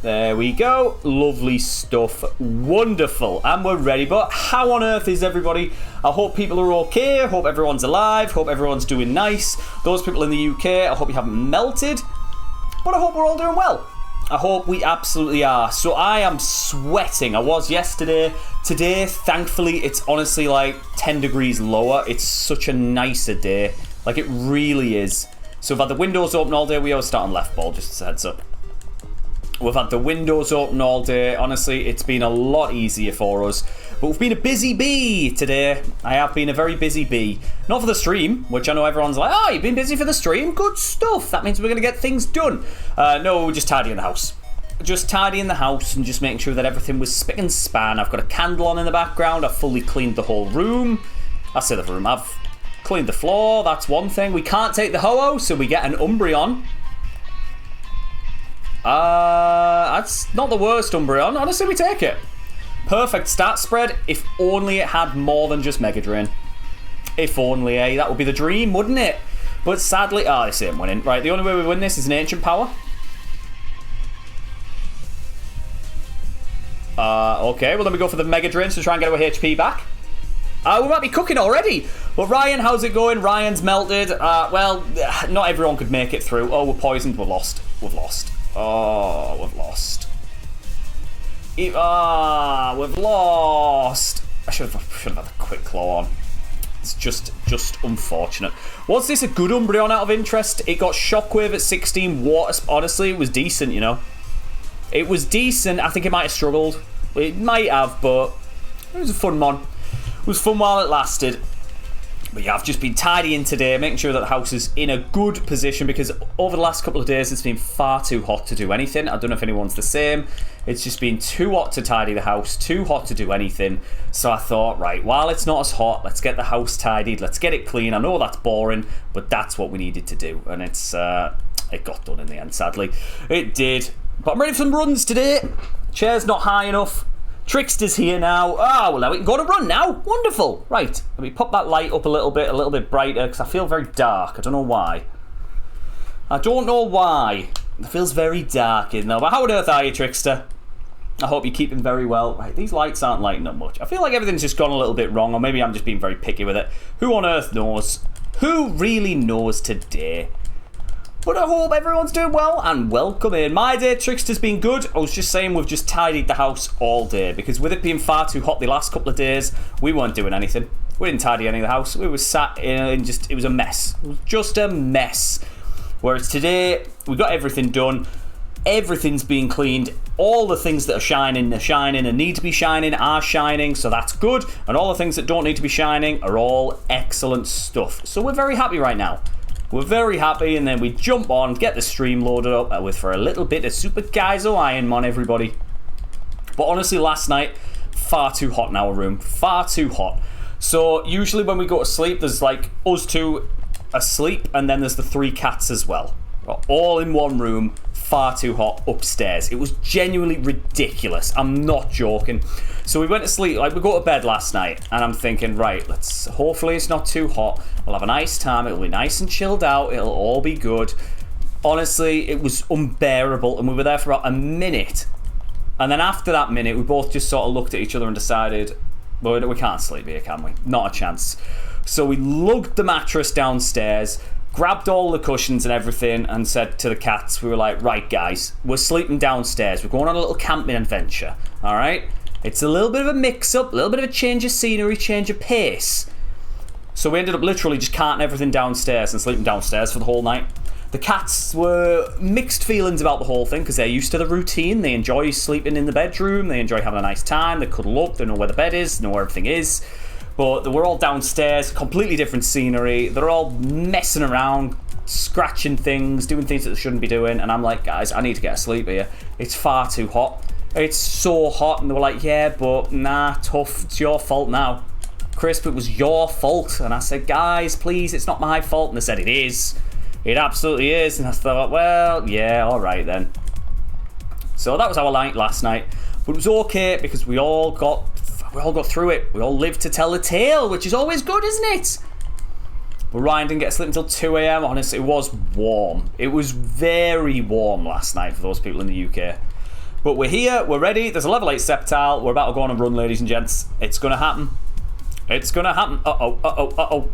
There we go. Lovely stuff. Wonderful. And we're ready. But how on earth is everybody? I hope people are okay. I hope everyone's alive. Hope everyone's doing nice. Those people in the UK, I hope you haven't melted. But I hope we're all doing well. I hope we absolutely are. So I am sweating. I was yesterday. Today, thankfully, it's honestly like 10 degrees lower. It's such a nicer day. Like, it really is. So we've had the windows open all day. We always start on left ball, just as a heads up. We've had the windows open all day. Honestly, it's been a lot easier for us. But we've been a busy bee today. I have been a very busy bee. Not for the stream, which I know everyone's like, oh, you've been busy for the stream? Good stuff. That means we're going to get things done. No, we're just tidying the house. Just tidying the house and just making sure that everything was spick and span. I've got a candle on in the background. I've fully cleaned the whole room. I say the room. I've cleaned the floor. That's one thing. We can't take the ho-oh, so we get an Umbreon. That's not the worst Umbreon. Honestly, we take it. Perfect stat spread. If only it had more than just Mega Drain. If only, eh? That would be the dream, wouldn't it? But sadly, this ain't winning. Right, the only way we win this is an Ancient Power. Okay, well, then we go for the Mega Drain to try and get our HP back. We might be cooking already. But Ryan, how's it going? Ryan's melted. Well, not everyone could make it through. Oh, we're poisoned. We've lost. We've lost. Oh, we've lost. We've lost. I should have had a quick claw on. It's just unfortunate. Was this a good Umbreon out of interest? It got Shockwave at 16 water. Honestly, it was decent, you know. It was decent. I think it might have struggled. It might have, but it was a fun mon. It was fun while it lasted. But yeah, I've just been tidying today, making sure that the house is in a good position because over the last couple of days it's been far too hot to do anything. I don't know if anyone's the same. It's just been too hot to tidy the house, too hot to do anything. So I thought, right, while it's not as hot, let's get the house tidied, let's get it clean. I know that's boring, but that's what we needed to do. And it got done in the end, sadly. It did. But I'm ready for some runs today. Chair's not high enough. Trickster's here now. Well, now we can go on a run now. Wonderful. Right, let me pop that light up a little bit brighter, because I feel very dark. I don't know why. It feels very dark in there. But how on earth are you, Trickster? I hope you're keeping very well. Right, these lights aren't lighting up much. I feel like everything's just gone a little bit wrong, or maybe I'm just being very picky with it. Who on earth knows? Who really knows today? But I hope everyone's doing well, and welcome in. My day, Trickster's been good. I was just saying we've just tidied the house all day, because with it being far too hot the last couple of days, we weren't doing anything. We didn't tidy any of the house. We were sat in and it was a mess. It was just a mess. Whereas today, we got everything done. Everything's been cleaned. All the things that are shining and need to be shining are shining, so that's good. And all the things that don't need to be shining are all excellent stuff. So we're very happy right now. We're very happy, and then we jump on, get the stream loaded up with for a little bit of Super Kaizo IronMON, everybody. But honestly, last night, far too hot in our room. Far too hot. So usually when we go to sleep, there's like us two asleep, and then there's the 3 cats as well. All in one room, far too hot upstairs. It was genuinely ridiculous. I'm not joking. So we went to sleep, like we go to bed last night, and I'm thinking, right, hopefully it's not too hot. We'll have a nice time. It'll be nice and chilled out. It'll all be good. Honestly, it was unbearable, and we were there for about a minute. And then after that minute, we both just sort of looked at each other and decided, well, we can't sleep here, can we? Not a chance. So we lugged the mattress downstairs, grabbed all the cushions and everything, and said to the cats, we were like, right, guys, we're sleeping downstairs. We're going on a little camping adventure, all right? It's a little bit of a mix-up, a little bit of a change of scenery, change of pace. So we ended up literally just carting everything downstairs and sleeping downstairs for the whole night. The cats were mixed feelings about the whole thing because they're used to the routine. They enjoy sleeping in the bedroom. They enjoy having a nice time. They cuddle up. They know where the bed is. They know where everything is. But we're all downstairs, completely different scenery. They're all messing around, scratching things, doing things that they shouldn't be doing. And I'm like, guys, I need to get asleep here. It's far too hot. It's so hot. And they were like, yeah, but nah, tough. It's your fault now. Crisp, it was your fault. And I said, guys, please, it's not my fault. And they said, it is. It absolutely is. And I thought, well, yeah, all right then. So that was our night last night. But it was okay because we all got through it. We all lived to tell the tale, which is always good, isn't it? But Ryan didn't get to sleep until 2 a.m. Honestly, it was warm. It was very warm last night for those people in the UK. But we're here, we're ready. There's a level 8 Sceptile. We're about to go on a run, ladies and gents. It's going to happen. It's going to happen. Uh-oh.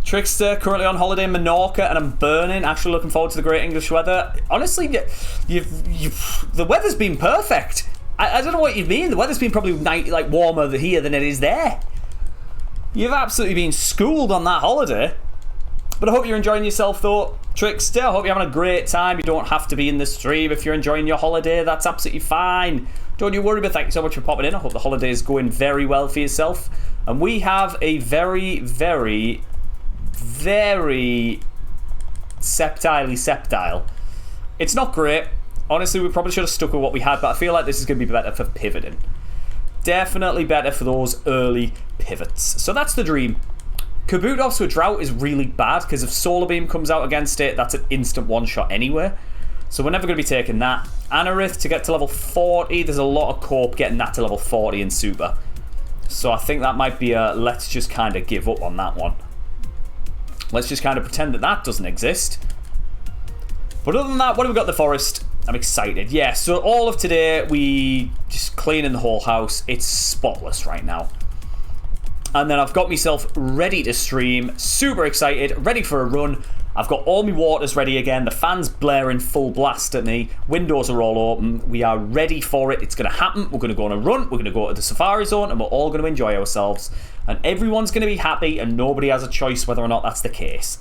Trickster, currently on holiday in Menorca, and I'm burning. Actually looking forward to the great English weather. Honestly, the weather's been perfect. I don't know what you mean. The weather's been probably like warmer here than it is there. You've absolutely been schooled on that holiday. But I hope you're enjoying yourself, though, Trickster. I hope you're having a great time. You don't have to be in the stream if you're enjoying your holiday. That's absolutely fine. Don't you worry, but thank you so much for popping in. I hope the holiday is going very well for yourself. And we have a very, very, very Sceptile. It's not great. Honestly, we probably should have stuck with what we had, but I feel like this is going to be better for pivoting. Definitely better for those early pivots. So that's the dream. Kabutops with Drought is really bad, because if Solar Beam comes out against it, that's an instant one-shot anyway. So we're never going to be taking that. Anorith to get to level 40. There's a lot of cope getting that to level 40 in Super. So I think that might be a let's just kind of give up on that one. Let's just kind of pretend that that doesn't exist. But other than that, what have we got in the forest? I'm excited. Yeah, so all of today, we just cleaning the whole house. It's spotless right now. And then I've got myself ready to stream. Super excited. Ready for a run. I've got all my waters ready again. The fan's blaring full blast at me. Windows are all open. We are ready for it. It's going to happen. We're going to go on a run. We're going to go to the Safari Zone. And we're all going to enjoy ourselves. And everyone's going to be happy. And nobody has a choice whether or not that's the case.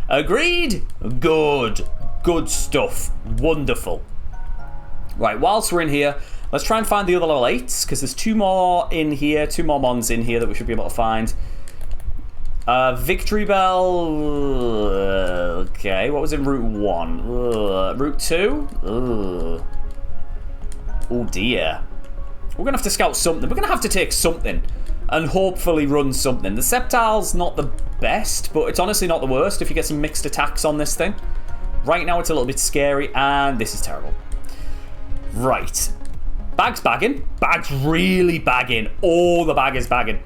Agreed? Good. Good stuff. Wonderful. Right, whilst we're in here, let's try and find the other level 8s, because there's 2 more in here, 2 more mons in here that we should be able to find. Victory Bell. Okay, what was in Route 1? Route 2? Oh dear. We're going to have to scout something. We're going to have to take something and hopefully run something. The Sceptile's not the best, but it's honestly not the worst if you get some mixed attacks on this thing. Right now it's a little bit scary, and this is terrible. Right. Bag's bagging. Bag's really bagging. Oh, the bag is bagging.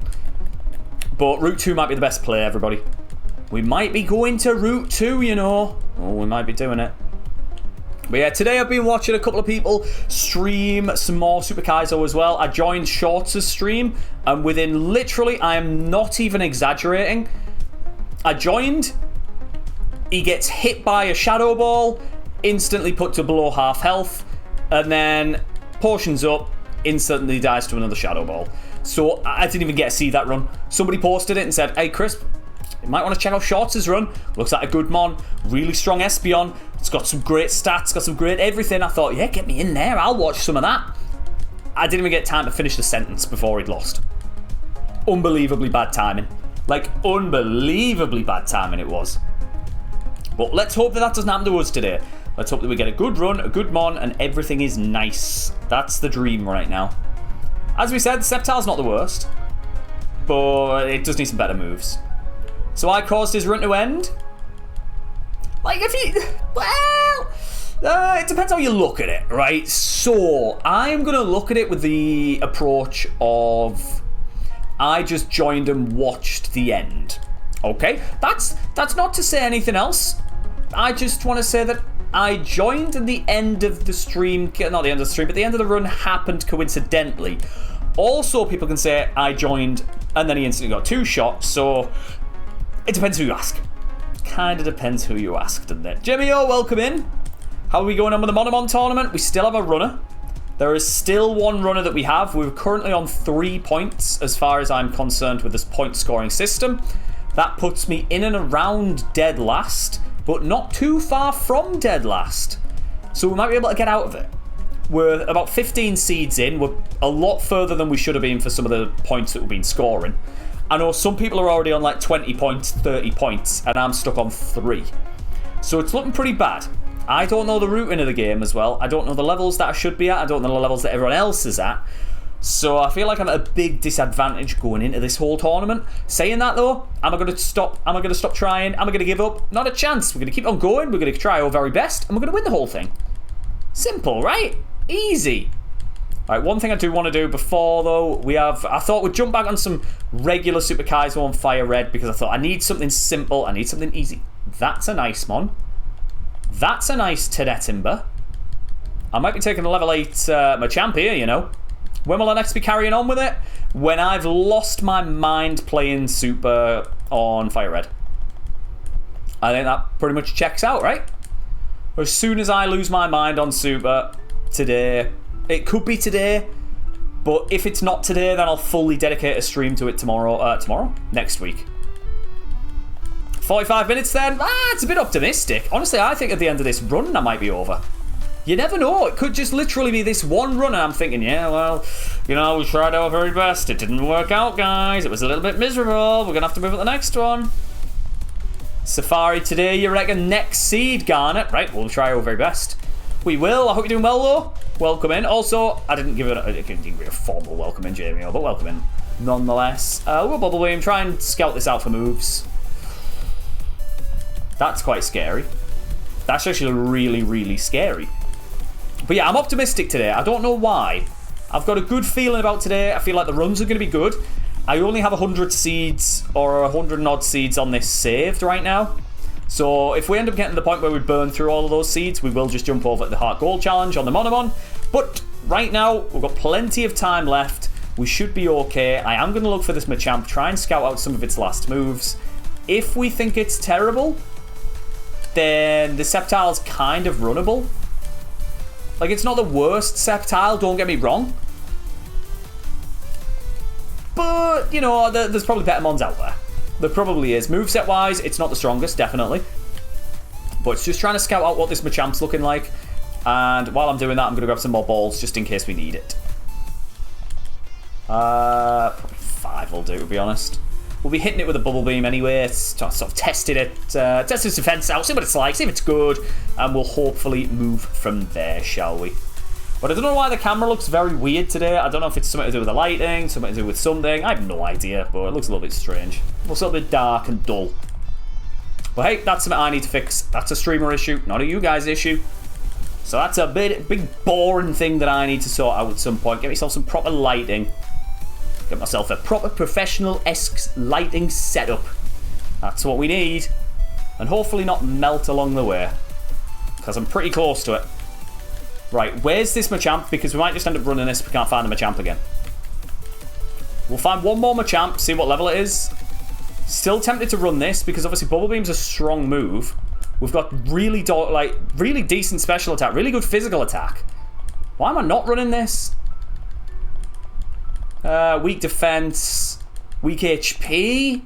But Route 2 might be the best play, everybody. We might be going to Route 2, you know. Oh, we might be doing it. But yeah, today I've been watching a couple of people stream some more Super Kaizo as well. I joined Shorts' stream, and within literally, I am not even exaggerating, I joined, he gets hit by a Shadow Ball, instantly put to below half health, and then potions up, instantly dies to another Shadow Ball. So I didn't even get to see that run. Somebody posted it and said, hey Chris, you might want to check out Shorts' run. Looks like a good mon. Really strong Espeon. It's got some great stats, got some great everything. I thought, yeah, get me in there. I'll watch some of that. I didn't even get time to finish the sentence before he'd lost. Unbelievably bad timing. Like, unbelievably bad timing it was. But let's hope that that doesn't happen to us today. Let's hope that we get a good run, a good mon, and everything is nice. That's the dream right now. As we said, Sceptile's not the worst, but it does need some better moves. So I caused his run to end. Like, if he... Well... it depends how you look at it, right? So, I'm going to look at it with the approach of... I just joined and watched the end. Okay? That's not to say anything else. I just want to say that I joined and the end of the stream... Not the end of the stream, but the end of the run happened coincidentally. Also, people can say I joined and then he instantly got 2 shots, so... It depends who you ask. Kind of depends who you ask, doesn't it? Jimmy O, welcome in. How are we going on with the Monomon tournament? We still have a runner. There is still one runner that we have. We're currently on 3 points as far as I'm concerned with this point scoring system. That puts me in and around dead last, but not too far from dead last. So we might be able to get out of it. We're about 15 seeds in. We're a lot further than we should have been for some of the points that we've been scoring. I know some people are already on like 20 points, 30 points, and I'm stuck on 3. So it's looking pretty bad. I don't know the routing of the game as well. I don't know the levels that I should be at. I don't know the levels that everyone else is at. So I feel like I'm at a big disadvantage going into this whole tournament. Saying that though, am I going to stop? Am I going to stop trying? Am I going to give up? Not a chance. We're going to keep on going. We're going to try our very best, and we're going to win the whole thing. Simple, right? Easy. Alright, one thing I do want to do before, though, I thought we'd jump back on some regular Super Kaizo on Fire Red, because I thought I need something simple, I need something easy. That's a nice mon. That's a nice Tenetimber. I might be taking a level 8 Machamp here, you know. When will I next be carrying on with it? When I've lost my mind playing Super on Fire Red. I think that pretty much checks out, right? As soon as I lose my mind on Super today, it could be today, but if it's not today, then I'll fully dedicate a stream to it tomorrow? Next week. 45 minutes then? It's a bit optimistic. Honestly, I think at the end of this run, I might be over. You never know. It could just literally be this one run, and I'm thinking, yeah, well, you know, we tried our very best. It didn't work out, guys. It was a little bit miserable. We're going to have to move on to the next one. Safari today, you reckon? Next seed, Garnet. Right, we'll try our very best. We will. I hope you're doing well, though. Welcome in. Also, I didn't give it a formal welcome in, Jamie, but welcome in nonetheless. We'll Bubble Beam. Try and scout this out for moves. That's quite scary. That's actually really, really scary. But yeah, I'm optimistic today. I don't know why. I've got a good feeling about today. I feel like the runs are going to be good. I only have 100 seeds or 100 and odd seeds on this saved right now. So if we end up getting to the point where we burn through all of those seeds, we will just jump over the Heart Gold Challenge on the Monomon. But right now, we've got plenty of time left. We should be okay. I am going to look for this Machamp, try and scout out some of its last moves. If we think it's terrible, then the Sceptile's kind of runnable. Like, it's not the worst Sceptile, don't get me wrong. But, you know, there's probably better mons out there. There probably is. Moveset-wise, it's not the strongest, definitely. But it's just trying to scout out what this Machamp's looking like. And while I'm doing that, I'm going to grab some more balls just in case we need it. Probably 5 will do, to be honest. We'll be hitting it with a Bubble Beam anyway. Sort of tested it, test its defense out, see what it's like, see if it's good, and we'll hopefully move from there, shall we? But I don't know why the camera looks very weird today. I don't know if it's something to do with the lighting, something to do with something. I have no idea, but it looks a little bit strange. It looks a little bit dark and dull. But hey, that's something I need to fix. That's a streamer issue, not a you guys issue. So that's a big boring thing that I need to sort out at some point. Get myself some proper lighting. Get myself a proper professional-esque lighting setup. That's what we need. And hopefully not melt along the way. Because I'm pretty close to it. Right, where's this Machamp? Because we might just end up running this if we can't find the Machamp again. We'll find one more Machamp, see what level it is. Still tempted to run this, because obviously Bubble Beam's a strong move. We've got really decent special attack, really good physical attack. Why am I not running this? Weak defense, weak HP.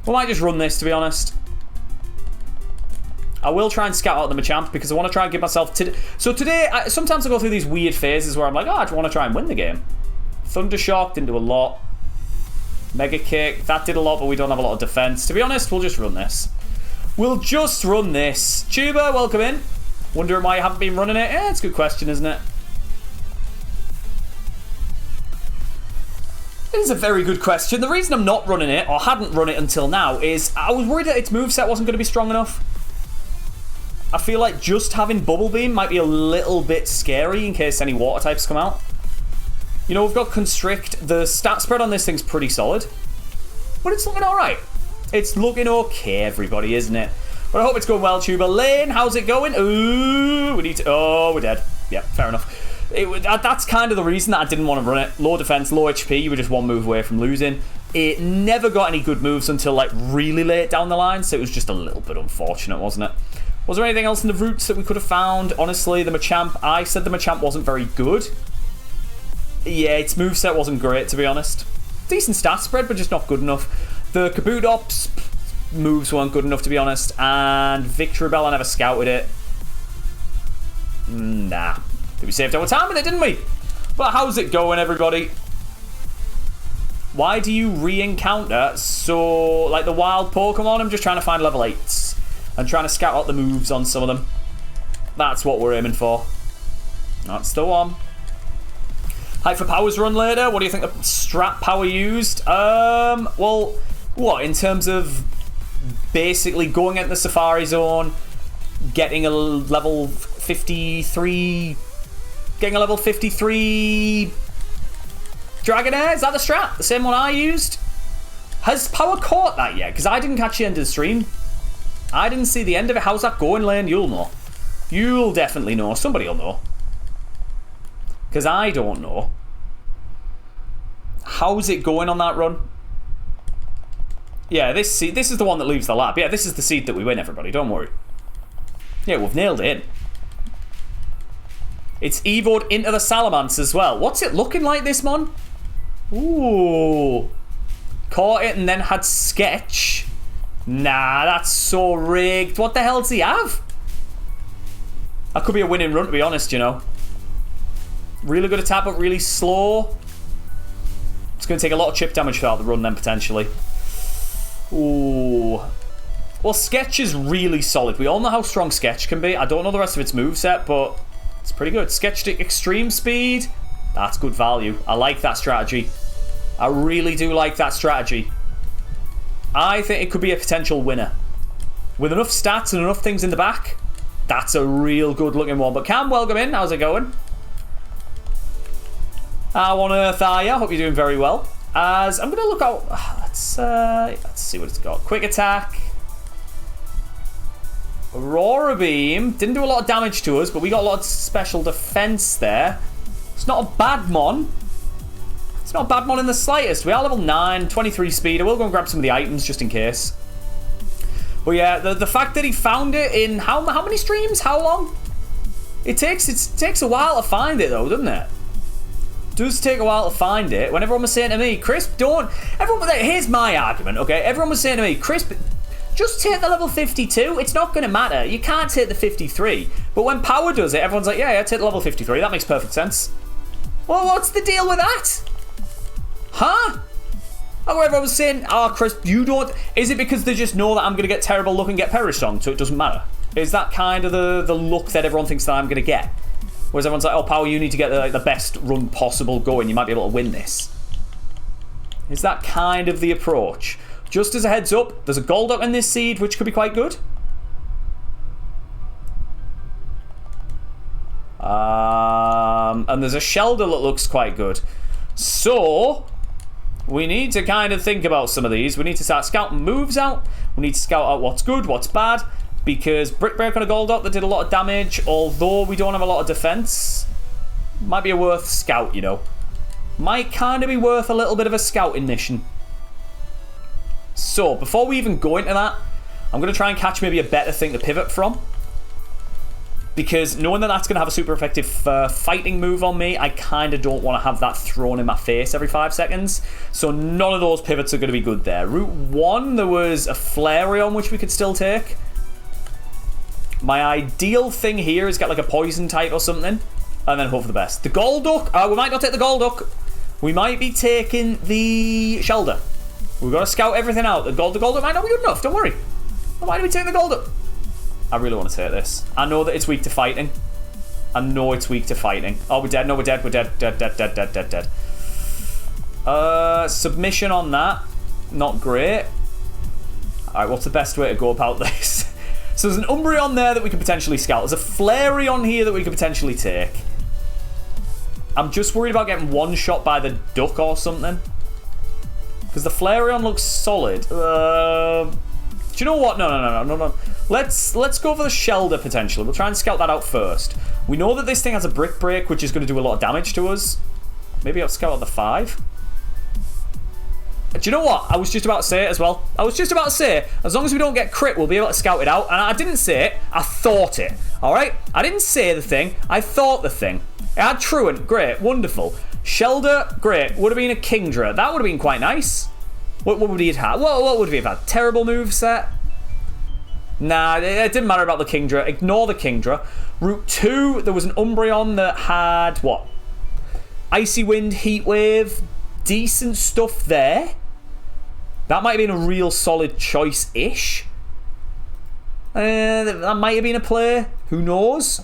We might just run this, to be honest. I will try and scout out the Machamp because I want to try and give myself... So today, sometimes I go through these weird phases where I'm like, oh, I want to try and win the game. Thunder Shock didn't do a lot. Mega Kick, that did a lot, but we don't have a lot of defense. To be honest, we'll just run this. We'll just run this. Tuba, welcome in. Wondering why you haven't been running it? Yeah, it's a good question, isn't it? It is a very good question. The reason I'm not running it, or hadn't run it until now, is I was worried that its moveset wasn't going to be strong enough. I feel like just having Bubble Beam might be a little bit scary in case any water types come out. You know, we've got Constrict. The stat spread on this thing's pretty solid. But it's looking alright. It's looking okay, everybody, isn't it? But I hope it's going well, Tuba. Lane, how's it going? Ooh, we need to... Oh, we're dead. Yeah, fair enough. That's kind of the reason that I didn't want to run it. Low defense, low HP. You were just one move away from losing. It never got any good moves until, like, really late down the line. So it was just a little bit unfortunate, wasn't it? Was there anything else in the routes that we could have found? Honestly, the Machamp... I said the Machamp wasn't very good. Yeah, its moveset wasn't great, to be honest. Decent stat spread, but just not good enough. The Kabutops moves weren't good enough, to be honest. And Victreebel, I never scouted it. Nah. We saved our time with it, didn't we? But how's it going, everybody? Why do you re-encounter like the wild Pokemon? I'm just trying to find level 8s. And trying to scout out the moves on some of them. That's what we're aiming for. That's the one. Hype for Powers run later. What do you think the strat power used? Well, what? In terms of basically going into the Safari Zone, getting a level 53... Getting a level 53 Dragonair? Is that the strat? The same one I used? Has Power caught that yet? Because I didn't catch the end of the stream. I didn't see the end of it. How's that going, Lane? You'll know. You'll definitely know. Somebody will know. Because I don't know. How's it going on that run? Yeah, this is the one that leaves the lab. Yeah, this is the seed that we win, everybody. Don't worry. Yeah, we've nailed it in. It's evoed into the Salamence as well. What's it looking like, this mon? Ooh. Caught it and then had Sketch. Nah, that's so rigged. What the hell does he have? That could be a winning run, to be honest, you know. Really good attack, but really slow. It's going to take a lot of chip damage throughout the run then, potentially. Ooh. Well, Sketch is really solid. We all know how strong Sketch can be. I don't know the rest of its moveset, but it's pretty good. Sketch to extreme speed. That's good value. I like that strategy. I really do like that strategy. I think it could be a potential winner. With enough stats and enough things in the back, that's a real good looking one. But Cam, welcome in. How's it going? How on earth are you? I hope you're doing very well. As I'm going to look out... Let's see what it's got. Quick attack. Aurora Beam. Didn't do a lot of damage to us, but we got a lot of special defense there. It's not a bad mon. It's not a bad mon in the slightest. We are level 9, 23 speed. I will go and grab some of the items just in case. But yeah, the fact that he found it in how many streams? How long? It takes a while to find it though, doesn't it? It does take a while to find it. When everyone was saying to me, Crisp, don't... Here's my argument, okay? Everyone was saying to me, Crisp, just take the level 52. It's not going to matter. You can't take the 53. But when Power does it, everyone's like, yeah, take the level 53. That makes perfect sense. Well, what's the deal with that? Huh? Oh, everyone was saying, oh, Chris, you don't... Is it because they just know that I'm going to get terrible luck and get Perish Song, so it doesn't matter? Is that kind of the look that everyone thinks that I'm going to get? Whereas everyone's like, oh, Power, you need to get the best run possible going. You might be able to win this. Is that kind of the approach? Just as a heads up, there's a Golduck in this seed, which could be quite good. And there's a Shelder that looks quite good. So... we need to kind of think about some of these. We need to start scouting moves out. We need to scout out what's good, what's bad. Because Brick Break on a Golduck that did a lot of damage, although we don't have a lot of defense, might be a worth scout, you know. Might kind of be worth a little bit of a scouting mission. So, before we even go into that, I'm going to try and catch maybe a better thing to pivot from. Because knowing that that's going to have a super effective fighting move on me, I kind of don't want to have that thrown in my face every 5 seconds. So none of those pivots are going to be good there. Route 1, there was a Flareon which we could still take. My ideal thing here is get like a poison type or something. And then hope for the best. The Golduck, we might not take the Golduck. We might be taking the Shelder. We've got to scout everything out. The Golduck might not be good enough, don't worry. Why do we take the Golduck? I really want to take this. I know that it's weak to fighting. I know it's weak to fighting. Oh, we're dead. No, we're dead. We're dead. Dead. Submission on that. Not great. Alright, what's the best way to go about this? So there's an Umbreon there that we could potentially scout. There's a Flareon here that we could potentially take. I'm just worried about getting one-shot by the Duck or something. Because the Flareon looks solid. Do you know what? No. Let's go for the Shelder potentially. We'll try and scout that out first. We know that this thing has a Brick Break, which is going to do a lot of damage to us. Maybe I'll scout out the 5. Do you know what? I was just about to say it as well. I was just about to say, as long as we don't get crit, we'll be able to scout it out. And I didn't say it. I thought it. Alright? I didn't say the thing. I thought the thing. It had Truant. Great. Wonderful. Shelder. Great. Would have been a Kingdra. That would have been quite nice. What would he have had? What would he have had? Terrible moveset? Nah, it didn't matter about the Kingdra. Ignore the Kingdra. Route 2, there was an Umbreon that had, what? Icy Wind, Heat Wave. Decent stuff there. That might have been a real solid choice-ish. That might have been a play. Who knows?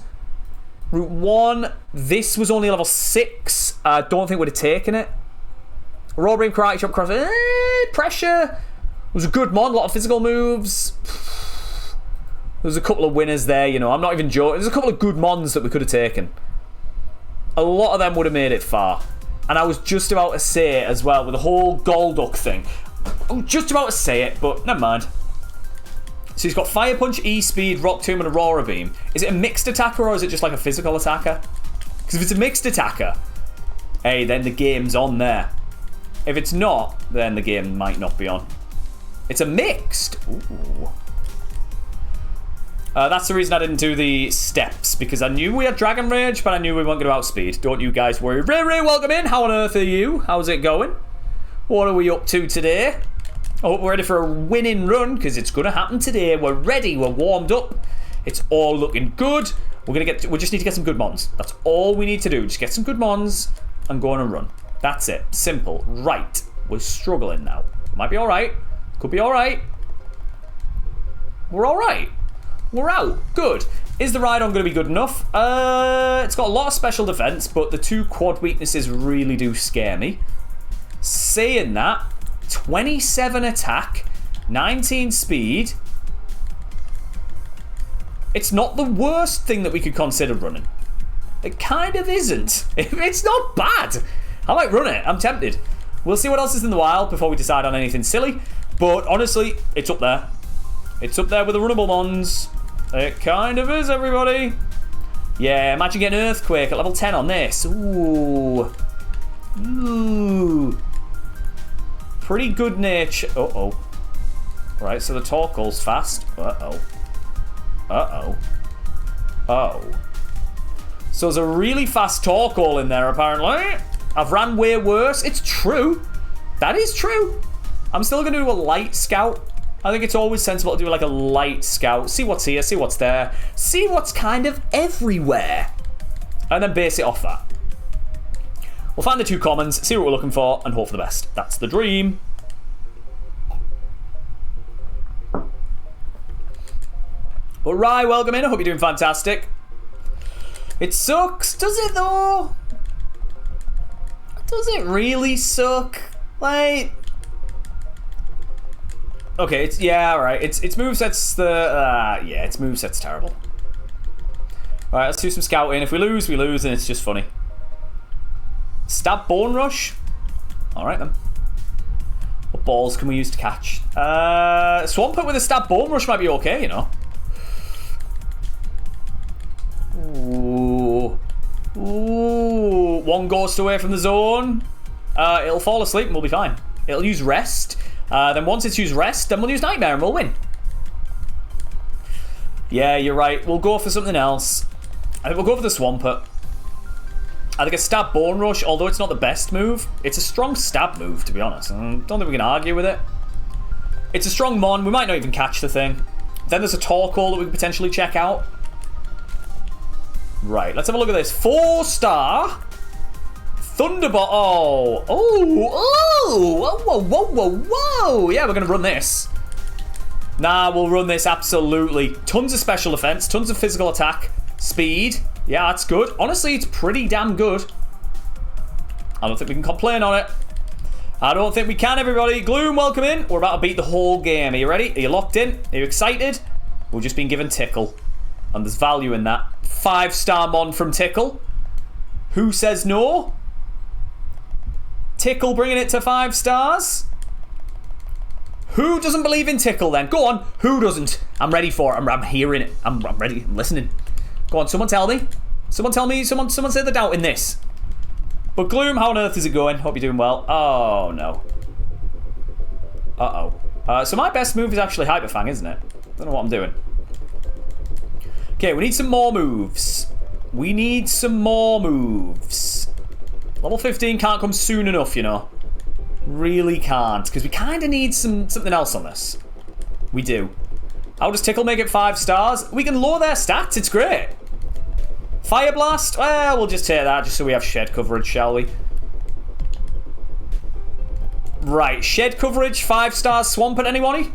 Route 1, this was only level 6. I don't think we'd have taken it. Raw Beam, Karate Chop, Cross. Pressure. It was a good mod. A lot of physical moves. There's a couple of winners there, you know. I'm not even joking. There's a couple of good mons that we could have taken. A lot of them would have made it far. And I was just about to say it as well with the whole Golduck thing. I was just about to say it, but never mind. So he's got Fire Punch, E-Speed, Rock Tomb, and Aurora Beam. Is it a mixed attacker or is it just like a physical attacker? Because if it's a mixed attacker, hey, then the game's on there. If it's not, then the game might not be on. It's a mixed. Ooh. That's the reason I didn't do the steps, because I knew we had Dragon Rage, but I knew we weren't going to outspeed. Don't you guys worry. Ray, welcome in. How on earth are you? How's it going? What are we up to today? I hope we're ready for a winning run, because it's going to happen today. We're ready. We're warmed up. It's all looking good. We just need to get some good mons. That's all we need to do. Just get some good mons and go on a run. That's it. Simple. Right. We're struggling now. Might be all right. Could be all right. We're all right. We're out. Good. Is the ride-on going to be good enough? It's got a lot of special defense, but the 2 quad weaknesses really do scare me. Saying that, 27 attack, 19 speed. It's not the worst thing that we could consider running. It kind of isn't. It's not bad. I might run it. I'm tempted. We'll see what else is in the wild before we decide on anything silly. But honestly, it's up there. It's up there with the runnable mons. It kind of is, everybody. Yeah, imagine getting Earthquake at level 10 on this. Ooh. Ooh. Pretty good nature. Uh-oh. Right, so the Torkoal's fast. Uh-oh. Uh-oh. Oh. So there's a really fast Torkoal in there, apparently. I've ran way worse. It's true. That is true. I'm still going to do a light scout. I think it's always sensible to do like a light scout. See what's here, see what's there. See what's kind of everywhere. And then base it off that. We'll find the 2 commons, see what we're looking for, and hope for the best. That's the dream. But Rye, welcome in. I hope you're doing fantastic. It sucks, does it though? Does it really suck? Like, okay, it's, yeah, alright. Its moveset's its moveset's terrible. Alright, let's do some scouting. If we lose, we lose, and it's just funny. Stab Bone Rush? Alright then. What balls can we use to catch? Swampert with a Stab Bone Rush might be okay, you know. Ooh. Ooh. 1 ghost away from the zone. It'll fall asleep and we'll be fine. It'll use Rest. Then once it's used Rest, then we'll use Nightmare and we'll win. Yeah, you're right. We'll go for something else. I think we'll go for the Swampert. I think a Stab Bone Rush, although it's not the best move, it's a strong stab move, to be honest. I don't think we can argue with it. It's a strong mon. We might not even catch the thing. Then there's a Torkoal that we can potentially check out. Right, let's have a look at this. 4-star Thunderbolt. Oh, whoa. Yeah, we're going to run this. Nah, we'll run this, absolutely. Tons of special defense, tons of physical attack, speed. Yeah, that's good. Honestly, it's pretty damn good. I don't think we can complain on it. I don't think we can, everybody. Gloom, welcome in. We're about to beat the whole game. Are you ready? Are you locked in? Are you excited? We've just been given Tickle. And there's value in that. 5-star mon from Tickle. Who says no? Tickle bringing it to 5 stars. Who doesn't believe in Tickle then? Go on. Who doesn't? I'm ready for it. I'm hearing it. I'm ready. I'm listening. Go on. Someone tell me. Someone tell me. Someone say the doubt in this. But Gloom, how on earth is it going? Hope you're doing well. Oh, no. Uh-oh. So my best move is actually Hyper Fang, isn't it? Don't know what I'm doing. Okay, we need some more moves. We need some more moves. Level 15 can't come soon enough, you know. Really can't, because we kind of need something else on this. We do. How does Tickle make it 5 stars? We can lower their stats, it's great. Fire Blast? Well, we'll just take that just so we have shed coverage, shall we? Right, shed coverage, 5 stars Swampert, anybody?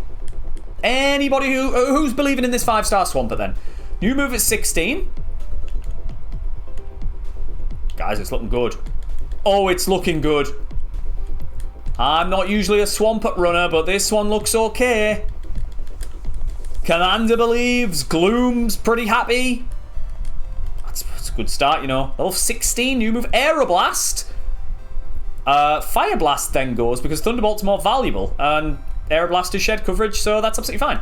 Anybody who's believing in this 5-star Swampert then? New move at 16. Guys, it's looking good. Oh, it's looking good. I'm not usually a Swampert runner, but this one looks okay. Commander believes. Gloom's pretty happy. That's a good start, you know. Level 16, new move, Aeroblast. Fire Blast then goes because Thunderbolt's more valuable, and Aeroblast is shed coverage, so that's absolutely fine.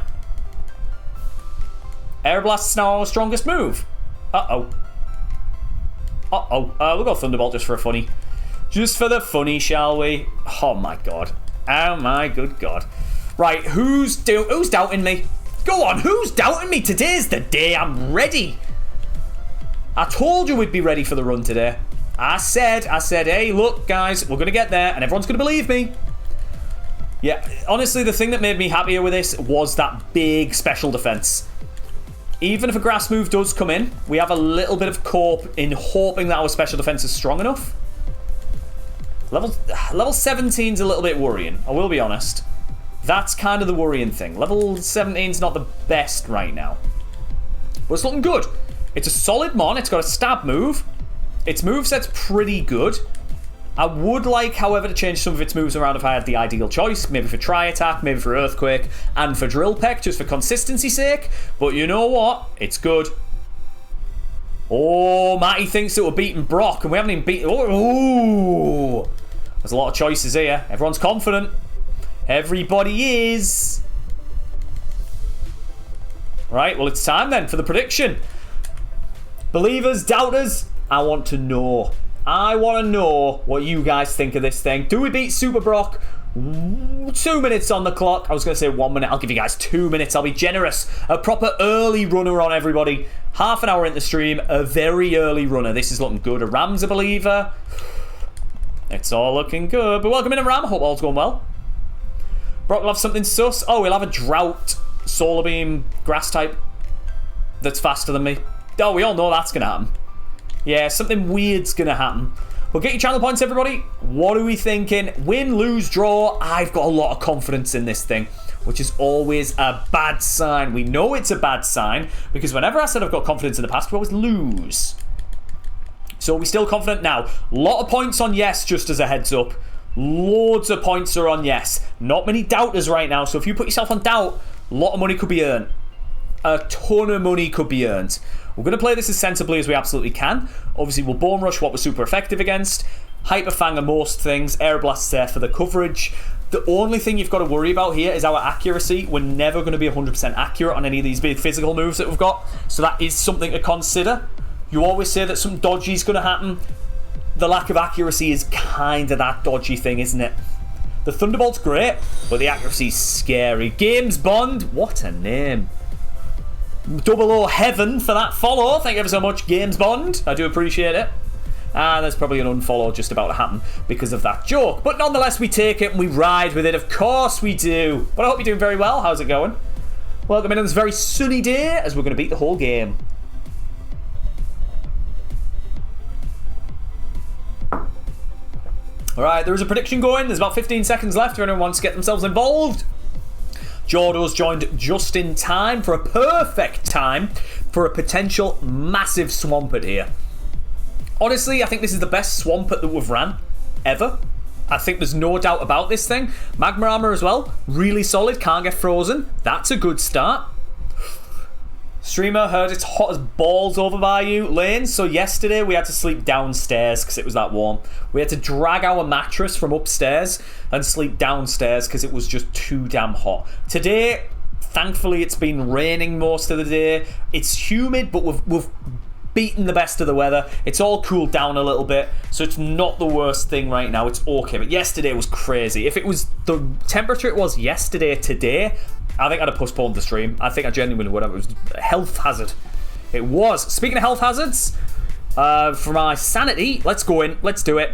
Aeroblast's now our strongest move. Uh-oh. We'll go Thunderbolt just for a funny. Just for the funny, shall we? Oh, my God. Oh, my good God. Right, who's doubting me? Go on, who's doubting me? Today's the day. I'm ready. I told you we'd be ready for the run today. I said, hey, look, guys, we're going to get there, and everyone's going to believe me. Yeah, honestly, the thing that made me happier with this was that big special defense. Even if a grass move does come in, we have a little bit of cope in hoping that our special defense is strong enough. Level 17's a little bit worrying, I will be honest. That's kind of the worrying thing. Level 17's not the best right now. But it's looking good. It's a solid mon, it's got a stab move. Its moveset's pretty good. I would like, however, to change some of its moves around if I had the ideal choice. Maybe for Tri Attack, maybe for Earthquake, and for Drill Peck, just for consistency's sake. But you know what? It's good. Oh, Matty thinks that we're beating Brock, and we haven't even beaten... Oh! There's a lot of choices here. Everyone's confident. Everybody is. Right, well, it's time then for the prediction. Believers, doubters, I want to know. I want to know what you guys think of this thing. Do we beat Super Brock? 2 minutes on the clock. I was going to say 1 minute. I'll give you guys 2 minutes. I'll be generous. A proper early runner on everybody. Half an hour into the stream. A very early runner. This is looking good. A Ram's a believer. It's all looking good. But welcome in, a Ram. Hope all's going well. Brock will have something sus. Oh, we'll have a Drought Solar Beam Grass type that's faster than me. Oh, we all know that's going to happen. Yeah, something weird's going to happen. Well, get your channel points, everybody. What are we thinking? Win, lose, draw. I've got a lot of confidence in this thing, which is always a bad sign. We know it's a bad sign because whenever I said I've got confidence in the past, we always lose. So are we still confident now? A lot of points on yes, just as a heads up. Loads of points are on yes. Not many doubters right now, so if you put yourself on doubt, a lot of money could be earned. A ton of money could be earned. We're going to play this as sensibly as we absolutely can. Obviously, we'll Bone Rush what we're super effective against. Hyper Fang are most things. Aeroblast's there for the coverage. The only thing you've got to worry about here is our accuracy. We're never going to be 100% accurate on any of these big physical moves that we've got. So that is something to consider. You always say that something dodgy is going to happen. The lack of accuracy is kind of that dodgy thing, isn't it? The Thunderbolt's great, but the accuracy's scary. Games Bond, what a name. 00 Heaven for that follow. Thank you ever so much, Games Bond. I do appreciate it. And there's probably an unfollow just about to happen because of that joke. But nonetheless, we take it and we ride with it. Of course we do. But I hope you're doing very well. How's it going? Welcome in on this very sunny day as we're going to beat the whole game. Alright, there is a prediction going. There's about 15 seconds left if anyone wants to get themselves involved. Jordo's joined just in time for a perfect time for a potential massive Swampert here. Honestly, I think this is the best Swampert that we've ran ever. I think there's no doubt about this thing. Magma Armor as well. Really solid. Can't get frozen. That's a good start. Streamer heard it's hot as balls over by you, Lane. So yesterday we had to sleep downstairs because it was that warm. We had to drag our mattress from upstairs and sleep downstairs because it was just too damn hot. Today, thankfully, it's been raining most of the day. It's humid, but we've beaten the best of the weather. It's all cooled down a little bit, so it's not the worst thing right now. It's okay, but yesterday was crazy. If it was the temperature it was yesterday, today, I think I'd have postponed the stream. I think I genuinely would have. It was a health hazard. It was. Speaking of health hazards, for my sanity, let's go in. Let's do it.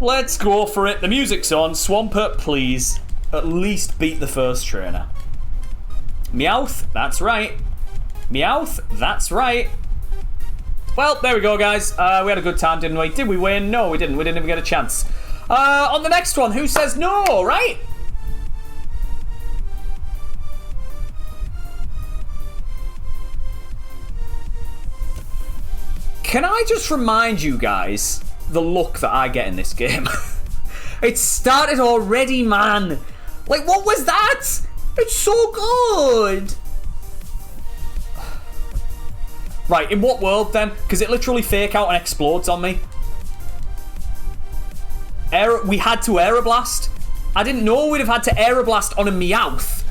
Let's go for it. The music's on. Swampert, please. At least beat the first trainer. Meowth, that's right. Meowth, that's right. Well, there we go, guys. We had a good time, didn't we? Did we win? No, we didn't. We didn't even get a chance. On the next one, who says no, right? Can I just remind you guys the look that I get in this game? It started already, man. Like, what was that? It's so good. Right, in what world then? Because it literally fake out and explodes on me. We had to Aeroblast. I didn't know we'd have had to Aeroblast on a Meowth.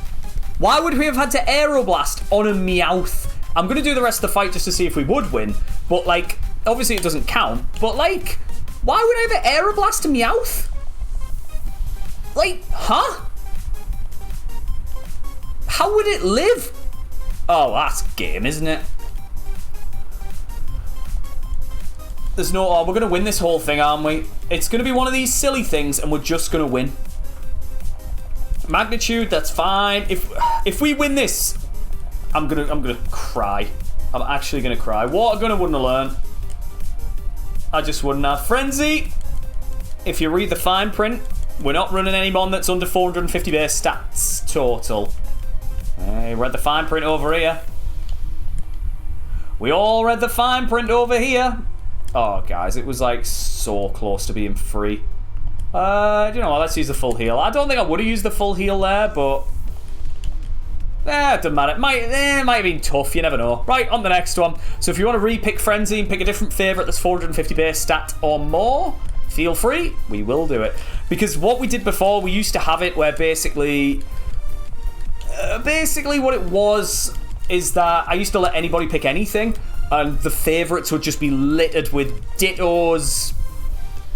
Why would we have had to Aeroblast on a Meowth? I'm going to do the rest of the fight just to see if we would win. But, like, obviously it doesn't count. But, like, why would I have Aeroblast to Meowth? Like, huh? How would it live? Oh, that's game, isn't it? There's no... Oh, we're going to win this whole thing, aren't we? It's going to be one of these silly things, and we're just going to win. Magnitude, that's fine. If we win this, I'm gonna cry. I'm actually gonna cry. Water Gunner wouldn't have learned. I just wouldn't have. Frenzy, if you read the fine print, we're not running any mon that's under 450 base stats total. Hey, read the fine print over here. We all read the fine print over here. Oh, guys, it was like so close to being free. You know what, let's use the full heal. I don't think I would have used the full heal there, but... it doesn't matter. It might have been tough, you never know. Right, on the next one. So if you want to re-pick Frenzy and pick a different favourite that's 450 base stat or more, feel free, we will do it. Because what we did before, we used to have it where basically what it was is that I used to let anybody pick anything, and the favourites would just be littered with Dittos,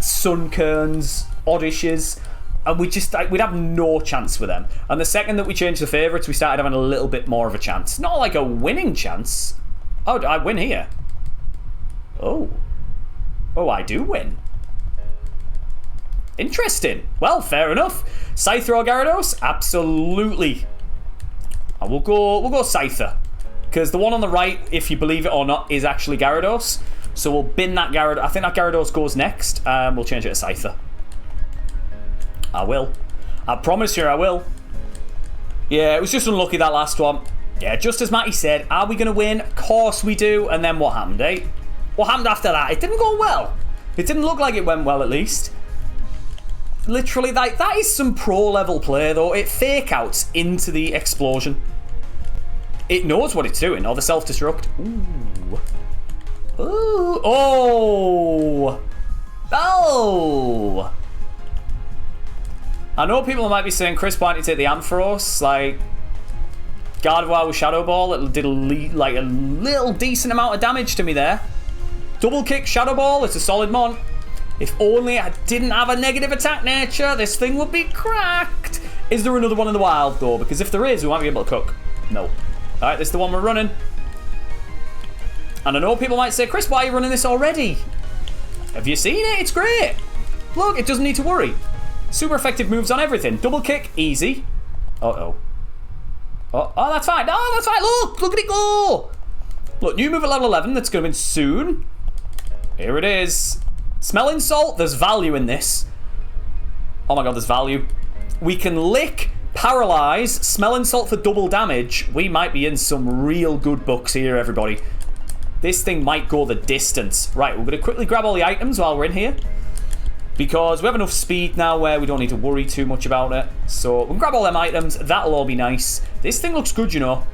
Sunkerns, Oddishes, and we'd have no chance with them. And the second that we changed the favourites, we started having a little bit more of a chance. Not like a winning chance. Oh, I win here. Oh, I do win. Interesting. Well, fair enough. Scyther or Gyarados? Absolutely. We'll go Scyther. Because the one on the right, if you believe it or not, is actually Gyarados. So we'll bin that Gyarados. I think that Gyarados goes next. We'll change it to Scyther. I will. I promise you I will. Yeah, it was just unlucky that last one. Yeah, just as Matty said, are we going to win? Of course we do. And then what happened, eh? What happened after that? It didn't go well. It didn't look like it went well, at least. Literally, that is some pro-level play, though. It fake-outs into the explosion. It knows what it's doing. Or the self-destruct. Ooh. Ooh. Oh. Oh. I know people might be saying, Chris, why don't you take the Ampharos? Like, Gardevoir with Shadow Ball, it did a little decent amount of damage to me there. Double kick, Shadow Ball, it's a solid mon. If only I didn't have a negative attack nature, this thing would be cracked. Is there another one in the wild, though? Because if there is, we might be able to cook. No. Alright, this is the one we're running. And I know people might say, Chris, why are you running this already? Have you seen it? It's great. Look, it doesn't need to worry. Super effective moves on everything. Double kick, easy. Uh-oh. Oh, that's fine. Oh, that's fine. Look at it go. Look, new move at level 11. That's going to be soon. Here it is. Smelling Salt. There's value in this. Oh my god, there's value. We can lick, paralyze, Smelling Salt for double damage. We might be in some real good books here, everybody. This thing might go the distance. Right, we're going to quickly grab all the items while we're in here. Because we have enough speed now where we don't need to worry too much about it. So we can grab all them items. That'll all be nice. This thing looks good, you know.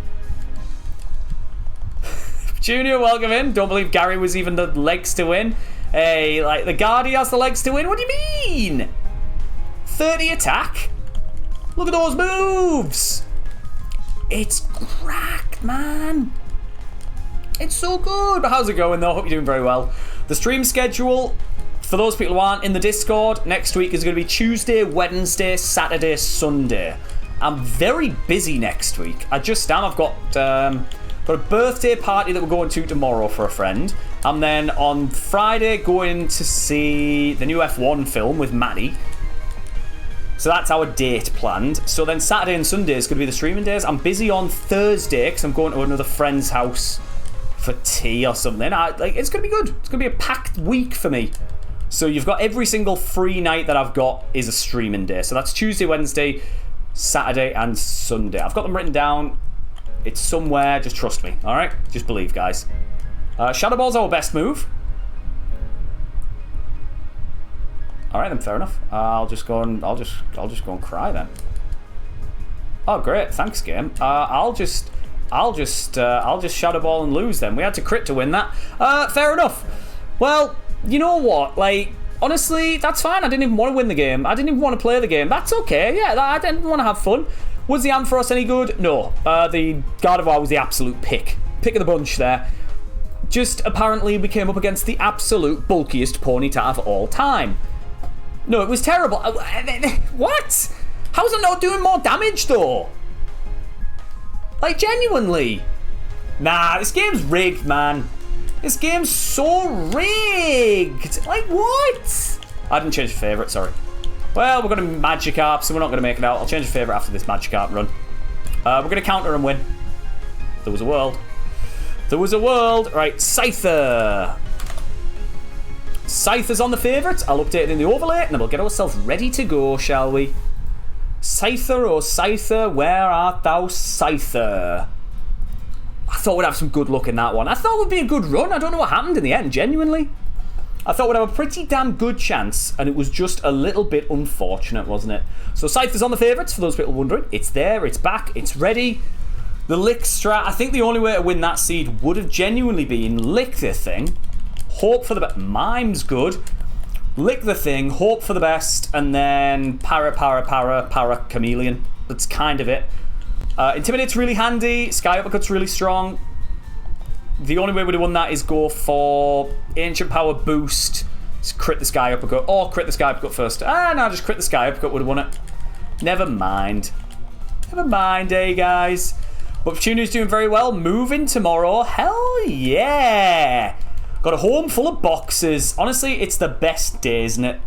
Junior, welcome in. Don't believe Gary was even the legs to win. Hey, like the Guardy has the legs to win? What do you mean? 30 attack? Look at those moves. It's cracked, man. It's so good. But how's it going, though? Hope you're doing very well. The stream schedule... For those people who aren't in the Discord, next week is going to be Tuesday, Wednesday, Saturday, Sunday. I'm very busy next week. I just am. I've got a birthday party that we're going to tomorrow for a friend. And then on Friday, going to see the new F1 film with Maddie. So that's our date planned. So then Saturday and Sunday is going to be the streaming days. I'm busy on Thursday because I'm going to another friend's house for tea or something. It's going to be good. It's going to be a packed week for me. So you've got every single free night that I've got is a streaming day. So that's Tuesday, Wednesday, Saturday, and Sunday. I've got them written down. It's somewhere. Just trust me. All right? Just believe, guys. Shadow Ball's our best move. All right, then. Fair enough. I'll just go and cry then. Oh, great. Thanks, game. I'll just Shadow Ball and lose then. We had to crit to win that. Fair enough. Well. You know what? Like, honestly, that's fine. I didn't even want to win the game. I didn't even want to play the game. That's okay. Yeah, I didn't want to have fun. Was the Ampharos any good? No. The Gardevoir was the absolute pick. pick of the bunch there. Just apparently we came up against the absolute bulkiest Ponyta of all time. No, it was terrible. What? How's it not doing more damage though? Like, genuinely. Nah, this game's rigged, man. This game's so rigged. Like, what? I didn't change the favourite, sorry. Well, we're going to Magikarp, so we're not going to make it out. I'll change the favourite after this Magikarp run. We're going to counter and win. There was a world. There was a world. Right, Scyther. Scyther's on the favourites. I'll update it in the overlay, and then we'll get ourselves ready to go, shall we? Scyther, oh Scyther, where art thou, Scyther? I thought we'd have some good luck in that one. I thought it would be a good run. I don't know what happened in the end, genuinely. I thought we'd have a pretty damn good chance, and it was just a little bit unfortunate, wasn't it? So Scyther's on the favourites, for those people wondering. It's there, it's back, it's ready. The lick strat, I think the only way to win that seed would have genuinely been lick the thing, hope for the best. Mime's good. Lick the thing, hope for the best, and then para chameleon. That's kind of it. Intimidate's really handy. Sky Uppercut's really strong. The only way we'd have won that is go for Ancient Power Boost, crit the Sky Uppercut, or crit the Sky Uppercut first. No, just crit the Sky Uppercut would have won it. Never mind. Never mind, guys. But Petunia's doing very well. Moving tomorrow. Hell yeah. Got a home full of boxes. Honestly, it's the best day, isn't it?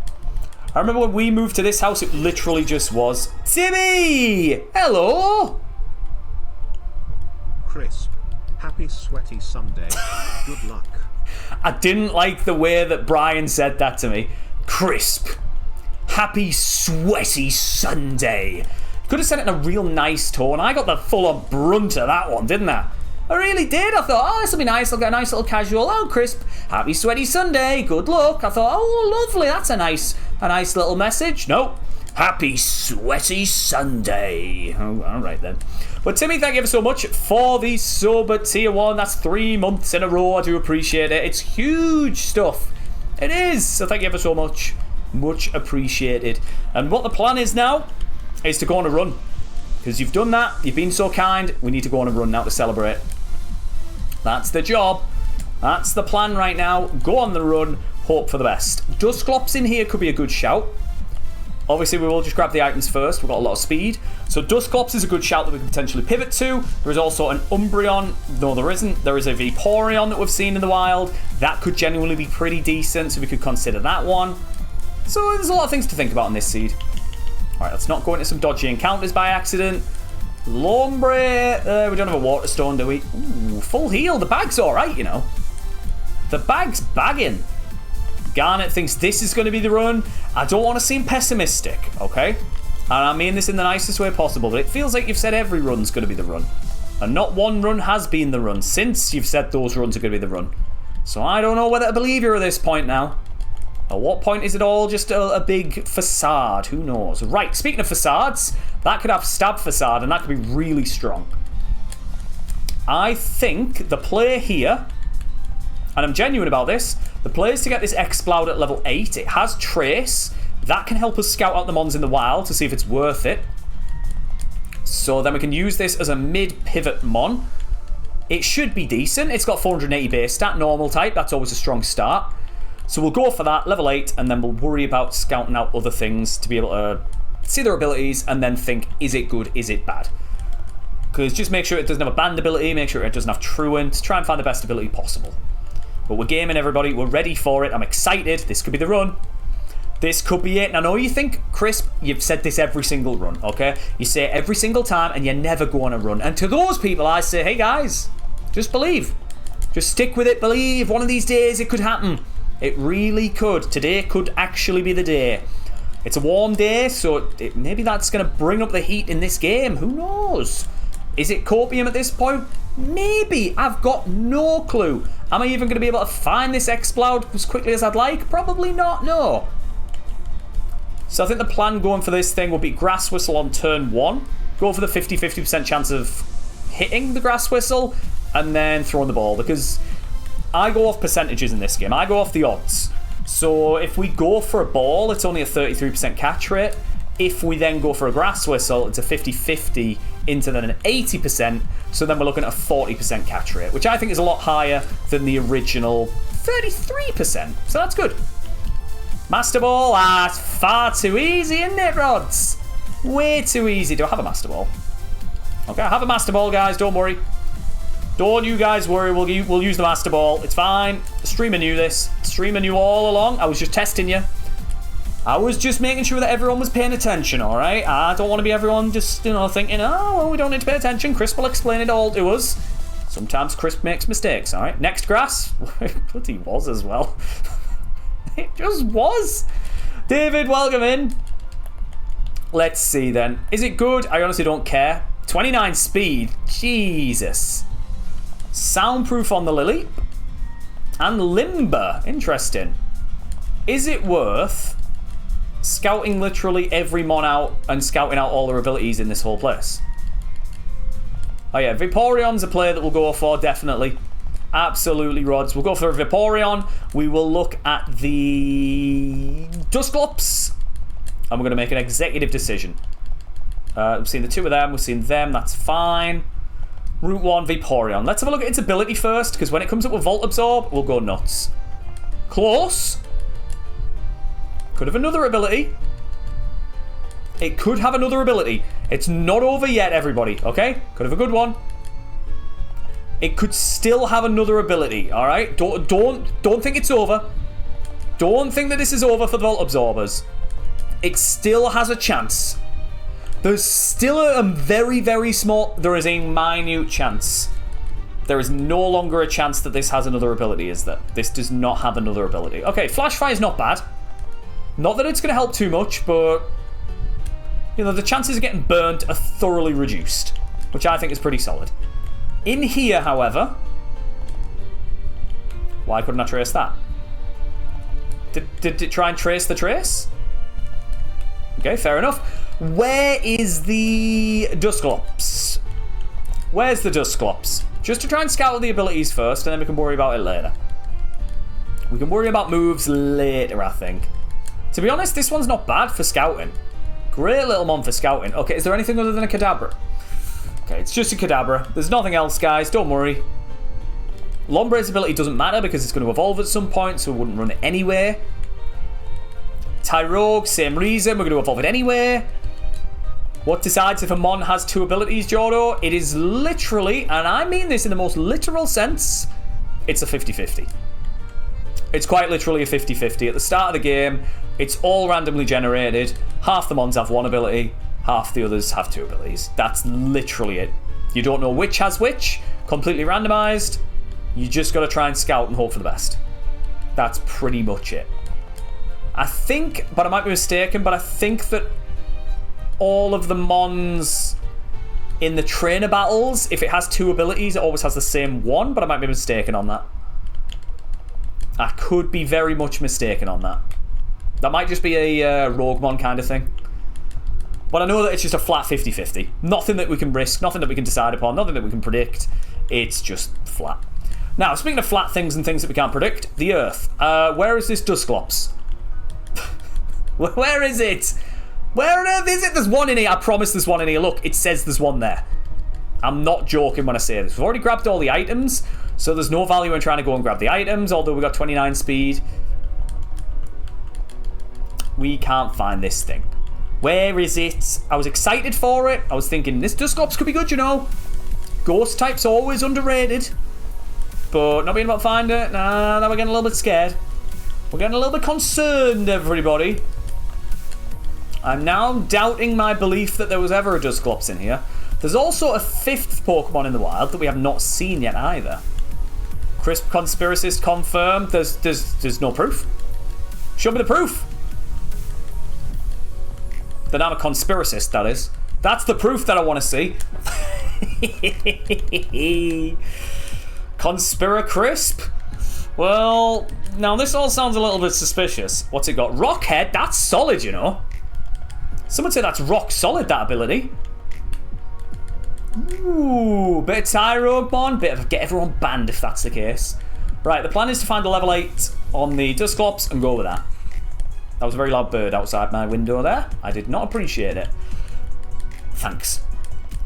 I remember when we moved to this house, it literally just was. Timmy! Hello! Crisp. Happy sweaty Sunday. Good luck. I didn't like the way that Brian said that to me. Crisp. Happy sweaty Sunday. Could have said it in a real nice tone. I got the full-on brunt of that one, didn't I? I really did. I thought, oh, this will be nice. I'll get a nice little casual. Oh, Crisp. Happy sweaty Sunday. Good luck. I thought, oh, lovely. That's a nice little message. Nope. Happy sweaty Sunday. Oh, all right then. But Timmy, thank you ever so much for the sub at tier 1. That's 3 months in a row. I do appreciate it. It's huge stuff. It is. So thank you ever so much. Much appreciated. And what the plan is now is to go on a run. Because you've done that. You've been so kind. We need to go on a run now to celebrate. That's the job. That's the plan right now. Go on the run. Hope for the best. Dusclops in here could be a good shout. Obviously, we will just grab the items first. We've got a lot of speed. So Dusclops is a good shout that we can potentially pivot to. There is also an Umbreon. No, there isn't. There is a Vaporeon that we've seen in the wild. That could genuinely be pretty decent, so we could consider that one. So there's a lot of things to think about in this seed. Alright, let's not go into some dodgy encounters by accident. Lombre. We don't have a Water Stone, do we? Ooh, full heal. The bag's alright, you know. The bag's bagging. Garnet thinks this is going to be the run. I don't want to seem pessimistic, okay? And I mean this in the nicest way possible, but it feels like you've said every run's going to be the run. And not one run has been the run since you've said those runs are going to be the run. So I don't know whether to believe you at this point now. At what point is it all just a big facade? Who knows? Right, speaking of facades, that could have stab facade, and that could be really strong. I think the play here, and I'm genuine about this, the play is to get this Exploud at level 8. It has Trace. That can help us scout out the mons in the wild to see if it's worth it. So then we can use this as a mid-pivot mon. It should be decent. It's got 480 base stat, normal type. That's always a strong start. So we'll go for that, level 8, and then we'll worry about scouting out other things to be able to see their abilities and then think, is it good, is it bad? Because just make sure it doesn't have a banned ability, make sure it doesn't have Truant, try and find the best ability possible. But we're gaming, everybody, we're ready for it, I'm excited, this could be the run. This could be it. And I know you think, Crisp, you've said this every single run, okay? You say it every single time and you never go on a run. And to those people, I say, hey guys, just believe. Just stick with it, believe. One of these days it could happen. It really could. Today could actually be the day. It's a warm day, so maybe that's going to bring up the heat in this game. Who knows? Is it Copium at this point? Maybe. I've got no clue. Am I even going to be able to find this Exploud as quickly as I'd like? Probably not, no. So I think the plan going for this thing will be Grass Whistle on turn 1. Go for the 50% chance of hitting the Grass Whistle and then throwing the ball, because I go off percentages in this game. I go off the odds. So if we go for a ball, it's only a 33% catch rate. If we then go for a Grass Whistle, it's a 50-50 into then an 80%. So then we're looking at a 40% catch rate, which I think is a lot higher than the original 33%. So that's good. Master Ball, that's far too easy, isn't it, Rods? Way too easy. Do I have a Master Ball? Okay, I have a Master Ball, guys. Don't worry. Don't you guys worry. We'll use the Master Ball. It's fine. The streamer knew this. The streamer knew all along. I was just testing you. I was just making sure that everyone was paying attention, all right? I don't want to be everyone just, you know, thinking, oh, well, we don't need to pay attention. Crisp will explain it all to us. Sometimes Crisp makes mistakes, all right? Next grass. Bloody was as well. It just was. David, welcome in. Let's see then. Is it good? I honestly don't care. 29 speed. Jesus. Soundproof on the Lily. And Limber. Interesting. Is it worth scouting literally every mon out and scouting out all their abilities in this whole place? Oh yeah, Vaporeon's a player that we'll go for, definitely. Absolutely, Rods. We'll go for a Vaporeon. We will look at the Dusclops. And we're going to make an executive decision. We've seen the two of them. We've seen them. That's fine. Route 1, Vaporeon. Let's have a look at its ability first, because when it comes up with Volt Absorb, we'll go nuts. Close. Could have another ability. It could have another ability. It's not over yet, everybody, okay? Could have a good one. It could still have another ability, all right? Don't think it's over. Don't think that this is over for the Volt Absorbers. It still has a chance. There's still a very, very small... There is a minute chance. There is no longer a chance that this has another ability, is there? This does not have another ability. Okay, Flash Fire is not bad. Not that it's going to help too much, but... You know, the chances of getting burnt are thoroughly reduced, which I think is pretty solid. In here, however... Why couldn't I trace that? Did it try and trace the trace? Okay, fair enough. Where is the Dusclops? Where's the Dusclops? Just to try and scout the abilities first, and then we can worry about it later. We can worry about moves later, I think. To be honest, this one's not bad for scouting. Great little mon for scouting. Okay, is there anything other than a Kadabra? Okay, it's just a Kadabra. There's nothing else, guys. Don't worry. Lombre's ability doesn't matter because it's going to evolve at some point, so it wouldn't run it anyway. Tyrogue, same reason. We're going to evolve it anyway. What decides if a mon has two abilities, Jordo? It is literally, and I mean this in the most literal sense, it's a 50-50. It's quite literally a 50-50. At the start of the game, it's all randomly generated. Half the mons have one ability, half the others have two abilities. That's literally it. You don't know which has which. Completely randomized. You just got to try and scout and hope for the best. That's pretty much it. I think, but I might be mistaken, but I think that all of the mons in the trainer battles, if it has two abilities, it always has the same one, but I might be mistaken on that. I could be very much mistaken on that. That might just be a Roguemon kind of thing. But I know that it's just a flat 50-50. Nothing that we can risk, nothing that we can decide upon, nothing that we can predict. It's just flat. Now, speaking of flat things and things that we can't predict, the Earth. Where is this Dusclops? Where is it? Where on earth is it? There's one in here. I promise there's one in here. Look, it says there's one there. I'm not joking when I say this. We've already grabbed all the items, so there's no value in trying to go and grab the items, although we got 29 speed. We can't find this thing. Where is it? I was excited for it. I was thinking, this Dusclops could be good, you know. Ghost type's always underrated. But not being able to find it. Nah, now we're getting a little bit scared. We're getting a little bit concerned, everybody. I'm now doubting my belief that there was ever a Dusclops in here. There's also a fifth Pokemon in the wild that we have not seen yet either. Crisp Conspiracist confirmed. There's no proof. Show me the proof. That I'm a conspiracist, that is. That's the proof that I want to see. Conspira Crisp? Well, now this all sounds a little bit suspicious. What's it got? Rockhead? That's solid, you know. Someone say that's rock solid, that ability. Ooh, bit of Tyroguemon, bit of get everyone banned if that's the case. Right, the plan is to find a level 8 on the Dusclops and go with that. That was a very loud bird outside my window there. I did not appreciate it. Thanks.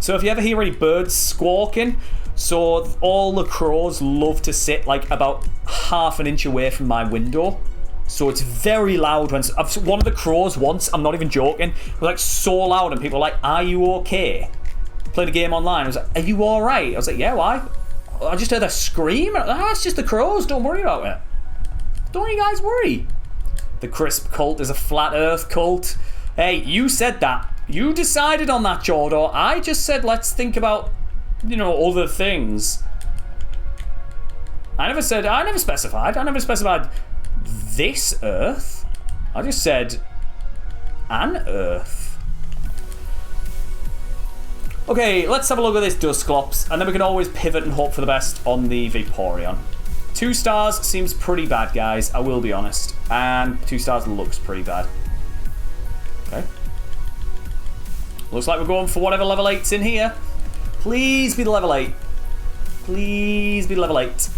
So if you ever hear any birds squawking, so all the crows love to sit like about half an inch away from my window. So it's very loud. When one of the crows once, I'm not even joking, was like so loud and people were like, are you okay? Played a game online. I was like, are you alright? I was like, yeah, why? I just heard a scream. It's just the crows. Don't worry about it. Don't you guys worry. The crisp cult is a flat earth cult. Hey, you said that. You decided on that, Jordo. I just said let's think about, other things. I never specified this earth. I just said an earth. Okay, let's have a look at this Dusclops, and then we can always pivot and hope for the best on the Vaporeon. 2 stars seems pretty bad, guys, I will be honest. And 2 stars looks pretty bad. Okay. Looks like we're going for whatever level 8's in here. Please be the level 8. Please be level 8.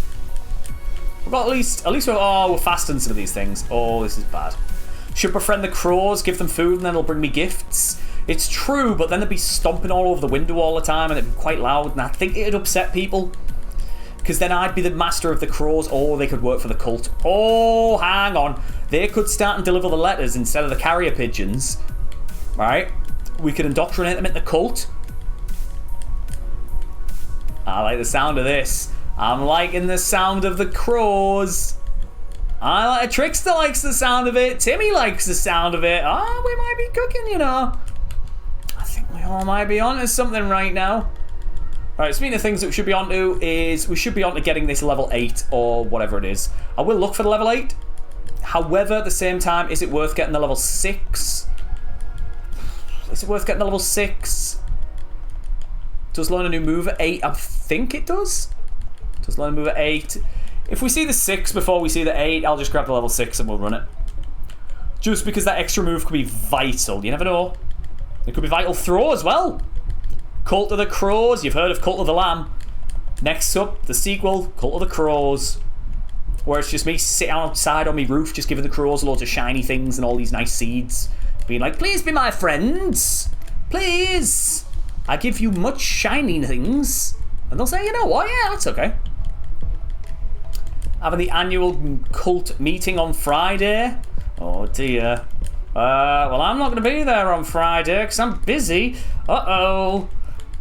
We've got at least we're fasting some of these things. Oh, this is bad. Should befriend the crows, give them food, and then they'll bring me gifts. It's true, but then they'd be stomping all over the window all the time, and it'd be quite loud, and I think it'd upset people. Because then I'd be the master of the crows, or they could work for the cult. Oh, hang on. They could start and deliver the letters instead of the carrier pigeons. Right? We could indoctrinate them into the cult. I like the sound of this. I'm liking the sound of the crows. Trickster likes the sound of it. Timmy likes the sound of it. Oh, we might be cooking, I think we all might be onto something right now. Alright, speaking of things that we should be onto is we should be onto getting this level 8 or whatever it is. I will look for the level 8. However, at the same time, is it worth getting the level 6? Is it worth getting the level 6? Does learn a new move at 8? I think it does. Does learn a move at 8. If we see the 6 before we see the 8, I'll just grab the level 6 and we'll run it. Just because that extra move could be vital. You never know. It could be vital throw as well. Cult of the Crows. You've heard of Cult of the Lamb. Next up, the sequel, Cult of the Crows. Where it's just me sitting outside on my roof just giving the crows loads of shiny things and all these nice seeds. Being like, please be my friends. Please. I give you much shiny things. And they'll say, you know what? Yeah, that's okay. Having the annual cult meeting on Friday. Oh dear. Well, I'm not going to be there on Friday because I'm busy. Uh-oh.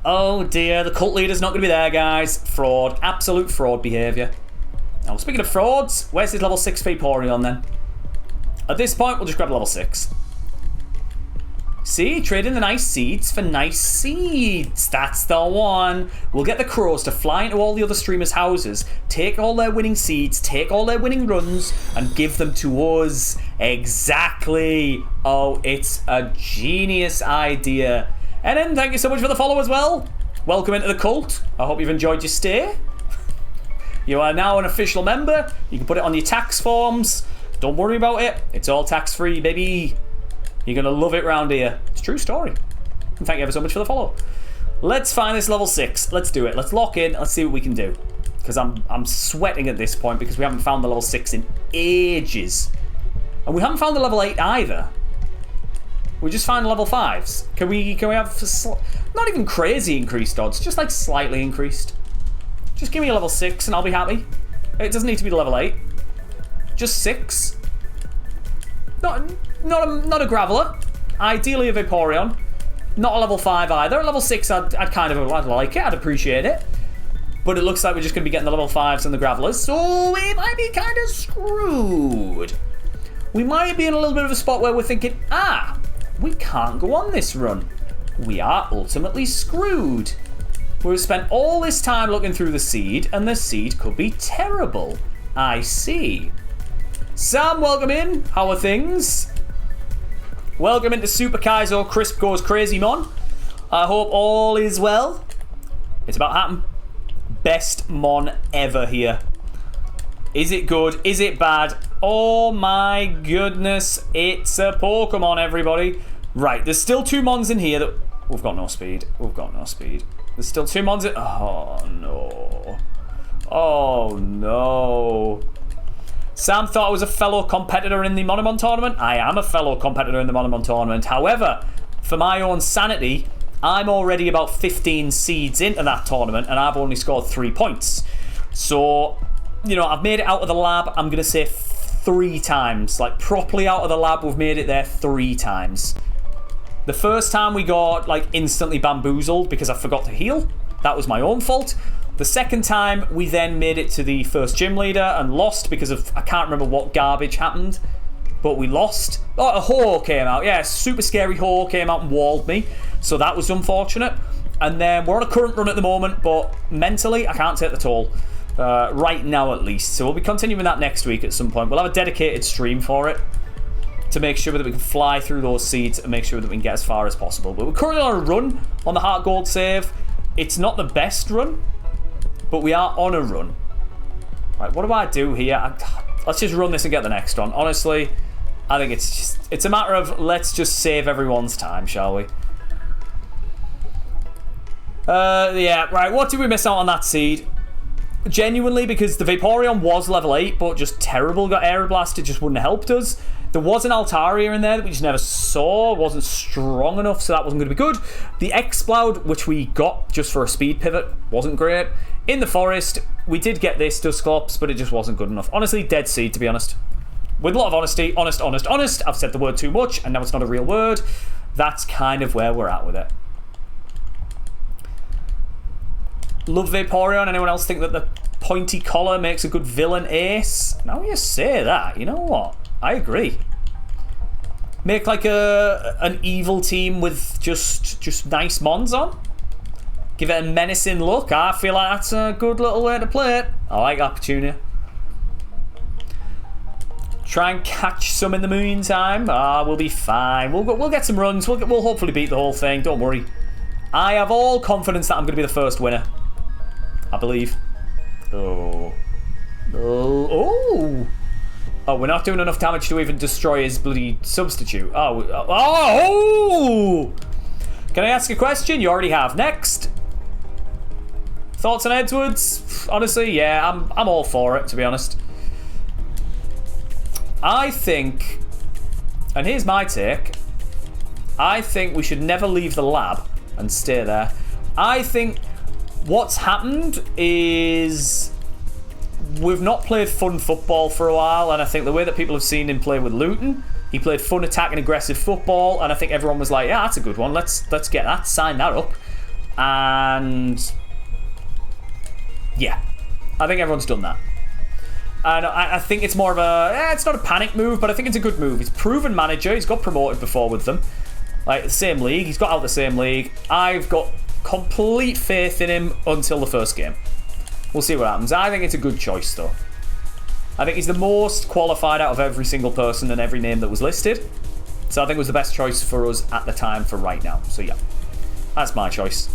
Oh dear, the cult leader's not going to be there, guys. Fraud. Absolute fraud behaviour. Now, speaking of frauds, where's this level 6 Vaporeon then? At this point, we'll just grab level 6. See, trading the nice seeds for nice seeds. That's the one. We'll get the crows to fly into all the other streamers' houses, take all their winning seeds, take all their winning runs, and give them to us. Exactly. Oh, it's a genius idea. And then, thank you so much for the follow as well. Welcome into the cult. I hope you've enjoyed your stay. You are now an official member. You can put it on your tax forms. Don't worry about it. It's all tax-free, baby. You're going to love it round here. It's a true story. And thank you ever so much for the follow. Let's find this level 6. Let's do it. Let's lock in. Let's see what we can do. Because I'm sweating at this point because we haven't found the level 6 in ages. And we haven't found the level 8 either. We just found level 5s. Can we have not even crazy increased odds, just like slightly increased. Just give me a level 6 and I'll be happy. It doesn't need to be the level 8. Just 6. Not a Graveler. Ideally a Vaporeon. Not a level 5 either. A level 6, I'd like it. I'd appreciate it. But it looks like we're just going to be getting the level 5s and the Gravelers. So we might be kind of screwed. We might be in a little bit of a spot where we're thinking, we can't go on this run. We are ultimately screwed. We've spent all this time looking through the seed, and the seed could be terrible. I see. Sam, welcome in. How are things? Welcome into Super Kaizo Crisp Goes Crazy Mon. I hope all is well. It's about to happen. Best Mon ever here. Is it good? Is it bad? Oh my goodness. It's a Pokemon, everybody. Right, there's still 2 Mons in here that... We've got no speed. We've got no speed. There's still 2 Mons in... Oh, no. Oh, no. Sam thought I was a fellow competitor in the Monomon tournament. I am a fellow competitor in the Monomon tournament. However, for my own sanity, I'm already about 15 seeds into that tournament, and I've only scored 3 points. So, you know, I've made it out of the lab, I'm going to say 3 times. Like, properly out of the lab, we've made it there 3 times. The first time we got, like, instantly bamboozled because I forgot to heal. That was my own fault. The second time, we then made it to the first gym leader and lost because of, I can't remember what garbage happened, but we lost. Oh, a whore came out. Yeah, super scary whore came out and walled me. So that was unfortunate. And then we're on a current run at the moment, but mentally, I can't take the toll. Right now, at least. So we'll be continuing that next week at some point. We'll have a dedicated stream for it to make sure that we can fly through those seeds and make sure that we can get as far as possible. But we're currently on a run on the Heart Gold save. It's not the best run, but we are on a run. Right, what do I do here? Let's just run this and get the next one. Honestly, I think it's a matter of let's just save everyone's time, shall we? Yeah, right, what did we miss out on that seed? Genuinely, because the Vaporeon was level 8, but just terrible, got Air Blast, it just wouldn't have helped us. There was an Altaria in there that we just never saw, wasn't strong enough, so that wasn't going to be good. The Exploud, which we got just for a speed pivot, wasn't great. In the forest, we did get this Dusclops, but it just wasn't good enough. Honestly, dead seed, to be honest. With a lot of honesty, honest. I've said the word too much, and now it's not a real word. That's kind of where we're at with it. Love Vaporeon. Anyone else think that the pointy collar makes a good villain ace? Now you say that, you know what? I agree. Make like an evil team with just nice mons on. Give it a menacing look. I feel like that's a good little way to play it. I like that, Petunia. Try and catch some in the meantime. We'll be fine. We'll get some runs. We'll hopefully beat the whole thing. Don't worry. I have all confidence that I'm going to be the first winner. I believe. Oh, we're not doing enough damage to even destroy his bloody substitute. Oh! Can I ask a question? You already have. Next. Thoughts on Edwards? Honestly, yeah, I'm all for it, to be honest. I think, and here's my take, I think we should never leave the lab and stay there. I think what's happened is we've not played fun football for a while, and I think the way that people have seen him play with Luton, he played fun attack and aggressive football, and I think everyone was like, yeah, that's a good one, let's get that, sign that up. And yeah, I think everyone's done that. And I think it's more of a, it's not a panic move, but I think it's a good move. He's a proven manager, he's got promoted before with them, like the same league, he's got out of the same league. I've got complete faith in him until the first game. We'll see what happens. I think it's a good choice, though. I think he's the most qualified out of every single person and every name that was listed. So I think it was the best choice for us at the time for right now. So yeah, that's my choice.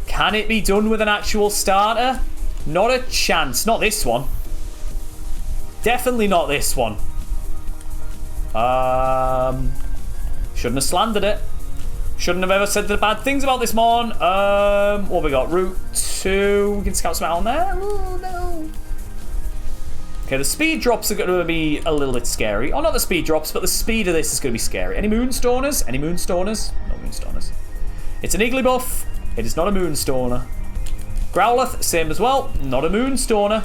Can it be done with an actual starter? Not a chance. Not this one. Definitely not this one. Shouldn't have slandered it. Shouldn't have ever said the bad things about this mon. What have we got? Route 2. We can scout some out on there. Oh, no. Okay, the speed drops are going to be a little bit scary. Oh, not the speed drops, but the speed of this is going to be scary. Any Moonstoners? Any Moonstoners? No Moonstoners. It's an Igglybuff. It is not a Moonstoner. Growlithe, same as well. Not a Moonstoner.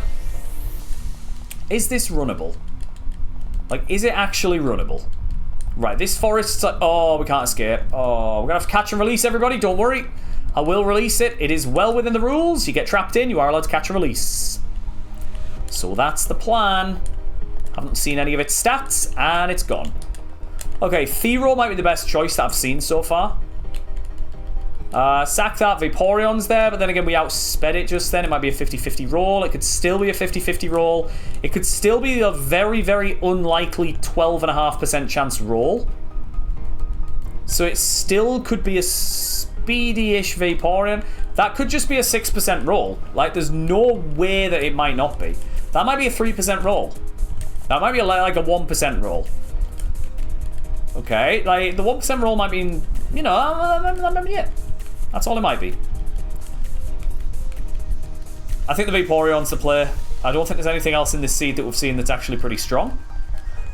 Is this runnable? Like, is it actually runnable? Right, this forest's like, oh, we can't escape. Oh, we're going to have to catch and release everybody. Don't worry. I will release it. It is well within the rules. You get trapped in, you are allowed to catch and release. So that's the plan. Haven't seen any of its stats, and it's gone. Okay, Fearow might be the best choice that I've seen so far. Sack that, Vaporeon's there, but then again, we outsped it just then. It might be a 50-50 roll. It could still be a 50-50 roll. It could still be a very, very unlikely 12.5% chance roll. So it still could be a speedy-ish Vaporeon. That could just be a 6% roll. Like, there's no way that it might not be. That might be a 3% roll. That might be like a 1% roll. Okay, like, the 1% roll might be, you know, that might be it. That's all it might be. I think the Vaporeon's the play. I don't think there's anything else in this seed that we've seen that's actually pretty strong.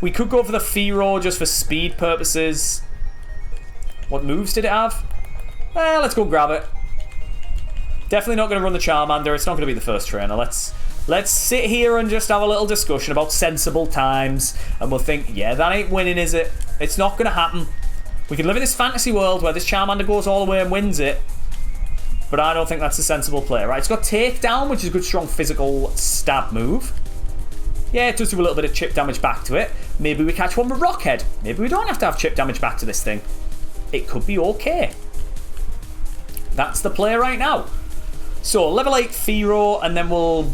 We could go for the Fearow just for speed purposes. What moves did it have? Let's go grab it. Definitely not going to run the Charmander. It's not going to be the first trainer. Let's sit here and just have a little discussion about sensible times. And we'll think, yeah, that ain't winning, is it? It's not going to happen. We can live in this fantasy world where this Charmander goes all the way and wins it. But I don't think that's a sensible play. Right, it's got Takedown, which is a good, strong physical stab move. Yeah, it does do a little bit of chip damage back to it. Maybe we catch one with Rockhead. Maybe we don't have to have chip damage back to this thing. It could be okay. That's the play right now. So, level 8 Fearow, and then we'll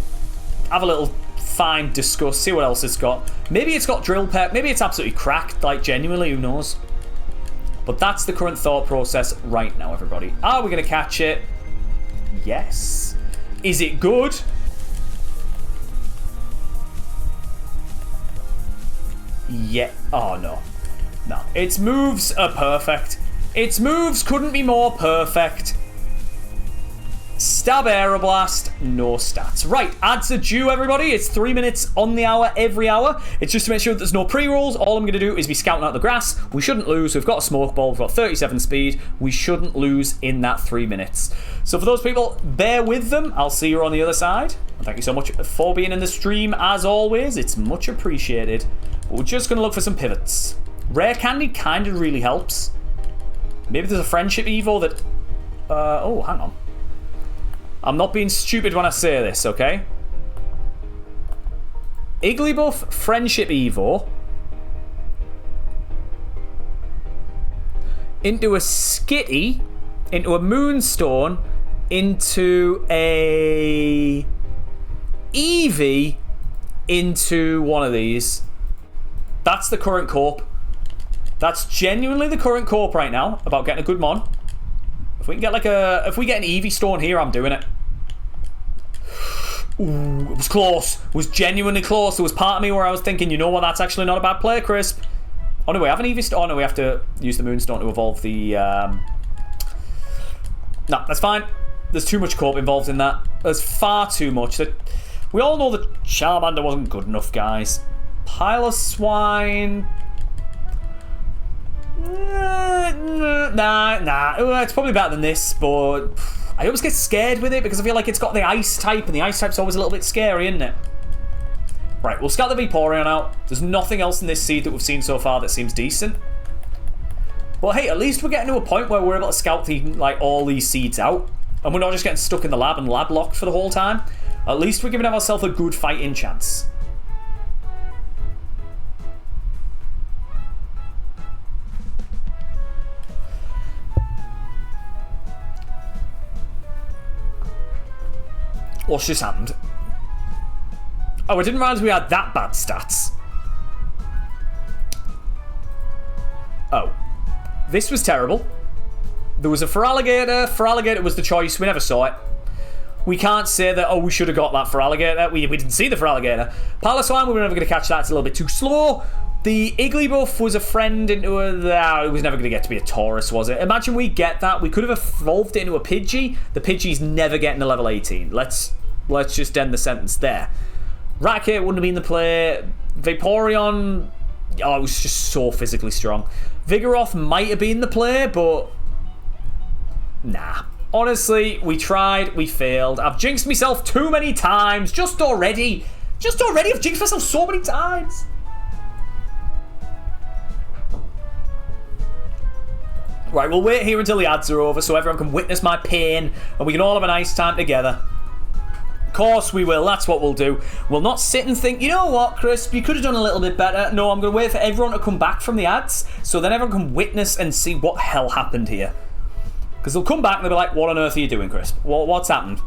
have a little fine discuss, see what else it's got. Maybe it's got Drill Peck. Maybe it's absolutely cracked. Like, genuinely, who knows? But that's the current thought process right now, everybody. Are we going to catch it? Yes. Is it good? Yeah. Oh, no. No. Its moves are perfect. Its moves couldn't be more perfect. Stab Aeroblast, no stats. Right, ads are due, everybody. It's 3 minutes on the hour, every hour. It's just to make sure that there's no pre-rolls. All I'm going to do is be scouting out the grass. We shouldn't lose. We've got a smoke ball. We've got 37 speed. We shouldn't lose in that 3 minutes. So for those people, bear with them. I'll see you on the other side. And thank you so much for being in the stream, as always. It's much appreciated. But we're just going to look for some pivots. Rare Candy kind of really helps. Maybe there's a Friendship Evo that... oh, hang on. I'm not being stupid when I say this, okay? Igglybuff, Friendship Evo. Into a Skitty. Into a Moonstone. Into a... Eevee. Into one of these. That's the current corp. That's genuinely the current corp right now. About getting a good mon. If we can get like a... If we get an Eevee Stone here, I'm doing it. Ooh, it was close. It was genuinely close. There was part of me where I was thinking, you know what, that's actually not a bad play, Crisp. Oh no, we have an Eevee Stone. Oh no, we have to use the Moonstone to evolve the... No, that's fine. There's too much corp involved in that. There's far too much. We all know that Charmander wasn't good enough, guys. Piloswine... Nah. It's probably better than this, but I always get scared with it because I feel like it's got the ice type, and the ice type's always a little bit scary, isn't it? Right, we'll scout the Vaporeon out. There's nothing else in this seed that we've seen so far that seems decent. But hey, at least we're getting to a point where we're able to scout all these seeds out, and we're not just getting stuck in the lab and lab locked for the whole time. At least we're giving ourselves a good fighting chance. What's just happened? Oh, I didn't realize we had that bad stats. Oh. This was terrible. There was a Feraligatr. Feraligatr was the choice. We never saw it. We can't say that, oh, we should have got that Feraligatr. We didn't see the Feraligatr. Piloswine, we were never going to catch that. It's a little bit too slow. The Igglybuff was a friend into a... it was never going to get to be a Taurus, was it? Imagine we get that. We could have evolved it into a Pidgey. The Pidgey's never getting to level 18. Let's just end the sentence there. Racket wouldn't have been the play. Vaporeon... Oh, it was just so physically strong. Vigoroth might have been the play, but... Nah. Honestly, we tried, we failed. I've jinxed myself too many times. Just already, I've jinxed myself so many times. Right, we'll wait here until the ads are over so everyone can witness my pain and we can all have a nice time together. Of course we will, that's what we'll do. We'll not sit and think, you know what, Chris, you could have done a little bit better. No, I'm going to wait for everyone to come back from the ads so then everyone can witness and see what hell happened here. Because they'll come back and they'll be like, what on earth are you doing, Chris? What's happened?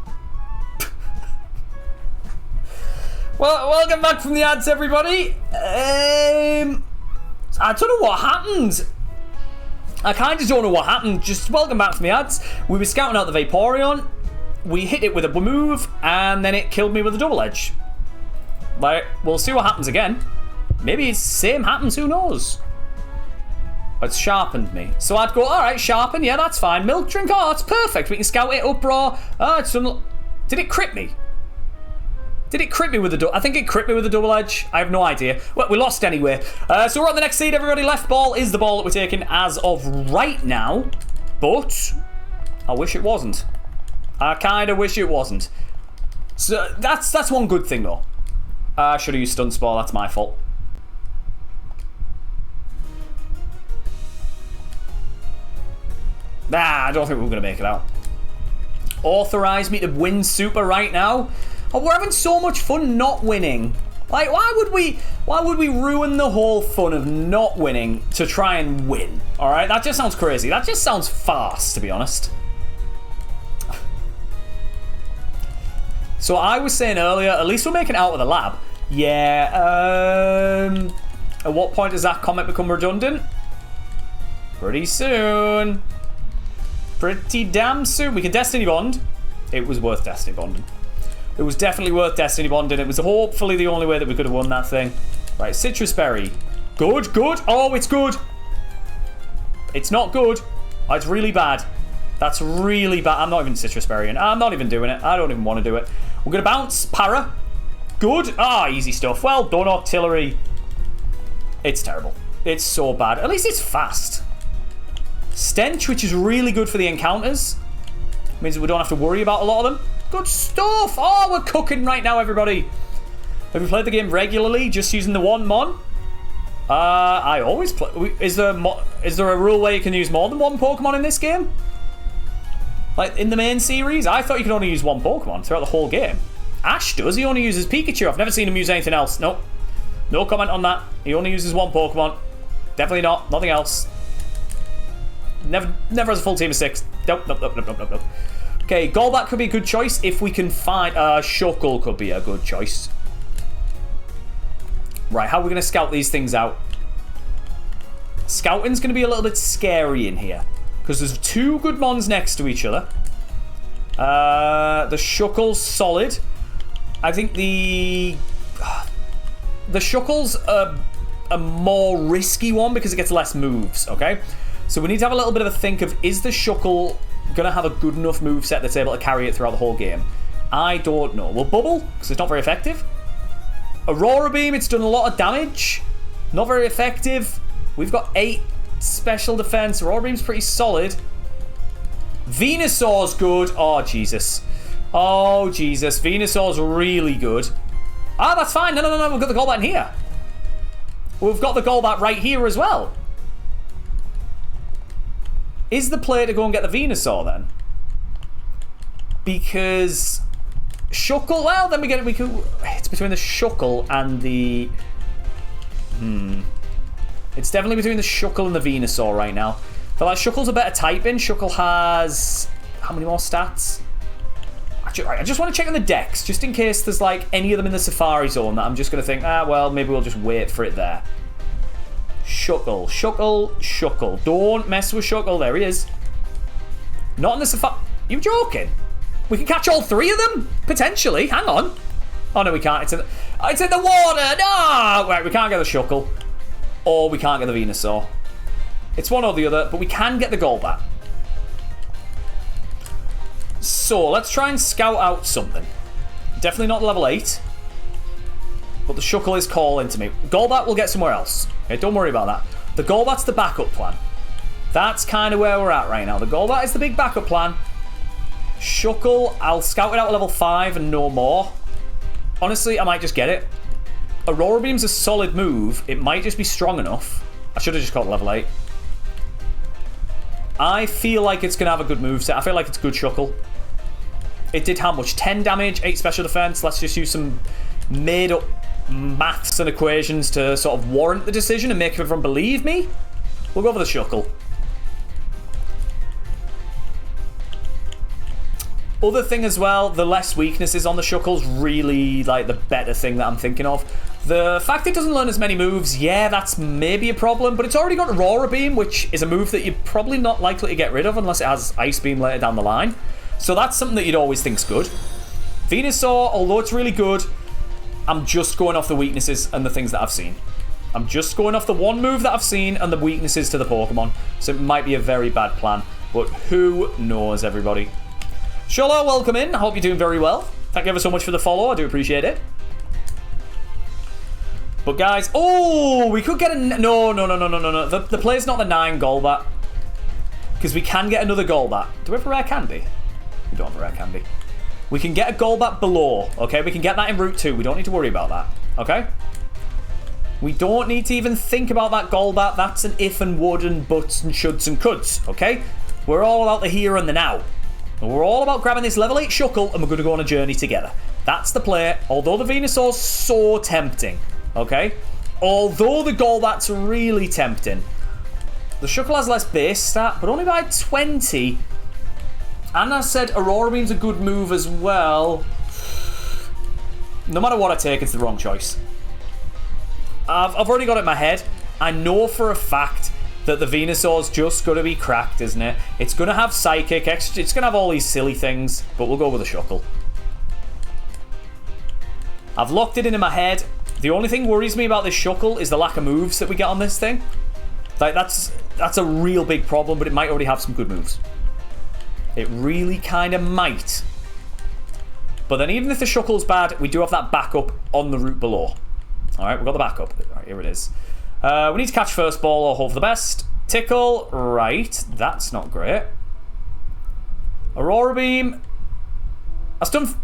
Well, welcome back from the ads, everybody. I don't know what happened. I kind of don't know what happened. Just welcome back from the ads. We were scouting out the Vaporeon. We hit it with a move, and then it killed me with a double edge. Like, we'll see what happens again. Maybe the same happens, who knows? It's sharpened me. So I'd go, alright, sharpen, yeah, that's fine. Milk drink, oh, it's perfect. We can scout it up raw. Oh, it's did it crit me? Did it crit me with a double? I think it crit me with a double edge. I have no idea. Well, we lost anyway. So we're on the next seed, everybody. Left ball is the ball that we're taking as of right now. But I wish it wasn't. I kind of wish it wasn't. So that's one good thing, though. I should have used Stun Spore. That's my fault. Nah, I don't think we're going to make it out. Authorize me to win Super right now? Oh, we're having so much fun not winning. Like, why would we ruin the whole fun of not winning to try and win? Alright, that just sounds crazy. That just sounds farce, to be honest. So I was saying earlier, at least we're making it out of the lab. Yeah, at what point does that comment become redundant? Pretty soon. Pretty damn soon. We can Destiny Bond. It was worth Destiny Bonding. It was definitely worth Destiny Bonding. It was hopefully the only way that we could have won that thing. Right, Citrus Berry. Good, good. Oh, it's good. It's not good. Oh, it's really bad. That's really bad. I'm not even Citrus Berry, and I'm not even doing it. I don't even want to do it. We're going to bounce. Para. Good. Ah, easy stuff. Well done, Artillery. It's terrible. It's so bad. At least it's fast. Stench, which is really good for the encounters. Means that we don't have to worry about a lot of them. Good stuff. Oh, we're cooking right now, everybody. Have you played the game regularly, just using the one mon? I always play. Is there a rule where you can use more than one Pokemon in this game? Like, in the main series? I thought you could only use one Pokemon throughout the whole game. Ash does. He only uses Pikachu. I've never seen him use anything else. Nope. No comment on that. He only uses one Pokemon. Definitely not. Nothing else. Never has a full team of 6. Nope. Okay, Golbat could be a good choice if we can find... Shuckle could be a good choice. Right, how are we going to scout these things out? Scouting's going to be a little bit scary in here. Because there's 2 good mons next to each other. The Shuckle's solid. I think the Shuckle's a more risky one because it gets less moves, okay? So we need to have a little bit of a think of, is the Shuckle going to have a good enough moveset that's able to carry it throughout the whole game? I don't know. We'll Bubble, because it's not very effective. Aurora Beam, it's done a lot of damage. Not very effective. We've got 8 special defense. Aurora Beam's pretty solid. Venusaur's good. Oh, Jesus. Oh, Jesus. Venusaur's really good. Ah, that's fine. No. We've got the Golbat in here. We've got the Golbat right here as well. Is the play to go and get the Venusaur then? Because Shuckle, well, then we could. It's between the Shuckle and the. It's definitely between the Shuckle and the Venusaur right now. I feel like Shuckle's a better typing. Shuckle has how many more stats? I just want to check on the decks, just in case there's like any of them in the Safari Zone that I'm just going to think, well, maybe we'll just wait for it there. Shuckle. Don't mess with Shuckle. There he is. Not in the Safari. You joking? We can catch all 3 of them? Potentially. Hang on. Oh, no, we can't. It's in the water. No! Right, we can't get the Shuckle. Or we can't get the Venusaur. It's one or the other, but we can get the Golbat. So, let's try and scout out something. Definitely not level 8. But the Shuckle is calling to me. Golbat will get somewhere else. Okay, don't worry about that. The Golbat's the backup plan. That's kind of where we're at right now. The Golbat is the big backup plan. Shuckle, I'll scout it out at level 5 and no more. Honestly, I might just get it. Aurora Beam's a solid move. It might just be strong enough. I should have just caught level 8. I feel like it's going to have a good moveset. I feel like it's good Shuckle. It did how much? 10 damage, 8 special defense. Let's just use some made-up maths and equations to sort of warrant the decision and make everyone believe me. We'll go for the Shuckle. Other thing as well, the less weaknesses on the Shuckle's really like the better thing that I'm thinking of. The fact it doesn't learn as many moves, yeah, that's maybe a problem, but it's already got Aurora Beam, which is a move that you're probably not likely to get rid of unless it has Ice Beam later down the line. So that's something that you'd always think's good. Venusaur, although it's really good, I'm just going off the weaknesses and the things that I've seen. I'm just going off the one move that I've seen and the weaknesses to the Pokemon. So it might be a very bad plan, but who knows, everybody. Shola, welcome in. I hope you're doing very well. Thank you ever so much for the follow. I do appreciate it. But guys, oh, we could get a... No. The play's not the 9 Golbat. Because we can get another Golbat. Do we have a rare candy? We don't have a rare candy. We can get a Golbat below, okay? We can get that in Route 2. We don't need to worry about that, okay? We don't need to even think about that Golbat. That's an if and would and buts and shoulds and coulds, okay? We're all about the here and the now. And we're all about grabbing this level 8 Shuckle and we're going to go on a journey together. That's the play. Although the Venusaur's so tempting, okay? Although the Golbat's really tempting. The Shuckle has less base stat, but only by 20. And I said Aurora Beam's a good move as well. No matter what I take, it's the wrong choice. I've already got it in my head. I know for a fact that the Venusaur's just going to be cracked, isn't it? It's going to have Psychic, it's going to have all these silly things, but we'll go with a Shuckle. I've locked it in my head. The only thing worries me about this Shuckle is the lack of moves that we get on this thing. Like, that's a real big problem, but it might already have some good moves. It really kind of might. But then even if the Shuckle's bad, we do have that backup on the route below. Alright, we've got the backup. Alright, here it is. We need to catch first ball or hope for the best. Tickle, right. That's not great. Aurora Beam. That's done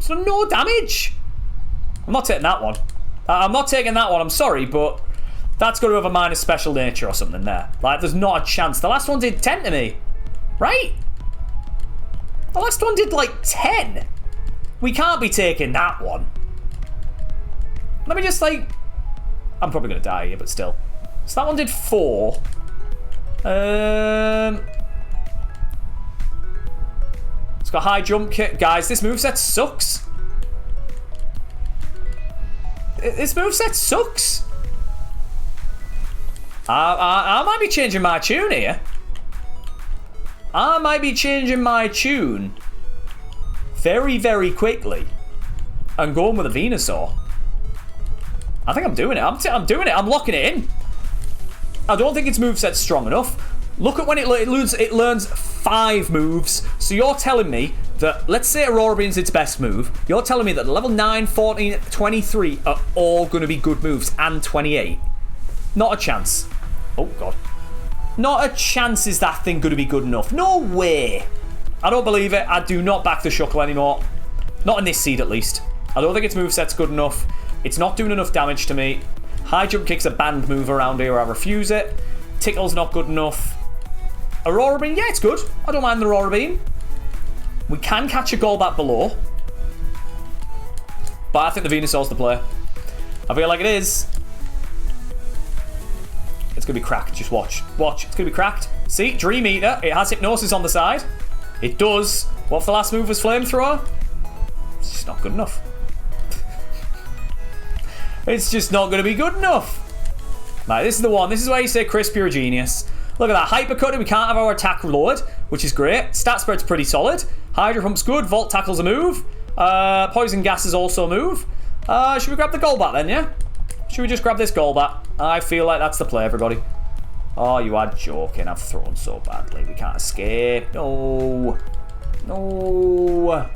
no damage. I'm not taking that one. I'm not taking that one, I'm sorry, but that's got to have a minus special nature or something there. Like, there's not a chance. The last one did 10 to me. Right? The last one did like 10. We can't be taking that one. Let me just like... I'm probably going to die here, but still. So that one did 4. It's got high jump kit. Guys, this moveset sucks. This moveset sucks. I might be changing my tune here. I might be changing my tune very, very quickly and going with a Venusaur. I think I'm doing it. I'm doing it. I'm locking it in. I don't think its moveset's strong enough. Look at when it learns 5 moves. So you're telling me that, let's say Aurora Beam's its best move. You're telling me that level 9, 14, 23 are all going to be good moves and 28. Not a chance. Oh, God. Not a chance is that thing going to be good enough. No way. I don't believe it. I do not back the Shuckle anymore. Not in this seed, at least. I don't think its moveset's good enough. It's not doing enough damage to me. High jump kick's a banned move around here. I refuse it. Tickle's not good enough. Aurora Beam, yeah, it's good. I don't mind the Aurora Beam. We can catch a Golbat below. But I think the Venusaur's the play. I feel like it is. It's going to be cracked. Just watch. Watch. It's going to be cracked. See? Dream Eater. It has Hypnosis on the side. It does. What if the last move was Flamethrower? It's just not good enough. It's just not going to be good enough. Right, this is the one. This is where you say, Crisp, you're a genius. Look at that. Hypercut. We can't have our attack lowered, which is great. Stat spread's pretty solid. Hydro Pump's good. Volt Tackle's a move. Poison Gas is also a move. Should we grab the Golbat then, yeah? Should we just grab this Golbat? I feel like that's the play, everybody. Oh, you are joking. I've thrown so badly. We can't escape. No. No.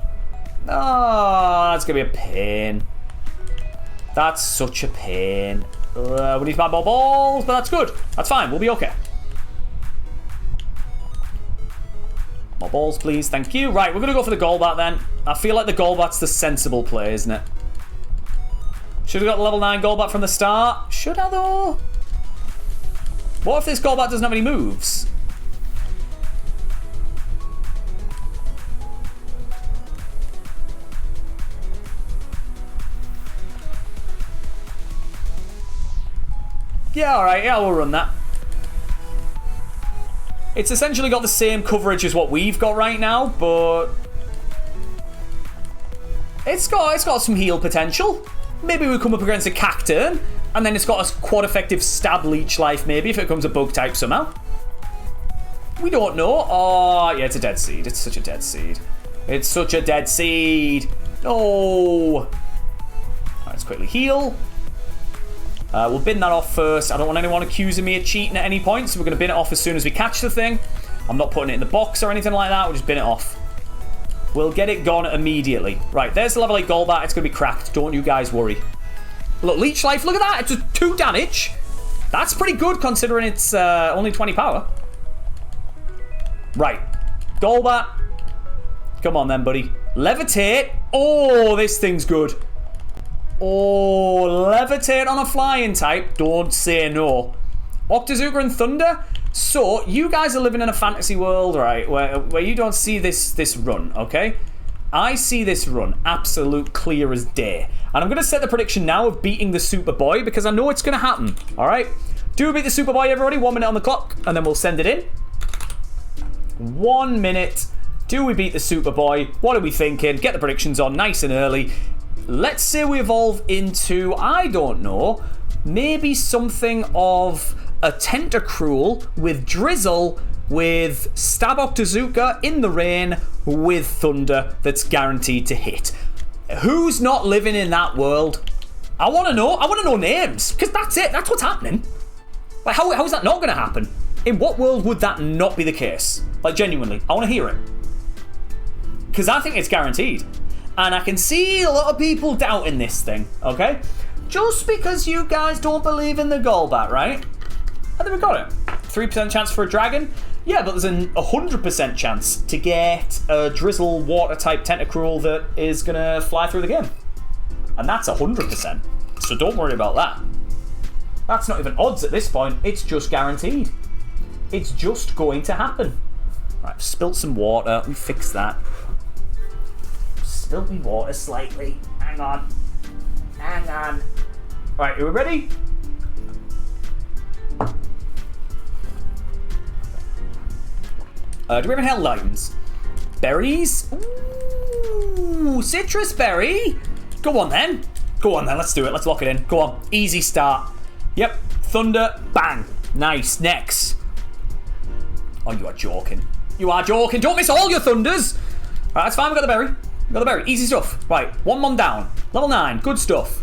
No. That's going to be a pain. That's such a pain. We need to buy more balls, but that's good. That's fine. We'll be okay. More balls, please. Thank you. Right, we're going to go for the Golbat then. I feel like the Golbat's the sensible play, isn't it? Should have got the level 9 Golbat from the start. Should I, though? What if this Golbat doesn't have any moves? Yeah, alright. Yeah, we'll run that. It's essentially got the same coverage as what we've got right now, but... It's got some heal potential. Maybe we come up against a Cacturn, and then it's got a quad effective stab leech life, maybe, if it becomes a bug type somehow. We don't know. Oh, yeah, it's a dead seed. It's such a dead seed. It's such a dead seed. No. Let's quickly heal. We'll bin that off first. I don't want anyone accusing me of cheating at any point, so we're going to bin it off as soon as we catch the thing. I'm not putting it in the box or anything like that. We'll just bin it off. We'll get it gone immediately. Right, there's the level 8 Golbat. It's going to be cracked. Don't you guys worry. Look, Leech Life. Look at that. It's just 2 damage. That's pretty good considering it's only 20 power. Right. Golbat. Come on then, buddy. Levitate. Oh, this thing's good. Oh, levitate on a flying type. Don't say no. Octazooka and Thunder. So, you guys are living in a fantasy world, right, where you don't see this run, okay? I see this run absolute clear as day. And I'm going to set the prediction now of beating the Superboy because I know it's going to happen, all right? Do beat the Superboy, everybody. 1 minute on the clock, and then we'll send it in. 1 minute. Do we beat the Superboy? What are we thinking? Get the predictions on nice and early. Let's say we evolve into, I don't know, maybe something of a Tentacruel with Drizzle with Stab Octazooka in the rain with Thunder that's guaranteed to hit. Who's not living in that world? I want to know. I want to know names because that's it. That's what's happening. Like, how is that not going to happen? In what world would that not be the case? Like, genuinely, I want to hear it. Because I think it's guaranteed. And I can see a lot of people doubting this thing, okay? Just because you guys don't believe in the Golbat, right? I think we got it. 3% chance for a dragon. Yeah, but there's a 100% chance to get a Drizzle Water-type Tentacruel that is going to fly through the game. And that's 100%. So don't worry about that. That's not even odds at this point. It's just guaranteed. It's just going to happen. Right, I've spilt some water. Let me fix that. Spilt me water slightly. Hang on. Hang on. Right, are we ready? Do we have any lightens? Berries? Ooh, citrus berry. Go on then. Go on then, let's do it. Let's lock it in. Go on. Easy start. Yep. Thunder. Bang. Nice. Next. Oh, you are joking. You are joking. Don't miss all your thunders. Right, that's fine. We got the berry. We got the berry. Easy stuff. Right. 1 mon down. Level 9. Good stuff.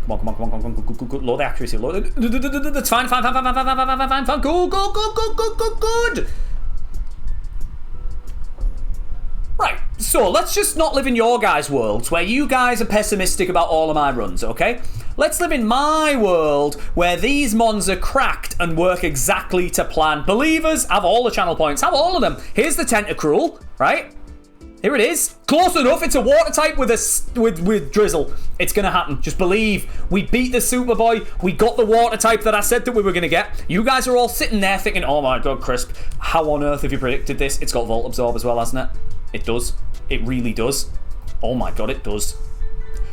Come on, come on, come on, come on, come on, good. Load the accuracy, load it. That's fine, fine. Good. Right, so let's just not live in your guys' worlds where you guys are pessimistic about all of my runs, okay? Let's live in my world where these mons are cracked and work exactly to plan. Believers, have all the channel points, have all of them. Here's the Tentacruel, right? Here it is. Close enough. It's a water type with Drizzle. It's going to happen. Just believe. We beat the Superboy. We got the water type that I said that we were going to get. You guys are all sitting there thinking, oh my god, Crisp, how on earth have you predicted this? It's got Volt Absorb as well, hasn't it? It does. It really does. Oh my god, it does.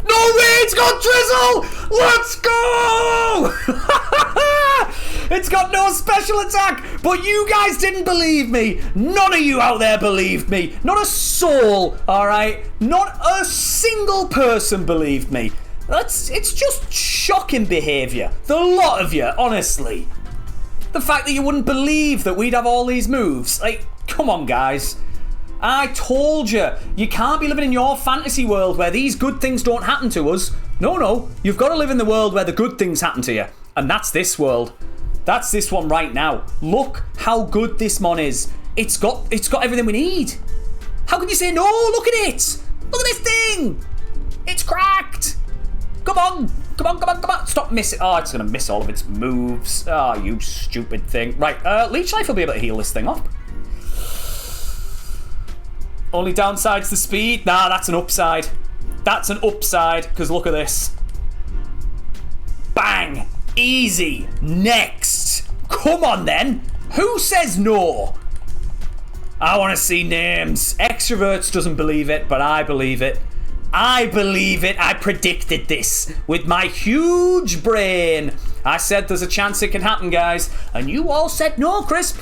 No way! It's got Drizzle! Let's go! It's got no special attack, but you guys didn't believe me. None of you out there believed me. Not a soul, alright? Not a single person believed me. It's just shocking behaviour. The lot of you, honestly. The fact that you wouldn't believe that we'd have all these moves. Like, come on, guys. I told you, you can't be living in your fantasy world where these good things don't happen to us. No, you've got to live in the world where the good things happen to you. And that's this world. That's this one right now. Look how good this mon is. It's got everything we need. How can you say no? Look at it. Look at this thing. It's cracked. Come on. Come on. Stop missing. Oh, it's going to miss all of its moves. Oh, you stupid thing. Right, Leech Life will be able to heal this thing up. Only downside's the speed. Nah, that's an upside. That's an upside, because look at this. Bang. Easy. Next. Come on, then. Who says no? I want to see names. Extroverts doesn't believe it, but I believe it. I believe it. I predicted this with my huge brain. I said there's a chance it can happen, guys. And you all said no, Crisp.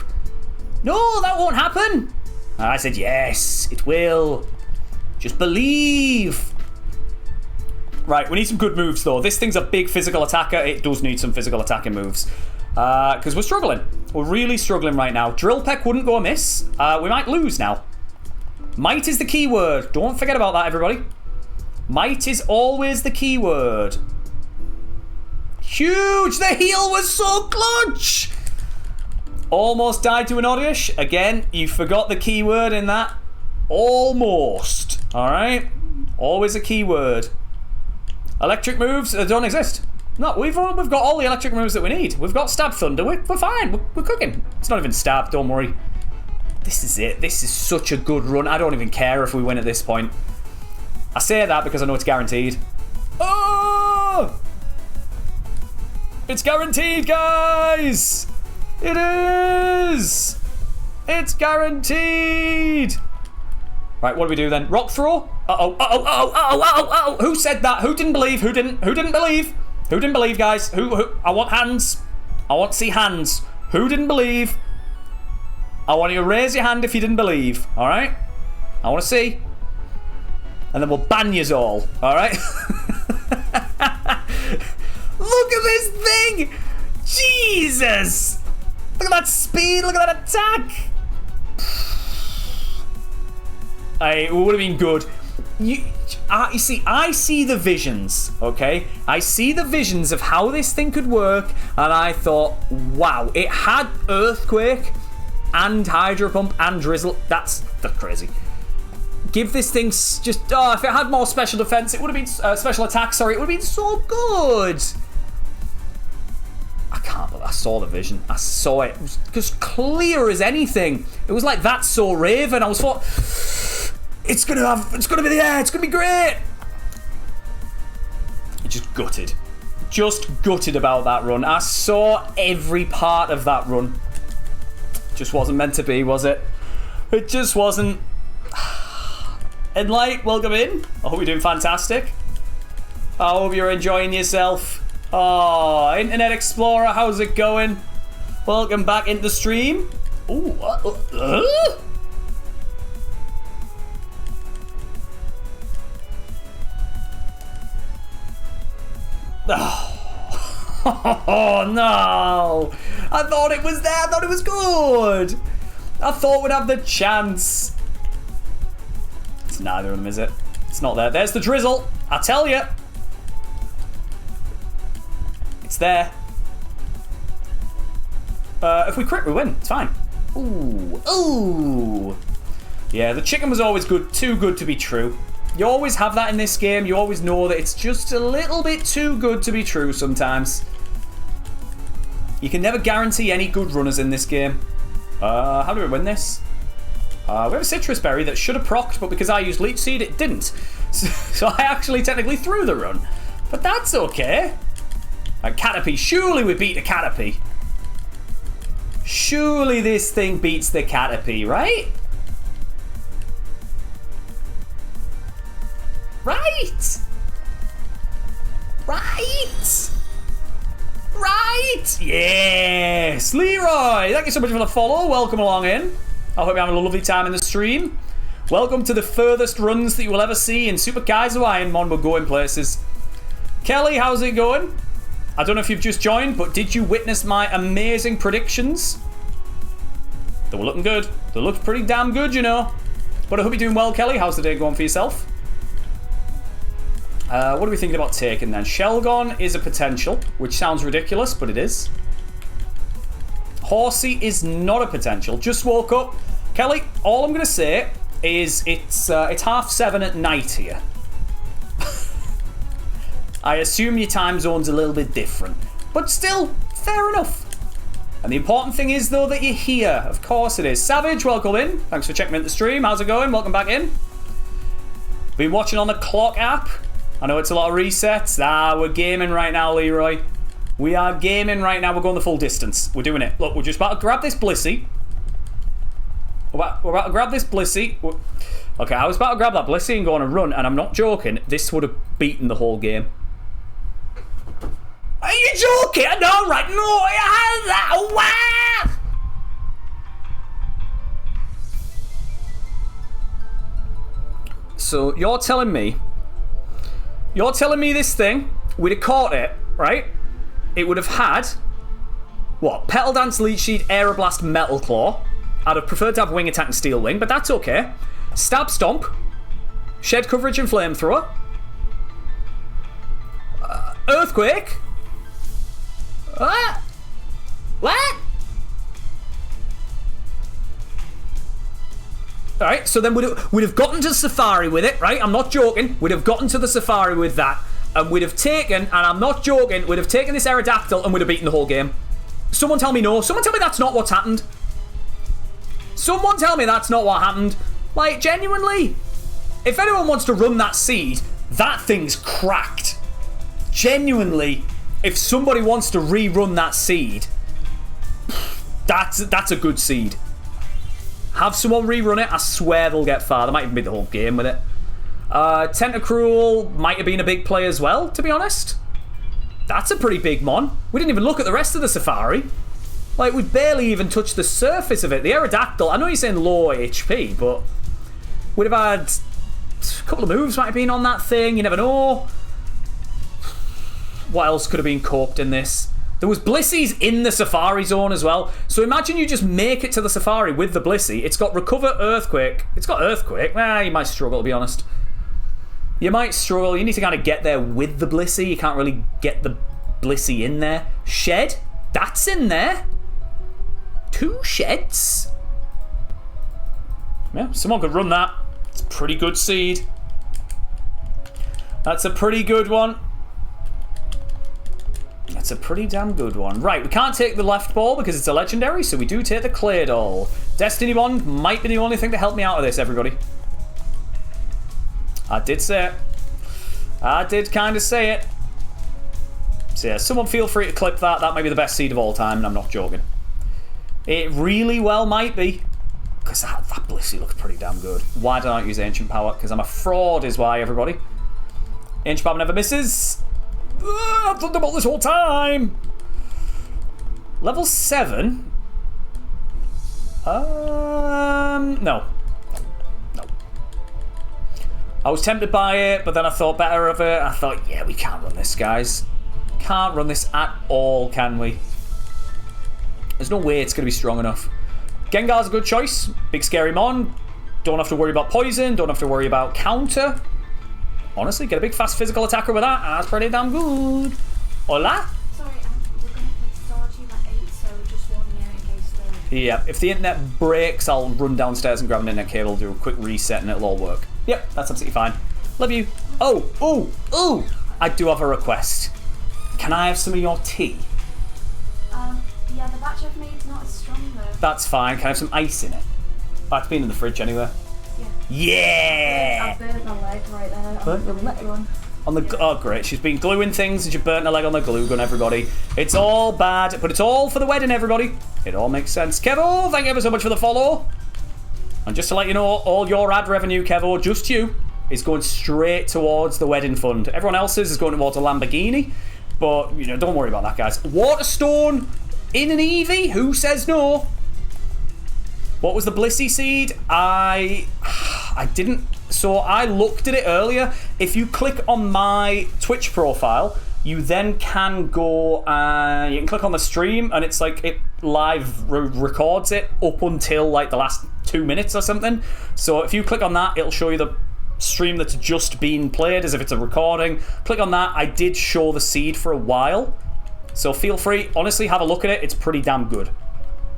No, that won't happen. I said, yes, it will. Just believe. Right, we need some good moves, though. This thing's a big physical attacker. It does need some physical attacking moves. Because we're struggling. We're really struggling right now. Drill Peck wouldn't go amiss. We might lose now. Might is the key word. Don't forget about that, everybody. Might is always the key word. Huge! The heal was so clutch! Almost died to an Oddish. Again, you forgot the keyword in that. Almost. Alright? Always a keyword. Electric moves don't exist. No, we've got all the electric moves that we need. We've got Stab Thunder. We're fine. We're cooking. It's not even Stab, don't worry. This is it. This is such a good run. I don't even care if we win at this point. I say that because I know it's guaranteed. Oh! It's guaranteed, guys! It is! It's guaranteed! Right, what do we do then? Rock throw? Uh-oh, uh-oh, uh-oh, uh-oh, uh-oh, uh-oh! Who said that? Who didn't believe? Who didn't believe? Who didn't believe, guys? Who? I want hands. I want to see hands. Who didn't believe? I want you to raise your hand if you didn't believe, alright? I want to see. And then we'll ban yous all, alright? Look at this thing! Jesus! Look at that speed, look at that attack! It would have been good. You see, I see the visions, okay? I see the visions of how this thing could work, and I thought, wow, it had Earthquake and Hydro Pump and Drizzle. That's crazy. Give this thing just... if it had more special defense, it would have been... special attack, sorry. It would have been so good. I can't believe I saw the vision. I saw it. It was just clear as anything. It was like, that's so Raven. I was thought... It's gonna be the air. It's gonna be great. Just gutted. Just gutted about that run. I saw every part of that run. Just wasn't meant to be, was it? It just wasn't. And Light, welcome in. I hope you're doing fantastic. I hope you're enjoying yourself. Oh, Internet Explorer, how's it going? Welcome back into the stream. Ooh, Oh no! I thought it was there. I thought it was good. I thought we'd have the chance. It's neither of them, is it? It's not there. There's the Drizzle. I tell you. It's there. If we crit, we win. It's fine. Ooh. Ooh. Yeah, the chicken was always good. Too good to be true. You always have that in this game. You always know that it's just a little bit too good to be true sometimes. You can never guarantee any good runners in this game. How do we win this? We have a Citrus Berry that should have procced, but because I used Leech Seed, it didn't. So I actually technically threw the run. But that's okay. And Caterpie, surely we beat the Caterpie. Surely this thing beats the Caterpie, right? Right! Right! Right! Yes! Leroy, thank you so much for the follow. Welcome along in. I hope you're having a lovely time in the stream. Welcome to the furthest runs that you will ever see in Super Kaizo IronMON. We're going places. Kelly, how's it going? I don't know if you've just joined, but did you witness my amazing predictions? They were looking good. They looked pretty damn good, you know. But I hope you're doing well, Kelly. How's the day going for yourself? What are we thinking about taking then? Shelgon is a potential, which sounds ridiculous, but it is. Horsey is not a potential. Just woke up. Kelly, all I'm going to say is it's 7:30 at night here. I assume your time zone's a little bit different, but still, fair enough. And the important thing is, though, that you're here. Of course it is. Savage, welcome in. Thanks for checking in the stream. How's it going? Welcome back in. Been watching on the Clock app. I know it's a lot of resets. We're gaming right now, Leroy. We are gaming right now. We're going the full distance. We're doing it. Look, we're just about to grab this Blissey. We're about to grab this Blissey. Okay, I was about to grab that Blissey and go on a run, and I'm not joking. This would have beaten the whole game. Are you joking? No, right? No, wow! So you're telling me this thing, we'd have caught it, right? It would have had, what? Petal Dance, Leech Seed, Aeroblast, Metal Claw. I'd have preferred to have Wing Attack and Steel Wing, but that's okay. Stab Stomp, Shed Coverage and Flamethrower. Earthquake. What? Alright, so then we'd have gotten to Safari with it, right? I'm not joking. We'd have gotten to the Safari with that. and we'd have taken, and I'm not joking, we'd have taken this Aerodactyl and we'd have beaten the whole game. Someone tell me no. Someone tell me that's not what's happened. Someone tell me that's not what happened. Like, genuinely. If anyone wants to run that seed, that thing's cracked. Genuinely, if somebody wants to rerun that seed, that's a good seed. Have someone rerun it, I swear they'll get far. They might even beat the whole game with it. Tentacruel might have been a big play as well, to be honest. That's a pretty big mon. We didn't even look at the rest of the Safari. Like, we barely even touched the surface of it. The Aerodactyl, I know you're saying low HP, but we'd have had a couple of moves might have been on that thing. You never know. What else could have been corked in this? There was Blissies in the Safari Zone as well. So imagine you just make it to the Safari with the Blissey. It's got Recover, Earthquake. It's got Earthquake. You might struggle, to be honest. You might struggle. You need to kind of get there with the Blissey. You can't really get the Blissey in there. Shed? That's in there. 2 sheds. Yeah, someone could run that. It's a pretty good seed. That's a pretty good one. That's a pretty damn good one. Right, we can't take the left ball because it's a legendary, so we do take the Claydol. Destiny Bond might be the only thing to help me out of this, everybody. I did say it. I did kind of say it. So yeah, someone feel free to clip that. That might be the best seed of all time, and I'm not joking. It really well might be. Because that Blissey looks pretty damn good. Why don't I use Ancient Power? Because I'm a fraud is why, everybody. Ancient Power never misses. I've done Thunderbolt this whole time. Level 7? No. I was tempted by it, but then I thought better of it. I thought, yeah, we can't run this, guys. Can't run this at all, can we? There's no way it's going to be strong enough. Gengar's a good choice. Big scary mon. Don't have to worry about poison. Don't have to worry about counter. Honestly, get a big fast physical attacker with that. That's pretty damn good. Hola? Sorry, we're going to start you at 8, so just warning you in case the... Yeah, if the internet breaks, I'll run downstairs and grab an internet cable, do a quick reset, and it'll all work. Yep, that's absolutely fine. Love you. Oh! I do have a request. Can I have some of your tea? Yeah, the batch I've made is not as strong though. That's fine. Can I have some ice in it? That's been in the fridge anyway. Yeah! I burnt my leg right there. Burnt your leg? On the oh great, she's been gluing things and she burnt her leg on the glue gun, everybody. It's all bad, but it's all for the wedding, everybody. It all makes sense. Kevo, thank you ever so much for the follow. And just to let you know, all your ad revenue, Kevo, just you, is going straight towards the wedding fund. Everyone else's is going towards a Lamborghini, but you know, don't worry about that, guys. Waterstone in an Eevee? Who says no? What was the Blissey seed? I didn't. So I looked at it earlier. If you click on my Twitch profile, you then can go and you can click on the stream, and it's like it live records it up until like the last 2 minutes or something. So if you click on that, it'll show you the stream that's just been played as if it's a recording. Click on that. I did show the seed for a while, so feel free. Honestly, have a look at it. It's pretty damn good.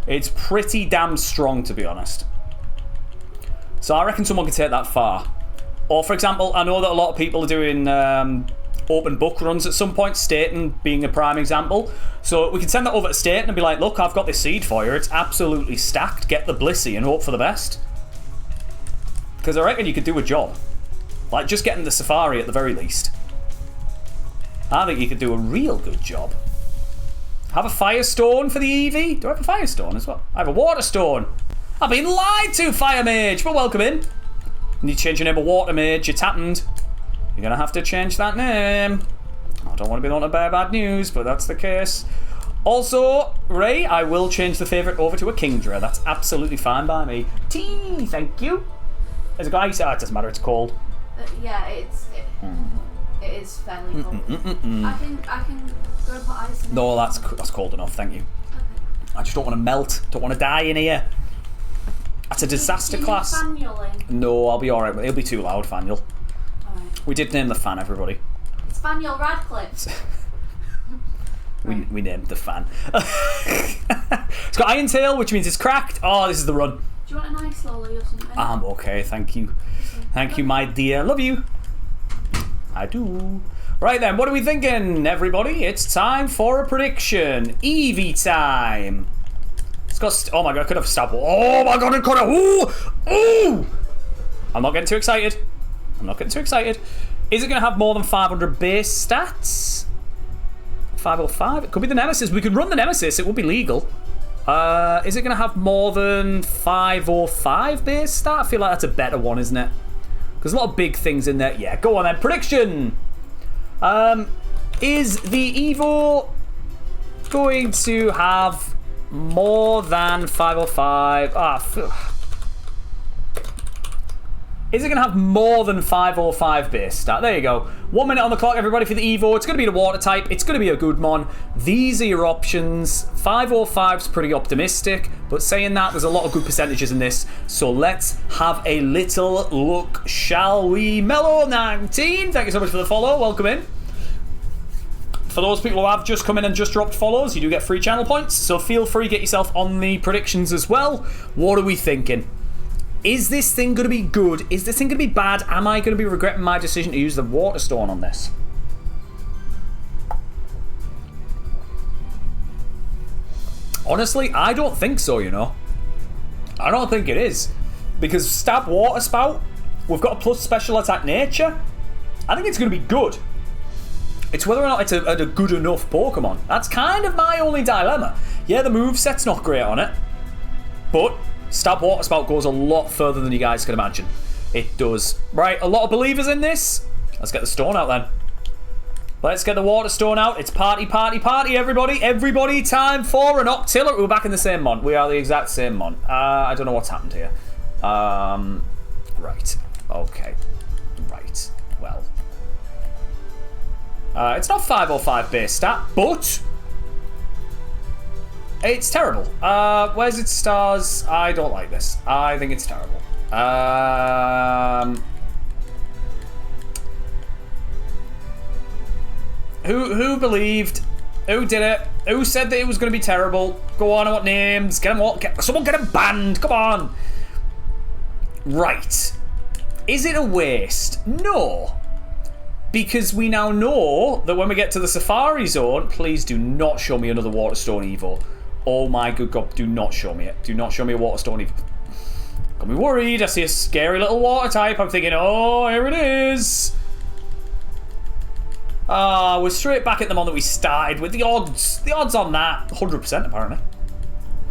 It's pretty damn strong, to be honest. So I reckon someone could take that far. Or, for example, I know that a lot of people are doing open book runs at some point, Staten being a prime example. So we can send that over to Staten and be like, look, I've got this seed for you. It's absolutely stacked. Get the Blissey and hope for the best. Because I reckon you could do a job. Like, just getting the Safari at the very least. I think you could do a real good job. Have a Firestone for the Eevee? Do I have a Firestone as well? I have a Waterstone. I've been lied to, Fire Mage, but welcome in. You need to change your name to Water Mage. It's happened. You're going to have to change that name. I don't want to be the one to bear bad news, but that's the case. Also, Ray, I will change the favourite over to a Kingdra. That's absolutely fine by me. Tea, thank you. There's a guy who said, oh, it doesn't matter, it's cold. Yeah, it is fairly cold. I can go and put ice in it. No, that's cold enough, thank you. Okay. I just don't want to melt. Don't want to die in here. That's a disaster class. Faniel in? No, I'll be alright. It'll be too loud, Faniel. Alright. We did name the fan, everybody. It's Faniel Radcliffe. we named the fan. It's got Iron Tail, which means it's cracked. Oh, this is the run. Do you want an ice lolly or something? I'm okay, thank you. Thank you, my dear. Love you. I do. Right then, what are we thinking, everybody? It's time for a prediction. Eevee time. It's got... oh my god, I could have stabbed. Oh my god, it could have... ooh! Ooh! I'm not getting too excited. I'm not getting too excited. Is it going to have more than 500 base stats? 505? It could be the Nemesis. We could run the Nemesis. It would be legal. Is it going to have more than 505 base stat? I feel like that's a better one, isn't it? There's a lot of big things in there. Yeah, go on then. Prediction! Is the Evo going to have more than 505? Is it going to have more than 505 base stat? There you go. 1 minute on the clock, everybody, for the Evo. It's going to be the water type. It's going to be a good mon. These are your options. 505's pretty optimistic, but saying that, there's a lot of good percentages in this. So let's have a little look, shall we? Mellow19, thank you so much for the follow. Welcome in. For those people who have just come in and just dropped follows, you do get free channel points. So feel free to get yourself on the predictions as well. What are we thinking? Is this thing going to be good? Is this thing going to be bad? Am I going to be regretting my decision to use the water stone on this? Honestly, I don't think so, you know. I don't think it is. Because stab water spout, we've got a plus special attack nature. I think it's going to be good. It's whether or not it's a good enough Pokemon. That's kind of my only dilemma. Yeah, the moveset's not great on it. But stab water spout goes a lot further than you guys can imagine. It does. Right, a lot of believers in this. Let's get the stone out then. Let's get the water stone out. It's party, party, party, everybody. Everybody, time for an Octillery. We're back in the same mon. We are the exact same mon. I don't know what's happened here. Right. Okay. Right. Well. It's not 505 base stat, but it's terrible. Where's its stars? I don't like this. I think it's terrible. Who believed? Who did it? Who said that it was going to be terrible? Go on, I want names. Get them all. Someone get them banned. Come on. Right. Is it a waste? No. Because we now know that when we get to the Safari Zone, please do not show me another Waterstone Evo. Oh my good God, do not show me it. Do not show me a Waterstone Evo. Got me worried. I see a scary little water type. I'm thinking, oh, here it is. We're straight back at the one that we started with. The odds on that, 100% apparently.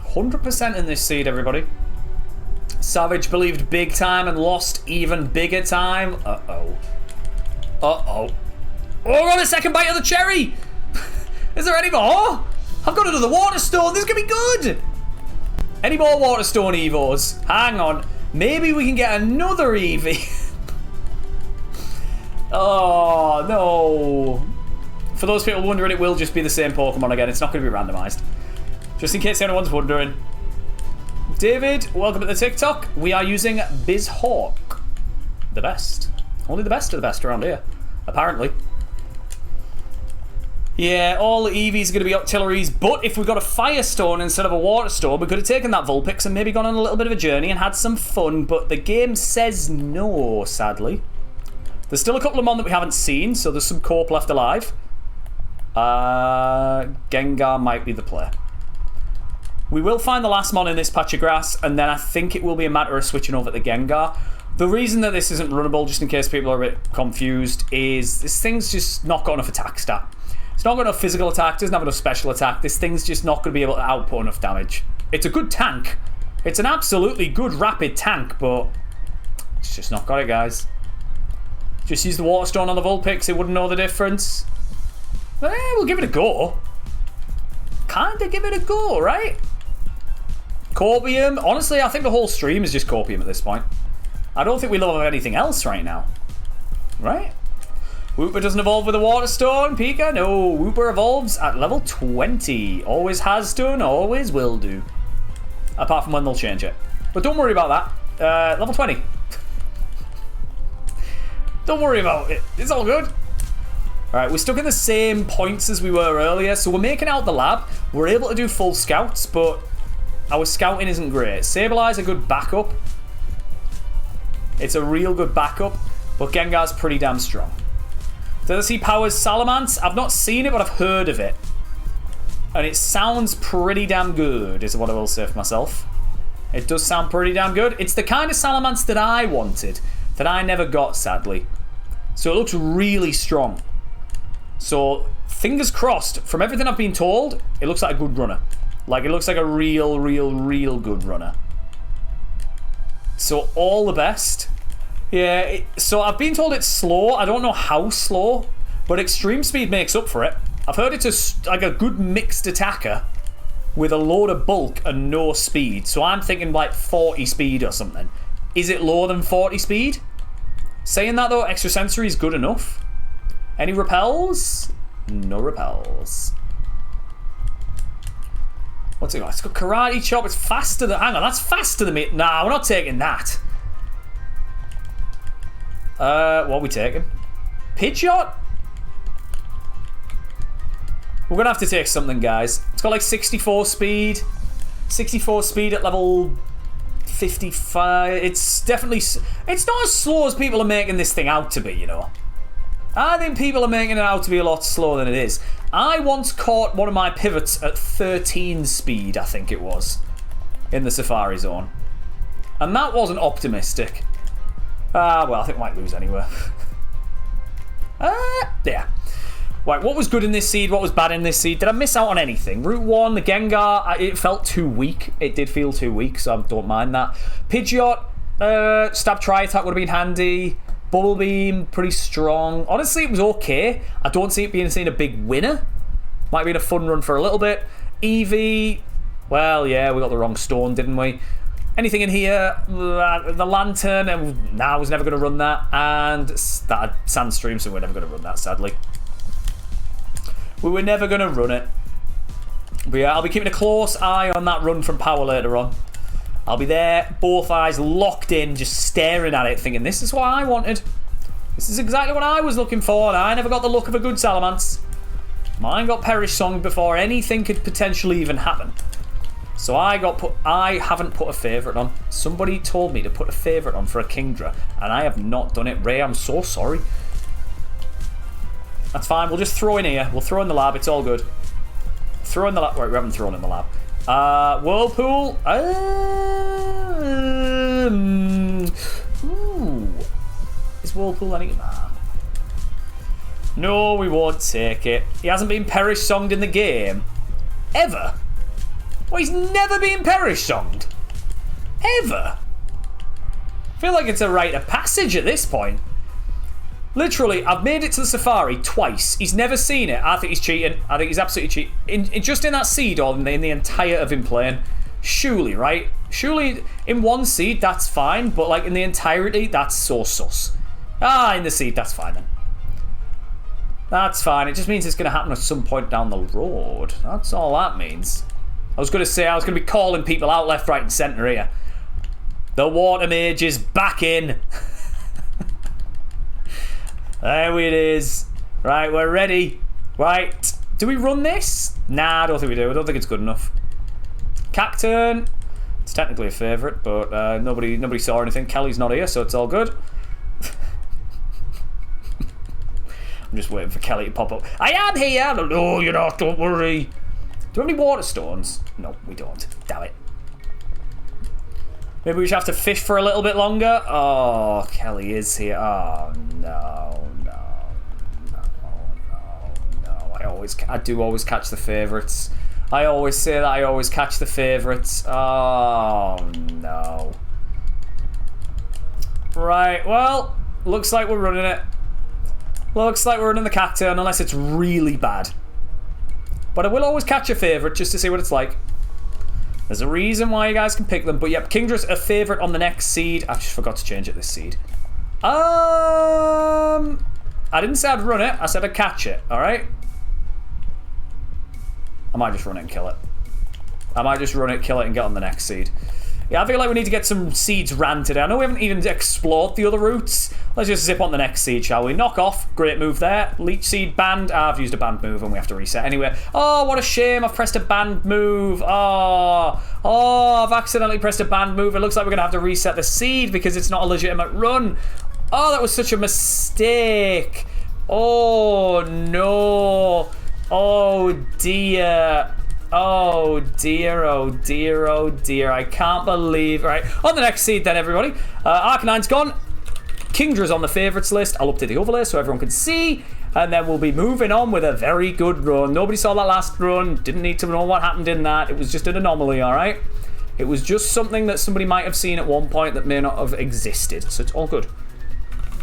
100% in this seed, everybody. Savage believed big time and lost even bigger time. Uh-oh. Uh-oh. Oh, we're on a second bite of the cherry! Is there any more? I've got another Waterstone. This is going to be good! Any more Waterstone Evos? Hang on. Maybe we can get another Eevee. Oh, no. For those people wondering, it will just be the same Pokemon again. It's not going to be randomized. Just in case anyone's wondering. David, welcome to the TikTok. We are using BizHawk. The best. Only the best of the best around here, apparently. Yeah, all the Eevees are going to be Octilleries, but if we got a Firestone instead of a Waterstone, we could have taken that Vulpix and maybe gone on a little bit of a journey and had some fun, but the game says no, sadly. There's still a couple of Mon that we haven't seen, so there's some Corp left alive. Gengar might be the play. We will find the last Mon in this patch of grass, and then I think it will be a matter of switching over to Gengar. The reason that this isn't runnable, just in case people are a bit confused, is this thing's just not got enough attack stat. It's not got enough physical attack, doesn't have enough special attack. This thing's just not going to be able to output enough damage. It's a good tank. It's an absolutely good rapid tank, but it's just not got it, guys. Just use the Waterstone on the Vulpix, it wouldn't know the difference. We'll give it a go. Kinda give it a go, right? Corpium. Honestly, I think the whole stream is just Corpium at this point. I don't think we love anything else right now. Right? Wooper doesn't evolve with a Waterstone. Pika? No. Wooper evolves at level 20. Always has done, always will do. Apart from when they'll change it. But don't worry about that. Level 20. Don't worry about it. It's all good. Alright, we're stuck in the same points as we were earlier. So we're making out the lab. We're able to do full scouts, but our scouting isn't great. Sableye's a good backup. It's a real good backup, but Gengar's pretty damn strong. Does it see powers Salamence? I've not seen it, but I've heard of it. And it sounds pretty damn good, is what I will say for myself. It does sound pretty damn good. It's the kind of Salamence that I wanted, that I never got, sadly. So it looks really strong. So, fingers crossed, from everything I've been told, it looks like a good runner. Like, it looks like a real good runner. So, all the best. Yeah, so I've been told it's slow. I don't know how slow, but extreme speed makes up for it. I've heard it's like a good mixed attacker with a load of bulk and no speed. So I'm thinking like 40 speed or something. Is it lower than 40 speed? Saying that though, extrasensory is good enough. Any repels? No repels. What's it got? It's got karate chop. It's faster than... Hang on, that's faster than me. Nah, we're not taking that. What are we taking? Pidgeot? We're going to have to take something, guys. It's got like 64 speed. 64 speed at level 55. It's definitely... It's not as slow as people are making this thing out to be, you know. I think people are making it out to be a lot slower than it is. I once caught one of my pivots at 13 speed, I think it was, in the Safari Zone. And that wasn't optimistic. Well, I think I might lose anyway. Yeah. Right, what was good in this seed? What was bad in this seed? Did I miss out on anything? Route 1, the Gengar, it felt too weak. It did feel too weak, so I don't mind that. Pidgeot, Stab Tri-Attack would have been handy. Bubble Beam, pretty strong. Honestly, it was okay. I don't see it being a big winner. Might have been a fun run for a little bit. Eevee, well, yeah, we got the wrong stone, didn't we? Anything in here? The Lantern, nah, I was never going to run that. And that Sandstream, so we're never going to run that, sadly. We were never going to run it. But yeah, I'll be keeping a close eye on that run from Power later on. I'll be there, both eyes locked in, just staring at it, thinking, this is what I wanted. This is exactly what I was looking for, and I never got the look of a good Salamence. Mine got Perish Song before anything could potentially even happen. So I haven't put a favourite on. Somebody told me to put a favourite on for a Kingdra, and I have not done it. Ray, I'm so sorry. That's fine, we'll just throw in here. We'll throw in the lab, it's all good. Throw in the lab. Right, we haven't thrown in the lab. Whirlpool. Ooh. Is Whirlpool any... No, we won't take it. He hasn't been Perish Songed in the game. Ever. Well, he's never been Perish Songed. Ever. I feel like it's a rite of passage at this point. Literally, I've made it to the Safari twice. He's never seen it. I think he's cheating. I think he's absolutely cheating. Just in that seed or in the entire of him playing. Surely, right? Surely, in one seed, that's fine. But, like, in the entirety, that's so sus. In the seed, that's fine then. That's fine. It just means it's going to happen at some point down the road. That's all that means. I was going to say, I was going to be calling people out left, right, and centre here. The Water Mage is back in. There it is. Right, we're ready. Right. Do we run this? Nah, I don't think we do. I don't think it's good enough. Cacturn. It's technically a favourite, but nobody saw anything. Kelly's not here, so it's all good. I'm just waiting for Kelly to pop up. I am here! No, you're not, don't worry. Do we have any water stones? No, we don't. Damn it. Maybe we should have to fish for a little bit longer. Oh, Kelly is here. Oh, no. I do always catch the favourites. I always say that I always catch the favourites. Oh, no. Right, well, looks like we're running it. Looks like we're running the Cacturn, unless it's really bad. But I will always catch a favourite just to see what it's like. There's a reason why you guys can pick them. But yep, Kingdra's a favourite on the next seed. I just forgot to change it this seed. I didn't say I'd run it. I said I'd catch it, alright? I might just run it and kill it. I might just run it, kill it, and get on the next seed. Yeah, I feel like we need to get some seeds ran today. I know we haven't even explored the other routes. Let's just zip on the next seed, shall we? Knock off. Great move there. Leech seed banned. I've used a banned move and we have to reset anyway. Oh, what a shame. I've pressed a banned move. Oh, I've accidentally pressed a banned move. It looks like we're going to have to reset the seed because it's not a legitimate run. Oh, that was such a mistake. Oh, no. Oh, dear. Oh, dear, oh, dear, oh, dear. I can't believe... Right, on the next seed then, everybody. Arcanine's gone. Kingdra's on the favourites list. I'll update the overlay so everyone can see. And then we'll be moving on with a very good run. Nobody saw that last run. Didn't need to know what happened in that. It was just an anomaly, all right? It was just something that somebody might have seen at one point that may not have existed. So it's all good.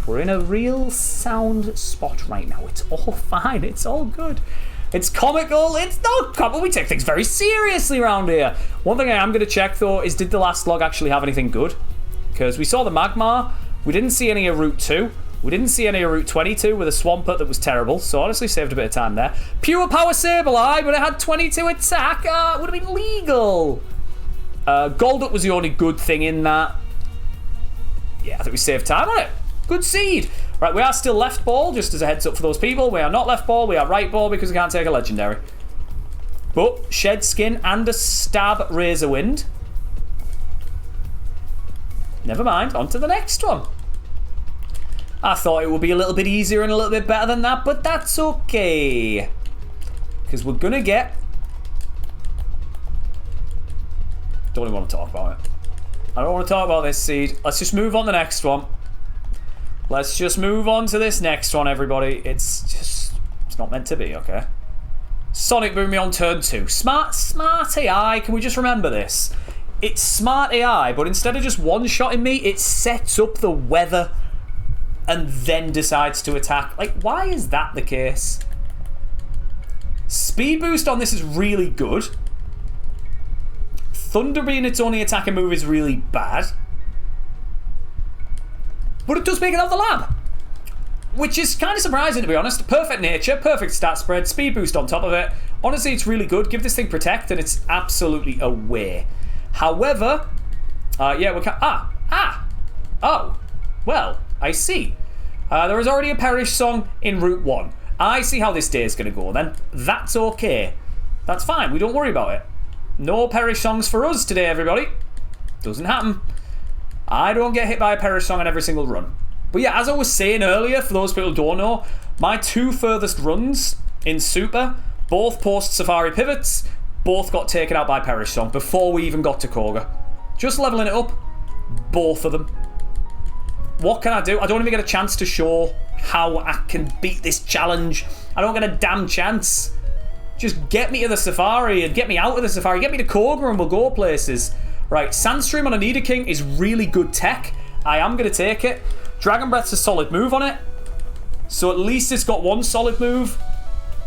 We're in a real sound spot right now. It's all fine. It's all good. It's comical. It's not comical. We take things very seriously around here. One thing I am going to check, though, is did the last log actually have anything good? Because we saw the Magmar. We didn't see any of Route 2. We didn't see any of Route 22 with a Swampert that was terrible. So honestly, saved a bit of time there. Pure Power Sableye, but it had 22 attack. It would have been legal. Golduck was the only good thing in that. Yeah, I think we saved time on it. Good seed. Right, we are still left ball, just as a heads up for those people. We are not left ball, we are right ball because we can't take a legendary. But Shed Skin and a Stab Razor Wind. Never mind, on to the next one. I thought it would be a little bit easier and a little bit better than that, but that's okay. Because we're going to get... Don't even want to talk about it. I don't want to talk about this seed. Let's just move on to the next one. Let's just move on to this next one, everybody. It's not meant to be, okay? Sonic Boom me on turn 2. Smart AI. Can we just remember this? It's smart AI, but instead of just one-shotting me, it sets up the weather and then decides to attack. Like, why is that the case? Speed boost on this is really good. Thunder being its only attacking move is really bad. But it does make it out of the lab. Which is kind of surprising, to be honest. Perfect nature, perfect stat spread, speed boost on top of it. Honestly, it's really good. Give this thing protect, and it's absolutely away. However, yeah, we can... Oh, well, I see. There is already a Perish song in Route 1. I see how this day is going to go, then. That's okay. That's fine. We don't worry about it. No Perish songs for us today, everybody. Doesn't happen. I don't get hit by a Perish song on every single run. But yeah, as I was saying earlier, for those people who don't know, my 2 furthest runs in Super, both post-Safari pivots, both got taken out by Perish song before we even got to Koga. Just leveling it up, both of them. What can I do? I don't even get a chance to show how I can beat this challenge. I don't get a damn chance. Just get me to the Safari and get me out of the Safari. Get me to Koga and we'll go places. Right, Sandstream on a Nidoking is really good tech. I am going to take it. Dragon Breath's a solid move on it. So at least it's got one solid move.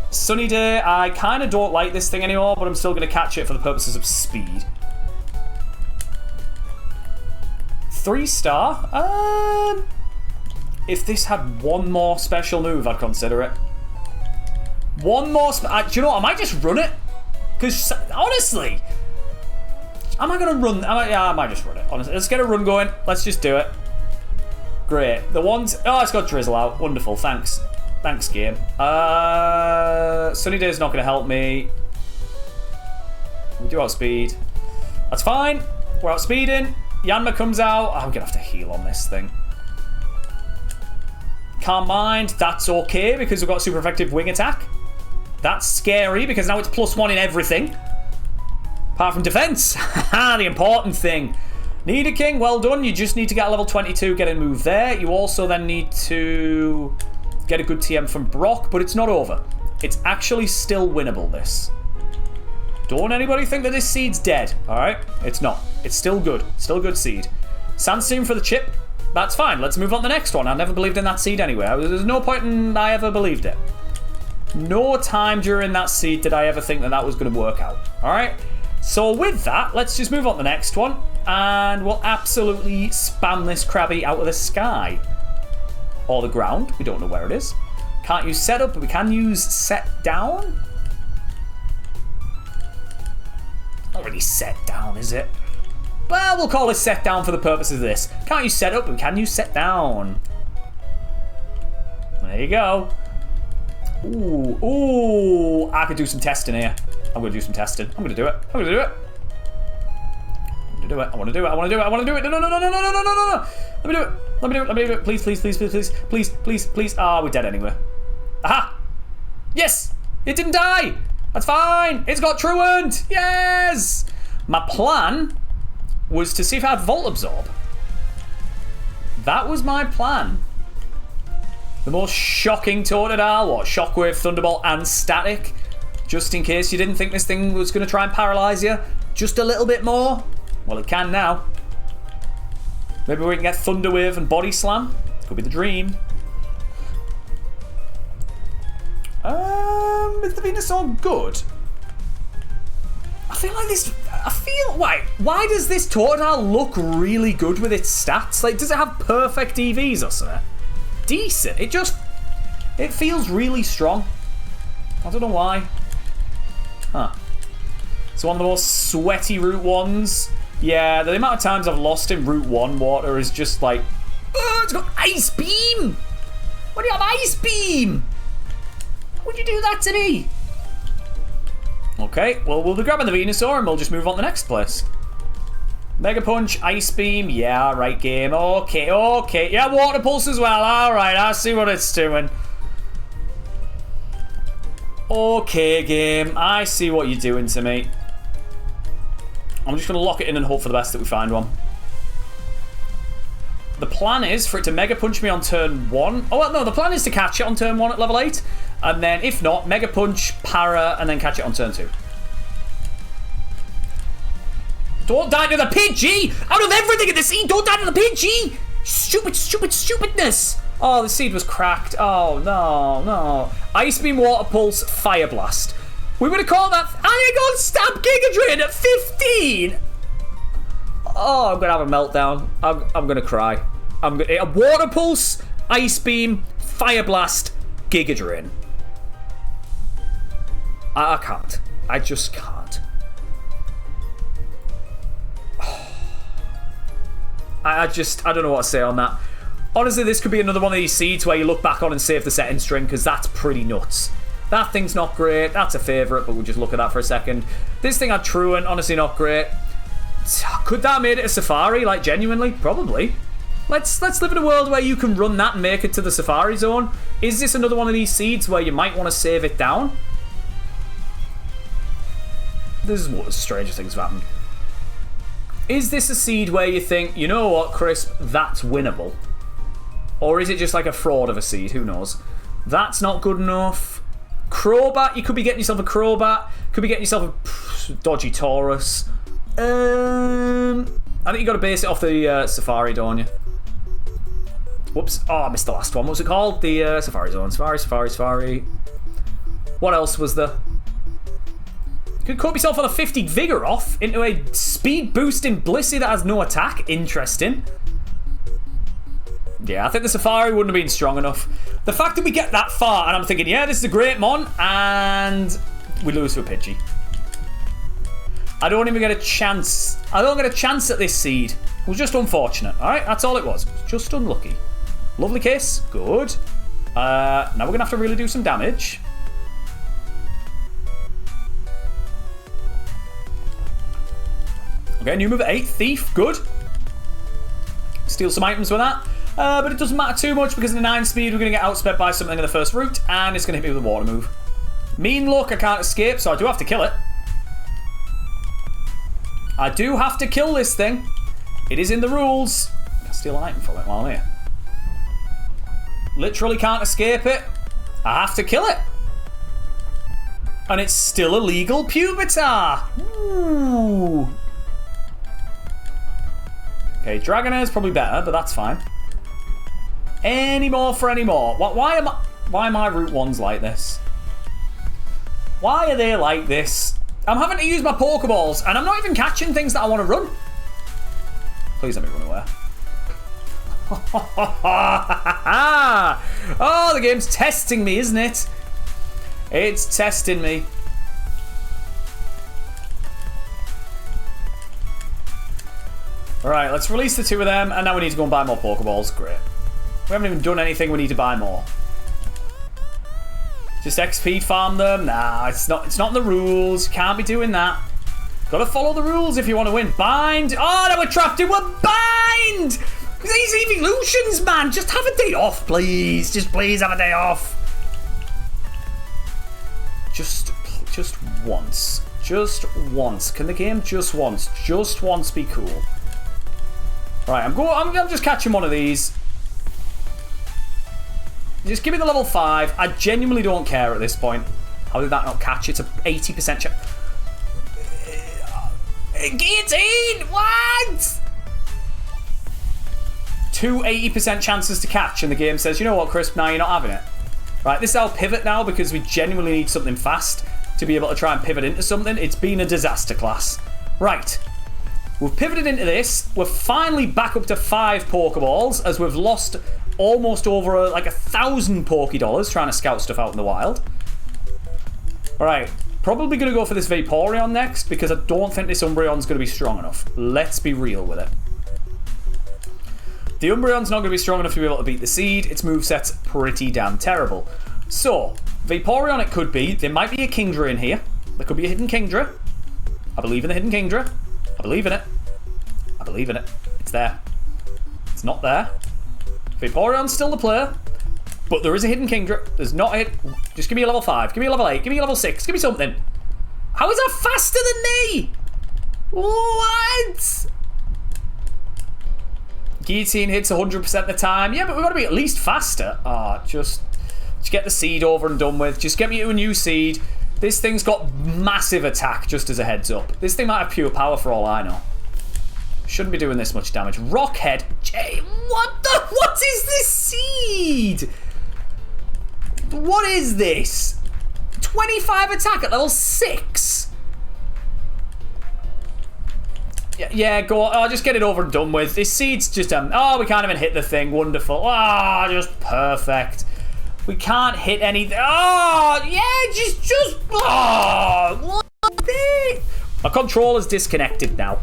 Sunny Day, I kind of don't like this thing anymore, but I'm still going to catch it for the purposes of speed. 3-star? If this had one more special move, I'd consider it. One more... do you know what? I might just run it. Because, honestly... Am I going to run? Yeah, I might just run it, honestly. Let's get a run going. Let's just do it. Great. The ones... Oh, it's got Drizzle out. Wonderful. Thanks. Thanks, game. Sunny Day's not going to help me. We do outspeed. That's fine. We're outspeeding. Yanma comes out. I'm going to have to heal on this thing. Can't mind. That's okay because we've got super effective wing attack. That's scary because now it's +1 in everything. Apart from defense. The important thing. Nidoking, well done. You just need to get a level 22, get a move there. You also then need to get a good TM from Brock, but it's not over. It's actually still winnable, this. Don't anybody think that this seed's dead, alright? It's not. It's still good. Still a good seed. Sandstream for the chip. That's fine. Let's move on to the next one. I never believed in that seed anyway. There's no point in I ever believed it. No time during that seed did I ever think that that was going to work out. Alright? So with that, let's just move on to the next one. And we'll absolutely spam this Krabby out of the sky. Or the ground. We don't know where it is. Can't use setup, but we can use set down. Not really set down, is it? Well, we'll call it set down for the purposes of this. Can't use setup, but we can use set down. There you go. Ooh, I could do some testing here. I'm going to do some testing. I'm going to do it. I'm going to do it. I want to do it. I want to do it. I want to do it. No. Let me do it. Let me do it. Let me do it. Please. Ah, we're dead anyway. Aha! Yes! It didn't die! That's fine! It's got truant! Yes! My plan was to see if I had Volt Absorb. That was my plan. The most shocking Totodile, what? Shockwave, Thunderbolt, and Static. Just in case you didn't think this thing was going to try and paralyze you. Just a little bit more. Well, it can now. Maybe we can get Thunder Wave and Body Slam. Could be the dream. Is the Venusaur good? I feel like this... Why does this Totodile look really good with its stats? Like, does it have perfect EVs or something? Decent. It feels really strong. I don't know why. Huh. It's one of the most sweaty Route 1s. Yeah, the amount of times I've lost in Route 1 water is just like... Oh, it's got Ice Beam! Why do you have Ice Beam? Would you do that to me? Okay, well, we'll be grabbing the Venusaur and we'll just move on to the next place. Mega Punch, Ice Beam, yeah, right game. Okay. Yeah, Water Pulse as well. Alright, I see what it's doing. Okay, game. I see what you're doing to me. I'm just going to lock it in and hope for the best that we find one. The plan is for it to Mega Punch me on turn 1. Oh, well, no, the plan is to catch it on turn 1 at level 8. And then, if not, Mega Punch, Para, and then catch it on turn 2. Don't die to the Pidgey! Out of everything in the seed, don't die to the Pidgey! Stupidness! Oh, the seed was cracked. Oh, no. Ice Beam, Water Pulse, Fire Blast. We would have called that... I got Stab Giga Drain at 15! Oh, I'm going to have a meltdown. I'm going to cry. A Water Pulse, Ice Beam, Fire Blast, Giga Drain. I can't. I just can't. I don't know what to say on that. Honestly, this could be another one of these seeds where you look back on and save the setting string, because that's pretty nuts. That thing's not great. That's a favourite, but we'll just look at that for a second. This thing had Truant, honestly not great. Could that have made it a Safari? Like, genuinely? Probably. Let's live in a world where you can run that and make it to the Safari Zone. Is this another one of these seeds where you might want to save it down? This is what stranger things have happened. Is this a seed where you think, you know what, Crisp, that's winnable? Or is it just like a fraud of a seed? Who knows? That's not good enough. Crobat, you could be getting yourself a Crobat. Could be getting yourself a dodgy Taurus. I think you got to base it off the Safari, don't you? Whoops. Oh, I missed the last one. What was it called? The Safari Zone. Safari. What else was there? You could cut yourself on a 50 Vigor off into a speed boosting Blissey that has no attack. Interesting. Yeah, I think the Safari wouldn't have been strong enough. The fact that we get that far and I'm thinking, yeah, this is a great Mon, and we lose to a Pidgey. I don't even get a chance. I don't get a chance at this seed. It was just unfortunate. Alright, that's all it was. Just unlucky. Lovely case. Good. Now we're going to have to really do some damage. Okay, new move at 8. Thief. Good. Steal some items with that. But it doesn't matter too much because in the 9 speed we're going to get outsped by something in the first route, and it's going to hit me with a water move. Mean Look, I can't escape, so I do have to kill it. I do have to kill this thing. It is in the rules. I can steal an item from it while I'm here. Literally can't escape it. I have to kill it. And it's still a legal Pupitar. Ooh. Okay, Dragonair is probably better, but that's fine. Any more for any more. Why are my Route 1s like this? Why are they like this? I'm having to use my Pokeballs, and I'm not even catching things that I want to run. Please let me run away. Oh, the game's testing me, isn't it? It's testing me. Alright, let's release the 2 of them, and now we need to go and buy more Pokeballs. Great. We haven't even done anything, we need to buy more. Just XP farm them? Nah, it's not in the rules. You can't be doing that. Gotta follow the rules if you want to win. Bind! Oh, now we're trapped in a bind! These evolutions, man! Just have a day off, please. Just please have a day off. Just once. Just once. Can the game just once be cool? Right, I'm just catching one of these. Just give me the level 5. I genuinely don't care at this point. How did that not catch? It's a 80% chance. Guillotine! What? 2 80% chances to catch, and the game says, you know what, Chris, now you're not having it. Right, this is our pivot now because we genuinely need something fast to be able to try and pivot into something. It's been a disaster class. Right. We've pivoted into this. We're finally back up to 5 Pokeballs as we've lost almost over like 1,000 Pokédollars trying to scout stuff out in the wild. Alright. Probably going to go for this Vaporeon next because I don't think this Umbreon's going to be strong enough. Let's be real with it. The Umbreon's not going to be strong enough to be able to beat the Seed. Its moveset's pretty damn terrible. So, Vaporeon it could be. There might be a Kingdra in here. There could be a hidden Kingdra. I believe in the hidden Kingdra. I believe in it. I believe in it. It's there. It's not there. Vaporeon's still the player. But there is a hidden Kingdra. There's not a hit. Just give me a level 5. Give me a level 8. Give me a level 6. Give me something. How is that faster than me? What? Guillotine hits 100% of the time. Yeah, but we've got to be at least faster. Just get the Seed over and done with. Just get me to a new Seed. This thing's got massive attack, just as a heads up. This thing might have pure power for all I know. Shouldn't be doing this much damage. Rockhead. What is this Seed? What is this? 25 attack at level 6. Yeah, go on. Just get it over and done with. This Seed's just we can't even hit the thing. Wonderful. Just perfect. We can't hit anything. What the? My controller's disconnected now.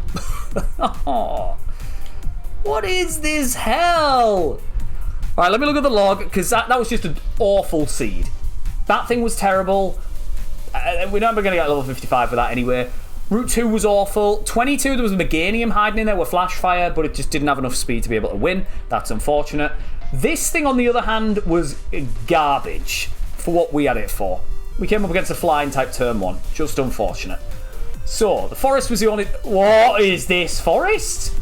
What is this hell? Alright, let me look at the log, because that was just an awful Seed. That thing was terrible. We're never going to get level 55 for that anyway. Route 2 was awful. 22, there was a Meganium hiding in there with Flash Fire, but it just didn't have enough speed to be able to win. That's unfortunate. This thing, on the other hand, was garbage for what we had it for. We came up against a flying type turn 1. Just unfortunate. So, the forest was the only... What is this forest?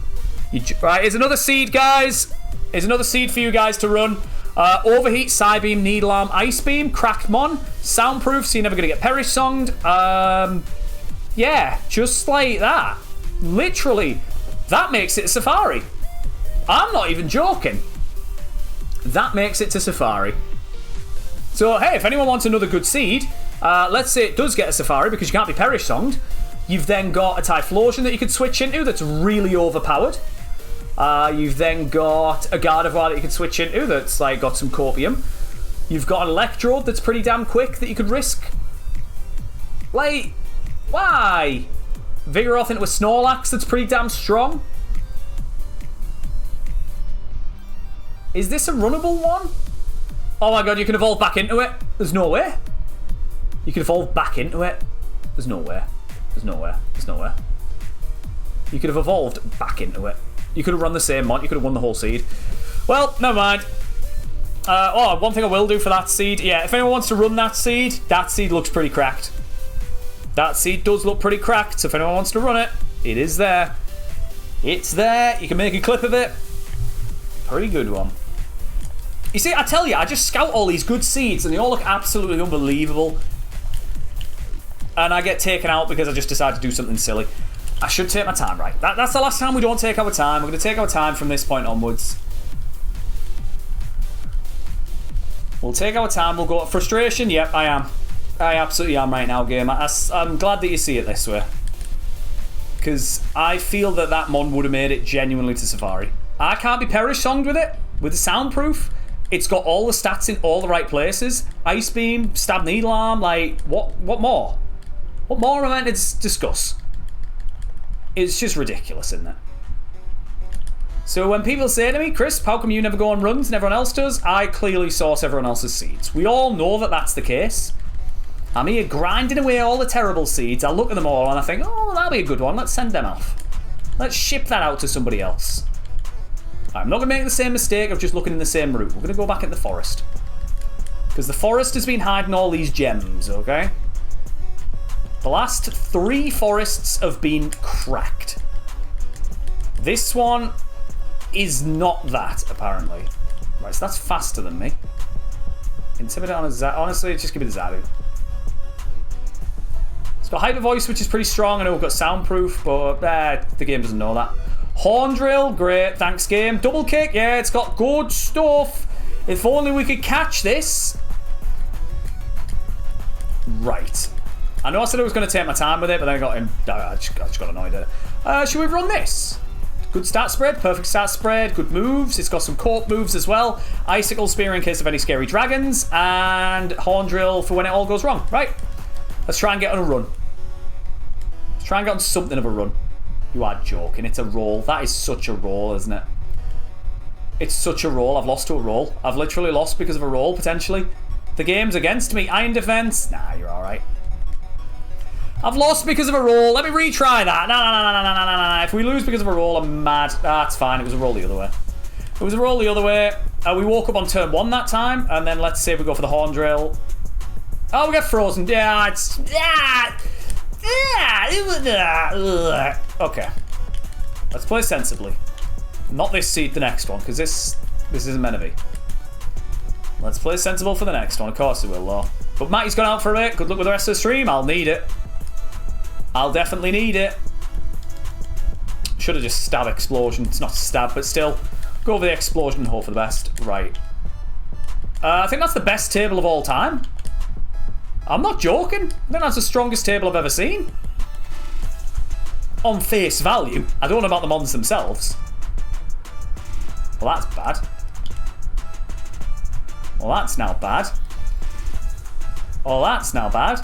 Right, here's another Seed, guys. Here's another Seed for you guys to run. Overheat, Psybeam, Needle Arm, Ice Beam, Cracked Mon, Soundproof, so you're never going to get Perish Songed. Yeah, just like that. Literally, that makes it a Safari. I'm not even joking. That makes it to Safari. So, hey, if anyone wants another good Seed, let's say it does get a Safari because you can't be Perish Songed. You've then got a Typhlosion that you could switch into that's really overpowered. You've then got a Gardevoir that you can switch into that's like got some Copium. You've got an Electrode that's pretty damn quick that you could risk. Like, why? Vigoroth into a Snorlax that's pretty damn strong. Is this a runnable one? Oh my god, you can evolve back into it. There's no way. You can evolve back into it. There's nowhere. There's nowhere. There's nowhere. You could have evolved back into it. You could have run the same mod. You could have won the whole Seed. Well, never mind. One thing I will do for that Seed. Yeah, if anyone wants to run that Seed looks pretty cracked. That Seed does look pretty cracked. So if anyone wants to run it, it is there. It's there. You can make a clip of it. Pretty good one. You see, I tell you, I just scout all these good Seeds and they all look absolutely unbelievable. And I get taken out because I just decide to do something silly. I should take my time, right? That's the last time we don't take our time. We're going to take our time from this point onwards. We'll take our time. We'll go to frustration. Yep, I am. I absolutely am right now, game. I'm glad that you see it this way. Because I feel that Mon would have made it genuinely to Safari. I can't be Perish Songed with it. With the Soundproof. It's got all the stats in all the right places. Ice Beam, Stab Needle Arm, like, what more? What more am I meant to discuss? It's just ridiculous, isn't it? So when people say to me, Chris, how come you never go on runs and everyone else does? I clearly source everyone else's Seeds. We all know that that's the case. I'm here grinding away all the terrible Seeds. I look at them all and I think, oh, that'll be a good one. Let's send them off. Let's ship that out to somebody else. I'm not going to make the same mistake of just looking in the same route. We're going to go back in the forest. Because the forest has been hiding all these gems, okay? The last 3 forests have been cracked. This one is not that, apparently. Right, so that's faster than me. Intimidate on a Zabu. Honestly, just give me the Zabu. It's got Hyper Voice, which is pretty strong. I know we've got Soundproof, but the game doesn't know that. Horn Drill, great. Thanks, game. Double Kick, yeah, it's got good stuff. If only we could catch this. Right. I know I said I was going to take my time with it, but then I just got annoyed at it. Should we run this? Good stat spread, perfect stat spread, good moves. It's got some court moves as well. Icicle Spear in case of any scary dragons, and Horn Drill for when it all goes wrong. Right. Let's try and get on a run. Let's try and get on something of a run. You are joking. It's a roll. That is such a roll, isn't it? It's such a roll. I've lost to a roll. I've literally lost because of a roll, potentially. The game's against me. Iron Defense. Nah, you're alright. I've lost because of a roll. Let me retry that. No. If we lose because of a roll, I'm mad. That's fine. It was a roll the other way. It was a roll the other way. We woke up on turn 1 that time, and then let's say we go for the Horn Drill. Oh, we get frozen. Yeah, it's... Okay. Let's play sensibly. Not this seed, the next one, because this isn't meant to be. Let's play sensible for the next one. Of course it will, though. But Matty's gone out for a bit. Good luck with the rest of the stream. I'll need it. I'll definitely need it. Should have just stab explosion. It's not stab, but still. Go over the explosion and hope for the best. Right. I think that's the best table of all time. I'm not joking. I think that's the strongest table I've ever seen. On face value. I don't know about the mons themselves. Well, that's bad. Well, that's now bad. Oh, that's now bad.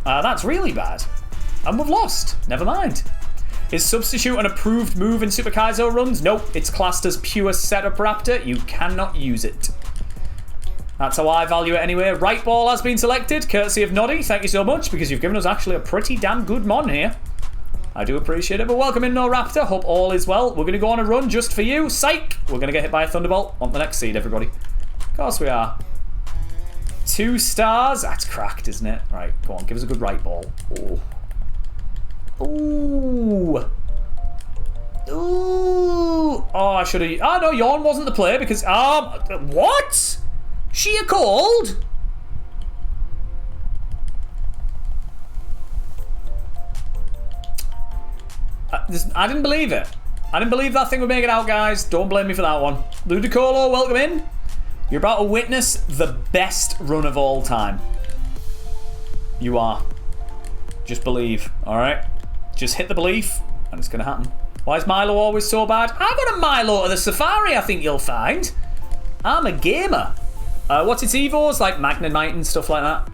That's really bad. And we've lost. Never mind. Is Substitute an approved move in Super Kaizo runs? Nope. It's classed as pure setup raptor. You cannot use it. That's how I value it anyway. Right ball has been selected, courtesy of Noddy. Thank you so much, because you've given us actually a pretty damn good mon here. I do appreciate it, but welcome in, No Raptor. Hope all is well. We're going to go on a run just for you. Psych! We're going to get hit by a Thunderbolt. Want the next seed, everybody. Of course we are. 2 stars. That's cracked, isn't it? Right, go on. Give us a good right ball. Ooh. Ooh. Ooh. Oh, I should have... Oh, no, Yawn wasn't the play because... What? Sheer cold? I didn't believe it. I didn't believe that thing would make it out, guys. Don't blame me for that one. Ludicolo, welcome in. You're about to witness the best run of all time. You are. Just believe, alright? Just hit the belief, and it's going to happen. Why is Milo always so bad? I got a Milo to the Safari, I think you'll find. I'm a gamer. What's its evos? Like Magnemite and stuff like that.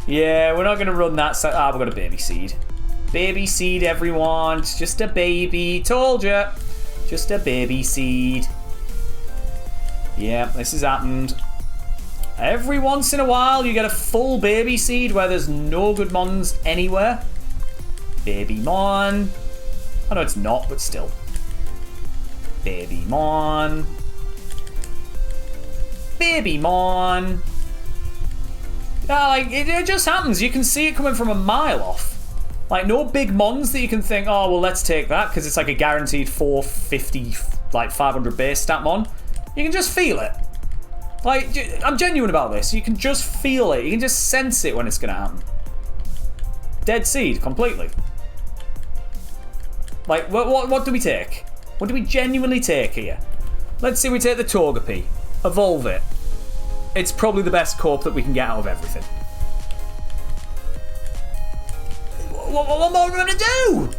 Yeah, we're not going to run that. We've got a baby seed. Baby seed, everyone. It's just a baby. Told ya. Just a baby seed. Yeah, this has happened. Every once in a while, you get a full baby seed where there's no good mons anywhere. Baby mon. I know it's not, but still. Baby mon. Baby mon. Like, it just happens. You can see it coming from a mile off. Like, no big mons that you can think, oh, well, let's take that, because it's like a guaranteed 450, like 500 base stat mon. You can just feel it. Like, I'm genuine about this. You can just feel it. You can just sense it when it's going to happen. Dead seed, completely. Like, what do we take? What do we genuinely take here? Let's say we take the Togepi. Evolve it. It's probably the best corp that we can get out of everything. What more are we going to do?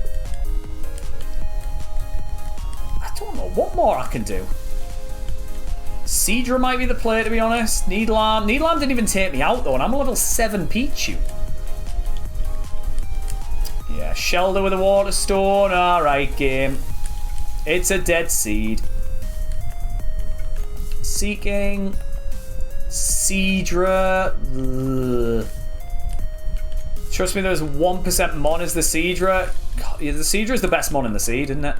I don't know what more I can do. Seadra might be the play, to be honest. Needlam. Needlam didn't even take me out, though, and I'm a level 7 Pichu. Yeah, Shelder with a Water Stone. Alright, game. It's a dead seed. Seeking... Seadra. Ugh. Trust me, there's 1% mon is the Seadra. God, yeah, the Seadra is the best mon in the seed, isn't it?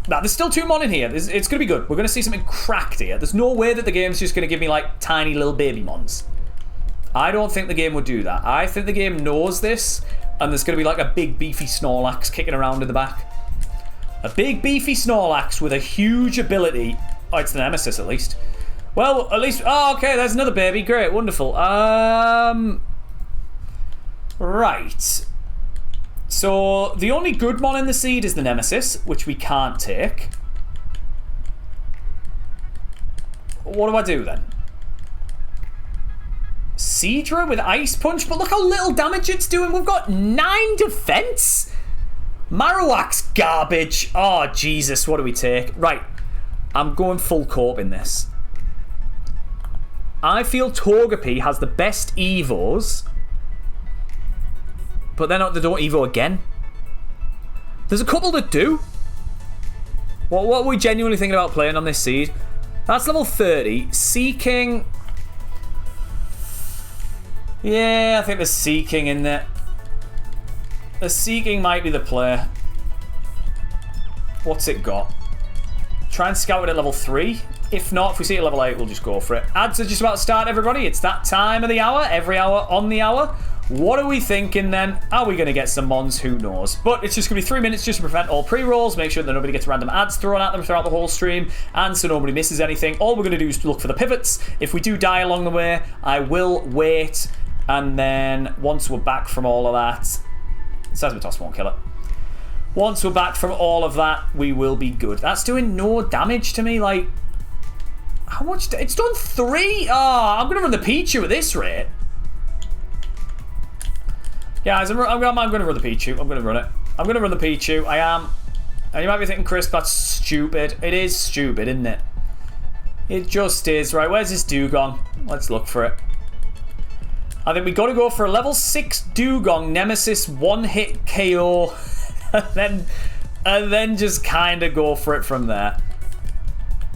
Nah, there's still 2 mon in here. It's going to be good. We're going to see something cracked here. There's no way that the game's just going to give me, like, tiny little baby mons. I don't think the game would do that. I think the game knows this, and there's going to be like a big beefy Snorlax kicking around in the back. A big beefy Snorlax with a huge ability. Oh, it's the Nemesis at least. Well, at least... Oh, okay, there's another baby. Great, wonderful. Right. So, the only good mon in the seed is the Nemesis, which we can't take. What do I do then? Seadra with Ice Punch, but look how little damage it's doing. We've got 9 defense. Marowak's garbage. Oh, Jesus, what do we take? Right, I'm going full corp in this. I feel Togepi has the best Evos, but they don't Evo again. There's a couple that do. What are we genuinely thinking about playing on this seed? That's level 30. Seeking... Yeah, I think there's Seeking in there. The Seeking might be the play. What's it got? Try and scout it at level 3. If not, if we see it at level 8, we'll just go for it. Ads are just about to start, everybody. It's that time of the hour. Every hour on the hour. What are we thinking then? Are we going to get some mons? Who knows? But it's just going to be 3 minutes just to prevent all pre-rolls. Make sure that nobody gets random ads thrown at them throughout the whole stream. And so nobody misses anything. All we're going to do is look for the pivots. If we do die along the way, I will wait. And then once we're back from all of that... Seismitoss won't kill it. Once we're back from all of that, we will be good. That's doing no damage to me. Like, how much? It's done 3. Oh, I'm going to run the Pichu at this rate. Guys, I'm going to run the Pichu. I'm going to run it. I'm going to run the Pichu. I am. And you might be thinking, Chris, that's stupid. It is stupid, isn't it? It just is. Right, where's this Dugong? Let's look for it. I think we got to go for a level 6 Dugong Nemesis one-hit KO. and then just kind of go for it from there.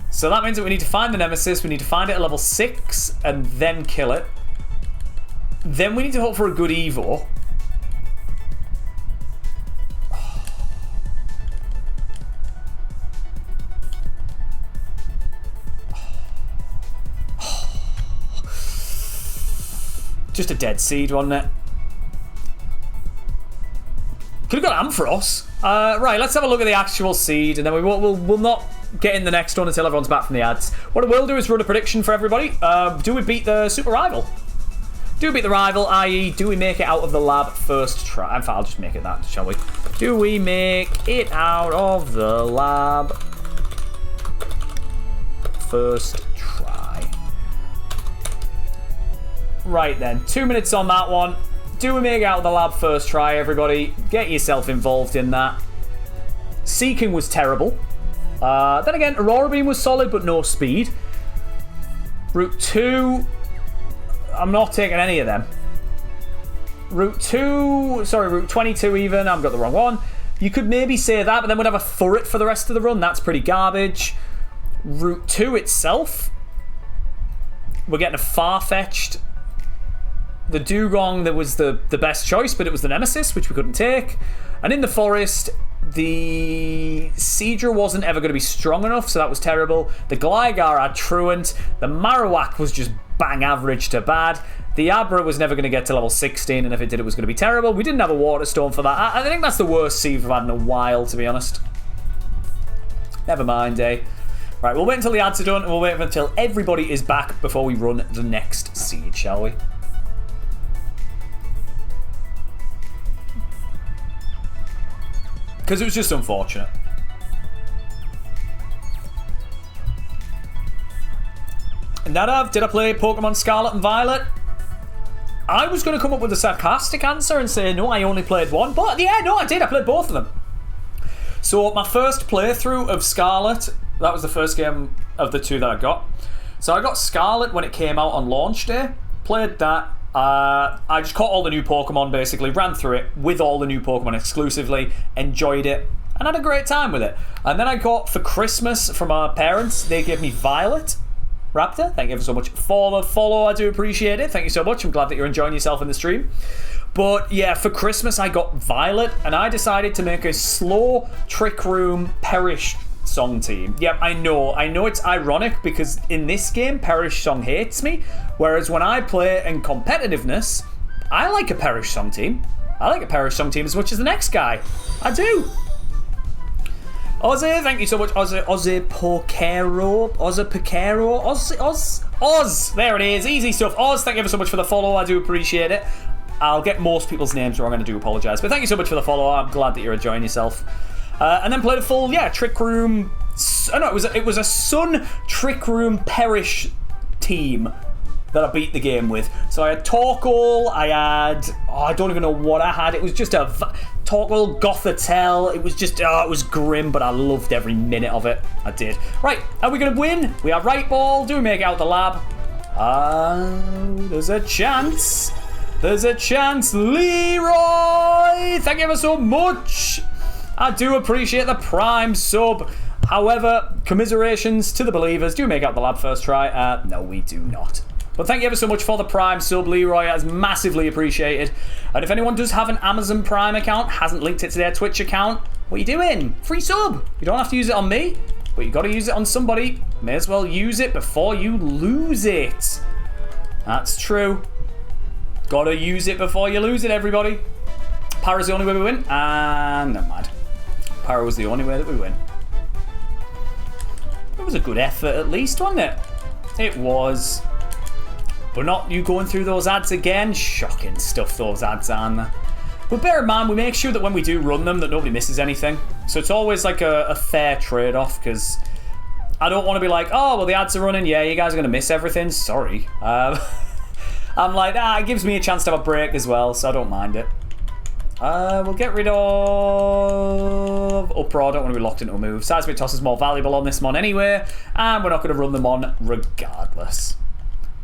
So that means that we need to find the Nemesis. We need to find it at level 6 and then kill it. Then we need to hope for a good Evo. Just a dead seed, wasn't it? Could have got Ampharos. Right, let's have a look at the actual seed, and then we'll not get in the next one until everyone's back from the ads. What I will do is run a prediction for everybody. Do we beat the super rival? Do we beat the rival, i.e., do we make it out of the lab first try? In fact, I'll just make it that, shall we? Do we make it out of the lab first try? Right then, 2 minutes on that one. Do we make it out of the lab first try, everybody? Get yourself involved in that. Seeking was terrible. Then again, Aurora Beam was solid, but no speed. Route 2... I'm not taking any of them. Route 22 even. I've got the wrong one. You could maybe say that, but then we'd have a Furret for the rest of the run. That's pretty garbage. Route 2 itself. We're getting a Farfetch'd. The Dugong that was the best choice, but it was the Nemesis, which we couldn't take. And in the forest, the Seadra wasn't ever going to be strong enough, so that was terrible. The Gligar had Truant. The Marowak was just bang average to bad. The Abra was never going to get to level 16, and if it did, it was going to be terrible. We didn't have a Water Stone for that. I think that's the worst seed we've had in a while, to be honest. Never mind, eh? Right, we'll wait until the ads are done, and we'll wait until everybody is back before we run the next seed, shall we? Because it was just unfortunate. Nadav, did I play Pokemon Scarlet and Violet? I was going to come up with a sarcastic answer and say, no, I only played one. But yeah, no, I did. I played both of them. So my first playthrough of Scarlet, that was the first game of the 2 that I got. So I got Scarlet when it came out on launch day. Played that. I just caught all the new Pokemon, basically, ran through it with all the new Pokemon exclusively, enjoyed it, and had a great time with it. And then I got, for Christmas, from our parents, they gave me Violet. Raptor, thank you so much for the follow, I do appreciate it. Thank you so much, I'm glad that you're enjoying yourself in the stream. But yeah, for Christmas I got Violet, and I decided to make a slow Trick Room Perish song team. Yep, I know it's ironic because in this game Perish song hates me, Whereas when I play in competitiveness, I like a Perish Song team. I like a Perish Song team as much as the next guy. I do. Ozzy, thank you so much. Ozzy Pocero. Oz. There it is. Easy stuff. Oz, thank you ever so much for the follow. I do appreciate it. I'll get most people's names wrong and I do apologise. But thank you so much for the follow. I'm glad that you're enjoying yourself. And then played a full, Trick Room. Oh no, it was a Sun Trick Room Perish team that I beat the game with. So I had Torkoal, I had... I don't even know what I had. It was just a... Torkoal, Gothitelle. It was just... it was grim, but I loved every minute of it. I did. Right, are we going to win? We have right ball. Do we make it out the lab? There's a chance. There's a chance. Leroy! Thank you ever so much. I do appreciate the Prime sub. However, commiserations to the believers. Do we make out the lab first try? No, we do not. But thank you ever so much for the Prime sub, Leroy. That's massively appreciated. And if anyone does have an Amazon Prime account, hasn't linked it to their Twitch account, what are you doing? Free sub. You don't have to use it on me, but you got to use it on somebody. May as well use it before you lose it. That's true. Got to use it before you lose it, everybody. Para's the only way we win. And never mind. Para was the only way that we win. It was a good effort at least, wasn't it? It was. But not you going through those ads again. Shocking stuff those ads are, aren't they? But bear in mind, we make sure that when we do run them that nobody misses anything. So it's always like a fair trade-off, because I don't want to be like, oh, well, the ads are running. Yeah, you guys are going to miss everything. Sorry. I'm like, it gives me a chance to have a break as well, so I don't mind it. We'll get rid of Uproar. I don't want to be locked into a move. Seismic Toss is more valuable on this mon anyway, and we're not going to run them on regardless.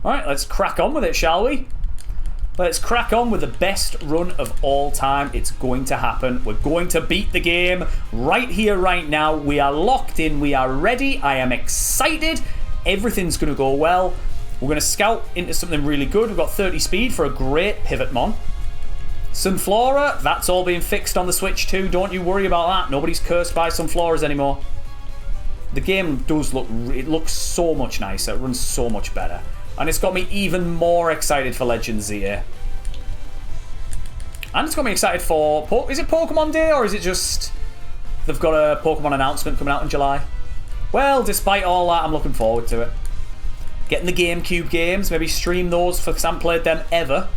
Alright, let's crack on with it, shall we? Let's crack on with the best run of all time. It's going to happen. We're going to beat the game right here, right now. We are locked in. We are ready. I am excited. Everything's going to go well. We're going to scout into something really good. We've got 30 speed for a great pivot mon. Sunflora, that's all being fixed on the Switch too. Don't you worry about that. Nobody's cursed by Sunfloras anymore. The game does look... It looks so much nicer. It runs so much better. And it's got me even more excited for Legends here. And it's got me excited for... Is it Pokemon Day, or is it just... They've got a Pokemon announcement coming out in July? Well, despite all that, I'm looking forward to it. Getting the GameCube games, maybe stream those, because I haven't played them ever.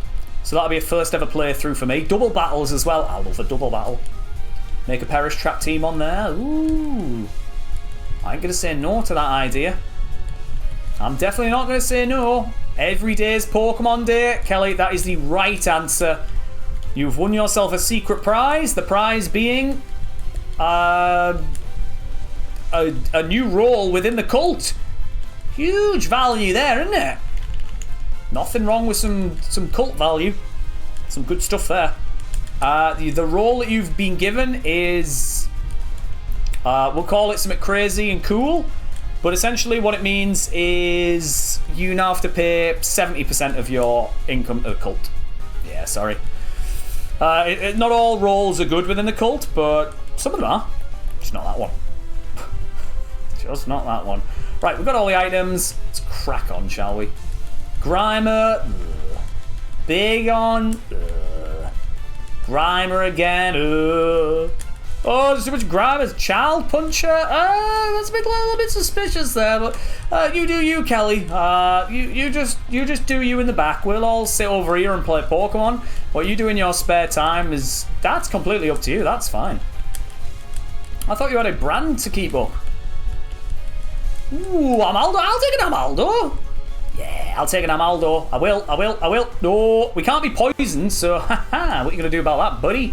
So that'll be a first ever playthrough for me. Double battles as well. I love a double battle. Make a Perish Trap team on there. Ooh. I ain't going to say no to that idea. I'm definitely not going to say no. Every day is Pokemon Day. Kelly, that is the right answer. You've won yourself a secret prize. The prize being a new role within the cult. Huge value there, isn't it? Nothing wrong with some cult value. Some good stuff there. The role that you've been given is... we'll call it something crazy and cool. But essentially what it means is you now have to pay 70% of your income to the cult. Yeah, sorry. Not all roles are good within the cult, but some of them are. Just not that one. Just not that one. Right, we've got all the items. Let's crack on, shall we? Grimer. Ugh. Big on. Ugh. Grimer again. Ugh. Oh, there's too much Grimers. Child Puncher. That's a little bit suspicious there, but you do you, Kelly. You just do you in the back. We'll all sit over here and play Pokemon. What you do in your spare time that's completely up to you. That's fine. I thought you had a brand to keep up. Ooh, Amaldo. I'll take an Amaldo. Yeah, I'll take an Amaldo. I will. No, we can't be poisoned, so haha. What are you going to do about that, buddy?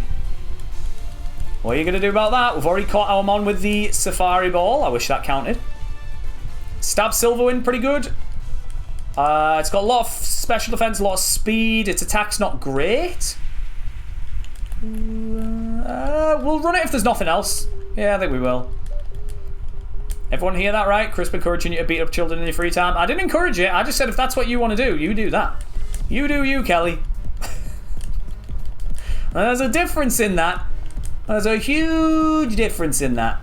What are you going to do about that? We've already caught our mon with the Safari Ball. I wish that counted. Stab Silverwind, pretty good. It's got a lot of special defense, a lot of speed. Its attack's not great. We'll run it if there's nothing else. Yeah, I think we will. Everyone hear that, right? Crisp encouraging you to beat up children in your free time. I didn't encourage it. I just said if that's what you want to do, you do that. You do you, Kelly. There's a difference in that. There's a huge difference in that.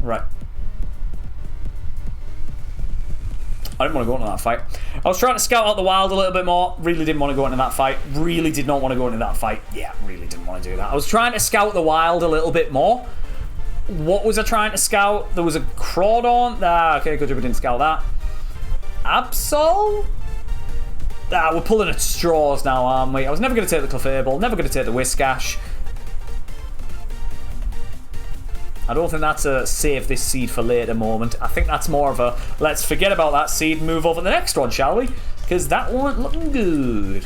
Right. I didn't want to go into that fight. I was trying to scout out the wild a little bit more. Really didn't want to go into that fight. Really did not want to go into that fight. Yeah, really didn't want to do that. I was trying to scout the wild a little bit more. What was I trying to scout? There was a Crawdon. Ah, okay, good job we didn't scout that. Absol? Ah, we're pulling at straws now, aren't we? I was never going to take the Clefable. Never going to take the Whiscash. I don't think that's a save this seed for later moment. I think that's more of a let's forget about that seed and move over to the next one, shall we? Because that weren't looking good.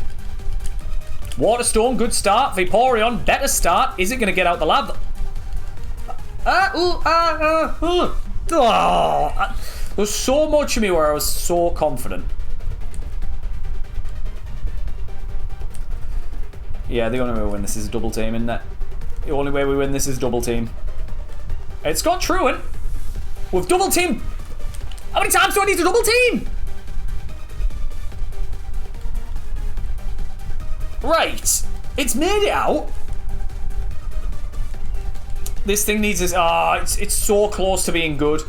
Waterstone, good start. Vaporeon, better start. Is it going to get out the lab? There's so much of me where I was so confident. Yeah, the only way we win this is a double team, isn't it? The only way we win this is double team. It's got Truant. With double team. How many times do I need to double team? Right. It's made it out. This thing needs this. It's so close to being good.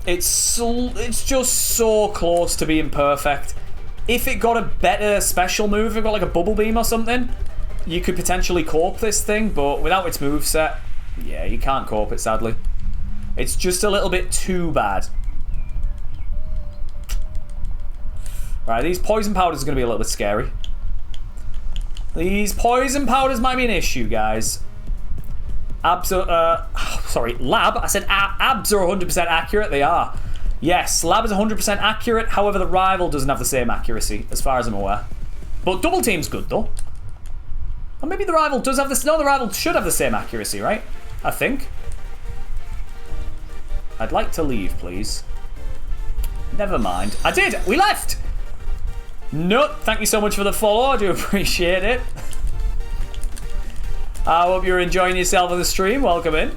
It's just so close to being perfect. If it got a better special move, if it got like a Bubble Beam or something, you could potentially cope this thing, but without its moveset, yeah, you can't cope it, sadly. It's just a little bit too bad. Right, these poison powders are going to be a little bit scary. These poison powders might be an issue, guys. Sorry, lab. I said abs are 100% accurate. They are. Yes, lab is 100% accurate. However, the rival doesn't have the same accuracy, as far as I'm aware. But double team's good, though. Or maybe the rival does have this. No, the rival should have the same accuracy, right? I think. I'd like to leave, please. Never mind. I did. We left. No, thank you so much for the follow. I do appreciate it. I hope you're enjoying yourself on the stream. Welcome in.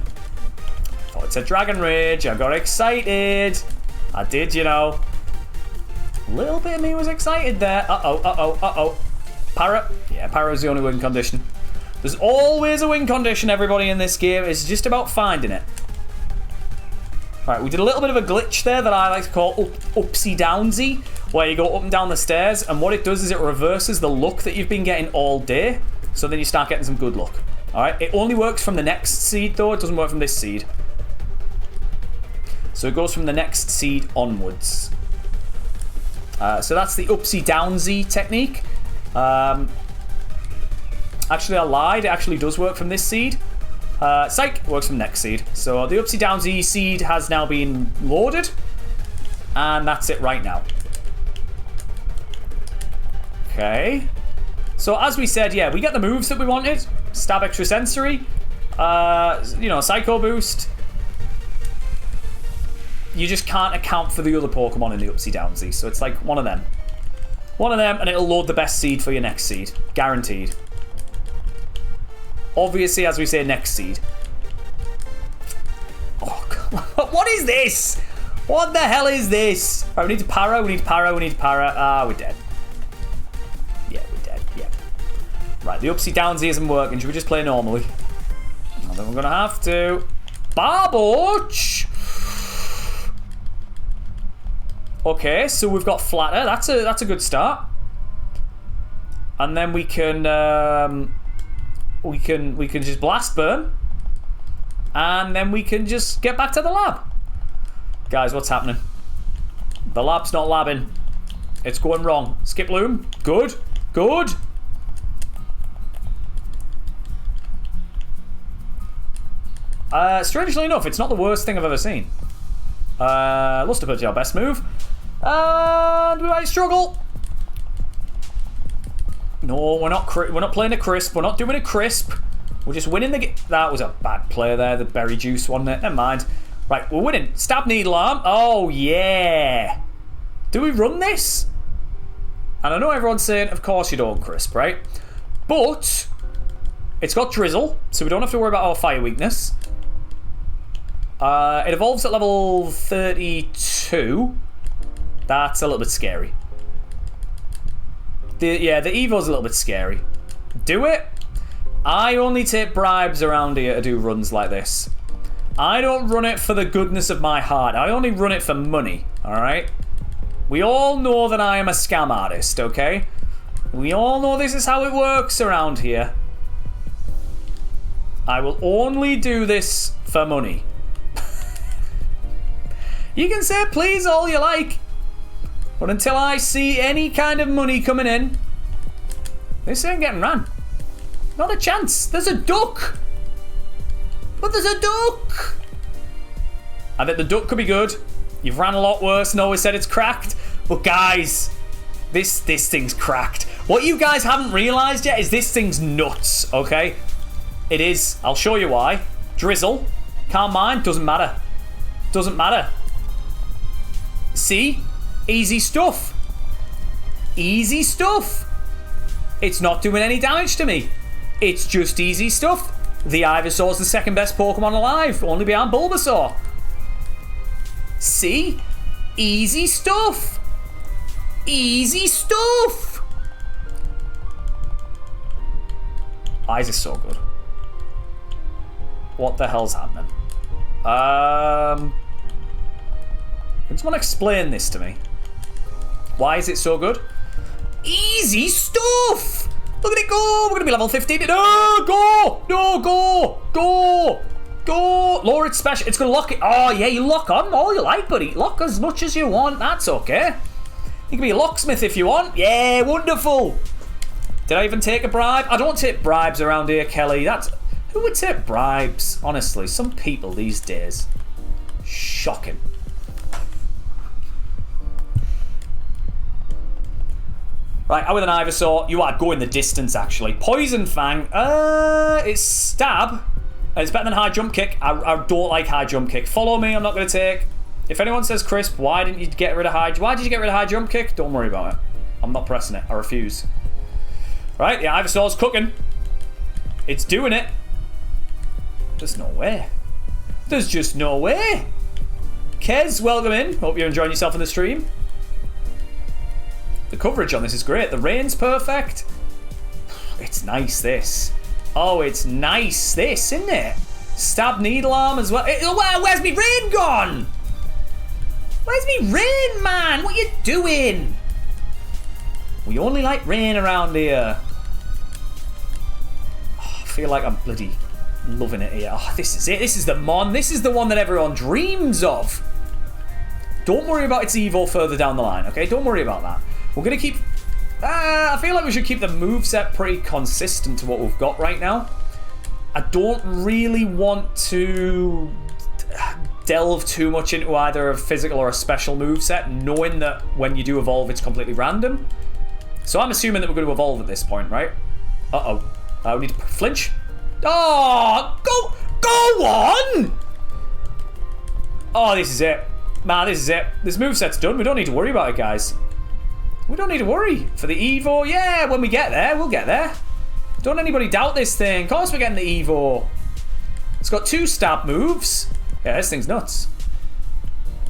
Oh, it's a Dragon Rage. I got excited. I did, you know. A little bit of me was excited there. Uh-oh, uh-oh, uh-oh. Parrot. Yeah, Parrot's the only win condition. There's always a win condition, everybody, in this game. It's just about finding it. Right, we did a little bit of a glitch there that I like to call upsy-downsy, where you go up and down the stairs, and what it does is it reverses the luck that you've been getting all day, so then you start getting some good luck. Alright, it only works from the next seed, though. It doesn't work from this seed. So it goes from the next seed onwards. So that's the upsy-downsy technique. Actually, I lied. It actually does work from this seed. Psych works from next seed. So the upsy-downsy seed has now been loaded. And that's it right now. Okay. So as we said, yeah, we get the moves that we wanted. Stab Extrasensory. You know, Psycho Boost. You just can't account for the other Pokemon in the upsy-downsy. So it's like one of them. One of them, and it'll load the best seed for your next seed. Guaranteed. Obviously, as we say, next seed. Oh, God. What is this? What the hell is this? Right, we need to para, we need to para, we need to para. Ah, we're dead. Yeah, we're dead, yeah. Right, the upsy-downsy isn't working. Should we just play normally? I think we're going to have to. Barboach! Okay, so we've got Flatter. That's a good start. And then we can just Blast Burn. And then we can just get back to the lab. Guys, what's happening? The lab's not labbing. It's going wrong. Skip Loom. Good. Good. Strangely enough, it's not the worst thing I've ever seen. Lusterpud's our best move. And we might struggle. No, we're not playing a crisp. We're not doing a crisp. We're just winning the game. That was a bad play there. The berry juice, wasn't it? Never mind. Right, we're winning. Stab Needle Arm. Oh, yeah. Do we run this? And I know everyone's saying, of course you don't crisp, right? But it's got Drizzle, so we don't have to worry about our fire weakness. It evolves at level 32. That's a little bit scary. The Evo's a little bit scary. Do it. I only take bribes around here to do runs like this. I don't run it for the goodness of my heart. I only run it for money, alright? We all know that I am a scam artist, okay? We all know this is how it works around here. I will only do this for money. You can say please all you like, but until I see any kind of money coming in, this ain't getting ran. Not a chance. There's a duck. But there's a duck. I bet the duck could be good. You've ran a lot worse and always said it's cracked. But guys, this thing's cracked. What you guys haven't realised yet is this thing's nuts, okay? It is. I'll show you why. Drizzle. Can't mind. Doesn't matter. Doesn't matter. See? Easy stuff. Easy stuff. It's not doing any damage to me. It's just easy stuff. The Ivysaur's the second best Pokemon alive, only behind Bulbasaur. See? Easy stuff. Easy stuff. Why is this so good? What the hell's happening? Can someone explain this to me? Why is it so good? Easy stuff! Look at it go! We're gonna be level 15. No, go! No, go! Go! Go! Lower its special. It's gonna lock it. Oh, yeah, you lock on all you like, buddy. Lock as much as you want. That's okay. You can be a locksmith if you want. Yeah, wonderful. Did I even take a bribe? I don't take bribes around here, Kelly. That's... Who would take bribes? Honestly, some people these days. Shocking. Right, out with an Ivysaur. You are going the distance, actually. Poison Fang. It's Stab. It's better than High Jump Kick. I don't like High Jump Kick. Follow me, I'm not going to take. If anyone says, Crisp, why didn't you get rid of Why did you get rid of High Jump Kick? Don't worry about it. I'm not pressing it. I refuse. Right, the Ivysaur's cooking. It's doing it. There's no way. There's just no way. Kez, welcome in. Hope you're enjoying yourself in the stream. The coverage on this is great. The rain's perfect. It's nice, this. Oh, it's nice, this, isn't it? Stab Needle Arm as well. Where's me rain gone? Where's me rain, man? What you doing? We only like rain around here. Oh, I feel like I'm bloody loving it here. Oh, this is it. This is the Mon. This is the one that everyone dreams of. Don't worry about its Evo further down the line, okay? Don't worry about that. We're going to keep... I feel like we should keep the moveset pretty consistent to what we've got right now. I don't really want to delve too much into either a physical or a special moveset, knowing that when you do evolve, it's completely random. So I'm assuming that we're going to evolve at this point, right? Uh-oh. We need to flinch. Oh, go on! Oh, this is it. Man, this is it. This moveset's done. We don't need to worry about it, guys. We don't need to worry. For the Evo, yeah, when we get there, we'll get there. Don't anybody doubt this thing. Of course we're getting the Evo. It's got 2 stab moves. Yeah, this thing's nuts.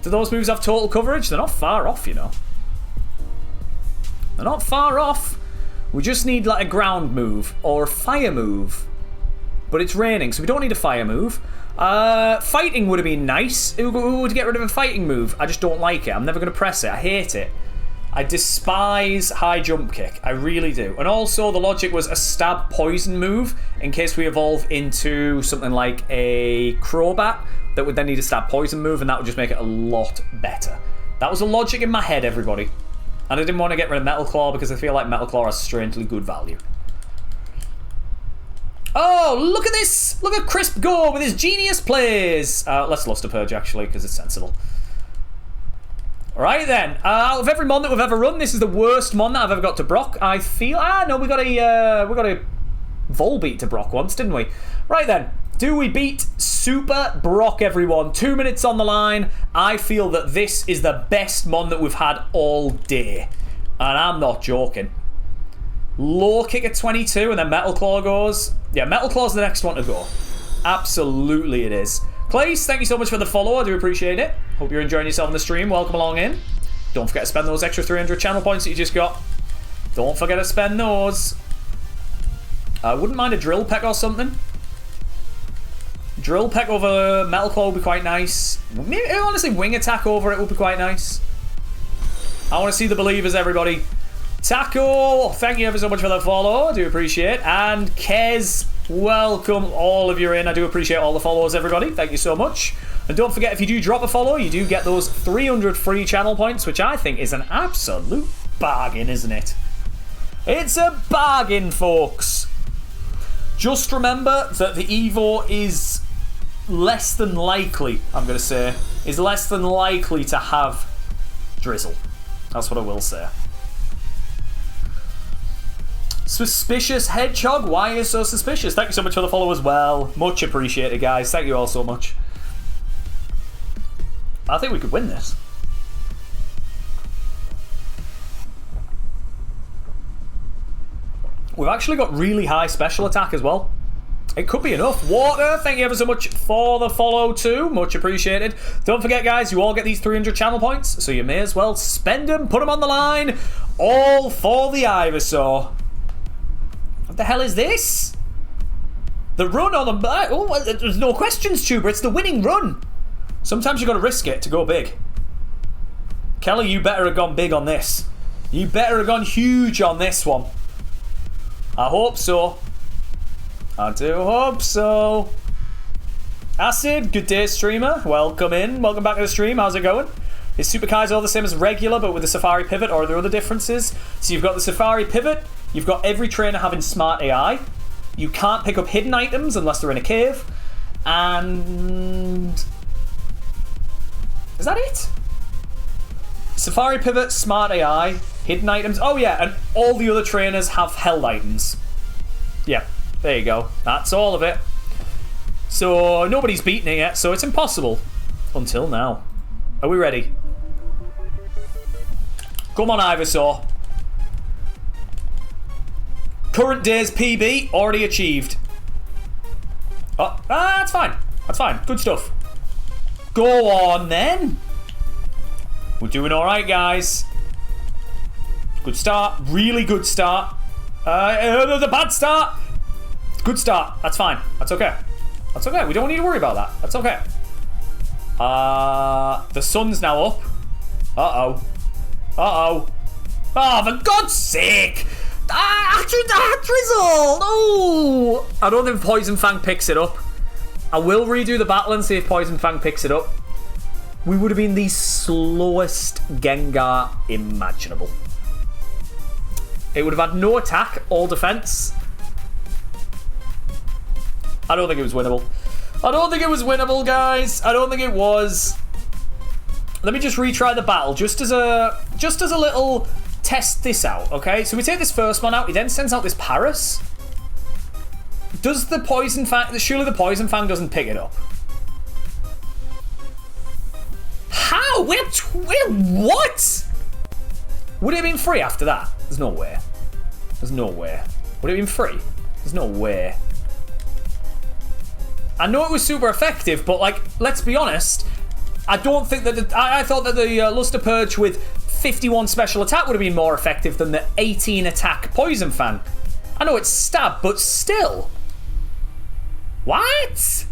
Do those moves have total coverage? They're not far off, you know. They're not far off. We just need like a ground move or a fire move. But it's raining, so we don't need a fire move. Fighting would have been nice. Who would get rid of a fighting move? I just don't like it. I'm never going to press it. I hate it. I despise High Jump Kick. I really do. And also, the logic was a stab poison move in case we evolve into something like a Crobat that would then need a stab poison move, and that would just make it a lot better. That was the logic in my head, everybody. And I didn't want to get rid of Metal Claw because I feel like Metal Claw has strangely good value. Oh, look at this! Look at Crisp go with his genius plays! Let's Luster Purge, actually, because it's sensible. Alright then, out of every Mon that we've ever run, this is the worst Mon that I've ever got to Brock. I feel... no, we got a Volbeat to Brock once, didn't we? Right then, do we beat Super Brock, everyone? 2 minutes on the line. I feel that this is the best Mon that we've had all day. And I'm not joking. Low kick at 22 and then Metal Claw goes. Yeah, Metal Claw's the next one to go. Absolutely it is. Clace, thank you so much for the follow. I do appreciate it. Hope you're enjoying yourself in the stream. Welcome along in. Don't forget to spend those extra 300 channel points that you just got. Don't forget to spend those. I wouldn't mind a Drill Peck or something. Drill Peck over Metal Claw would be quite nice. Maybe, honestly, Wing Attack over it would be quite nice. I want to see the believers, everybody. Taco, thank you ever so much for the follow. I do appreciate it. And Kez, welcome all of you in. I do appreciate all the follows, everybody. Thank you so much. And don't forget, if you do drop a follow, you do get those 300 free channel points, which I think is an absolute bargain, isn't it? It's a bargain, folks. Just remember that the Evo is less than likely, I'm going to say, is less than likely to have drizzle. That's what I will say. Suspicious Hedgehog, why are you so suspicious? Thank you so much for the follow as well. Much appreciated, guys. Thank you all so much. I think we could win this. We've actually got really high special attack as well. It could be enough. Water, thank you ever so much for the follow too. Much appreciated. Don't forget, guys, you all get these 300 channel points, so you may as well spend them, put them on the line, all for the Ivysaur. What the hell is this? The run on the back. Oh, there's no questions, Tuber. It's the winning run. Sometimes you've got to risk it to go big. Kelly, you better have gone big on this. You better have gone huge on this one. I hope so. I do hope so. Acid, good day, streamer. Welcome in. Welcome back to the stream. How's it going? Is Super Kaizo the same as regular, but with the Safari Pivot, or are there other differences? So you've got the Safari Pivot. You've got every trainer having smart AI. You can't pick up hidden items unless they're in a cave. And... is that it? Safari Pivot, smart AI, hidden items. Oh yeah, and all the other trainers have held items. Yeah, there you go. That's all of it. So nobody's beaten it yet, so it's impossible. Until now. Are we ready? Come on, Ivysaur. Current day's PB already achieved. Oh, that's fine. That's fine. Good stuff. Go on then. We're doing alright, guys. Good start. Really good start. The bad start. Good start. That's fine. That's okay. That's okay. We don't need to worry about that. That's okay. The sun's now up. Uh-oh. Uh-oh. Oh, for God's sake. Drizzle. No. I don't think Poison Fang picks it up. I will redo the battle and see if Poison Fang picks it up. We would have been the slowest Gengar imaginable. It would have had no attack, all defense. I don't think it was winnable. I don't think it was winnable, guys. I don't think it was. Let me just retry the battle, just as a little test this out, okay? So we take this first one out. He then sends out this Paras. Does the Poison Fang... surely the Poison Fang doesn't pick it up. How? What? Would it have been free after that? There's no way. There's no way. Would it have been free? There's no way. I know it was super effective, but, like, let's be honest. I don't think that... I thought that the Luster Purge with 51 special attack would have been more effective than the 18 attack Poison Fang. I know it's stab, but still. What?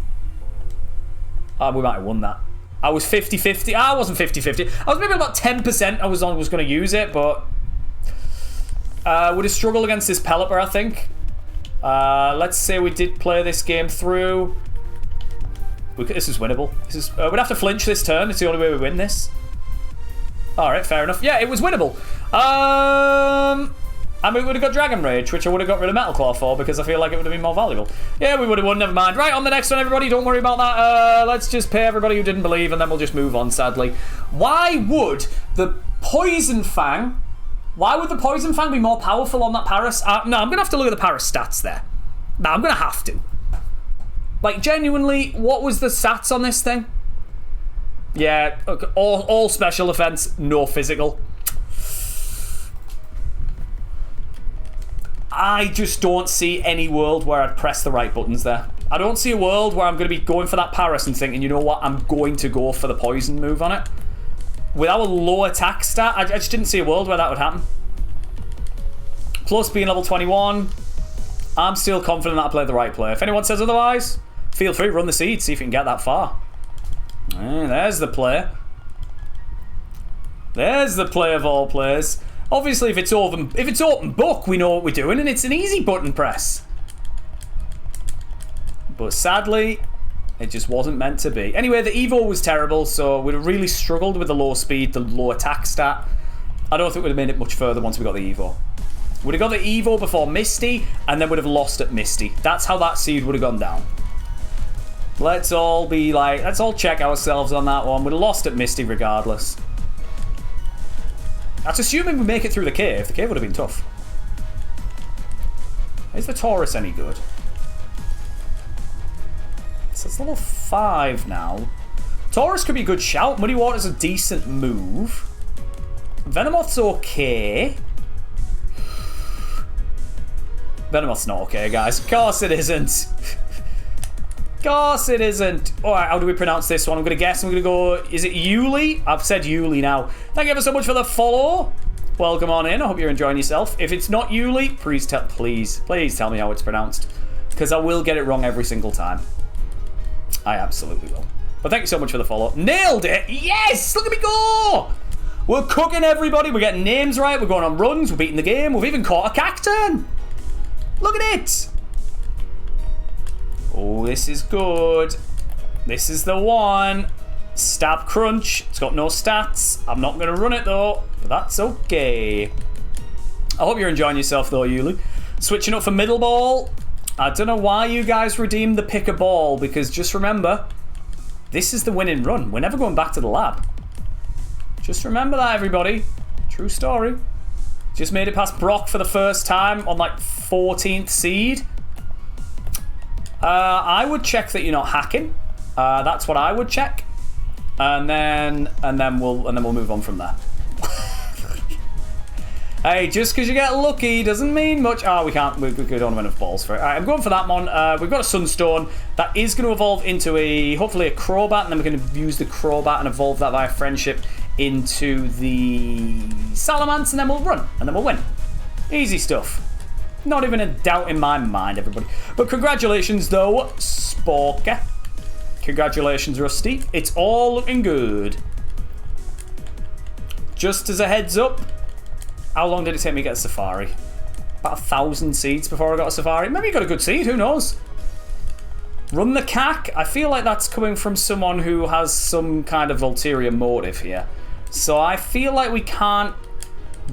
Oh, we might have won that. I was 50-50. I wasn't 50-50. I was maybe about 10% I was going to use it, but... would have struggled against this Pelipper, I think. Let's say we did play this game through. This is winnable. This is, we'd have to flinch this turn. It's the only way we win this. Alright, fair enough. Yeah, it was winnable. I mean, we would have got Dragon Rage, which I would have got rid of Metal Claw for, because I feel like it would have been more valuable. Yeah, we would have won, never mind. Right, on the next one, everybody, don't worry about that. Let's just pay everybody who didn't believe, and then we'll just move on, sadly. Why would the Poison Fang... why would the Poison Fang be more powerful on that Paras? No, I'm going to have to look at the Paras stats there. No, I'm going to have to. Like, genuinely, what was the stats on this thing? Yeah, okay, all special defense, no physical. I just don't see any world where I'd press the right buttons there. I don't see a world where I'm going to be going for that Paras and thinking, you know what, I'm going to go for the poison move on it. With our low attack stat, I just didn't see a world where that would happen. Plus being level 21, I'm still confident that I played the right play. If anyone says otherwise, feel free, run the seed, see if you can get that far. And there's the play. There's the play of all plays. Obviously, if it's open book, we know what we're doing, and it's an easy button press. But sadly, it just wasn't meant to be. Anyway, the Evo was terrible, so we'd have really struggled with the low speed, the low attack stat. I don't think we'd have made it much further once we got the Evo. Would have got the Evo before Misty, and then would have lost at Misty. That's how that seed would have gone down. Let's all check ourselves on that one. We'd have lost at Misty regardless. That's assuming we make it through the cave. The cave would have been tough. Is the Taurus any good? So it's level 5 now. Taurus could be a good shout. Muddy Water's a decent move. Venomoth's okay. Venomoth's not okay, guys. Of course it isn't. Of course it isn't. Alright, how do we pronounce this one? I'm going to guess. I'm going to go... Is it Yuli? I've said Yuli now. Thank you ever so much for the follow. Welcome on in. I hope you're enjoying yourself. If it's not Yuli, please tell me how it's pronounced. Because I will get it wrong every single time. I absolutely will. But thank you so much for the follow. Nailed it! Yes! Look at me go! We're cooking, everybody. We're getting names right. We're going on runs. We're beating the game. We've even caught a cacturn. Look at it! Oh, this is good. This is the one. Stab Crunch. It's got no stats. I'm not going to run it, though. But that's okay. I hope you're enjoying yourself, though, Yuli. Switching up for middle ball. I don't know why you guys redeemed the pick a ball, because just remember, this is the winning run. We're never going back to the lab. Just remember that, everybody. True story. Just made it past Brock for the first time on like 14th seed. I would check that you're not hacking. That's what I would check, and then we'll move on from there. Hey, just because you get lucky doesn't mean much. Oh, we don't have enough balls for it. All right, I'm going for that one. We've got a Sunstone that is going to evolve into hopefully a Crobat, and then we're going to use the Crobat and evolve that via Friendship into the Salamence, and then we'll run, and then we'll win. Easy stuff. Not even a doubt in my mind, everybody. But congratulations, though, Sporker. Congratulations, Rusty. It's all looking good. Just as a heads up, how long did it take me to get a Safari? About 1,000 seeds before I got a Safari. Maybe you got a good seed, who knows? Run the cack. I feel like that's coming from someone who has some kind of ulterior motive here. So I feel like we can't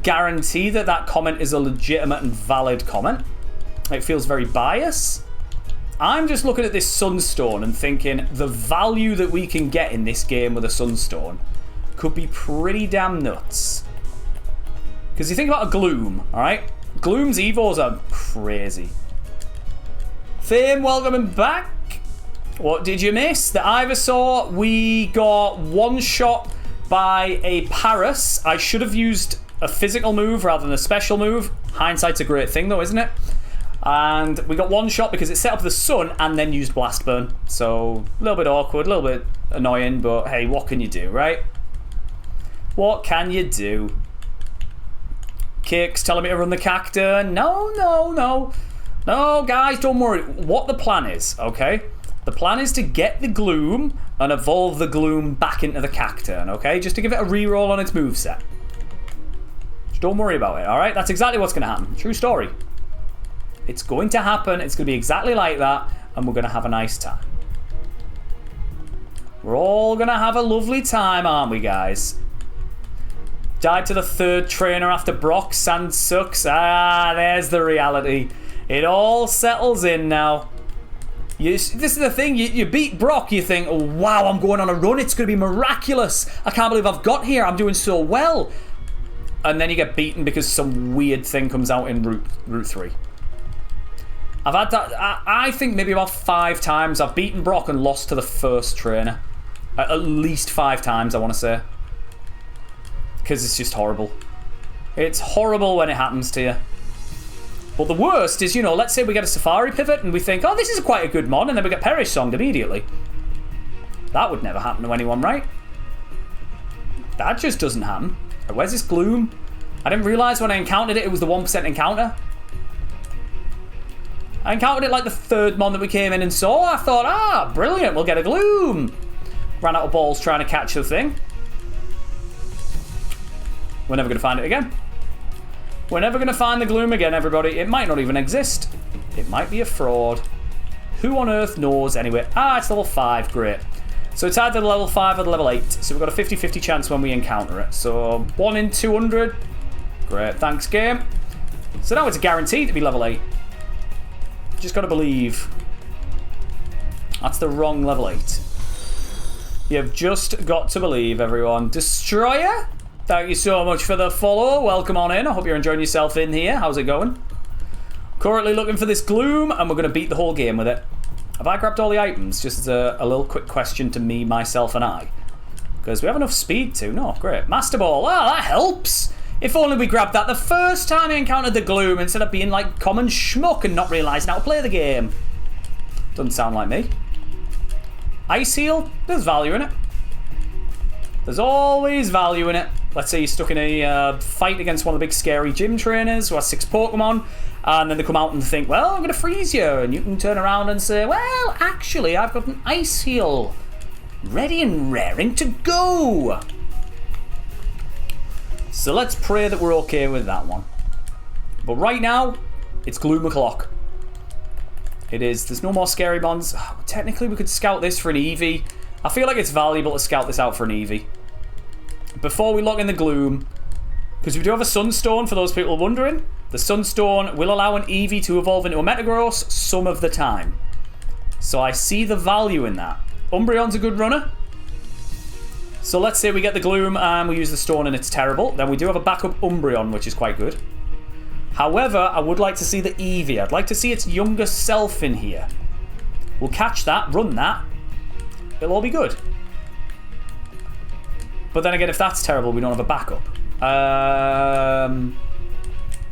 guarantee that that comment is a legitimate and valid comment. It feels very biased. I'm just looking at this Sunstone and thinking the value that we can get in this game with a Sunstone could be pretty damn nuts. Because you think about a Gloom, alright? Gloom's Evos are crazy. Fame, welcoming back. What did you miss? The Ivysaur, we got one shot by a Paras. I should have used a physical move rather than a special move. Hindsight's a great thing though, isn't it? And we got one shot because it set up the sun and then used Blast Burn. So, a little bit awkward, a little bit annoying, but hey, what can you do, right? What can you do? Kicks telling me to run the Cacturn. No, guys, don't worry. What the plan is, okay? The plan is to get the Gloom and evolve the Gloom back into the Cacturn, okay? Just to give it a reroll on its moveset. Just don't worry about it, alright? That's exactly what's going to happen. True story. It's going to happen. It's going to be exactly like that, and we're going to have a nice time. We're all going to have a lovely time, aren't we, guys? Died to the third trainer after Brock. Sand sucks. Ah, there's the reality. It all settles in now. This is the thing. You beat Brock, you think, oh, wow, I'm going on a run. It's going to be miraculous. I can't believe I've got here. I'm doing so well. And then you get beaten because some weird thing comes out in Route 3. I've had that, I think maybe about 5 times. I've beaten Brock and lost to the first trainer. At least 5 times, I want to say. Because it's just horrible. It's horrible when it happens to you. But the worst is, you know, let's say we get a Safari pivot and we think, oh, this is quite a good mod, and then we get Perish Songed immediately. That would never happen to anyone, right? That just doesn't happen. Where's this Gloom? I didn't realise when I encountered it, it was the 1% encounter. I encountered it like the 3rd mon that we came in and saw. I thought, ah, brilliant, we'll get a Gloom. Ran out of balls trying to catch the thing. We're never going to find it again. We're never going to find the Gloom again, everybody. It might not even exist. It might be a fraud. Who on earth knows anyway? Ah, it's level 5. Great. So it's either level 5 or the level 8. So we've got a 50-50 chance when we encounter it. So 1 in 200. Great. Thanks, game. So now it's guaranteed to be level 8. Just got to believe. That's the wrong level 8. You've just got to believe, everyone. Destroyer? Thank you so much for the follow. Welcome on in. I hope you're enjoying yourself in here. How's it going? Currently looking for this Gloom, and we're going to beat the whole game with it. Have I grabbed all the items? Just as a little quick question to me, myself, and I. Because we have enough speed to. No, great. Master Ball. Ah, that helps. If only we grabbed that the first time we encountered the Gloom instead of being like common schmuck and not realising how to play the game. Doesn't sound like me. Ice Heal. There's value in it. There's always value in it. Let's say you're stuck in a fight against one of the big scary gym trainers who has 6 Pokemon, and then they come out and think, well, I'm going to freeze you, and you can turn around and say, well, actually, I've got an Ice Heal ready and raring to go. So let's pray that we're okay with that one. But right now, it's Gloom o'clock. It is. There's no more scary bonds. Technically, we could scout this for an Eevee. I feel like it's valuable to scout this out for an Eevee. Before we lock in the Gloom, because we do have a Sunstone, for those people wondering. The Sunstone will allow an Eevee to evolve into a Metagross some of the time. So I see the value in that. Umbreon's a good runner. So let's say we get the Gloom and we use the Stone and it's terrible. Then we do have a backup Umbreon, which is quite good. However, I would like to see the Eevee. I'd like to see its younger self in here. We'll catch that, run that. It'll all be good. But then again, if that's terrible, we don't have a backup.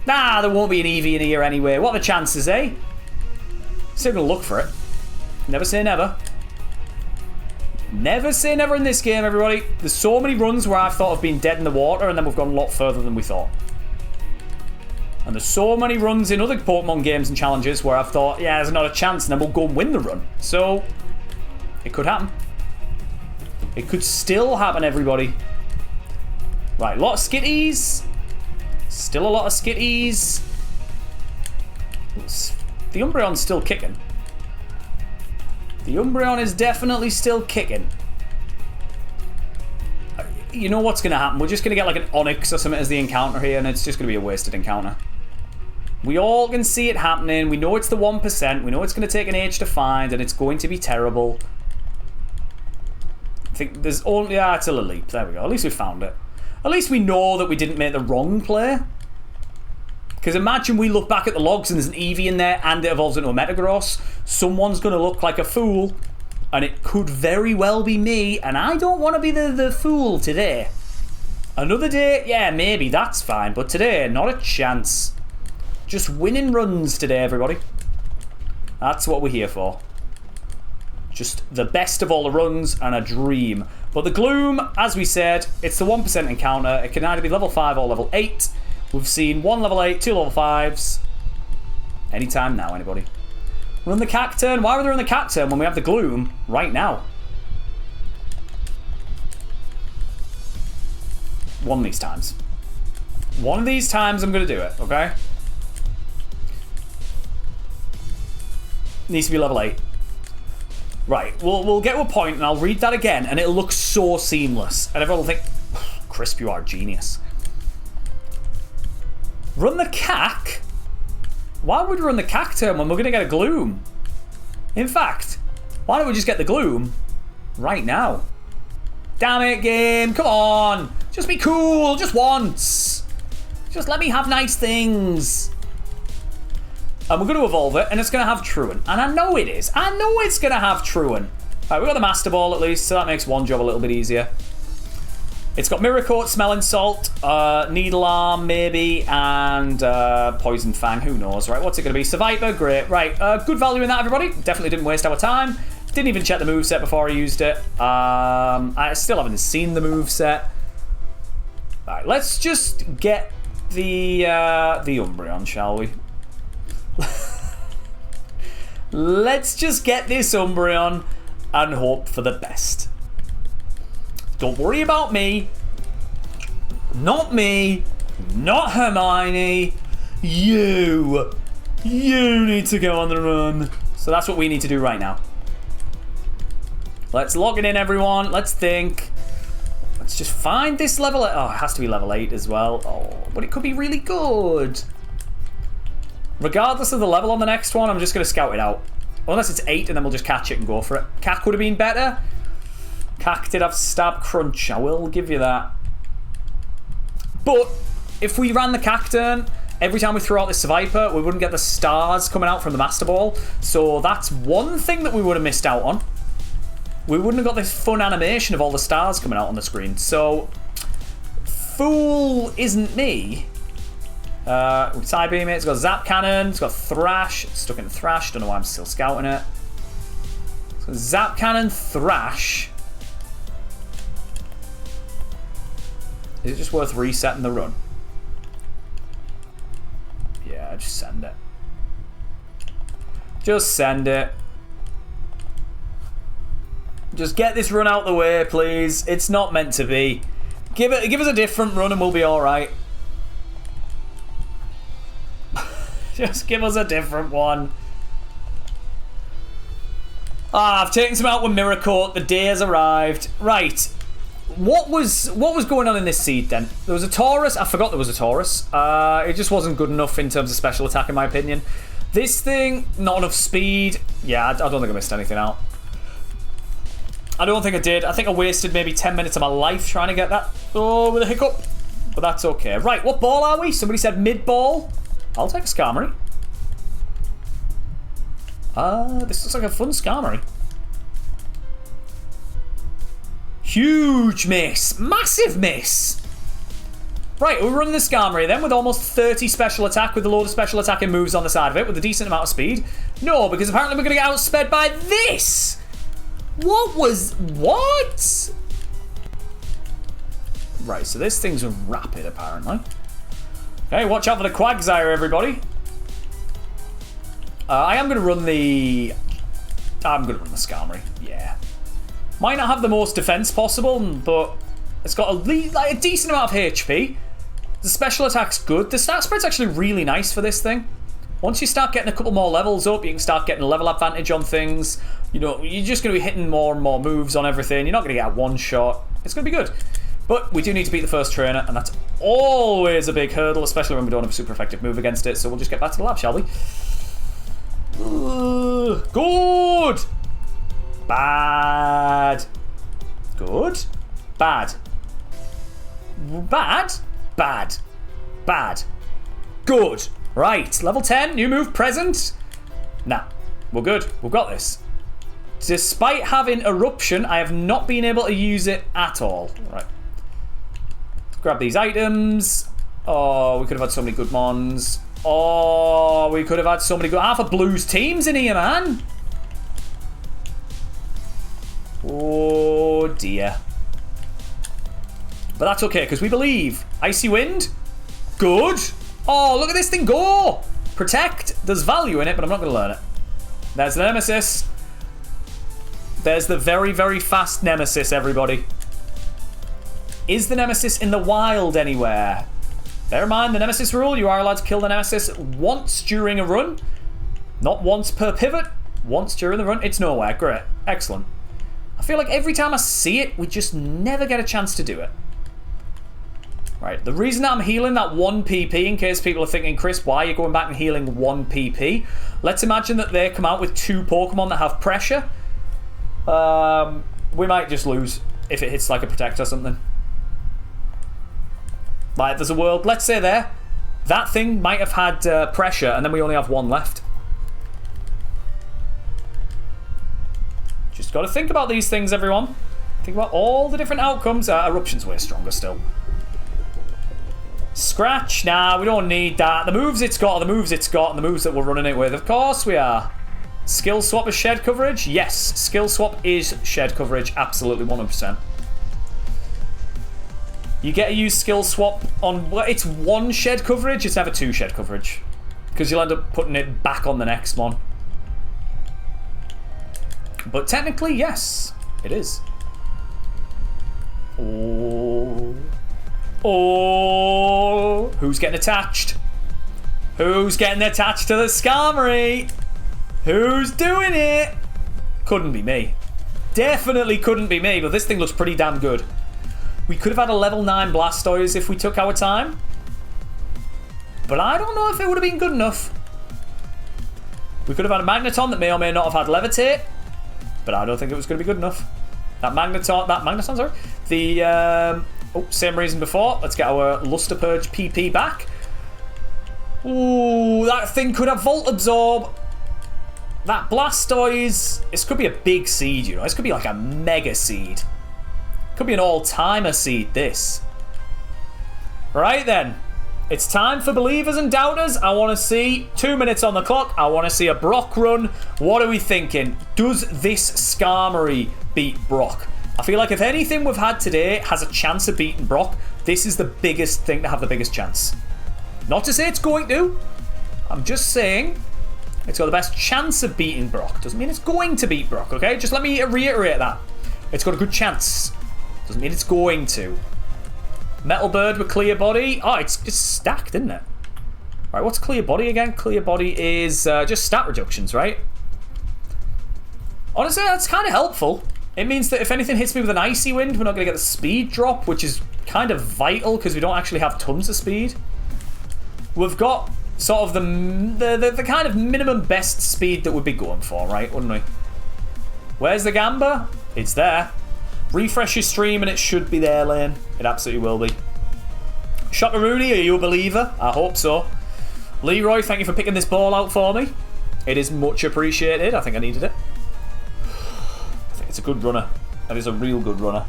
Nah, there won't be an Eevee in here anyway. What are the chances, eh? Still gonna look for it. Never say never. Never say never in this game, everybody. There's so many runs where I've thought of being dead in the water, and then we've gone a lot further than we thought. And there's so many runs in other Pokemon games and challenges where I've thought, yeah, there's not a chance, and then we'll go and win the run. So, it could happen. It could still happen, everybody. Right, a lot of skitties. Still a lot of skitties. The Umbreon's still kicking. The Umbreon is definitely still kicking. You know what's going to happen? We're just going to get like an Onix or something as the encounter here, and it's just going to be a wasted encounter. We all can see it happening. We know it's the 1%. We know it's going to take an age to find, and it's going to be terrible. I think there's only... Yeah, it's a leap. There we go. At least we found it. At least we know that we didn't make the wrong play. Because imagine we look back at the logs and there's an Eevee in there and it evolves into a Metagross. Someone's going to look like a fool. And it could very well be me. And I don't want to be the fool today. Another day, yeah, maybe. That's fine. But today, not a chance. Just winning runs today, everybody. That's what we're here for. Just the best of all the runs and a dream. But the Gloom, as we said, it's the 1% encounter. It can either be level 5 or level 8. We've seen 1 level 8, 2 level 5s. Anytime now, anybody. Run the Cacturn. Why would they run the Cacturn when we have the Gloom right now? One of these times. One of these times I'm going to do it, okay? Needs to be level 8. Right, we'll get to a point and I'll read that again and it'll look so seamless. And everyone will think, Crisp, you are a genius. Run the Cac? Why would we run the Cacturn when we're going to get a Gloom? In fact, why don't we just get the Gloom right now? Damn it, game. Come on. Just be cool. Just once. Just let me have nice things. And we're going to evolve it, and it's going to have Truant. And I know it is. I know it's going to have Truant. Alright, we've got the Master Ball at least, so that makes one job a little bit easier. It's got Mirror Coat, Smelling Salt, Needle Arm maybe, and Poison Fang, who knows, right? What's it going to be? Survivor, great. Right, good value in that, everybody. Definitely didn't waste our time. Didn't even check the moveset before I used it. I still haven't seen the moveset. Alright, let's just get the Umbreon, shall we? Let's just get this Umbreon and hope for the best. Don't worry about me. Not me. Not Hermione. You need to go on the run. So that's what we need to do right now. Let's log it in, everyone. Let's think. Let's just find this level. Oh, it has to be level 8 as well. Oh, but it could be really good. Regardless of the level on the next one, I'm just going to scout it out. Unless it's 8, and then we'll just catch it and go for it. Cack would have been better. Cack did have stab crunch. I will give you that. But if we ran the Cack turn, every time we throw out this Viper, we wouldn't get the stars coming out from the Master Ball. So that's one thing that we would have missed out on. We wouldn't have got this fun animation of all the stars coming out on the screen. So, fool isn't me. Side beam it. It's got Zap Cannon. It's got Thrash. It's stuck in Thrash. Don't know why I'm still scouting it. So Zap Cannon, Thrash. Is it just worth resetting the run? Yeah, just send it. Just send it. Just get this run out the way, please. It's not meant to be. Give us a different run and we'll be alright. Just give us a different one. Ah, I've taken some out with Mirror Coat. The day has arrived. Right. What was going on in this seed then? There was a Taurus. I forgot there was a Taurus. It just wasn't good enough in terms of special attack, in my opinion. This thing, not enough speed. Yeah, I don't think I missed anything out. I don't think I did. I think I wasted maybe 10 minutes of my life trying to get that. Oh, with a hiccup. But that's okay. Right, what ball are we? Somebody said mid-ball. I'll take a Skarmory. This looks like a fun Skarmory. Huge miss. Massive miss. Right, we're running the Skarmory then with almost 30 special attack with a load of special attacking moves on the side of it with a decent amount of speed. No, because apparently we're going to get outsped by this. What? Right, so this thing's rapid apparently. Okay, watch out for the Quagsire, everybody. I am going to run the... I'm going to run the Skarmory, yeah. Might not have the most defense possible, but it's got a decent amount of HP. The special attack's good. The stat spread's actually really nice for this thing. Once you start getting a couple more levels up, you can start getting a level advantage on things. You know, you're just going to be hitting more and more moves on everything. You're not going to get a one shot. It's going to be good. But we do need to beat the first trainer, and that's always a big hurdle, especially when we don't have a super effective move against it. So we'll just get back to the lab, shall we? Good! Bad. Good. Bad. Bad. Bad. Bad. Good. Right. Level 10. New move present. Nah. We're good. We've got this. Despite having Eruption, I have not been able to use it at all. Right. Grab these items. Oh, we could have had so many good mons. Oh, we could have had so many good... Half of Blue's teams in here, man. Oh, dear. But that's okay, because we believe. Icy Wind. Good. Oh, look at this thing go. Protect. There's value in it, but I'm not going to learn it. There's the Nemesis. There's the very, very fast Nemesis, everybody. Is the Nemesis in the wild anywhere? Bear in mind the Nemesis rule. You are allowed to kill the Nemesis once during a run. Not once per pivot. Once during the run. It's nowhere. Great. Excellent. I feel like every time I see it, we just never get a chance to do it. Right, the reason that I'm healing that 1 PP, in case people are thinking, Chris, why are you going back and healing 1 PP? Let's imagine that they come out with 2 Pokemon that have pressure. We might just lose if it hits like a Protect or something. Like, there's a world, let's say that thing might have had pressure, and then we only have 1 left. Just got to think about these things, everyone. Think about all the different outcomes. Eruption's way stronger still. Scratch? Nah, we don't need that. The moves it's got are the moves it's got, and the moves that we're running it with. Of course we are. Skill swap is shed coverage? Yes, skill swap is shed coverage. Absolutely, 100%. You get to use skill swap on... Well, it's 1 shed coverage. It's never 2 shed coverage. Because you'll end up putting it back on the next one. But technically, yes, it is. Oh. Oh, who's getting attached? Who's getting attached to the Skarmory? Who's doing it? Couldn't be me. Definitely couldn't be me, but this thing looks pretty damn good. We could have had a level 9 Blastoise if we took our time. But I don't know if it would have been good enough. We could have had a Magneton that may or may not have had Levitate. But I don't think it was going to be good enough. Magneton, sorry. The, same reason before. Let's get our Luster Purge PP back. Ooh, that thing could have Volt Absorb. That Blastoise, this could be a big seed, you know. This could be like a mega seed. Could be an all-timer seed, this. Right then. It's time for believers and doubters. I want to see 2 minutes on the clock. I want to see a Brock run. What are we thinking? Does this Skarmory beat Brock? I feel like if anything we've had today has a chance of beating Brock, this is the biggest thing to have the biggest chance. Not to say it's going to. I'm just saying it's got the best chance of beating Brock. Doesn't mean it's going to beat Brock, okay? Just let me reiterate that. It's got a good chance. Doesn't mean it's going to. Metal Bird with Clear Body. Oh, it's stacked, isn't it? Right, what's Clear Body again? Clear Body is just stat reductions, right? Honestly, that's kind of helpful. It means that if anything hits me with an Icy Wind, we're not going to get the speed drop, which is kind of vital because we don't actually have tons of speed. We've got sort of the kind of minimum best speed that we'd be going for, right? Wouldn't we? Where's the Gamba? It's there. Refresh your stream and it should be there, Lane. It absolutely will be. Shockaroony, are you a believer? I hope so. Leroy, thank you for picking this ball out for me. It is much appreciated. I think I needed it. I think it's a good runner. That is a real good runner.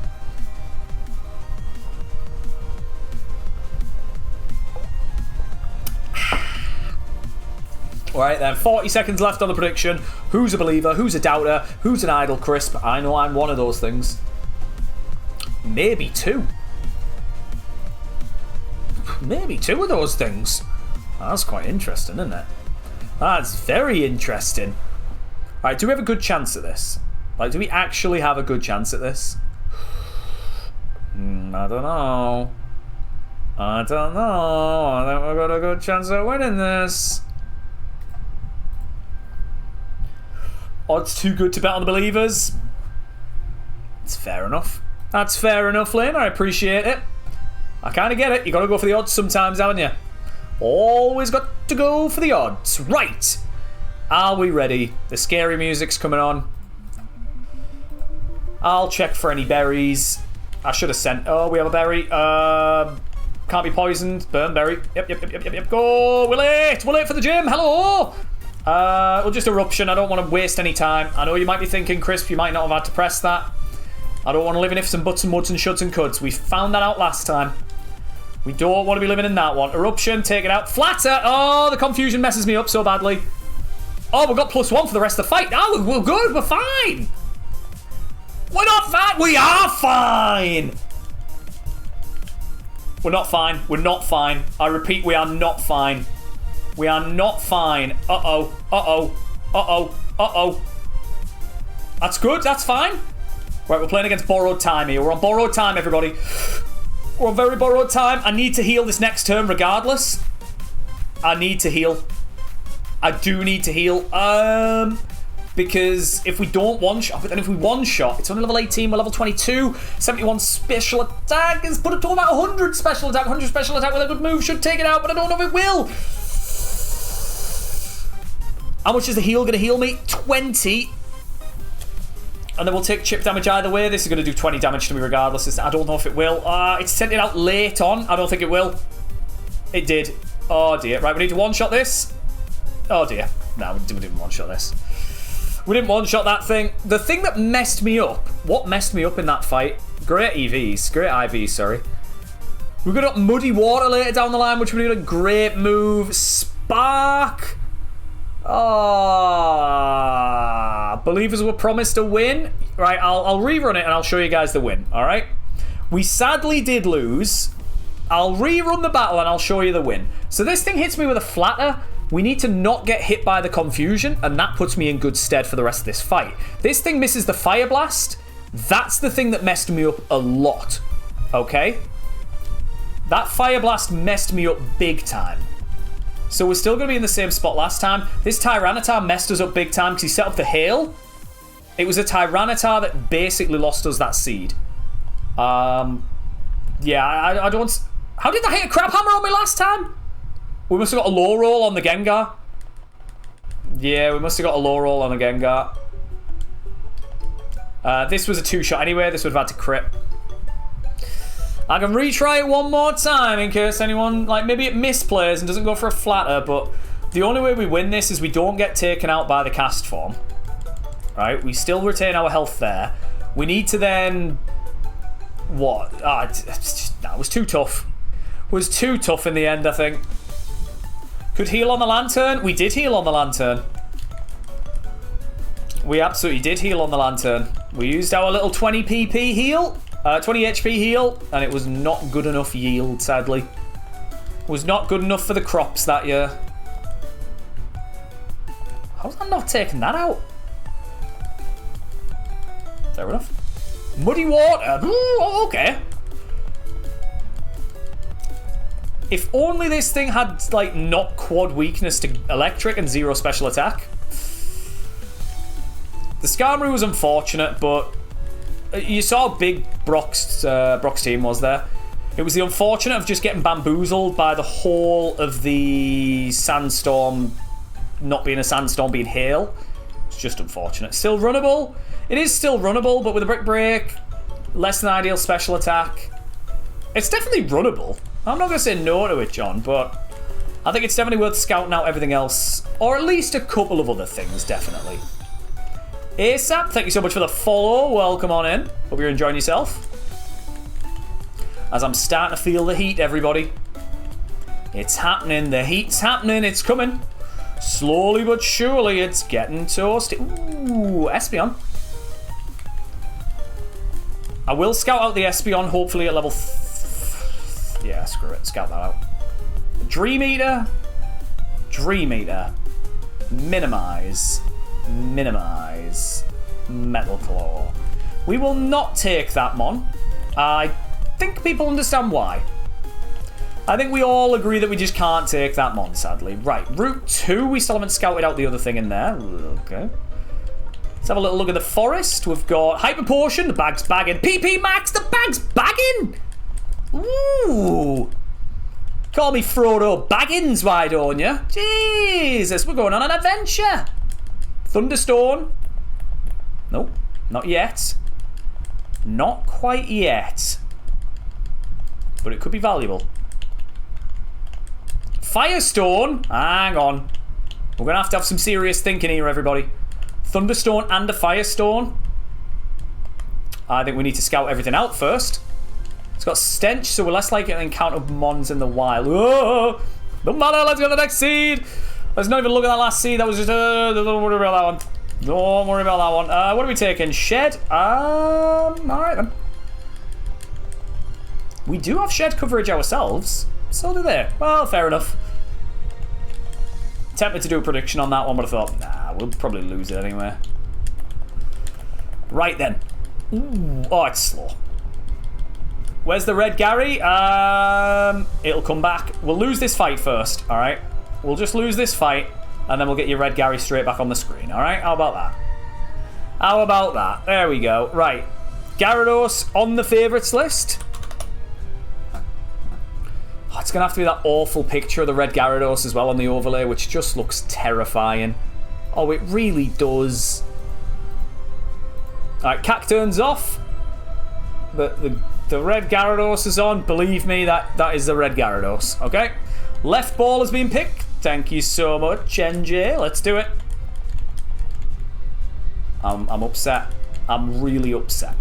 Alright then, 40 seconds left on the prediction. Who's a believer? Who's a doubter? Who's an idle crisp? I know I'm one of those things. Maybe two. Maybe two of those things. That's quite interesting, isn't it? That's very interesting. Alright, do we have a good chance at this? Like, do we actually have a good chance at this? I don't know. I don't know. I think we've got a good chance at winning this. Odds too good to bet on the believers. It's fair enough. That's fair enough, Lynn. I appreciate it. I kind of get it. You got to go for the odds sometimes, haven't you? Always got to go for the odds. Right. Are we ready? The scary music's coming on. I'll check for any berries. I should have sent... Oh, we have a berry. Can't be poisoned. Burn berry. Yep. Go. We're late. We're late for the gym. Hello. Well, just eruption. I don't want to waste any time. I know you might be thinking, Crisp, you might not have had to press that. I don't want to live in ifs and buts and muds and shoulds and coulds. We found that out last time. We don't want to be living in that one. Eruption, take it out. Flatter! Oh, the confusion messes me up so badly. Oh, we've got +1 for the rest of the fight. Oh, we're good. We're fine. We're not fine. We are fine. We're not fine. We're not fine. I repeat, we are not fine. We are not fine. Uh-oh. Uh-oh. Uh-oh. Uh-oh. That's good. That's fine. Right, we're playing against borrowed time here. We're on borrowed time, everybody. We're on very borrowed time. I need to heal this next turn regardless. I need to heal. I do need to heal. Because if we don't one-shot, but then if we one-shot, it's only level 18, we're level 22. 71 special attack is put it to about 100 special attack. 100 special attack with a good move should take it out, but I don't know if it will. How much is the heal going to heal me? 20. And then we'll take chip damage either way. This is going to do 20 damage to me regardless. I don't know if it will. It sent it out late on. I don't think it will. It did. Oh dear. Right, we need to one-shot this. Oh dear. No, we didn't one-shot this. We didn't one-shot that thing. The thing that messed me up, what messed me up in that fight, great IVs, sorry. We've got Muddy Water later down the line, which would be a great move. Spark. Believers were promised a win. Right, I'll rerun it and I'll show you guys the win, alright? We sadly did lose. I'll rerun the battle and I'll show you the win. So this thing hits me with a flatter. We need to not get hit by the confusion, and that puts me in good stead for the rest of this fight. This thing misses the Fire Blast. That's the thing that messed me up a lot. Okay? That Fire Blast messed me up big time. So we're still going to be in the same spot last time. This Tyranitar messed us up big time because he set up the hail. It was a Tyranitar that basically lost us that seed. Yeah, I don't... How did that hit a Crab Hammer on me last time? We must have got a low roll on the Gengar. Yeah, we must have got a low roll on the Gengar. This was a 2-shot anyway. This would have had to crit. I can retry it one more time in case anyone, like, maybe it misplays and doesn't go for a flatter, but the only way we win this is we don't get taken out by the cast form. Right? We still retain our health there. We need to then... What? It was too tough. It was too tough in the end, I think. Could heal on the Lantern? We did heal on the Lantern. We absolutely did heal on the Lantern. We used our little 20 PP heal. 20 HP heal, and it was not good enough yield, sadly. Was not good enough for the crops that year. How's that not taking that out? Fair enough. Muddy water. Ooh, okay. If only this thing had, like, not quad weakness to electric and 0 special attack. The Skarmory was unfortunate, but you saw how big Brock's team was there. It was the unfortunate of just getting bamboozled by the whole of the sandstorm not being a sandstorm, being hail. It's just unfortunate. Still runnable. It is still runnable, but with a Brick Break, less than ideal special attack. It's definitely runnable. I'm not going to say no to it, John, but I think it's definitely worth scouting out everything else, or at least a couple of other things, definitely. ASAP, thank you so much for the follow. Welcome on in. Hope you're enjoying yourself. As I'm starting to feel the heat, everybody. It's happening. The heat's happening. It's coming. Slowly but surely, it's getting toasty. Ooh, Espeon. I will scout out the Espeon, hopefully at level... Yeah, screw it. Scout that out. Dream Eater. Dream Eater. Minimize. Minimize. Metal Claw. We will not take that Mon. I think people understand why. I think we all agree that we just can't take that Mon, sadly. Right, Route 2. We still haven't scouted out the other thing in there. Okay. Let's have a little look at the forest. We've got Hyper Potion. The bag's bagging. PP Max. The bag's bagging. Ooh. Call me Frodo Baggins, why don't you? Jesus, we're going on an adventure. Thunderstone. Nope, not yet. Not quite yet. But it could be valuable. Firestone. Hang on. We're going to have some serious thinking here, everybody. Thunderstone and a Firestone. I think we need to scout everything out first. It's got Stench, so we're less likely to encounter Mons in the wild. Whoa! Don't matter, let's go to the next seed. Let's not even look at that last seed. That was just... don't worry about that one. Don't worry about that one. What are we taking? Shed? Alright then. We do have shed coverage ourselves. So do they. Well, fair enough. Tempted to do a prediction on that one, but I thought, nah, we'll probably lose it anyway. Right then. Ooh, oh, it's slow. Where's the red Gary? It'll come back. We'll lose this fight first, alright? We'll just lose this fight, and then we'll get your red Gary straight back on the screen, alright? How about that? How about that? There we go. Right. Gyarados on the favourites list. Oh, it's going to have to be that awful picture of the red Gyarados as well on the overlay, which just looks terrifying. Oh, it really does. Alright, Cacturne's off. The red Gyarados is on. Believe me, that is the red Gyarados. Okay? Left ball has been picked. Thank you so much, NJ. Let's do it. I'm upset. I'm really upset.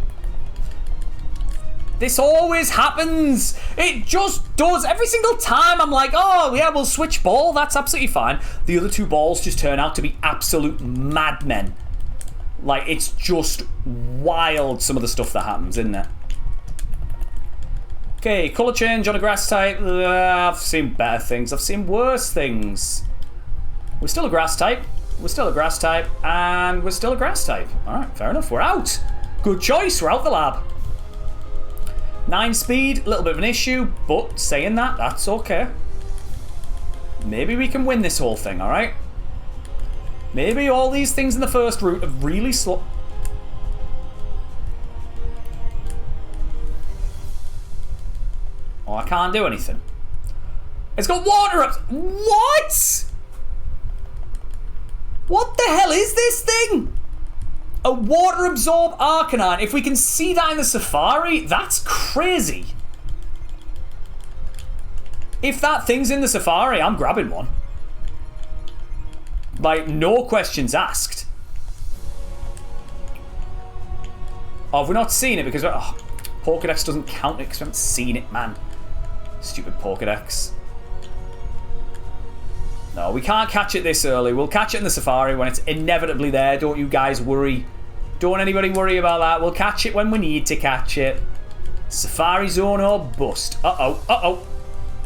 This always happens. It just does. Every single time I'm like, oh, yeah, we'll switch ball. That's absolutely fine. The other two balls just turn out to be absolute madmen. Like, it's just wild, some of the stuff that happens, isn't it? Okay, colour change on a grass type. I've seen better things. I've seen worse things. We're still a grass type. We're still a grass type. And we're still a grass type. Alright, fair enough. We're out. Good choice. We're out the lab. 9 speed, a little bit of an issue, but saying that, that's okay. Maybe we can win this whole thing, alright? Maybe all these things in the first route are really slow. Oh, I can't do anything. It's got water up. What? What the hell is this thing? A water absorb Arcanine. If we can see that in the Safari, that's crazy. If that thing's in the Safari, I'm grabbing one. Like, no questions asked. Oh, have we not seen it? Because Pokédex doesn't count it because we haven't seen it, man. Stupid Pokédex. No, we can't catch it this early. We'll catch it in the Safari when it's inevitably there. Don't you guys worry. Don't anybody worry about that. We'll catch it when we need to catch it. Safari zone or bust. Uh-oh. Uh-oh.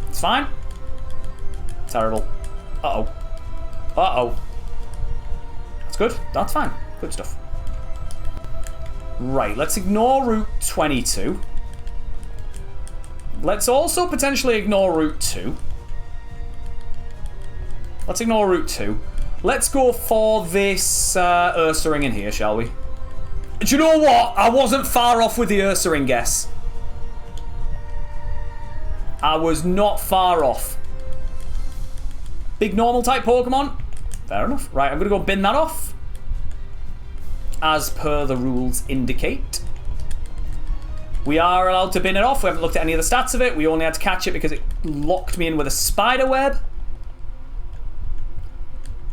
It's fine. Terrible. Uh-oh. Uh-oh. That's good. That's fine. Good stuff. Right, let's ignore Route 22. Let's also potentially ignore Route 2. Let's ignore Route 2. Let's go for this Ursaring in here, shall we? Do you know what? I wasn't far off with the Ursaring guess. I was not far off. Big normal type Pokemon? Fair enough. Right, I'm going to go bin that off. As per the rules indicate. We are allowed to bin it off. We haven't looked at any of the stats of it. We only had to catch it because it locked me in with a spider web.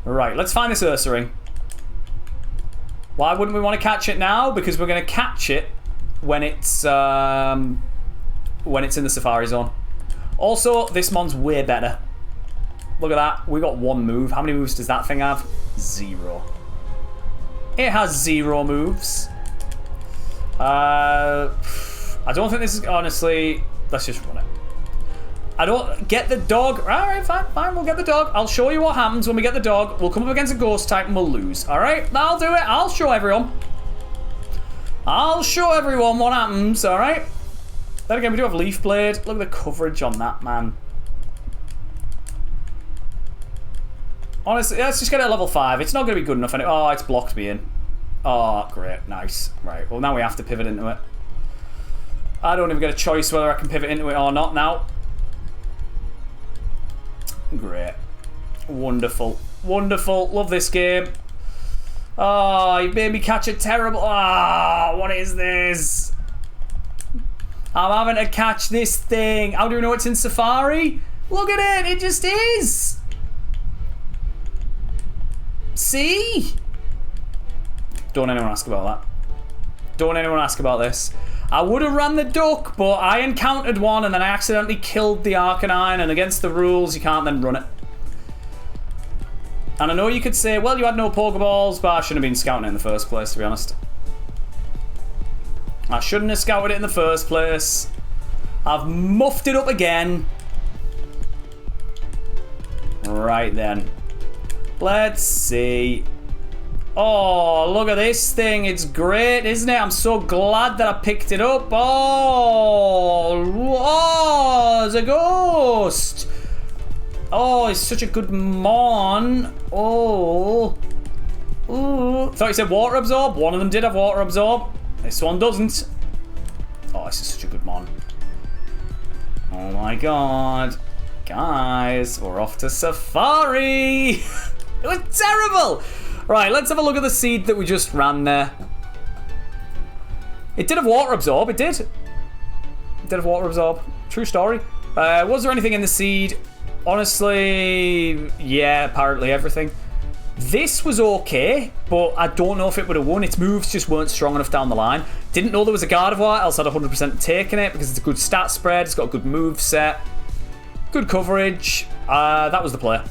Right, let's find this Ursaring. Why wouldn't we want to catch it now? Because we're going to catch it when it's in the Safari Zone. Also, this Mon's way better. Look at that. We got 1 move. How many moves does that thing have? 0. It has 0 moves. I don't think this is... Honestly, let's just run it. I don't... Get the dog. Alright, fine. We'll get the dog. I'll show you what happens when we get the dog. We'll come up against a ghost type and we'll lose. Alright? I'll do it. I'll show everyone. I'll show everyone what happens. Alright? Then again, we do have Leaf Blade. Look at the coverage on that, man. Honestly, let's just get it at level 5. It's not going to be good enough. Oh, it's blocked me in. Oh, great. Nice. Right. Well, now we have to pivot into it. I don't even get a choice whether I can pivot into it or not now. Great. Wonderful. Wonderful. Love this game. Oh, you made me catch a terrible... Oh, what is this? I'm having to catch this thing. How do we know it's in Safari? Look at it. It just is. See? Don't anyone ask about that. Don't anyone ask about this. I would have ran the duck, but I encountered one and then I accidentally killed the Arcanine, and against the rules, you can't then run it. And I know you could say, well, you had no Pokeballs, but I shouldn't have been scouting it in the first place, to be honest. I shouldn't have scouted it in the first place. I've muffed it up again. Right then. Let's see. Oh, look at this thing. It's great, isn't it? I'm so glad that I picked it up. Oh, it's a ghost. Oh, it's such a good mon. Oh. Ooh. Thought you said water absorb. One of them did have water absorb. This one doesn't. Oh, this is such a good mon. Oh my god. Guys, we're off to Safari. It was terrible. Right, let's have a look at the seed that we just ran there. It did have water absorb. It did. It did have water absorb. True story. Was there anything in the seed? Honestly, yeah, apparently everything. This was okay, but I don't know if it would have won. Its moves just weren't strong enough down the line. Didn't know there was a Gardevoir, else I'd 100% taken it because it's a good stat spread. It's got a good move set. Good coverage. That was the play.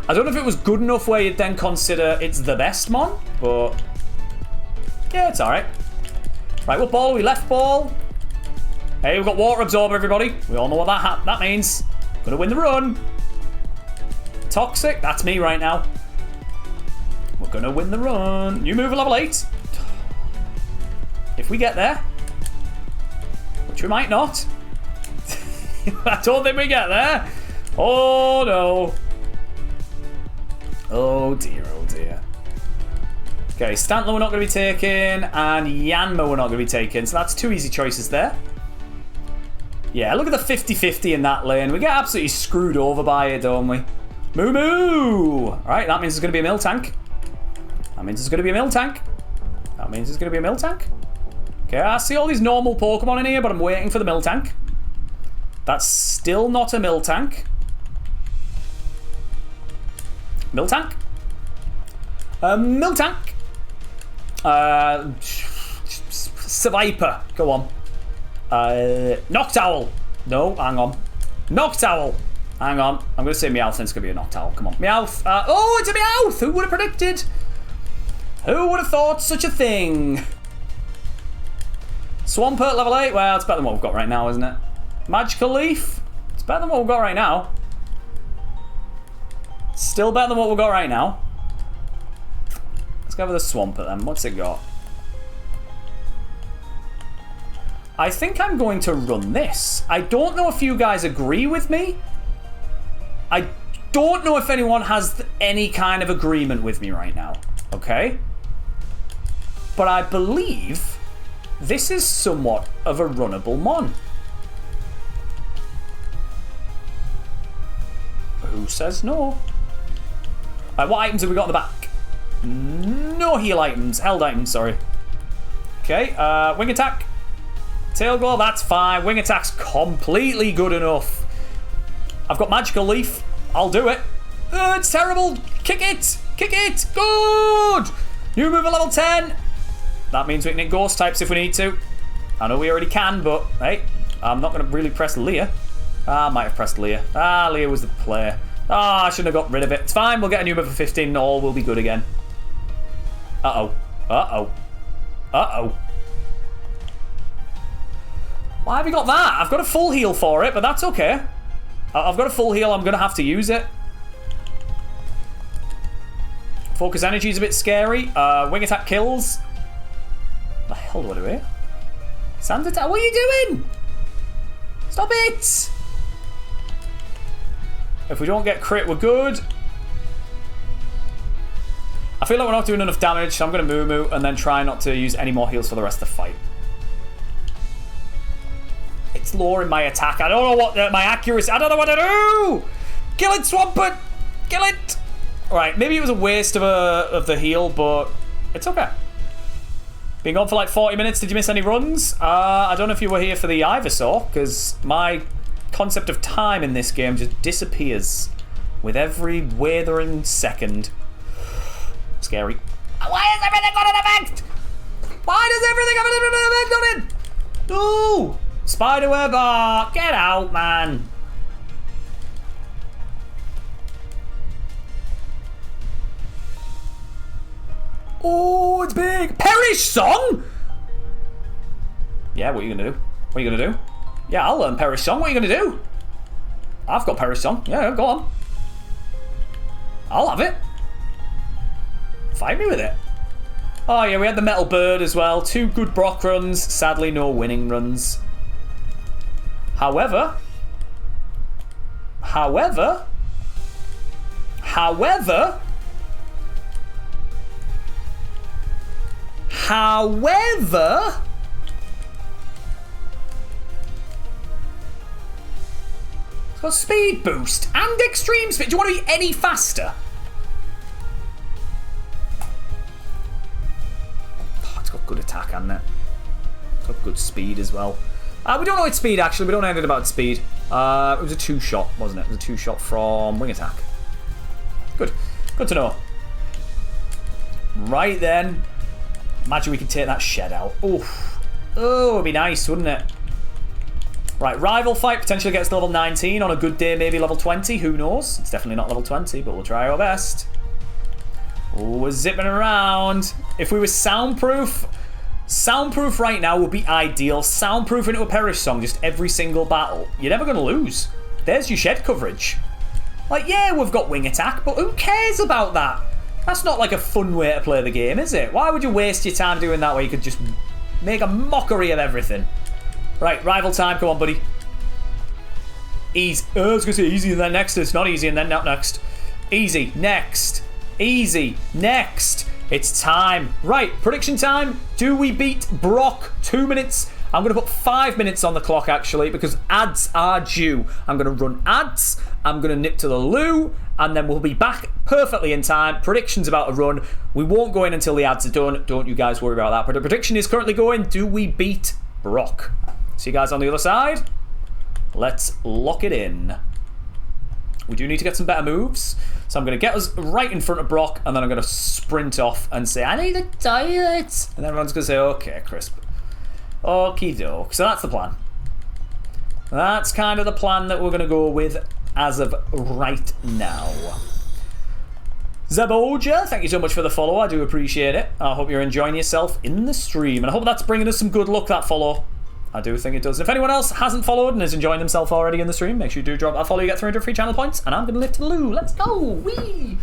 I don't know if it was good enough where you'd then consider it's the best mon, but yeah, it's alright. Right, what ball? We left ball. Hey, we've got water absorb, everybody. We all know what that means. Gonna win the run. Toxic, that's me right now. We're gonna win the run. New move at level 8. If we get there, which we might not. I don't think we get there. Oh, no. Oh, dear, oh, dear. Okay, Stantler we're not going to be taking, and Yanma we're not going to be taking, so that's 2 easy choices there. Yeah, look at the 50-50 in that lane. We get absolutely screwed over by it, don't we? Moo moo! Alright, that means there's going to be a mill tank. That means there's going to be a mill tank. That means there's going to be a mill tank. Okay, I see all these normal Pokemon in here, but I'm waiting for the mill tank. That's still not a mill tank. Mill tank? Mill tank. Sviper. Go on. Noctowl. No, hang on. Noctowl. Hang on. I'm going to say Meowth, and it's going to be a Noctowl. Come on. Meowth. Oh, it's a Meowth. Who would have predicted? Who would have thought such a thing? Swampert level 8. Well, it's better than what we've got right now, isn't it? Magical Leaf. It's better than what we've got right now. Still better than what we've got right now. Let's go with the Swampert then. What's it got? I think I'm going to run this. I don't know if you guys agree with me. I don't know if anyone has any kind of agreement with me right now. Okay? But I believe this is somewhat of a runnable mon. Who says no? Right, what items have we got in the back? No heal items. Held items, sorry. Okay, wing attack. Tail Glow, that's fine. Wing attack's completely good enough. I've got Magical Leaf. I'll do it. It's terrible. Kick it. Kick it. Good. New move at level 10. That means we can hit Ghost types if we need to. I know we already can, but hey, I'm not going to really press Leah. I might have pressed Leah. Leah was the player. I shouldn't have got rid of it. It's fine. We'll get a new move for 15 and all will be good again. Uh-oh. Uh-oh. Uh-oh. Why have we got that? I've got a full heal for it, but that's okay. I've got a full heal. I'm going to have to use it. Focus Energy is a bit scary. Wing Attack kills. What the hell do I do here? Sand Attack? What are you doing? Stop it! If we don't get crit, we're good. I feel like we're not doing enough damage, so I'm going to moo-moo and then try not to use any more heals for the rest of the fight. It's lowering my attack. I don't know what my accuracy. I don't know what to do. Kill it, Swampert. Kill it. All right, maybe it was a waste of the heal, but it's okay. Been gone for like 40 minutes. Did you miss any runs? I don't know if you were here for the Ivysaur, because my concept of time in this game just disappears with every withering second. Scary. Why has everything got an effect? Why does everything have an effect on it? No! Spiderweb, get out, man. Oh, it's big. Perish Song? Yeah, what are you going to do? What are you going to do? Yeah, I'll learn Perish Song. What are you going to do? I've got Perish Song. Yeah, go on. I'll have it. Fight me with it. Oh, yeah, we had the Metal Bird as well. 2 good Brock runs. Sadly, no winning runs. However, it's got speed boost and extreme speed. Do you want to be any faster? Oh, it's got good attack, hasn't it? It's got good speed as well. We don't know its speed, actually. We don't know anything about its speed. It was a 2-shot, wasn't it? It was a 2-shot from Wing Attack. Good. Good to know. Right then. Imagine we could take that shed out. Oof. Oh, it'd be nice, wouldn't it? Right, Rival Fight potentially gets to level 19. On a good day, maybe level 20. Who knows? It's definitely not level 20, but we'll try our best. Oh, we're zipping around. If we were soundproof... Soundproof right now would be ideal. Soundproof into a Perish Song just every single battle. You're never going to lose. There's your shed coverage. Like, yeah, we've got Wing Attack, but who cares about that? That's not like a fun way to play the game, is it? Why would you waste your time doing that where you could just make a mockery of everything? Right, rival time. Come on, buddy. Easy. I was going to say easy and then next. It's not easy and then not next. Easy. Next. Easy. Next. It's time. Right, prediction time. Do we beat Brock? 2 minutes. I'm going to put 5 minutes on the clock, actually, because ads are due. I'm going to run ads. I'm going to nip to the loo, and then we'll be back perfectly in time. Prediction's about to run. We won't go in until the ads are done. Don't you guys worry about that. But the prediction is currently going. Do we beat Brock? See you guys on the other side. Let's lock it in. We do need to get some better moves. So I'm going to get us right in front of Brock, and then I'm going to sprint off and say, I need the toilet. And then everyone's going to say, okay, Crisp. Okie doke. So that's the plan. That's kind of the plan that we're going to go with as of right now. Zaboja, thank you so much for the follow. I do appreciate it. I hope you're enjoying yourself in the stream. And I hope that's bringing us some good luck, that follow. I do think it does. If anyone else hasn't followed and is enjoying themselves already in the stream, make sure you do drop that follow. You get 300 free channel points. And I'm going to lift to the loo. Let's go. Whee!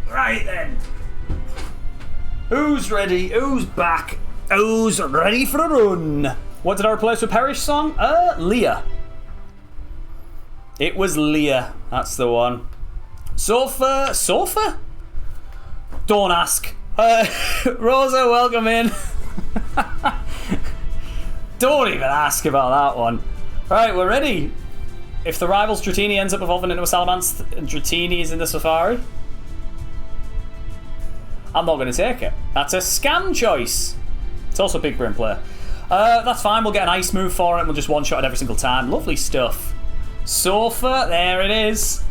Right then. Who's ready? Who's back? Who's ready for a run? What did I replace with Perish song? Leah. It was Leah. That's the one. Sofa? Sofa? Don't ask. Rosa, welcome in. Don't even ask about that one. Right, we're ready. If the rival Dratini ends up evolving into a Salamence and Dratini is in the Safari, I'm not going to take it. That's a scam choice. It's also a big brain player. That's fine. We'll get an ice move for it and we'll just one-shot it every single time. Lovely stuff. Sofa, there it is.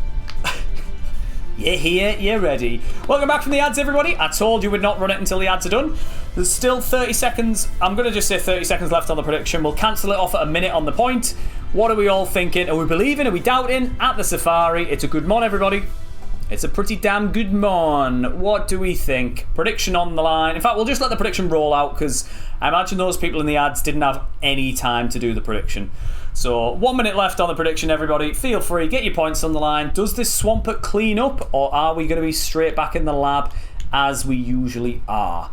You're here, you're ready. Welcome back from the ads, everybody. I told you we'd not run it until the ads are done. There's still 30 seconds. I'm going to just say 30 seconds left on the prediction. We'll cancel it off at a minute on the point. What are we all thinking? Are we believing? Are we doubting? At the Safari. It's a good mon, everybody. It's a pretty damn good mon. What do we think? Prediction on the line. In fact, we'll just let the prediction roll out because I imagine those people in the ads didn't have any time to do the prediction. So 1 minute left on the prediction, everybody. Feel free, get your points on the line. Does this Swampert clean up or are we going to be straight back in the lab as we usually are?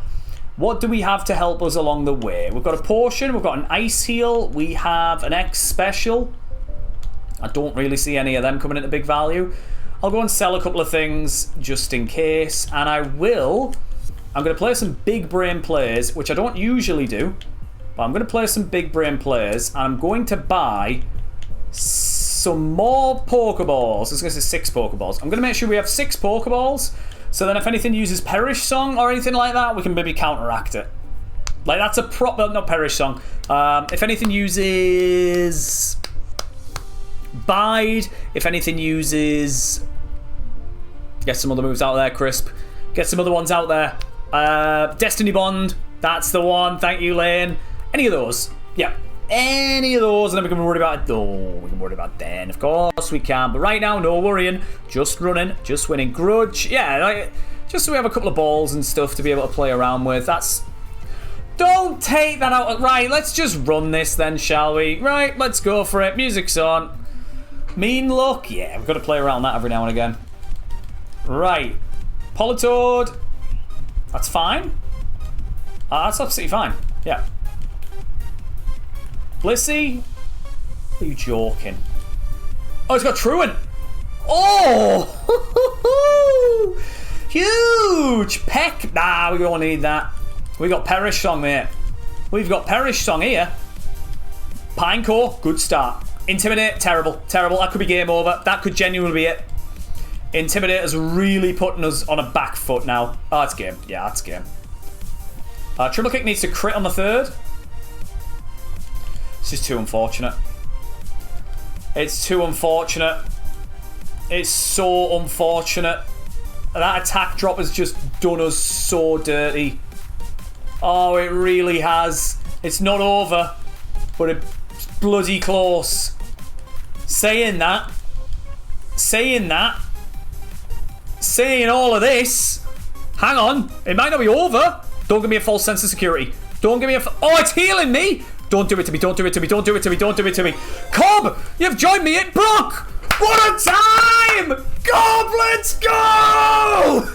What do we have to help us along the way? We've got a potion, we've got an ice heal, we have an X special. I don't really see any of them coming into big value. I'll go and sell a couple of things just in case, and I'm going to play some big brain plays, which I don't usually do, but I'm going to play some big brain plays, and I'm going to buy some more Pokeballs. I was going to say 6 Pokeballs. I'm going to make sure we have 6 Pokeballs, so then if anything uses Perish Song or anything like that, we can maybe counteract it. Like, that's a proper, not Perish Song. If anything uses Bide, if anything uses... Get some other moves out there, Crisp. Get some other ones out there. Destiny Bond. That's the one. Thank you, Lane. Any of those. Yeah. Any of those, and then we can worry about it. Oh, we can worry about then. Of course we can. But right now, no worrying. Just running. Just winning. Grudge. Yeah, like, just so we have a couple of balls and stuff to be able to play around with. That's... Don't take that out. Right, let's just run this then, shall we? Right, let's go for it. Music's on. Mean Look. Yeah, we've got to play around that every now and again. Right. Politoed. That's fine. That's absolutely fine. Yeah. Blissey? Are you joking? Oh, it's got Truant. Oh! Huge! Peck. Nah, we don't need that. We got Perish Song, mate. We've got Perish Song here. Pinecore, good start. Intimidate, terrible. Terrible. That could be game over. That could genuinely be it. Intimidate is really putting us on a back foot now. Oh, it's game. Yeah, that's game. Triple Kick needs to crit on the third. This is too unfortunate. It's too unfortunate. It's so unfortunate. That attack drop has just done us so dirty. Oh, it really has. It's not over, but it's bloody close. Saying that, saying all of this, hang on, it might not be over. Don't give me a false sense of security. Don't give me a... Oh, it's healing me. Don't do it to me. Don't do it to me. Don't do it to me. Don't do it to me. Cobb, you've joined me at Brock. What a time. Cobb, let's go.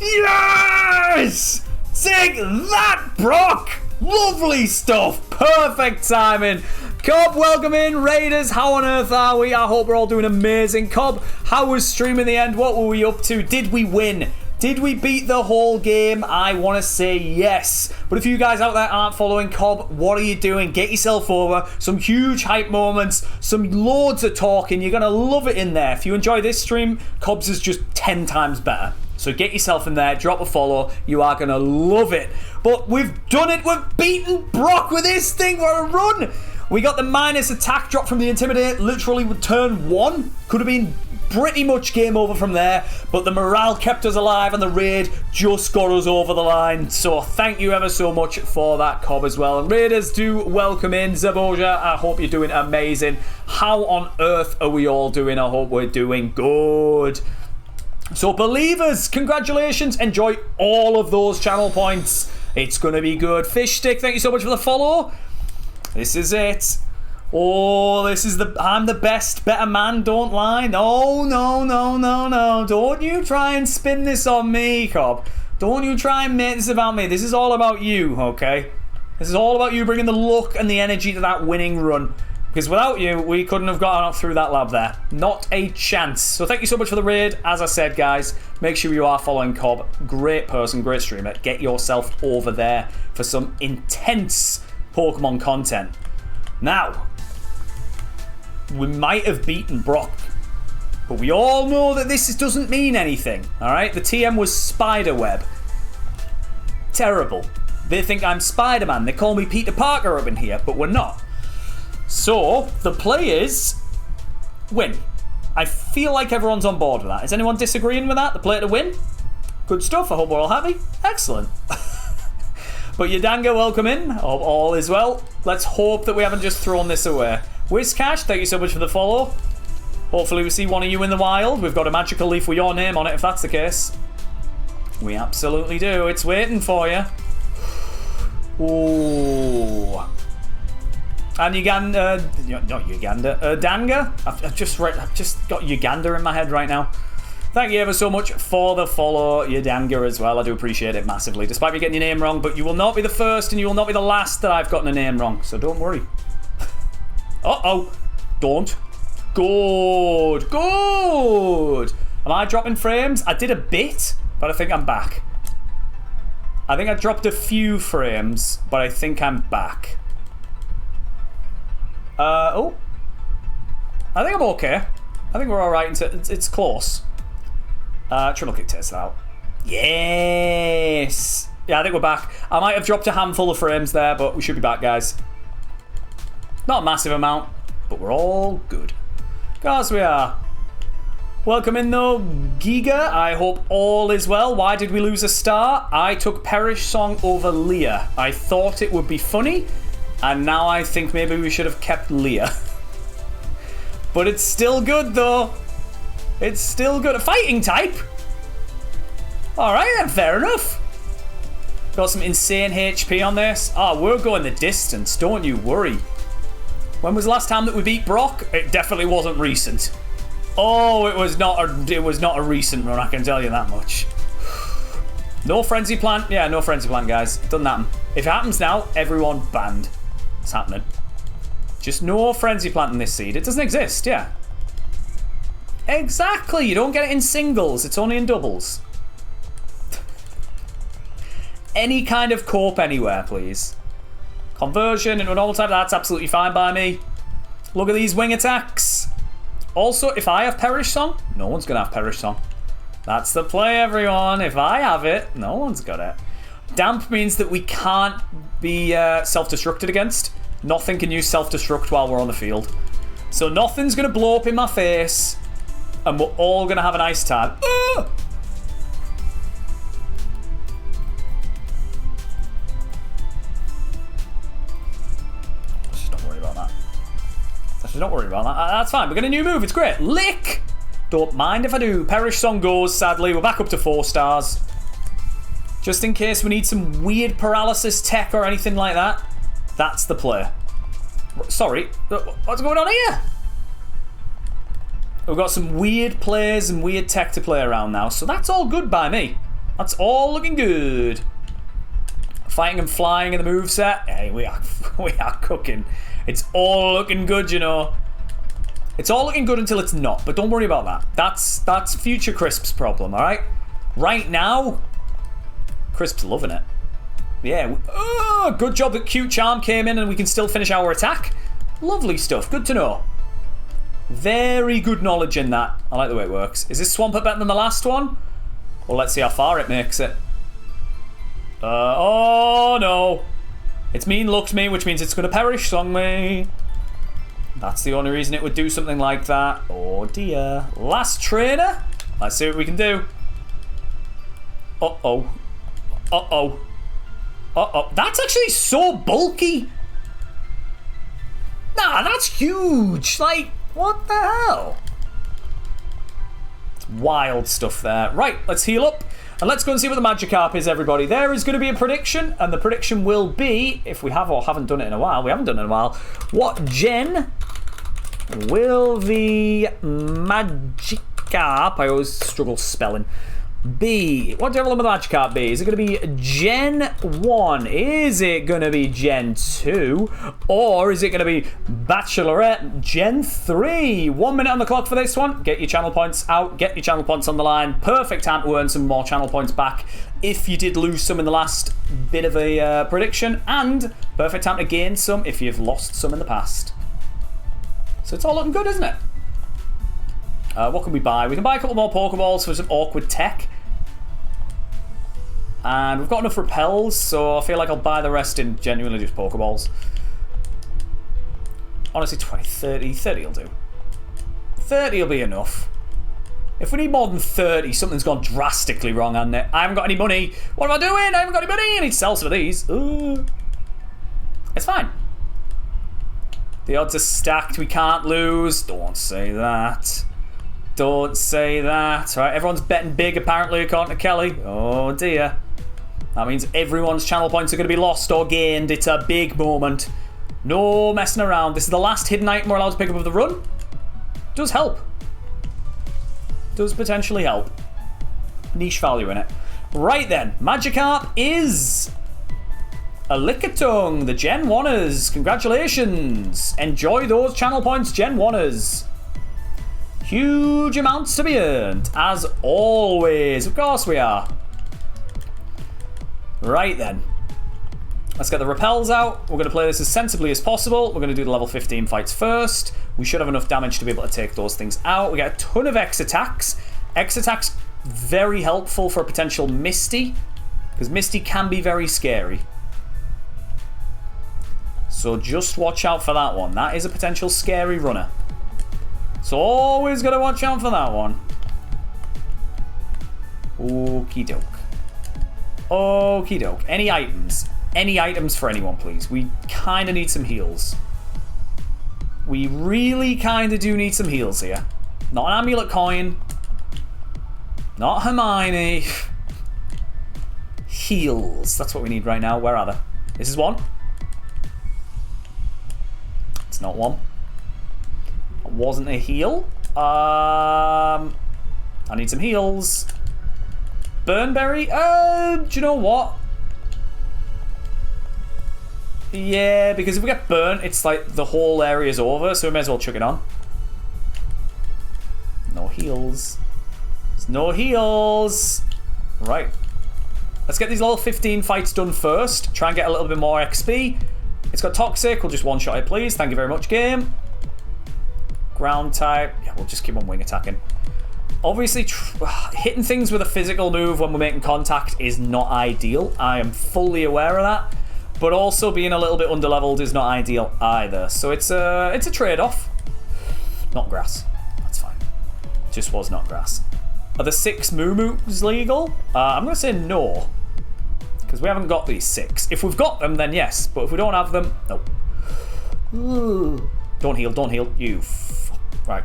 Yes. Take that, Brock. Lovely stuff. Perfect timing. Cobb, welcome in. Raiders, how on earth are we? I hope we're all doing amazing. Cobb, how was stream in the end? What were we up to? Did we win? Did we beat the whole game? I want to say yes. But if you guys out there aren't following Cobb, what are you doing? Get yourself over. Some huge hype moments. Some loads of talking. You're going to love it in there. If you enjoy this stream, Cobb's is just 10 times better. So get yourself in there. Drop a follow. You are going to love it. But we've done it. We've beaten Brock with this thing. We're a run. We got the minus attack drop from the Intimidate. Literally with turn 1. Could have been pretty much game over from there, but the morale kept us alive and the raid just got us over the line. So thank you ever so much for that, Cobb, as well. And Raiders, do welcome in Zaboja. I hope you're doing amazing. How on earth are we all doing? I hope we're doing good. So believers, congratulations. Enjoy all of those channel points. It's gonna be good. Fish Stick, thank you so much for the follow. This is it. Oh, this is the... I'm the best. Better man, don't lie. No, no, no, no, no. Don't you try and spin this on me, Cobb. Don't you try and make this about me. This is all about you, okay? This is all about you bringing the luck and the energy to that winning run. Because without you, we couldn't have gotten up through that lab there. Not a chance. So thank you so much for the raid. As I said, guys, make sure you are following Cobb. Great person, great streamer. Get yourself over there for some intense Pokemon content. Now... we might have beaten Brock, but we all know that this doesn't mean anything, alright? The TM was Spiderweb. Terrible. They think I'm Spider-Man. They call me Peter Parker up in here, but we're not. So, the players win. I feel like everyone's on board with that. Is anyone disagreeing with that? The player to win? Good stuff. I hope we're all happy. Excellent. But Yadanga, welcome in. Hope all is well. Let's hope that we haven't just thrown this away. Wizcash, thank you so much for the follow. Hopefully we see one of you in the wild. We've got a magical leaf with your name on it if that's the case. We absolutely do. It's waiting for you. Ooh. And Uganda, not Uganda, Danga. I've just got Uganda in my head right now. Thank you ever so much for the follow, Yadanga, as well. I do appreciate it massively. Despite me getting your name wrong, but you will not be the first and you will not be the last that I've gotten a name wrong. So don't worry. Uh-oh. Don't. Good. Good. Am I dropping frames? I did a bit, but I think I'm back. I think I dropped a few frames, but I think I'm back. Oh. I think I'm okay. I think we're alright. It's close. Triple Kick test out. Yes. Yeah, I think we're back. I might have dropped a handful of frames there, but we should be back, guys. Not a massive amount, but we're all good. Of course we are. Welcome in though, Giga. I hope all is well. Why did we lose a star? I took Perish Song over Leah. I thought it would be funny, and now I think maybe we should have kept Leah. But it's still good though. It's still good. A fighting type? Alright then, fair enough. Got some insane HP on this. Oh, we're going the distance, don't you worry. When was the last time that we beat Brock? It definitely wasn't recent. Oh, it was not a recent run, I can tell you that much. No frenzy plant. Yeah, no frenzy plant, guys. Doesn't happen. If it happens now, everyone banned. It's happening. Just no frenzy plant in this seed. It doesn't exist, yeah. Exactly. You don't get it in singles. It's only in doubles. Any kind of cope anywhere, please. Conversion into a normal type. That's absolutely fine by me. Look at these wing attacks. Also, if I have Perish Song, no one's going to have Perish Song. That's the play, everyone. If I have it, no one's got it. Damp means that we can't be self-destructed against. Nothing can use self-destruct while we're on the field. So nothing's going to blow up in my face, and we're all going to have a nice time. Don't worry about that. That's fine. We're getting a new move. It's great. Lick! Don't mind if I do. Perish Song goes, sadly. We're back up to 4 stars. Just in case we need some weird paralysis tech or anything like that. That's the play. Sorry. What's going on here? We've got some weird plays and weird tech to play around now. So that's all good by me. That's all looking good. Fighting and flying in the moveset. Hey, we are cooking. It's all looking good, you know. It's all looking good until it's not, but don't worry about that. That's future Crisp's problem, all right? Right now, Crisp's loving it. Yeah. Oh, good job that Cute Charm came in and we can still finish our attack. Lovely stuff. Good to know. Very good knowledge in that. I like the way it works. Is this Swampert better than the last one? Well, let's see how far it makes it. Oh, no. It's mean looked me, which means it's going to Perish Song me. That's the only reason it would do something like that. Oh dear. Last trainer. Let's see what we can do. Uh-oh. Uh-oh. Uh-oh. That's actually so bulky. Nah, that's huge. Like, what the hell? It's wild stuff there. Right, let's heal up. And let's go and see what the Magikarp is, everybody. There is going to be a prediction, and the prediction will be, if we have or haven't done it in a while, we haven't done it in a while, what gen will the Magikarp, I always struggle spelling, be? What level will the Magikarp be? Is it going to be Gen 1? Is it going to be Gen 2? Or is it going to be Bachelorette Gen 3? 1 minute on the clock for this one. Get your channel points out. Get your channel points on the line. Perfect time to earn some more channel points back if you did lose some in the last bit of a prediction. And perfect time to gain some if you've lost some in the past. So it's all looking good, isn't it? What can we buy? We can buy a couple more Pokeballs for some awkward tech. And we've got enough repels, so I feel like I'll buy the rest in genuinely just Pokeballs. Honestly, 20, 30. 30 will do. 30 will be enough. If we need more than 30, something's gone drastically wrong, hasn't it? I haven't got any money. What am I doing? I haven't got any money. I need to sell some of these. Ooh. It's fine. The odds are stacked. We can't lose. Don't say that. Don't say that. Right, everyone's betting big, apparently, according to Kelly. Oh, dear. That means everyone's channel points are going to be lost or gained. It's a big moment. No messing around. This is the last hidden item we're allowed to pick up of the run. Does help. Does potentially help. Niche value in it. Right then. Magikarp is a Lickitung, the Gen 1ers. Congratulations. Enjoy those channel points, Gen 1ers. Huge amounts to be earned, as always. Of course we are. Right then. Let's get the repels out. We're going to play this as sensibly as possible. We're going to do the level 15 fights first. We should have enough damage to be able to take those things out. We get a ton of X attacks. X attacks very helpful for a potential Misty, because Misty can be very scary. So just watch out for that one. That is a potential scary runner. So always got to watch out for that one. Okie doke. Okie doke. Any items? Any items for anyone, please? We kind of need some heals. We really kind of do need some heals here. Not an amulet coin. Not Hermione. Heals. That's what we need right now. Where are they? This is one. It's not one. It wasn't a heal. I need some heals. Burnberry? Do you know what? Yeah, because if we get burnt, it's like the whole area's over, so we may as well chuck it on. No heals. There's no heals. Right. Let's get these level 15 fights done first. Try and get a little bit more XP. It's got Toxic. We'll just one-shot it, please. Thank you very much, game. Ground type. Yeah, we'll just keep on wing attacking. Obviously, hitting things with a physical move when we're making contact is not ideal. I am fully aware of that. But also being a little bit underleveled is not ideal either. So it's a trade-off. Not grass. That's fine. Just was not grass. Are the 6 moo-moos legal? I'm going to say no. Because we haven't got these 6. If we've got them, then yes. But if we don't have them, no. Ooh. Don't heal, don't heal. You right.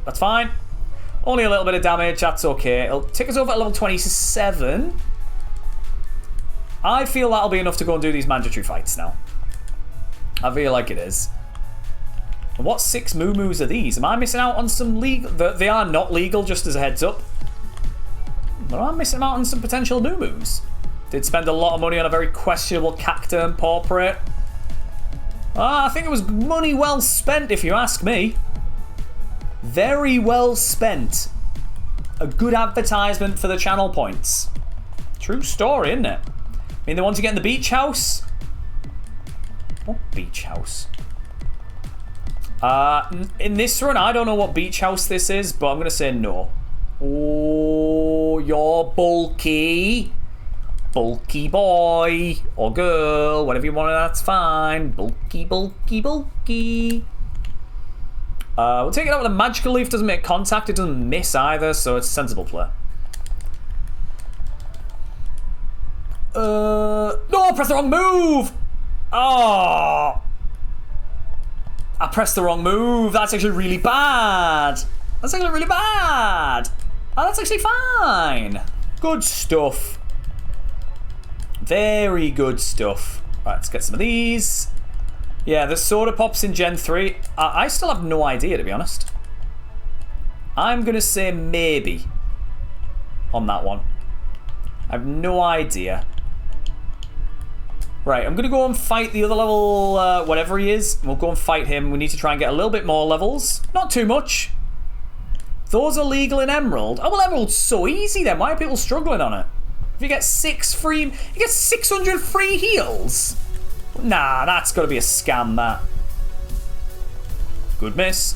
That's fine. Only a little bit of damage. That's okay. It'll take us over at level 27. I feel that'll be enough to go and do these mandatory fights now. I feel like it is. And what 6 moo-moos are these? Am I missing out on some legal... They are not legal, just as a heads up. But I'm missing out on some potential moo-moos. Did spend a lot of money on a very questionable Cacturn portrait. I think it was money well spent, if you ask me. Very well spent. A good advertisement for the channel points. True story, isn't it? I mean, the ones you get in the beach house. What beach house? In this run, I don't know what beach house this is, but I'm going to say no. Oh, you're bulky. Bulky boy or girl, whatever you want, that's fine. Bulky, bulky, bulky. We'll take it out with a magical leaf. Doesn't make contact. It doesn't miss either, so it's a sensible play. No, press the wrong move. Oh, I pressed the wrong move. That's actually really bad. That's actually really bad. Oh, that's actually fine. Good stuff. Very good stuff. Right, let's get some of these. Yeah, the soda pops in Gen 3. I still have no idea, to be honest. I'm going to say maybe on that one. I have no idea. Right, I'm going to go and fight the other level, whatever he is. We'll go and fight him. We need to try and get a little bit more levels. Not too much. Those are legal in Emerald. Oh, well, Emerald's so easy then. Why are people struggling on it? If you get 6 free... You get 600 free heals? Nah, that's got to be a scam, that. Good miss.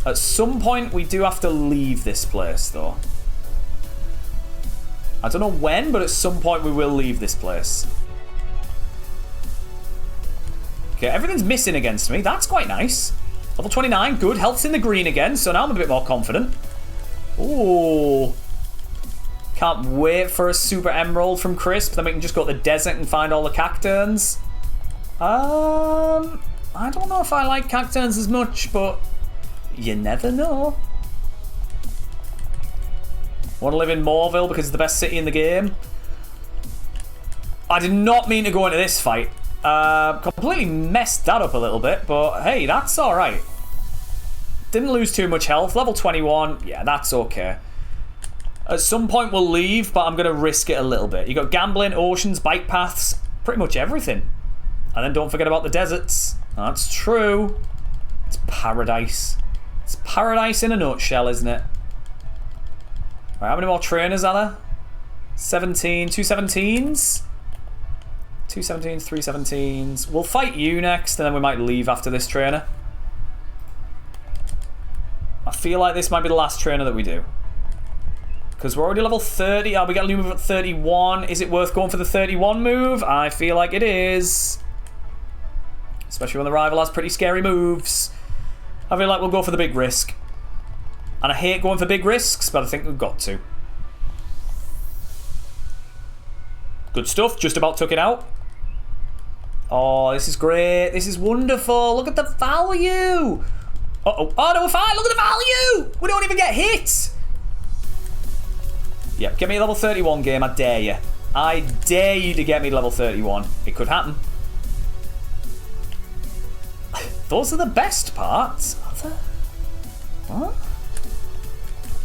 At some point, we do have to leave this place, though. I don't know when, but at some point we will leave this place. Okay, everything's missing against me. That's quite nice. Level 29, good. Health's in the green again, so now I'm a bit more confident. Ooh. Can't wait for a Super Emerald from Crisp. Then we can just go to the desert and find all the Cacturns. I don't know if I like Cacturns as much, but you never know. Want to live in Morville because it's the best city in the game. I did not mean to go into this fight. Completely messed that up a little bit, but hey, that's alright. Didn't lose too much health. Level 21, yeah, that's okay. At some point we'll leave, but I'm going to risk it a little bit. You got gambling, oceans, bike paths, pretty much everything. And then don't forget about the deserts. That's true. It's paradise. It's paradise in a nutshell, isn't it? Right, how many more trainers are there? 17, 2 17s? 2 17s, 3 17s. We'll fight you next, and then we might leave after this trainer. I feel like this might be the last trainer that we do. Because we're already level 30. We got a new move at 31. Is it worth going for the 31 move? I feel like it is. Especially when the rival has pretty scary moves. I feel like we'll go for the big risk. And I hate going for big risks, but I think we've got to. Good stuff. Just about took it out. Oh, this is great. This is wonderful. Look at the value. Uh-oh. Oh, no, we're fine. Look at the value. We don't even get hit. Yep, get me a level 31 game. I dare you. I dare you to get me to level 31. It could happen. Those are the best parts. Are they? What?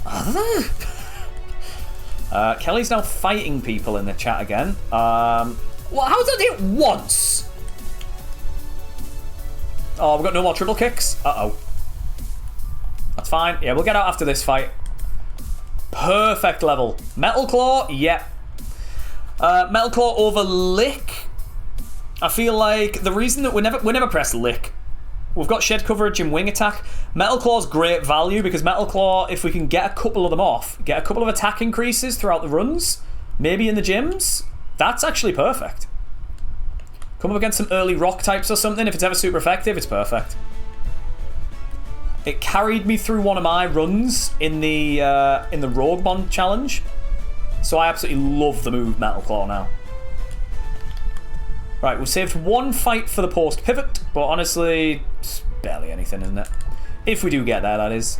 Are they? Kelly's now fighting people in the chat again. Well, how's that hit once? Oh, we've got no more triple kicks. Uh-oh. That's fine. Yeah, we'll get out after this fight. Perfect level. Metal Claw, yep. Metal Claw over Lick. I feel like the reason that we never press Lick. We've got shed coverage and wing attack. Metal Claw's great value because Metal Claw, if we can get a couple of them off, get a couple of attack increases throughout the runs, maybe in the gyms, that's actually perfect. Come up against some early rock types or something. If it's ever super effective, it's perfect. It carried me through one of my runs in the IronMON challenge. So I absolutely love the move Metal Claw now. Right, we've saved one fight for the post pivot, but honestly, it's barely anything, isn't it? If we do get there, that is.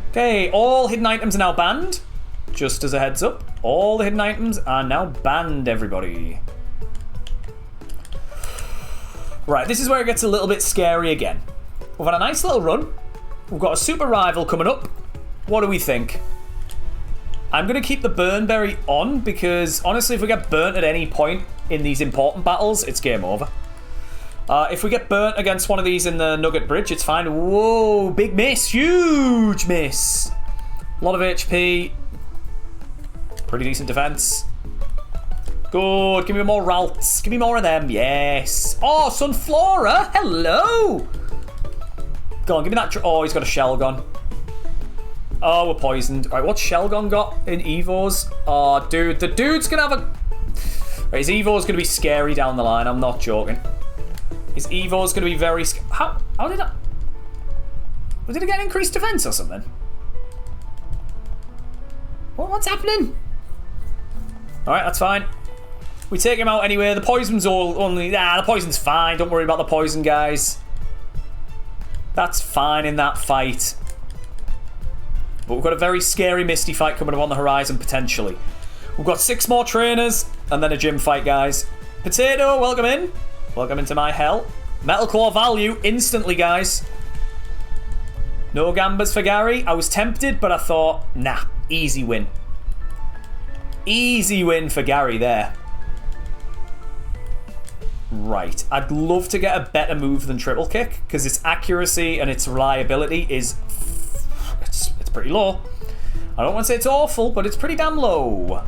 Okay, all hidden items are now banned. Just as a heads up, all the hidden items are now banned, everybody. Right, this is where it gets a little bit scary again. We've had a nice little run. We've got a super rival coming up. What do we think? I'm going to keep the burn berry on because honestly, if we get burnt at any point in these important battles, it's game over. If we get burnt against one of these in the Nugget Bridge, it's fine. Whoa, big miss, huge miss. A lot of HP. Pretty decent defense. Good, give me more Ralts. Give me more of them, yes. Oh, Sunflora, hello. Go on, give me that. Oh, he's got a shell gun. Oh, we're poisoned. Right, what's Shelgon got in Evos? Oh, dude. The dude's going to have a... Right, his Evo's going to be scary down the line. I'm not joking. His Evo's going to be very... How did I... Did it get increased defense or something? What's happening? Alright, that's fine. We take him out anyway. The poison's only... the poison's fine. Don't worry about the poison, guys. That's fine in that fight. But we've got a very scary Misty fight coming up on the horizon, potentially. We've got 6 more trainers, and then a gym fight, guys. Potato, welcome in. Welcome into my hell. Metal Claw value, instantly, guys. No gambas for Gary. I was tempted, but I thought, nah, easy win. Easy win for Gary there. Right, I'd love to get a better move than triple kick, because its accuracy and its reliability is... It's pretty low. I don't want to say it's awful, but it's pretty damn low.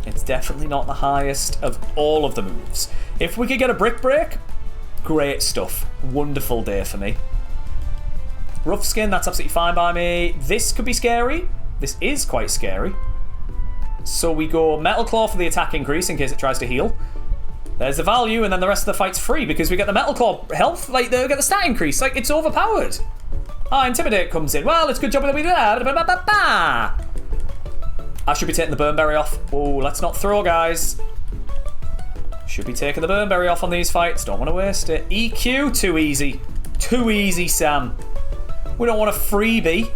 It's definitely not the highest of all of the moves. If we could get a brick break, great stuff. Wonderful day for me. Rough skin, that's absolutely fine by me. This could be scary. This is quite scary. So we go Metal Claw for the attack increase in case it tries to heal. There's the value, and then the rest of the fight's free because we get the Metal Claw health. Like, they get the stat increase. Like, it's overpowered. Ah, Intimidate comes in. Well, it's a good job that we did that. I should be taking the burn berry off. Oh, let's not throw, guys. Should be taking the burn berry off on these fights. Don't want to waste it. EQ, too easy. Too easy, Sam. We don't want a freebie.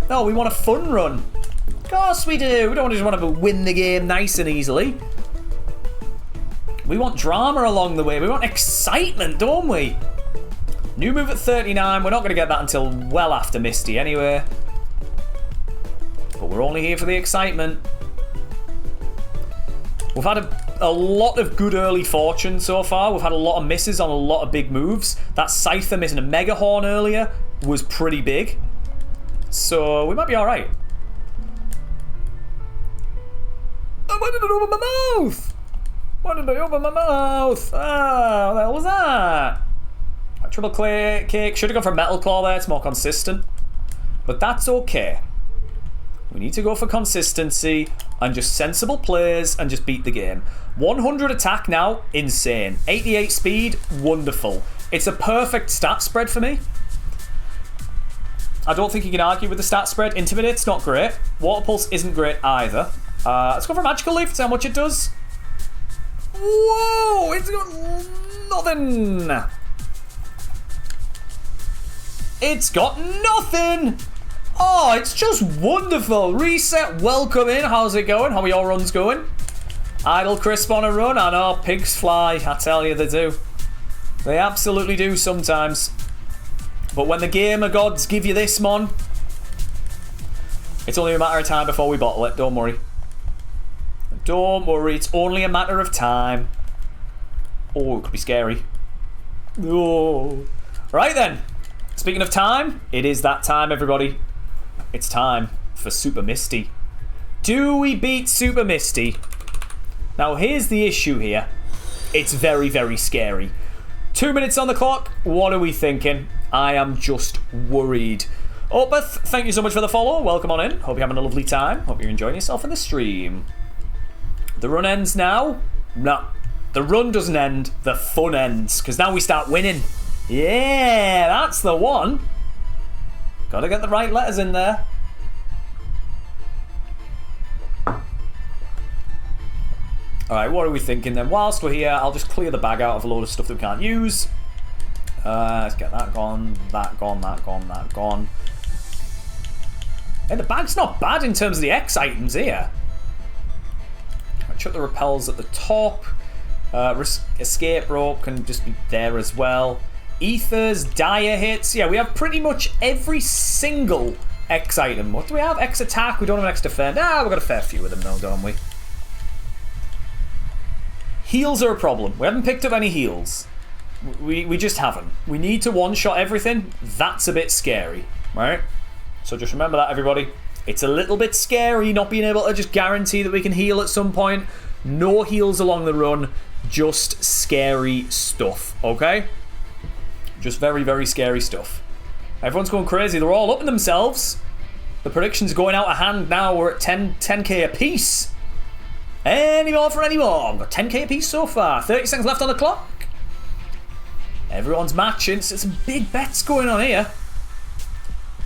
No, we want a fun run. Of course we do. We don't just want to win the game nice and easily. We want drama along the way. We want excitement, don't we? New move at 39. We're not going to get that until well after Misty anyway. But we're only here for the excitement. We've had a lot of good early fortune so far. We've had a lot of misses on a lot of big moves. That Scyther missing a Mega Horn earlier was pretty big. So we might be alright. Why did it open my mouth? Why did I open my mouth? Ah, what the hell was that? Triple cake. Should have gone for Metal Claw there. It's more consistent. But that's okay. We need to go for consistency and just sensible plays and just beat the game. 100 attack now. Insane. 88 speed. Wonderful. It's a perfect stat spread for me. I don't think you can argue with the stat spread. Intimidate's not great. Water Pulse isn't great either. Let's go for Magical Leaf, see how much it does. Whoa! It's got nothing! It's got nothing! Oh, it's just wonderful. Reset, welcome in. How's it going? How are your runs going? Idle Crisp on a run. I know, pigs fly. I tell you, they do. They absolutely do sometimes. But when the gamer gods give you this, mon, it's only a matter of time before we bottle it. Don't worry. Don't worry. It's only a matter of time. Oh, it could be scary. Oh. Right then. Speaking of time, it is that time, everybody. It's time for Super Misty. Do we beat Super Misty? Now, here's the issue here. It's very, very scary. 2 minutes on the clock. What are we thinking? I am just worried. Opeth, thank you so much for the follow. Welcome on in. Hope you're having a lovely time. Hope you're enjoying yourself in the stream. The run ends now. No, the run doesn't end. The fun ends. Because now we start winning. Yeah, that's the one. Gotta get the right letters in there. Alright, what are we thinking then? Whilst we're here, I'll just clear the bag out of a load of stuff that we can't use. Let's get that gone, that gone, that gone, that gone. Hey, the bag's not bad in terms of the X items here. I'll chuck the repels at the top. Escape rope can just be there as well. Ethers, dire hits. Yeah, we have pretty much every single X item. What do we have? X attack. We don't have an X defend. Ah, we've got a fair few of them though, don't we? Heals are a problem. We haven't picked up any heals. We just haven't. We need to one-shot everything. That's a bit scary, right? So just remember that, everybody. It's a little bit scary not being able to just guarantee that we can heal at some point. No heals along the run. Just scary stuff, okay? Just very, very scary stuff. Everyone's going crazy. They're all upping themselves. The prediction's going out of hand now. We're at 10k apiece. Any more for any more? We've got 10k apiece so far. 30 seconds left on the clock. Everyone's matching. So some big bets going on here.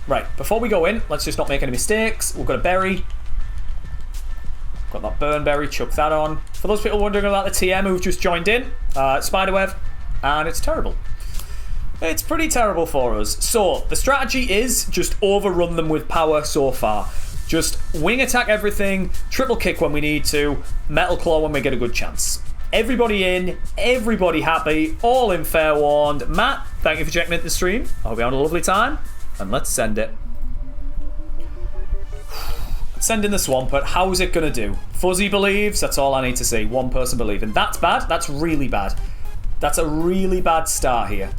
Right, before we go in, let's just not make any mistakes. We've got a berry. Got that burn berry. Chuck that on. For those people wondering about the TM who've just joined in, spiderweb, and it's terrible. It's pretty terrible for us. So, the strategy is just overrun them with power so far. Just wing attack everything, triple kick when we need to, metal claw when we get a good chance. Everybody in, everybody happy, all in fair warned. Matt, thank you for checking into the stream. I hope you're having a lovely time. And let's send it. Let's send in the Swampert. How's it going to do? Fuzzy believes, that's all I need to see. One person believing. That's bad. That's really bad. That's a really bad start here.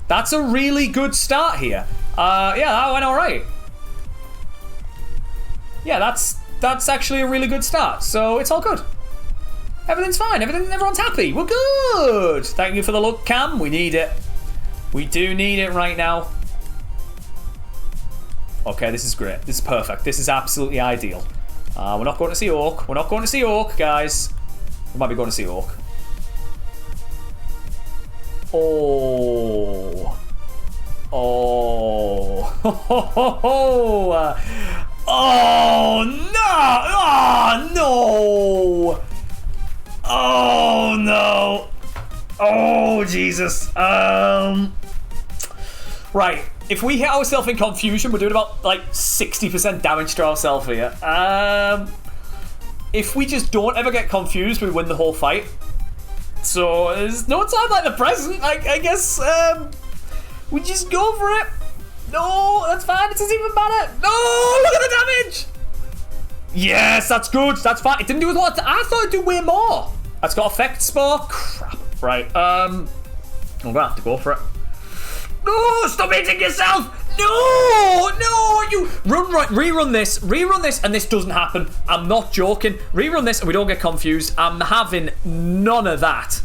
That's a really good start here. Yeah, that went alright. Yeah, that's actually a really good start. So it's all good. Everything's fine. Everyone's happy. We're good. Thank you for the look, Cam. We need it. We do need it right now. Okay, this is great. This is perfect. This is absolutely ideal. We're not going to see Orc. We're not going to see Orc, guys. We might be going to see Orc. Oh. Oh. Oh, no. Oh, no. Oh, no. Oh, Jesus. Right. If we hit ourselves in confusion, we're doing about, like, 60% damage to ourselves here. If we just don't ever get confused, we win the whole fight. So, there's no time like the present. I guess, we just go for it. No, that's fine. It doesn't even matter. No, look at the damage. Yes, that's good. That's fine. It didn't do a lot. I thought it'd do way more. That's got effect spore. Crap. Right. I'm gonna have to go for it. No, stop hitting yourself. No, you rerun this, and this doesn't happen. I'm not joking. Rerun this, and we don't get confused. I'm having none of that.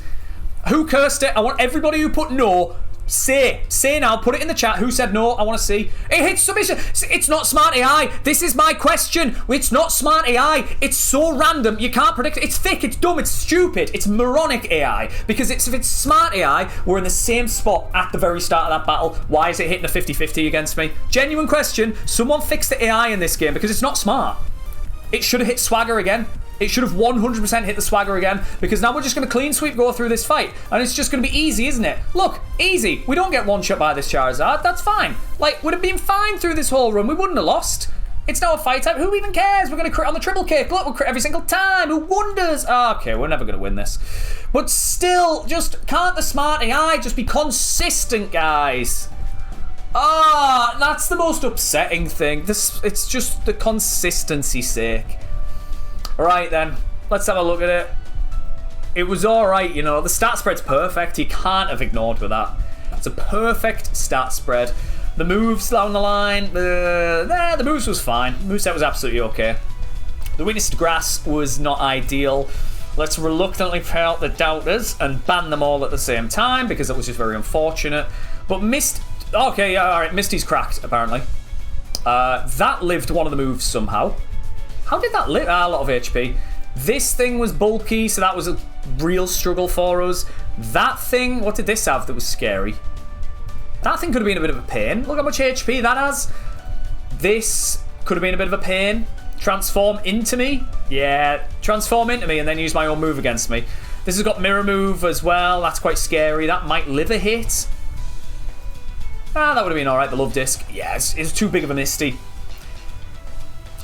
Who cursed it? I want everybody who put no. Say now, put it in the chat. Who said no? I want to see. It hits submission. It's not smart AI. This is my question. It's not smart AI. It's so random. You can't predict it. It's thick. It's dumb. It's stupid. It's moronic AI. Because if it's smart AI, we're in the same spot at the very start of that battle. Why is it hitting a 50-50 against me? Genuine question. Someone fix the AI in this game because it's not smart. It should have hit Swagger again. It should have 100% hit the Swagger again, because now we're just going to clean sweep go through this fight. And it's just going to be easy, isn't it? Look, easy. We don't get one shot by this Charizard. That's fine. Like, would have been fine through this whole run. We wouldn't have lost. It's now a fight type. Who even cares? We're going to crit on the triple kick. Look, we'll crit every single time. Who wonders? Oh, okay, we're never going to win this. But still, just can't the smart AI just be consistent, guys? Ah, that's the most upsetting thing. It's just the consistency's sake. Alright then, let's have a look at it. It was alright, you know. The stat spread's perfect. You can't have ignored with that. It's a perfect stat spread. The moves down the line, the moves was fine. Moveset was absolutely okay. The weakness to grass was not ideal. Let's reluctantly put out the doubters and ban them all at the same time, because that was just very unfortunate. But okay, yeah, alright, Misty's cracked, apparently. That lived one of the moves somehow. How did that live? A lot of HP. This thing was bulky, so that was a real struggle for us. That thing, what did this have that was scary? That thing could have been a bit of a pain. Look how much HP that has. This could have been a bit of a pain. Transform into me? Yeah, transform into me and then use my own move against me. This has got mirror move as well. That's quite scary. That might live a hit. That would have been alright, the love disc. Yeah, it's too big of a Misty.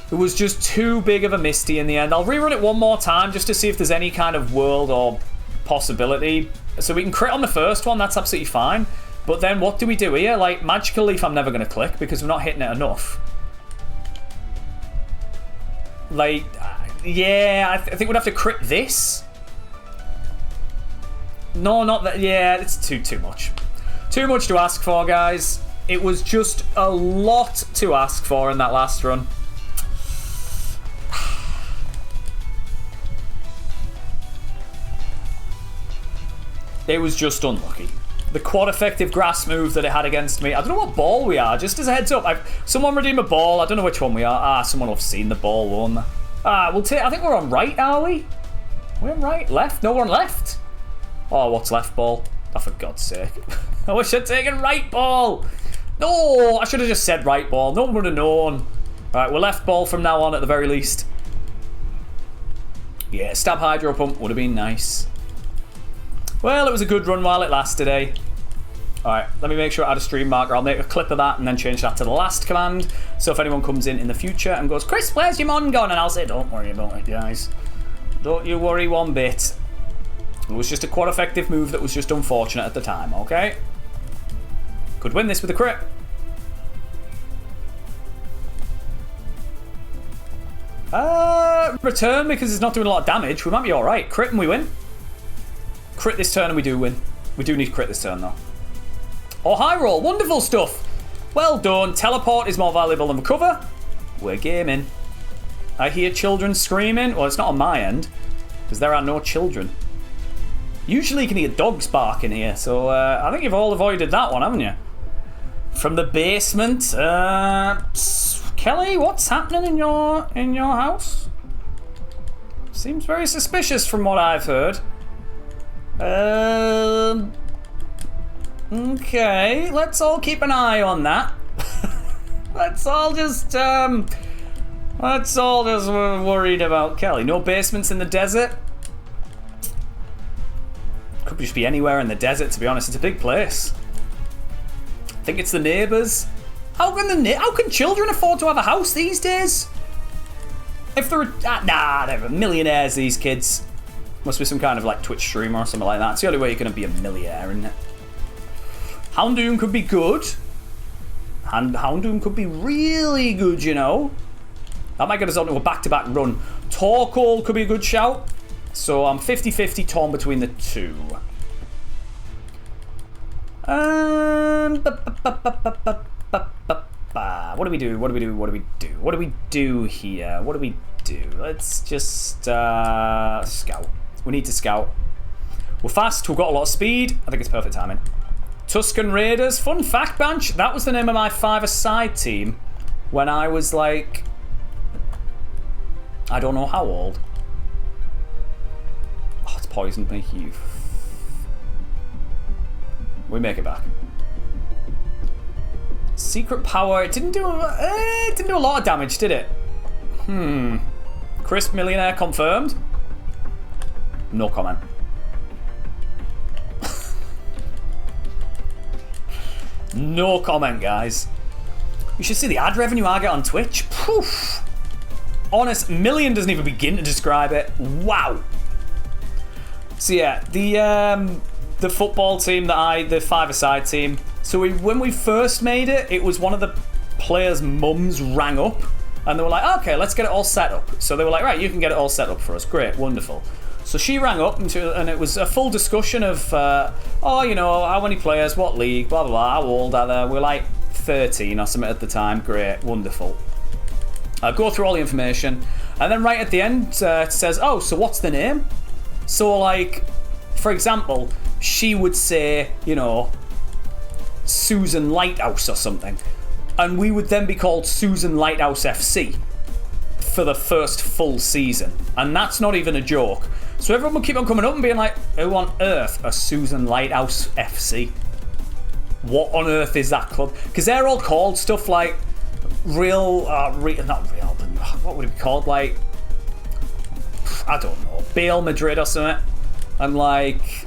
It was just too big of a Misty in the end. I'll rerun it one more time just to see if there's any kind of world or possibility. So we can crit on the first one, that's absolutely fine. But then what do we do here? Like, Magical Leaf I'm never going to click because we're not hitting it enough. Like, yeah, I think we'd have to crit this. No, not that. Yeah, it's too much. Too much to ask for, guys. It was just a lot to ask for in that last run. It was just unlucky. The quad effective grass move that it had against me. I don't know what ball we are. Just as a heads up, someone redeem a ball. I don't know which one we are. Someone will have seen the ball, won't they? We'll take. I think we're on right, are we? We're on right, left. No, we're on left. Oh, what's left ball? Oh, for God's sake! I wish I'd taken right ball. No, I should have just said right ball. No one would have known. All right, we're left ball from now on at the very least. Yeah, stab hydro pump would have been nice. Well, it was a good run while it lasted, eh? Alright, let me make sure I add a stream marker. I'll make a clip of that and then change that to the last command. So if anyone comes in the future and goes, Chris, where's your mon gone? And I'll say, don't worry about it, guys. Don't you worry one bit. It was just a quad effective move that was just unfortunate at the time, okay? Could win this with a crit. Return because it's not doing a lot of damage. We might be alright. Crit and we win. Crit this turn and we do win. We do need crit this turn though. Oh, high roll. Wonderful stuff. Well done. Teleport is more valuable than recover. We're gaming. I hear children screaming. Well, it's not on my end because there are no children. Usually you can hear dogs barking here. So I think you've all avoided that one, haven't you? From the basement. Kelly, what's happening in your house? Seems very suspicious from what I've heard. Okay, let's all keep an eye on that. Let's all just worried about Kelly. No basements in the desert. Could just be anywhere in the desert, to be honest. It's a big place. I think it's the neighbours. How can children afford to have a house these days? If they're they're millionaires, these kids. Must be some kind of like Twitch streamer or something like that. It's the only way you're going to be a millionaire, isn't it? Houndoom could be good. Houndoom could be really good, you know. That might get us on to a back-to-back run. Torkoal could be a good shout. So I'm 50-50 torn between the two. What do we do? What do we do? What do we do? What do we do here? What do we do? Let's just scout. We need to scout. We're fast. We've got a lot of speed. I think it's perfect timing. Tuscan Raiders. Fun fact, Banch. That was the name of my five-a-side team when I was like, I don't know how old. Oh, it's poisoned me. We make it back. Secret power. It didn't do a lot of damage, did it? Crisp millionaire confirmed. No comment. No comment, guys. You should see the ad revenue I get on Twitch. Poof. Honest, million doesn't even begin to describe it. Wow. So yeah, the football team the five-a-side team. So when we first made it, it was one of the players' mums rang up, and they were like, okay, let's get it all set up. So they were like, right, you can get it all set up for us. Great, wonderful. So she rang up, and it was a full discussion of, oh, you know, how many players, what league, blah, blah, blah, how old are they? We're like 13 or something at the time. Great, wonderful. Go through all the information, and then right at the end, it says, oh, so what's the name? So, like, for example, she would say, you know, Susan Lighthouse or something, and we would then be called Susan Lighthouse FC for the first full season, and that's not even a joke. So everyone would keep on coming up and being like, who on earth are Susan Lighthouse FC? What on earth is that club? Because they're all called stuff like not real, but what would it be called? Like, I don't know, Bale Madrid or something, and like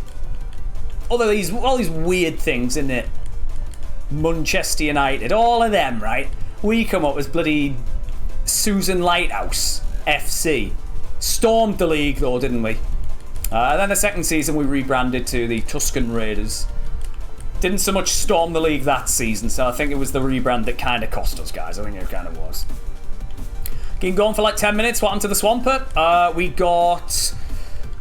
all these weird things in it. Manchester United, all of them, right? We come up as bloody Susan Lighthouse FC. Stormed the league though, didn't we? Then the second season we rebranded to the Tuscan Raiders. Didn't so much storm the league that season, so I think it was the rebrand that kind of cost us, guys. I think it kind of was. Getting going for like 10 minutes. What happened to the Swampert?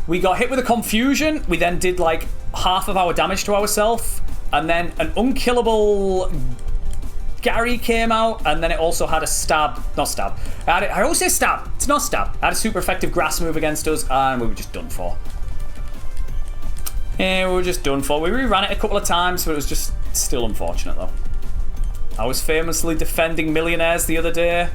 We got hit with a confusion. We then did like half of our damage to ourselves, and then an unkillable Gary came out, and then it also had a stab. Not stab. I always say stab. It's not stab. It had a super effective grass move against us, and we were just done for. Yeah, we were just done for. We reran it a couple of times, but it was just still unfortunate, though. I was famously defending millionaires the other day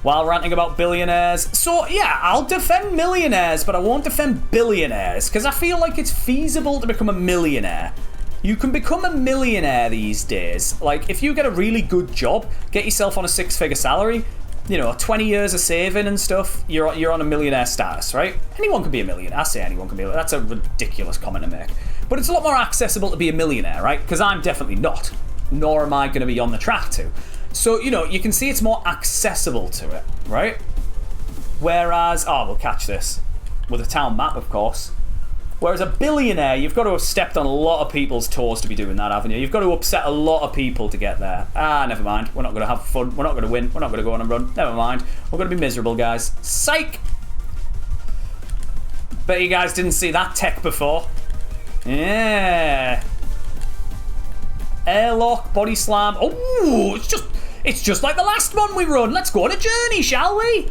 while ranting about billionaires. So, yeah, I'll defend millionaires, but I won't defend billionaires, because I feel like it's feasible to become a millionaire. You can become a millionaire these days. Like, if you get a really good job, get yourself on a six-figure salary, you know, 20 years of saving and stuff, you're on a millionaire status, right? Anyone can be a millionaire. I say anyone can be. That's a ridiculous comment to make. But it's a lot more accessible to be a millionaire, right? Because I'm definitely not. Nor am I going to be on the track to. So, you know, you can see it's more accessible to it, right? Whereas, we'll catch this. With a town map, of course. Whereas a billionaire, you've got to have stepped on a lot of people's toes to be doing that, haven't you? You've got to upset a lot of people to get there. Never mind. We're not going to have fun. We're not going to win. We're not going to go on a run. Never mind. We're going to be miserable, guys. Psych! Bet you guys didn't see that tech before. Yeah. Airlock, body slam. Oh, it's just like the last one we run. Let's go on a journey, shall we?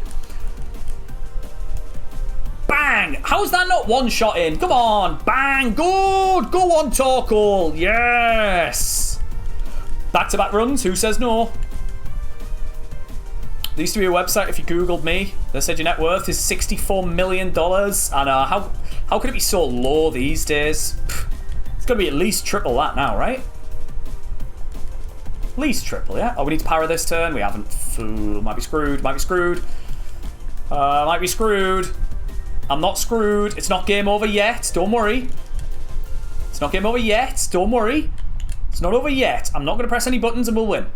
Bang! How's that not one shot in? Come on! Bang! Good! Go on, Torkoal! Yes! Back-to-back runs, who says no? There used to be a website, if you googled me, that said your net worth is $64 million. And how could it be so low these days? It's got to be at least triple that now, right? At least triple, yeah? Oh, we need to power this turn. We haven't. Fool. Might be screwed. Might be screwed. Might be screwed. I'm not screwed. It's not game over yet. Don't worry. It's not game over yet. Don't worry. It's not over yet. I'm not going to press any buttons and we'll win.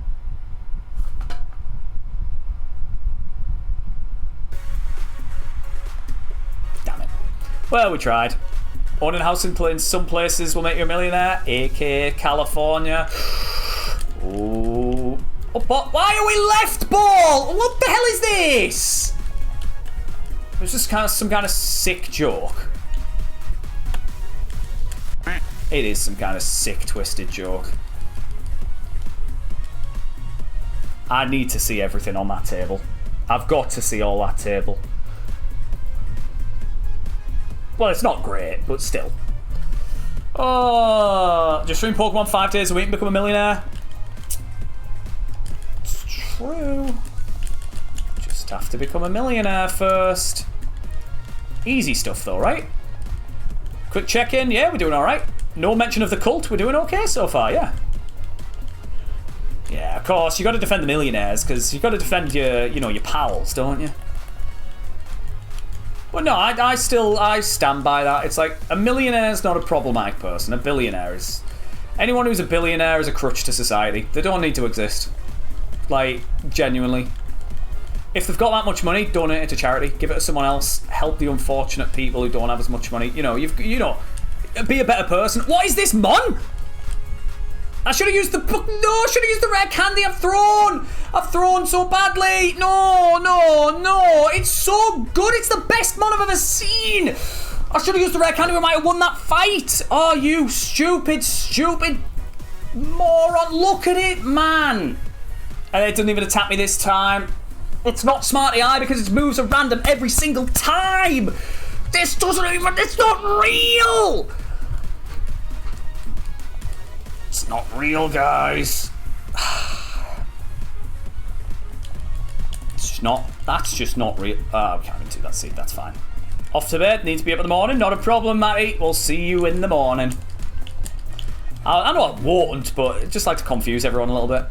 Damn it. Well, we tried. Owning a house in some places will make you a millionaire. AK, California. Ooh. Oh, but why are we left ball? What the hell is this? It's just kind of some kind of sick joke. It is some kind of sick, twisted joke. I need to see everything on that table. I've got to see all that table. Well, it's not great, but still. Oh, just stream Pokemon 5 days a week and become a millionaire. It's true. Just have to become a millionaire first. Easy stuff though, right? Quick check-in. Yeah, we're doing alright. No mention of the cult. We're doing okay so far, yeah. Yeah, of course, you got to defend the millionaires, because you got to defend your, your pals, don't you? But no, I stand by that. It's like, a millionaire is not a problematic person. A billionaire is... Anyone who's a billionaire is a crutch to society. They don't need to exist. Like, genuinely. If they've got that much money, donate it to charity. Give it to someone else. Help the unfortunate people who don't have as much money. You know, be a better person. What is this, Mon? I should have used the... No, I should have used the rare candy. I've thrown so badly. No. It's so good. It's the best Mon I've ever seen. I should have used the rare candy. We might have won that fight. Oh, you stupid moron. Look at it, man. And it doesn't even attack me this time. It's not Smarty Eye because its moves are random every single time. This doesn't even... It's not real. It's not real, guys. It's just not... That's just not real. Oh, okay, I can do that seed. That's fine. Off to bed. Need to be up in the morning. Not a problem, Matty. We'll see you in the morning. I know I won't, but I'd just like to confuse everyone a little bit.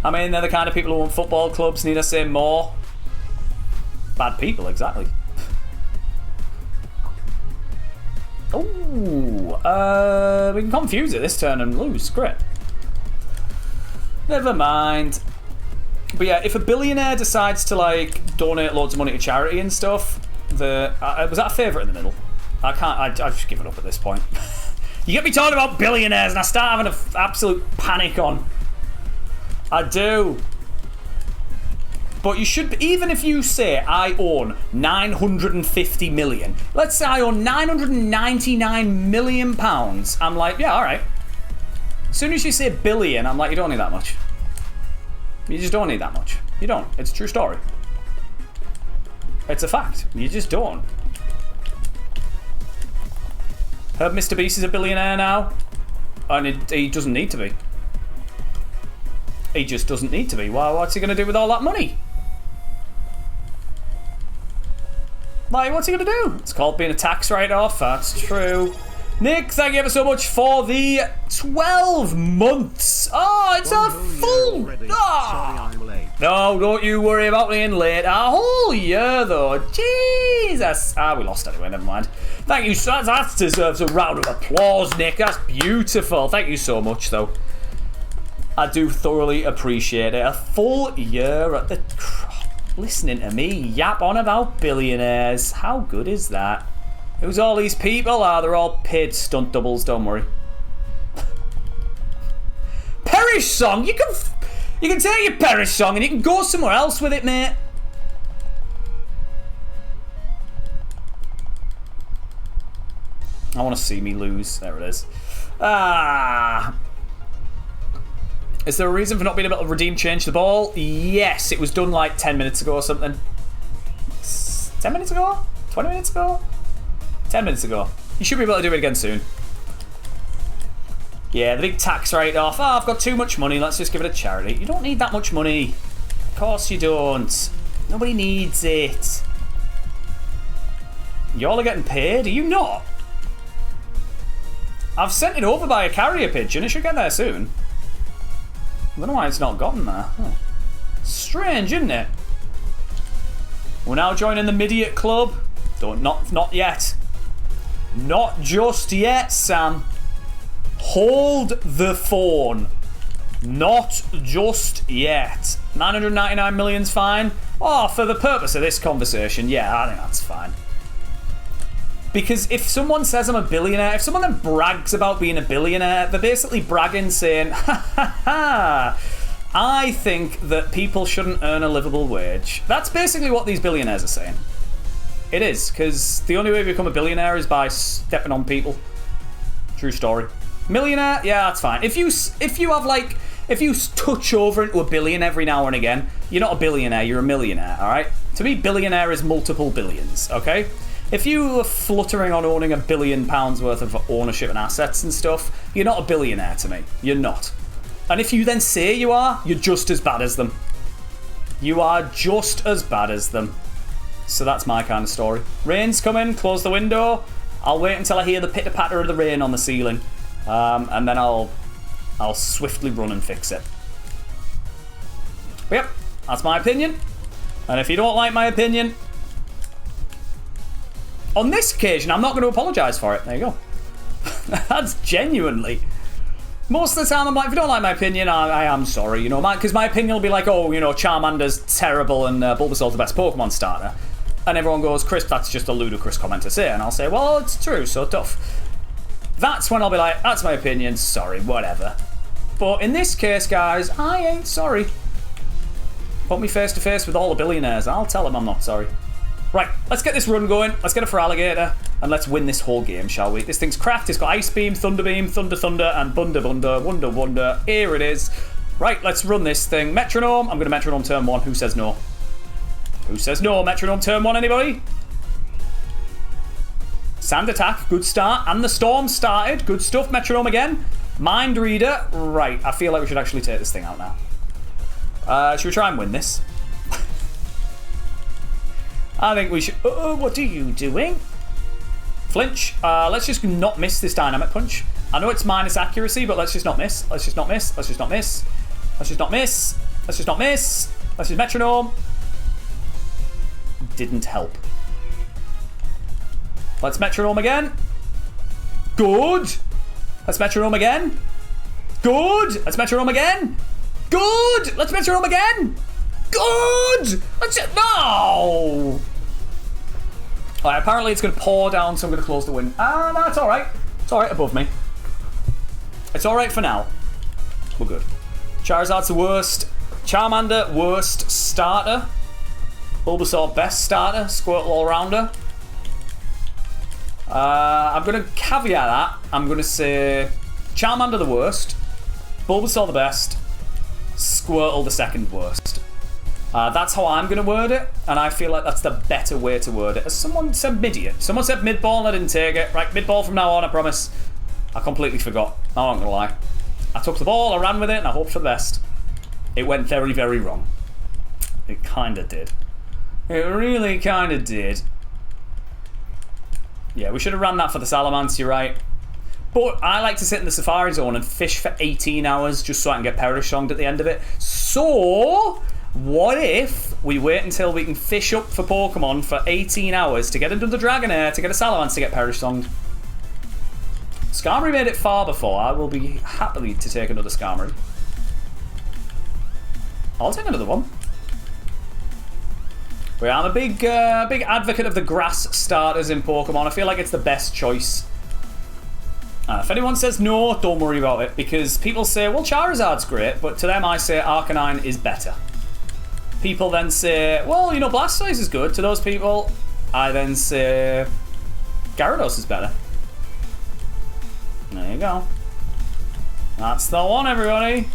I mean, they're the kind of people who want football clubs. Need I say more? Bad people, exactly. Ooh, we can confuse it this turn and lose. Great. Never mind. But yeah, if a billionaire decides to like donate loads of money to charity and stuff, was that a favourite in the middle? I've just given up at this point. You get me talking about billionaires and I start having an absolute panic on. I do. But you should, even if you say I own 950 million, let's say I own 999 million pounds, I'm like, yeah, alright. As soon as you say billion, I'm like, you don't need that much. You just don't need that much. You don't. It's a true story. It's a fact. You just don't. Heard Mr. Beast is a billionaire now, and he doesn't need to be. He just doesn't need to be. Well, what's he going to do with all that money? Like, what's he going to do? It's called being a tax write-off. That's true. Nick, thank you ever so much for the 12 months. Oh, it's a full... Oh. No, don't you worry about being late. A whole year, though. Jesus. We lost anyway. Never mind. Thank you. That deserves a round of applause, Nick. That's beautiful. Thank you so much, though. I do thoroughly appreciate it. A full year at the... Listening to me yap on about billionaires. How good is that? Who's all these people? They're all paid stunt doubles, don't worry. Perish song? You can take your Perish song and you can go somewhere else with it, mate. I want to see me lose. There it is. Is there a reason for not being able to redeem change the ball? Yes, it was done like 10 minutes ago or something. 10 minutes ago? 20 minutes ago? 10 minutes ago. You should be able to do it again soon. Yeah, the big tax write-off. I've got too much money, let's just give it a charity. You don't need that much money. Of course you don't. Nobody needs it. Y'all are getting paid? Are you not? I've sent it over by a carrier pigeon. It should get there soon. I don't know why it's not gotten there. Oh. Strange, isn't it? We're now joining the Midiot Club. Not yet. Not just yet, Sam. Hold the phone. Not just yet. 999 million's fine. Oh, for the purpose of this conversation, yeah, I think that's fine. Because if someone says I'm a billionaire, if someone then brags about being a billionaire, they're basically bragging saying, ha ha ha, I think that people shouldn't earn a livable wage. That's basically what these billionaires are saying. It is, because the only way to become a billionaire is by stepping on people. True story. Millionaire? Yeah, that's fine. If you touch over into a billion every now and again, you're not a billionaire, you're a millionaire, alright? To me, billionaire is multiple billions, okay? If you are fluttering on owning £1 billion worth of ownership and assets and stuff, you're not a billionaire to me. You're not. And if you then say you are, you're just as bad as them. You are just as bad as them. So that's my kind of story. Rain's coming, close the window. I'll wait until I hear the pitter-patter of the rain on the ceiling. And then I'll swiftly run and fix it. But yep, that's my opinion. And if you don't like my opinion, On this occasion, I'm not going to apologise for it. There you go. That's genuinely... Most of the time, I'm like, if you don't like my opinion, I am sorry, you know, because my opinion will be like, oh, you know, Charmander's terrible and Bulbasaur's the best Pokemon starter. And everyone goes, Chris, that's just a ludicrous comment to say. And I'll say, well, it's true, so tough. That's when I'll be like, that's my opinion, sorry, whatever. But in this case, guys, I ain't sorry. Put me face to face with all the billionaires. I'll tell them I'm not sorry. Right, let's get this run going. Let's get it for Alligator. And let's win this whole game, shall we? This thing's cracked. It's got Ice Beam, Thunder Beam, Thunder Thunder, and Bunder Bunder, Wonder Wonder. Here it is. Right, let's run this thing. Metronome. I'm going to Metronome turn 1. Who says no? Who says no? Metronome turn 1, anybody? Sand Attack. Good start. And the Storm started. Good stuff. Metronome again. Mind Reader. Right, I feel like we should actually take this thing out now. Should we try and win this? I think we should... what are you doing? Flinch. Let's just not miss this Dynamic Punch. I know it's minus accuracy, but let's just not miss. Let's just not miss. Let's just not miss. Let's just not miss. Let's just not miss. Let's just Metronome. Didn't help. Let's Metronome again. Good. Let's Metronome again. Good. Let's Metronome again. Good. Let's Metronome again. Good. Let's no. Alright, apparently it's going to pour down, so I'm going to close the window. Ah, no, it's alright. It's alright above me. It's alright for now. We're good. Charizard's the worst. Charmander, worst starter. Bulbasaur, best starter. Squirtle, all-rounder. I'm going to caveat that. I'm going to say Charmander the worst. Bulbasaur the best. Squirtle the second worst. That's how I'm going to word it, and I feel like that's the better way to word it. As someone said mid-year. Someone said mid-ball and I didn't take it. Right, mid-ball from now on, I promise. I completely forgot. I'm not going to lie. I took the ball, I ran with it, and I hoped for the best. It went very, very wrong. It kind of did. It really kind of did. Yeah, we should have ran that for the Salamence, you're right. But I like to sit in the Safari Zone and fish for 18 hours just so I can get Perish Songed at the end of it. So... what if we wait until we can fish up for Pokemon for 18 hours to get into the Dragonair, to get a Salamence, to get Perish Songed? Skarmory made it far before. I will be happy to take another Skarmory. I'll take another one. But I'm a big advocate of the grass starters in Pokemon. I feel like it's the best choice. If anyone says no, don't worry about it, because people say, well, Charizard's great, but to them I say Arcanine is better. People then say, well, you know, Blastoise is good. To those people, I then say Gyarados is better. There you go. That's the one, everybody.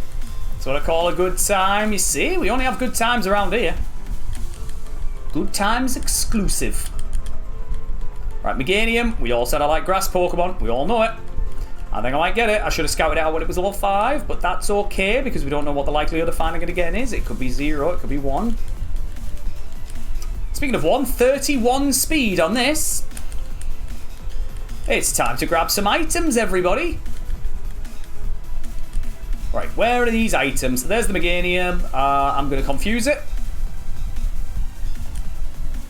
That's what I call a good time. You see, we only have good times around here. Good times exclusive. Right, Meganium. We all said I like grass Pokemon. We all know it. I think I might get it. I should have scouted it out when it was level 5, but that's okay because we don't know what the likelihood of finding it again is. It could be 0, it could be 1. Speaking of 1, 31 speed on this. It's time to grab some items, everybody. Right, where are these items? There's the Meganium. I'm going to confuse it.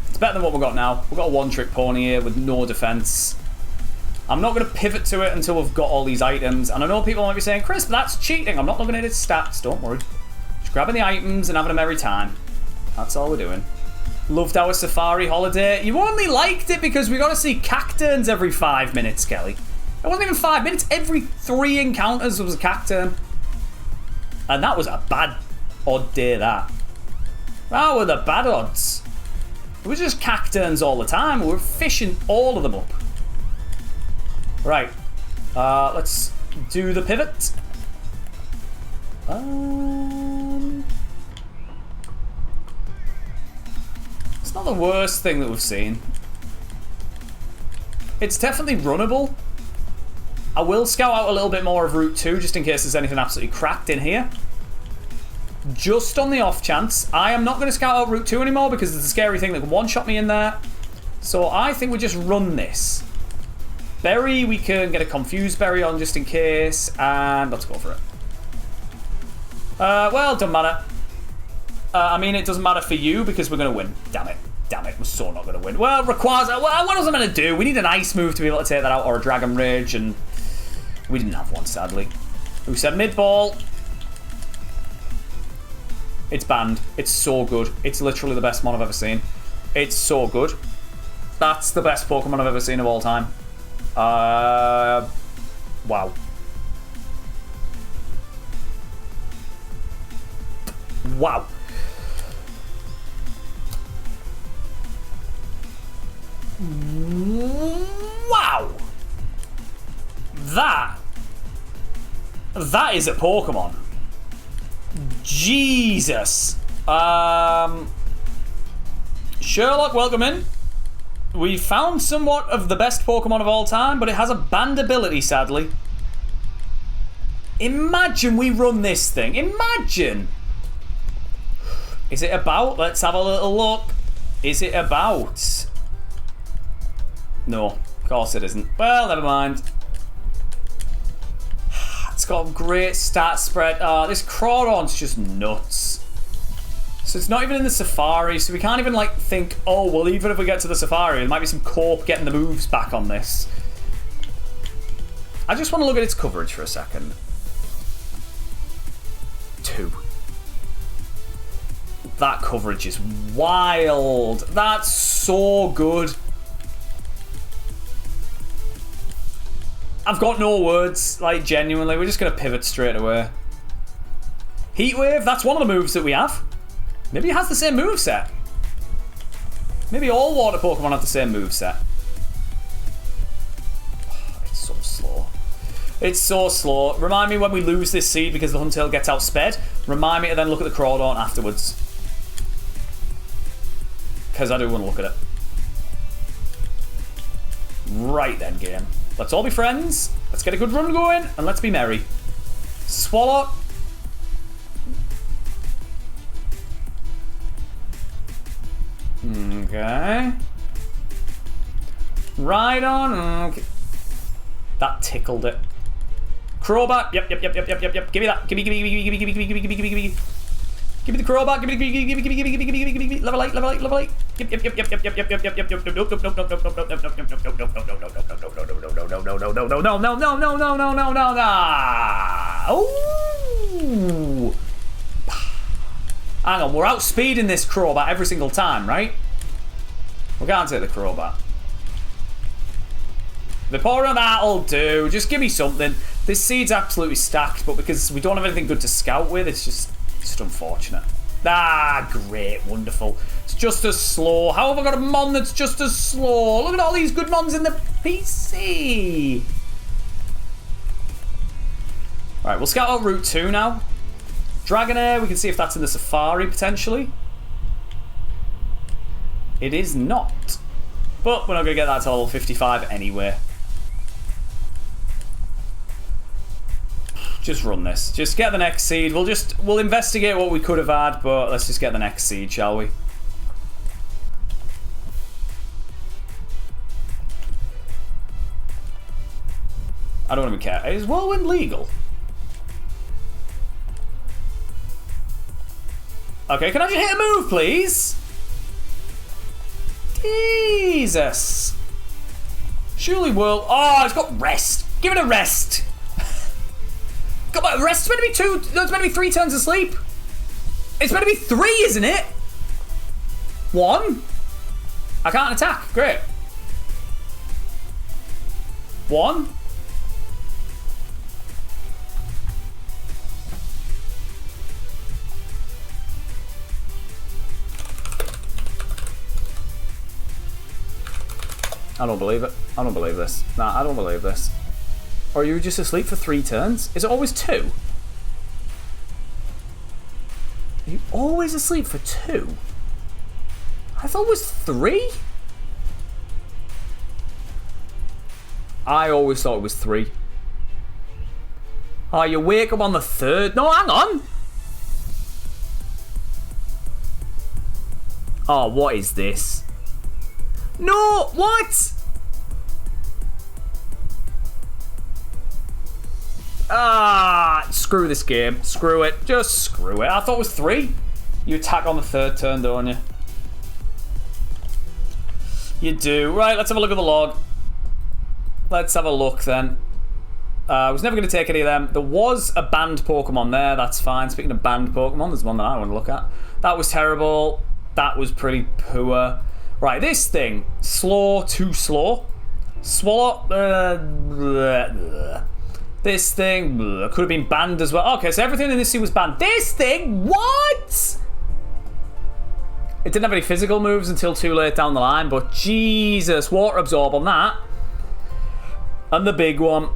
It's better than what we've got now. We've got a one-trick pony here with no defense. I'm not going to pivot to it until we've got all these items. And I know people might be saying, Chris, but that's cheating. I'm not looking at its stats. Don't worry. Just grabbing the items and having them every time. That's all we're doing. Loved our safari holiday. You only liked it because we got to see Cacturns every 5 minutes, Kelly. It wasn't even 5 minutes. Every 3 encounters was a Cacturn. And that was a bad odd day, that. That were the bad odds. It was just Cacturns all the time. We were fishing all of them up. Right, let's do the pivot. It's not the worst thing that we've seen. It's definitely runnable. I will scout out a little bit more of Route 2 just in case there's anything absolutely cracked in here. Just on the off chance. I am not going to scout out Route 2 anymore because there's a scary thing that can one-shot me in there. So I think we just run this. Berry, we can get a confused berry on just in case, and let's go for it. Well, doesn't matter. I mean, it doesn't matter for you because we're going to win. Damn it. Damn it, we're so not going to win. Well, Rayquaza, what was I going to do? We need an ice move to be able to take that out, or a Dragon Rage, and we didn't have one, sadly. Who said mid-ball? It's banned. It's so good. It's literally the best mon I've ever seen. It's so good. That's the best Pokemon I've ever seen of all time. Wow. Wow. Wow. That is a Pokemon. Jesus. Sherlock, welcome in. We found somewhat of the best Pokemon of all time, but it has a banned ability, sadly. Imagine we run this thing. Imagine. Is it about? Let's have a little look. Is it about? No, of course it isn't. Well, never mind. It's got a great stat spread. This Crawdon's just nuts. So it's not even in the Safari, so we can't even like think, oh, well, even if we get to the Safari, there might be some cope getting the moves back on this. I just want to look at its coverage for a second. 2. That coverage is wild. That's so good. I've got no words, like, genuinely. We're just going to pivot straight away. Heatwave, that's one of the moves that we have. Maybe it has the same moveset. Maybe all water Pokemon have the same moveset. Oh, it's so slow. It's so slow. Remind me when we lose this seed because the Huntail gets outsped. Remind me to then look at the Crawdon afterwards. Because I do want to look at it. Right then, game. Let's all be friends. Let's get a good run going. And let's be merry. Swallow. Okay. Right on. Okay. That tickled it. Crobat. Yep. Give me that. Give me the Crobat. Give me level 8. Yep. Oh. Hang on, we're outspeeding this Crobat every single time, right? We can't take the Crobat. Vaporeon, that'll do. Just give me something. This seed's absolutely stacked, but because we don't have anything good to scout with, it's just unfortunate. Ah, great, wonderful. It's just as slow. How have I got a mon that's just as slow? Look at all these good mons in the PC. Right, we'll scout out Route 2 now. Dragonair, we can see if that's in the Safari, potentially. It is not. But we're not going to get that to level 55 anyway. Just run this. Just get the next seed. We'll investigate what we could have had, but let's just get the next seed, shall we? I don't even care. Is Whirlwind legal? Okay, can I just hit a move, please? Jesus. Surely Whirl... Oh, it's got rest. Give it a rest. Come on, rest. It's meant to be 2... No, it's meant to be 3 turns of sleep. It's meant to be 3, isn't it? 1. I can't attack. Great. 1. I don't believe it. I don't believe this. Nah, I don't believe this. Or are you just asleep for 3 turns? Is it always 2? Are you always asleep for 2? I thought it was 3? I always thought it was 3. Oh, you wake up on the 3rd? No, hang on! Oh, what is this? No! What? Ah, screw this game. Screw it. Just screw it. I thought it was 3. You attack on the 3rd turn, don't you? You do. Right, let's have a look at the log. Let's have a look then. I was never going to take any of them. There was a banned Pokemon there. That's fine. Speaking of banned Pokemon, there's one that I want to look at. That was terrible. That was pretty poor. Right, this thing. Slow, too slow. Swallow. This thing could have been banned as well. Okay, so everything in this scene was banned. This thing? What? It didn't have any physical moves until too late down the line, but Jesus, water absorb on that. And the big one.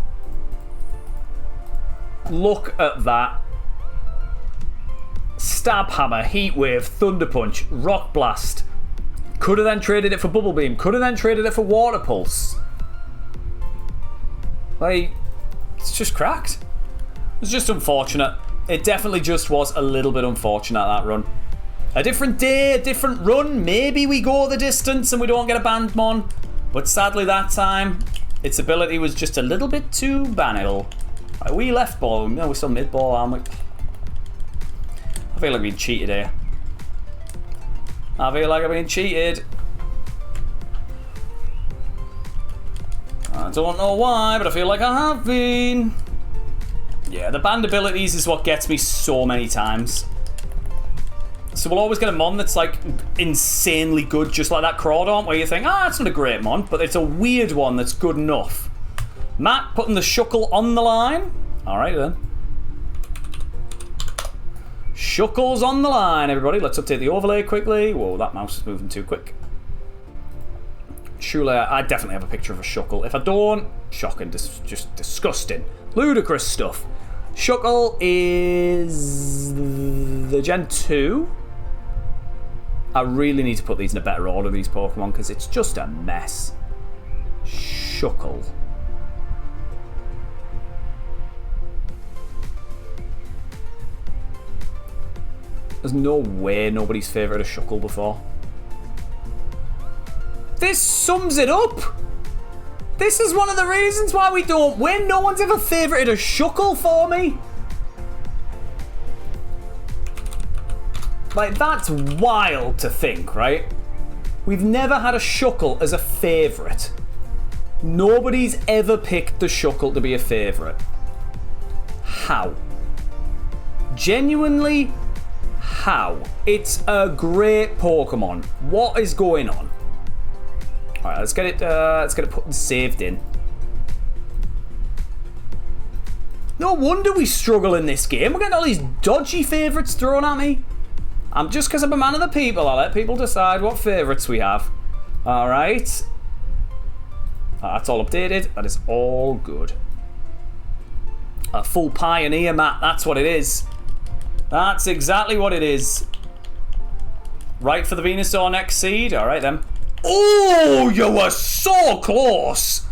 Look at that. Stab Hammer, Heat Wave, Thunder Punch, Rock Blast. Could have then traded it for Bubble Beam. Could have then traded it for Water Pulse. Like, it's just cracked. It's just unfortunate. It definitely just was a little bit unfortunate, that run. A different day, a different run. Maybe we go the distance and we don't get a banned Mon. But sadly that time, its ability was just a little bit too bannable. Are we left ball? No, we're still mid ball, aren't we? I feel like we've been cheated here. I feel like I've been cheated. I don't know why, but I feel like I have been. Yeah, the banned abilities is what gets me so many times. So we'll always get a Mon that's like insanely good, just like that Crawdaunt, where you think, ah, it's not a great Mon, but it's a weird one that's good enough. Matt putting the Shuckle on the line. Alright then. Shuckle's on the line, everybody. Let's update the overlay quickly. Whoa, that mouse is moving too quick. Surely I definitely have a picture of a Shuckle. If I don't, shocking, just disgusting. Ludicrous stuff. Shuckle is the Gen 2. I really need to put these in a better order, these Pokemon, because it's just a mess. Shuckle. There's no way nobody's favoured a Shuckle before. This sums it up. This is one of the reasons why we don't win. No one's ever favoured a Shuckle for me. Like, that's wild to think, right? We've never had a Shuckle as a favourite. Nobody's ever picked the Shuckle to be a favourite. How? Genuinely, how? It's a great Pokemon. What is going on? Alright, let's get it put and saved in. No wonder we struggle in this game. We're getting all these dodgy favourites thrown at me. Just because I'm a man of the people, I let people decide what favourites we have. Alright. That's all updated. That is all good. A full pioneer, Matt. That's what it is. That's exactly what it is. Right for the Venusaur next seed. Alright then. Oh, you were so close.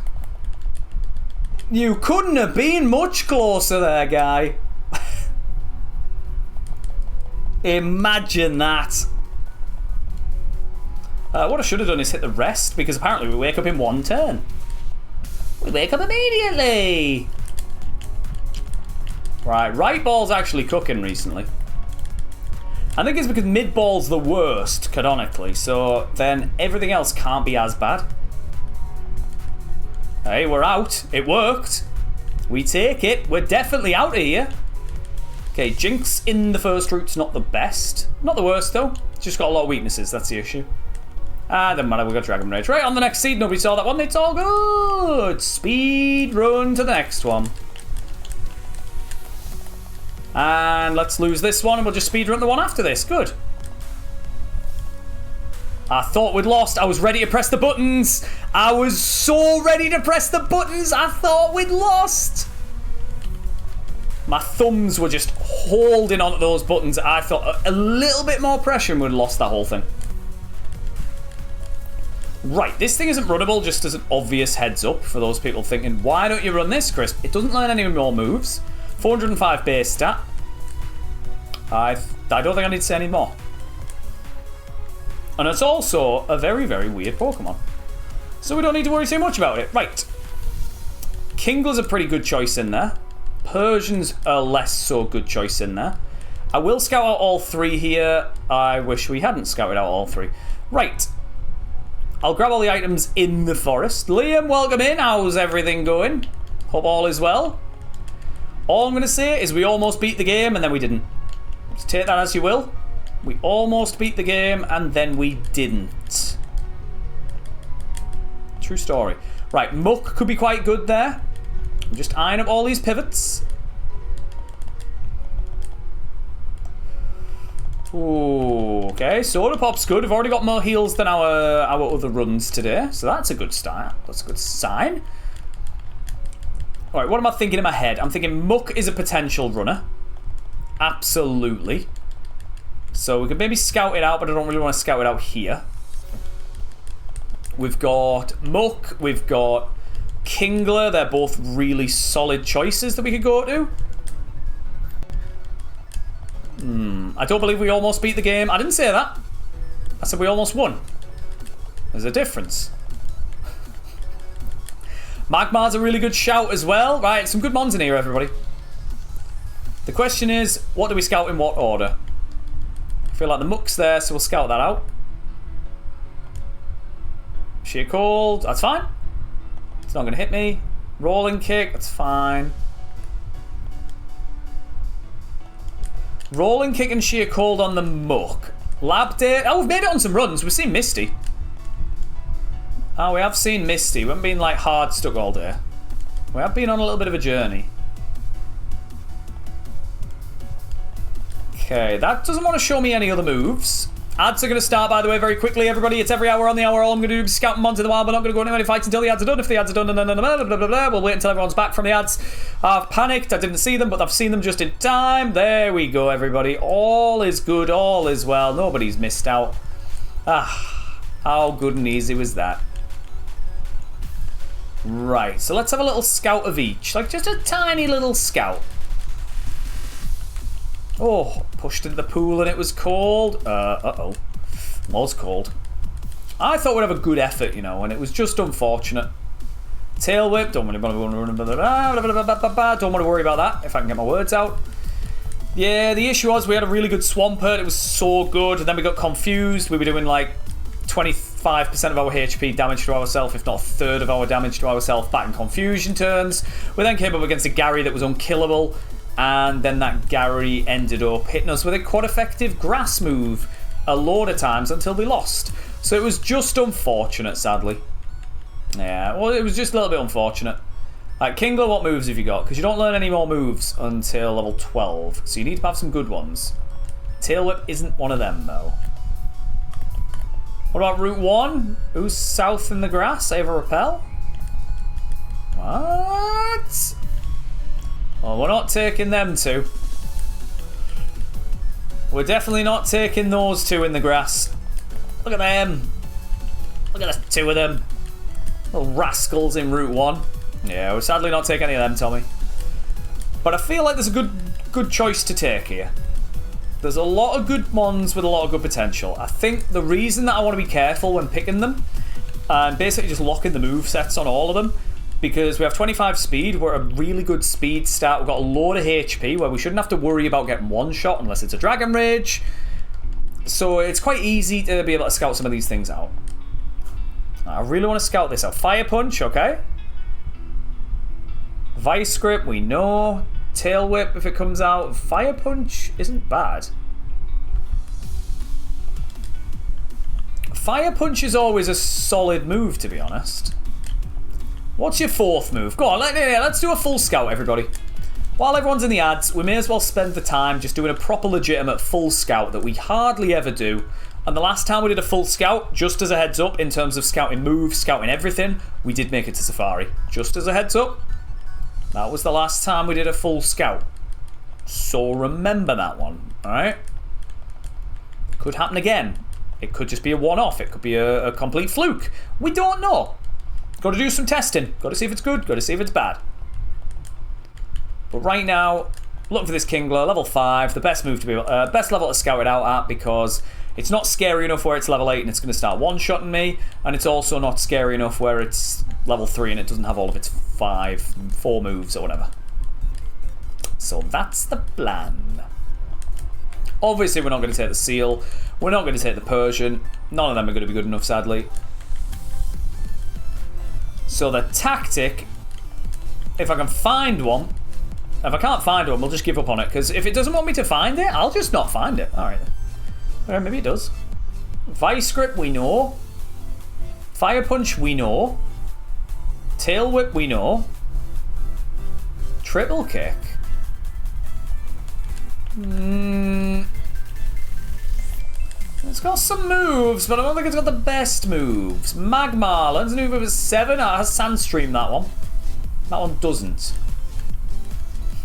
You couldn't have been much closer there, guy. Imagine that. What I should have done is hit the rest, because apparently we wake up in one turn. We wake up immediately. Right ball's actually cooking recently. I think it's because mid ball's the worst, canonically, so then everything else can't be as bad. Hey, we're out. It worked. We take it. We're definitely out of here. Okay, Jinx in the first route's not the best. Not the worst, though. It's just got a lot of weaknesses, that's the issue. Doesn't matter, we've got Dragon Rage. Right, on the next seed, nobody saw that one. It's all good. Speed run to the next one. And let's lose this one and we'll just speedrun the one after this. Good. I thought we'd lost. I was ready to press the buttons. I was so ready to press the buttons. I thought we'd lost. My thumbs were just holding onto those buttons. I thought a little bit more pressure and we'd lost that whole thing. Right, this thing isn't runnable, just as an obvious heads up for those people thinking, why don't you run this, Chris? It doesn't learn any more moves. 405 base stat. I don't think I need to say any more. And it's also a very, very weird Pokemon. So we don't need to worry too much about it. Right. Kingler's a pretty good choice in there. Persian's a less so good choice in there. I will scout out all three here. I wish we hadn't scouted out all three. Right. I'll grab all the items in the forest. Liam, welcome in. How's everything going? Hope all is well. All I'm going to say is we almost beat the game and then we didn't. Just take that as you will. We almost beat the game and then we didn't. True story. Right, Muck could be quite good there. I'm just eyeing up all these pivots. Ooh, okay, Soda Pop's good. We've already got more heals than our other runs today, so that's a good start. That's a good sign. Alright, what am I thinking in my head? I'm thinking Muck is a potential runner. Absolutely. So we could maybe scout it out, but I don't really want to scout it out here. We've got Muck, we've got Kingler. They're both really solid choices that we could go to. I don't believe we almost beat the game. I didn't say that. I said we almost won. There's a difference. Magmar's a really good shout as well. Right, some good mons in here, everybody. The question is, what do we scout in what order? I feel like the Muck's there, so we'll scout that out. Sheer Cold, that's fine. It's not going to hit me. Rolling Kick, that's fine. Rolling Kick and Sheer Cold on the Muck. Lab Day. Oh, we've made it on some runs. We've seen Misty. Oh, we have seen Misty. We haven't been like hard stuck all day. We have been on a little bit of a journey. Okay, that doesn't want to show me any other moves. Ads are going to start, by the way, very quickly, everybody. It's every hour on the hour. All I'm going to do is scout mons in the wild. We're not going to go into any fights until the ads are done. If the ads are done, blah, blah, blah, blah. We'll wait until everyone's back from the ads. I've panicked. I didn't see them, but I've seen them just in time. There we go, everybody. All is good. All is well. Nobody's missed out. Ah, how good and easy was that? Right, so let's have a little scout of each. Like, just a tiny little scout. Oh, pushed into the pool and it was cold. Uh-oh. Was cold. I thought we'd have a good effort, you know, and it was just unfortunate. Tail whip. Don't want to worry about that, if I can get my words out. Yeah, the issue was we had a really good Swampert. It was so good, and then we got confused. We were doing like 25% of our HP damage to ourselves, if not a third of our damage to ourselves back in confusion turns. We then came up against a Gary that was unkillable, and then that Gary ended up hitting us with a quite effective grass move a load of times until we lost. So it was just unfortunate, sadly. Yeah, well, it was just a little bit unfortunate. Like, Kingler, what moves have you got? Because you don't learn any more moves until level 12, so you need to have some good ones. Tail Whip isn't one of them, though. What about Route 1? Who's south in the grass? Ava Repel? What? Well, we're not taking them two. We're definitely not taking those two in the grass. Look at them. Look at the two of them. Little rascals in Route 1. Yeah, we're sadly not taking any of them, Tommy. But I feel like there's a good choice to take here. There's a lot of good mons with a lot of good potential. I think the reason that I want to be careful when picking them, and basically just locking the move sets on all of them, because we have 25 speed, we're a really good speed start, we've got a load of HP where we shouldn't have to worry about getting one shot unless it's a Dragon Rage. So it's quite easy to be able to scout some of these things out. I really want to scout this out. Fire Punch, okay. Vice Grip, we know. Tail Whip if it comes out. Fire Punch isn't bad. Fire Punch is always a solid move, to be honest. What's your fourth move? Go on, let's do a full scout, everybody. While everyone's in the ads, we may as well spend the time just doing a proper legitimate full scout that we hardly ever do. And the last time we did a full scout, just as a heads up, in terms of scouting moves, scouting everything, we did make it to Safari. Just as a heads up. That was the last time we did a full scout. So remember that one, alright? Could happen again. It could just be a one-off. It could be a complete fluke. We don't know. Got to do some testing. Got to see if it's good. Got to see if it's bad. But right now, look for this Kingler, level 5. The best move to be best level to scout it out at, because it's not scary enough where it's level 8 and it's going to start one-shotting me, and it's also not scary enough where it's level 3 and it doesn't have all of its 4 moves or whatever. So that's the plan. Obviously, we're not going to take the Seal. We're not going to take the Persian. None of them are going to be good enough, sadly. So the tactic, if I can find one, if I can't find one, we'll just give up on it. Because if it doesn't want me to find it, I'll just not find it. Alright. Well, maybe it does. Vice Grip, we know. Fire Punch, we know. Tail Whip, we know. Triple Kick. It's got some moves, but I don't think it's got the best moves. Magmar learns a new move at 7. It has Sandstream, that one. That one doesn't.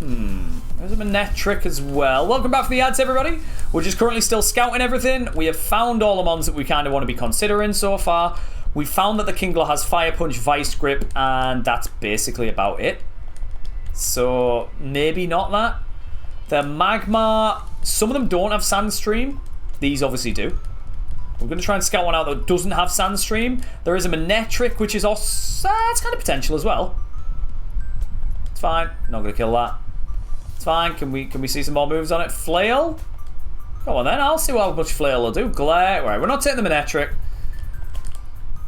There's a Manectric as well. Welcome back for the ads, everybody. We're just currently still scouting everything. We have found all the mons that we kind of want to be considering so far. We found that the Kingler has Fire Punch, Vice Grip, and that's basically about it. So, maybe not that. The Magmar, some of them don't have Sandstream. These obviously do. We're going to try and scout one out that doesn't have Sandstream. There is a Manectric, which is also, it's kind of potential as well. It's fine. Not going to kill that. It's fine. Can we see some more moves on it? Flail? Go on then. I'll see how much Flail will do. Glare. Right, we're not taking the Manectric.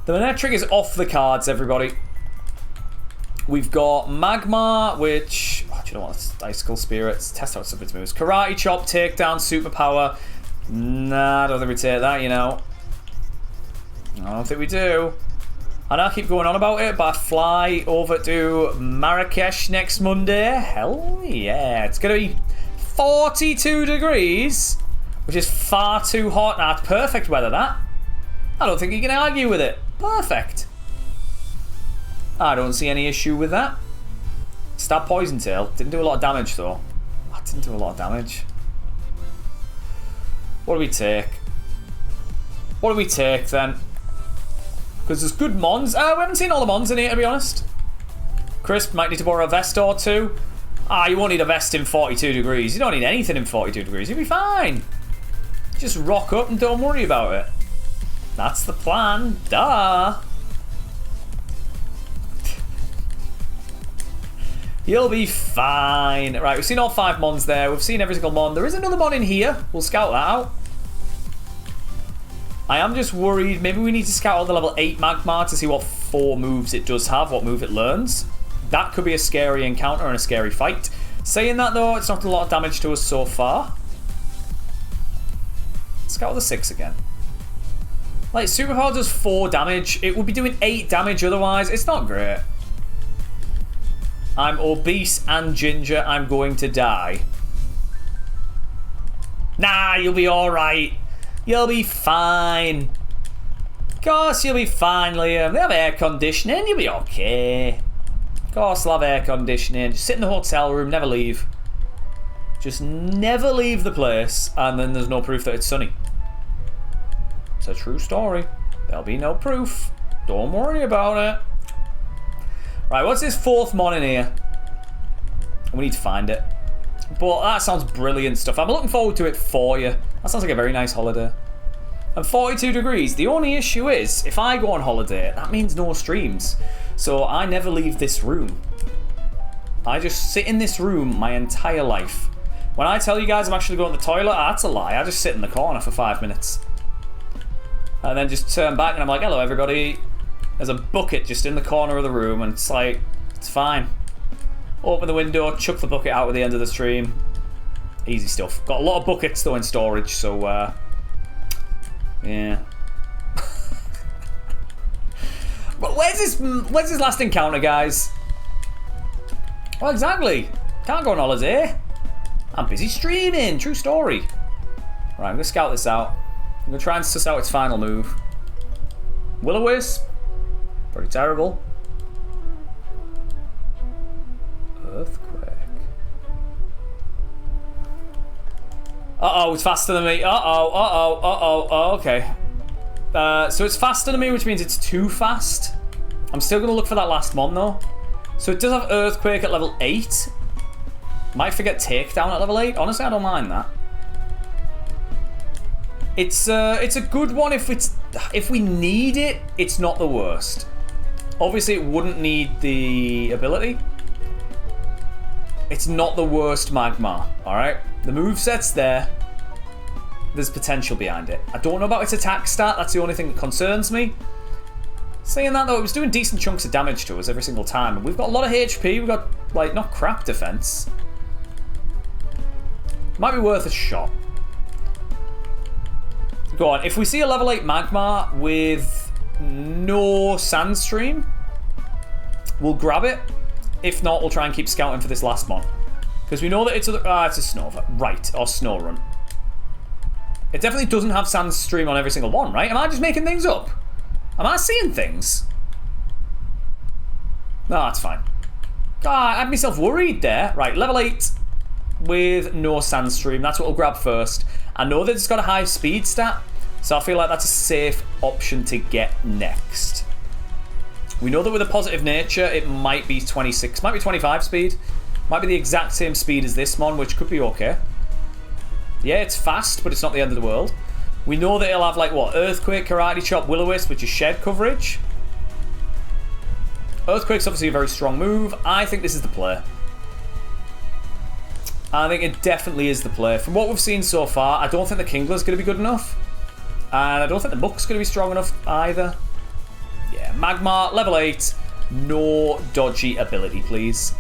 The Manectric is off the cards, everybody. We've got Magmar, which... Oh, do you know what? It's Icicle Spirits. Test out some of its moves. Karate Chop, Takedown, Superpower. Nah, I don't think we take that, you know. I don't think we do. And I'll keep going on about it, but I fly over to Marrakesh next Monday. Hell yeah. It's going to be 42 degrees, which is far too hot. That's perfect weather, that. I don't think you can argue with it. Perfect. I don't see any issue with that. Stab Poison Tail. Didn't do a lot of damage, though. That didn't do a lot of damage. What do we take? What do we take, then? Because there's good mons. We haven't seen all the mons in here, to be honest. Crisp might need to borrow a vest or two. You won't need a vest in 42 degrees. You don't need anything in 42 degrees. You'll be fine. Just rock up and don't worry about it. That's the plan. Duh. You'll be fine. Right, we've seen all 5 mons there. We've seen every single mon. There is another mon in here. We'll scout that out. I am just worried. Maybe we need to scout out the level 8 Magmar to see what 4 moves it does have, what move it learns. That could be a scary encounter and a scary fight. Saying that, though, it's not a lot of damage to us so far. Scout the 6 again. Like, Superpower does 4 damage. It would be doing 8 damage otherwise. It's not great. I'm obese and ginger. I'm going to die. Nah, you'll be alright. You'll be fine. Of course you'll be fine, Liam. They have air conditioning. You'll be okay. Of course they'll have air conditioning. Just sit in the hotel room. Never leave. Just never leave the place. And then there's no proof that it's sunny. It's a true story. There'll be no proof. Don't worry about it. Right, what's this 4th mon in here? We need to find it. But that sounds brilliant stuff. I'm looking forward to it for you. That sounds like a very nice holiday. And 42 degrees. The only issue is, if I go on holiday, that means no streams. So I never leave this room. I just sit in this room my entire life. When I tell you guys I'm actually going to the toilet, that's a lie. I just sit in the corner for 5 minutes. And then just turn back and I'm like, hello everybody. There's a bucket just in the corner of the room and it's like, it's fine. Open the window, chuck the bucket out at the end of the stream. Easy stuff. Got a lot of buckets though in storage, so yeah. But where's this last encounter, guys? Well, exactly. Can't go on holiday. I'm busy streaming. True story. Right, I'm gonna scout this out. I'm gonna try and suss out its final move. Will-O-Wisp. Pretty terrible. Earthquake. Uh-oh, it's faster than me. Uh-oh, okay. So it's faster than me, which means it's too fast. I'm still going to look for that last mon, though. So it does have Earthquake at level 8. Might forget Takedown at level 8. Honestly, I don't mind that. It's a good one if we need it. It's not the worst. Obviously, it wouldn't need the ability. It's not the worst Magmar, alright? The moveset's there. There's potential behind it. I don't know about its attack stat. That's the only thing that concerns me. Saying that though, it was doing decent chunks of damage to us every single time. And we've got a lot of HP, we've got, like, not crap defense. Might be worth a shot. Go on, if we see a level 8 Magmar with no Sandstream, we'll grab it. If not, we'll try and keep scouting for this last mon. Because we know that it's a Snover. Right, or Snorunt. It definitely doesn't have Sandstream on every single one, right? Am I just making things up? Am I seeing things? No, that's fine. God, I had myself worried there. Right, level 8 with no Sandstream. That's what we'll grab first. I know that it's got a high speed stat, so I feel like that's a safe option to get next. We know that with a positive nature, it might be 26, might be 25 speed. Might be the exact same speed as this mon, which could be okay. Yeah, it's fast, but it's not the end of the world. We know that it'll have, like, what? Earthquake, Karate Chop, Will-O-Wisp, which is shed coverage. Earthquake's obviously a very strong move. I think this is the play. I think it definitely is the play. From what we've seen so far, I don't think the Kingler's going to be good enough. And I don't think the Muck's going to be strong enough either. Yeah, Magmar, level 8. No dodgy ability, please.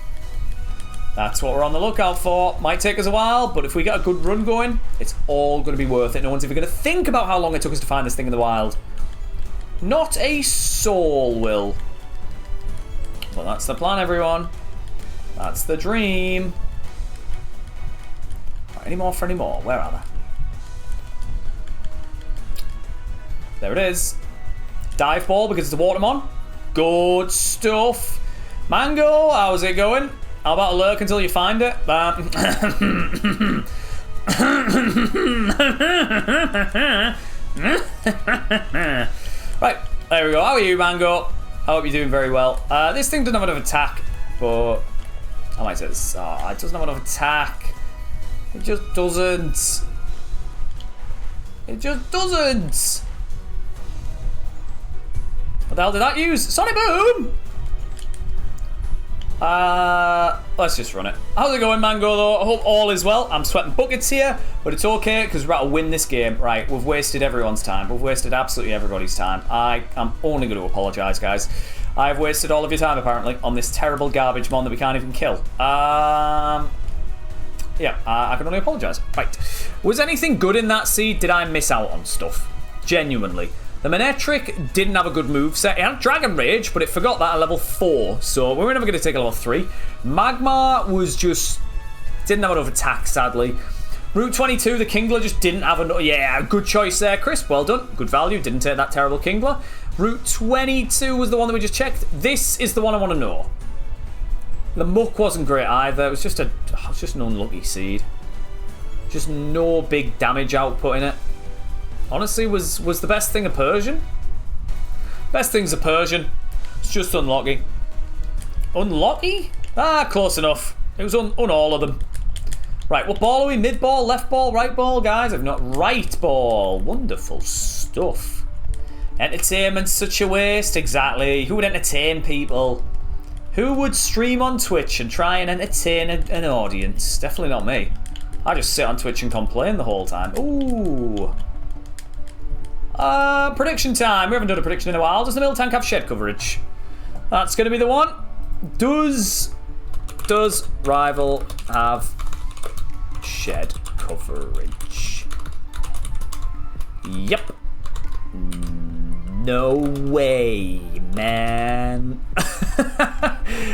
That's what we're on the lookout for. Might take us a while, but if we get a good run going, it's all going to be worth it. No one's even going to think about how long it took us to find this thing in the wild. Not a soul will. Well, that's the plan, everyone. That's the dream. Right, any more for any more? Where are they? There it is. Dive ball because it's a Watermon. Good stuff. Mango, how's it going? How about a lurk until you find it? Right, there we go. How are you, Mango? I hope you're doing very well. This thing doesn't have enough attack, but I might say this. It doesn't have enough attack. It just doesn't. It just doesn't. What the hell did that use? Sonic Boom! Let's just run it. How's it going, Mango, though? I hope all is well. I'm sweating buckets here, but it's okay, because we're about to win this game. Right, we've wasted everyone's time. We've wasted absolutely everybody's time. I am only going to apologise, guys. I've wasted all of your time, apparently, on this terrible garbage mon that we can't even kill. Yeah, I can only apologise. Right. Was anything good in that seed? Did I miss out on stuff? Genuinely. The Manectric didn't have a good moveset. It had Dragon Rage, but it forgot that at level 4, so we were never going to take a level 3. Magmar was just... didn't have enough attack, sadly. Route 22, the Kingler just didn't have enough... yeah, good choice there, Chris. Well done. Good value. Didn't take that terrible Kingler. Route 22 was the one that we just checked. This is the one I want to know. The Muck wasn't great either. It was just an unlucky seed. Just no big damage output in it. Honestly, was the best thing a Persian? Best thing's a Persian. It's just unlucky. Unlucky? Ah, close enough. It was on all of them. Right, what ball are we? Mid ball, left ball, right ball, guys? I've not right ball. Wonderful stuff. Entertainment's such a waste. Exactly. Who would entertain people? Who would stream on Twitch and try and entertain an audience? Definitely not me. I just sit on Twitch and complain the whole time. Ooh. Prediction time. We haven't done a prediction in a while. Does the middle tank have shed coverage? That's going to be the one. Does Rival have shed coverage? Yep. No way, man.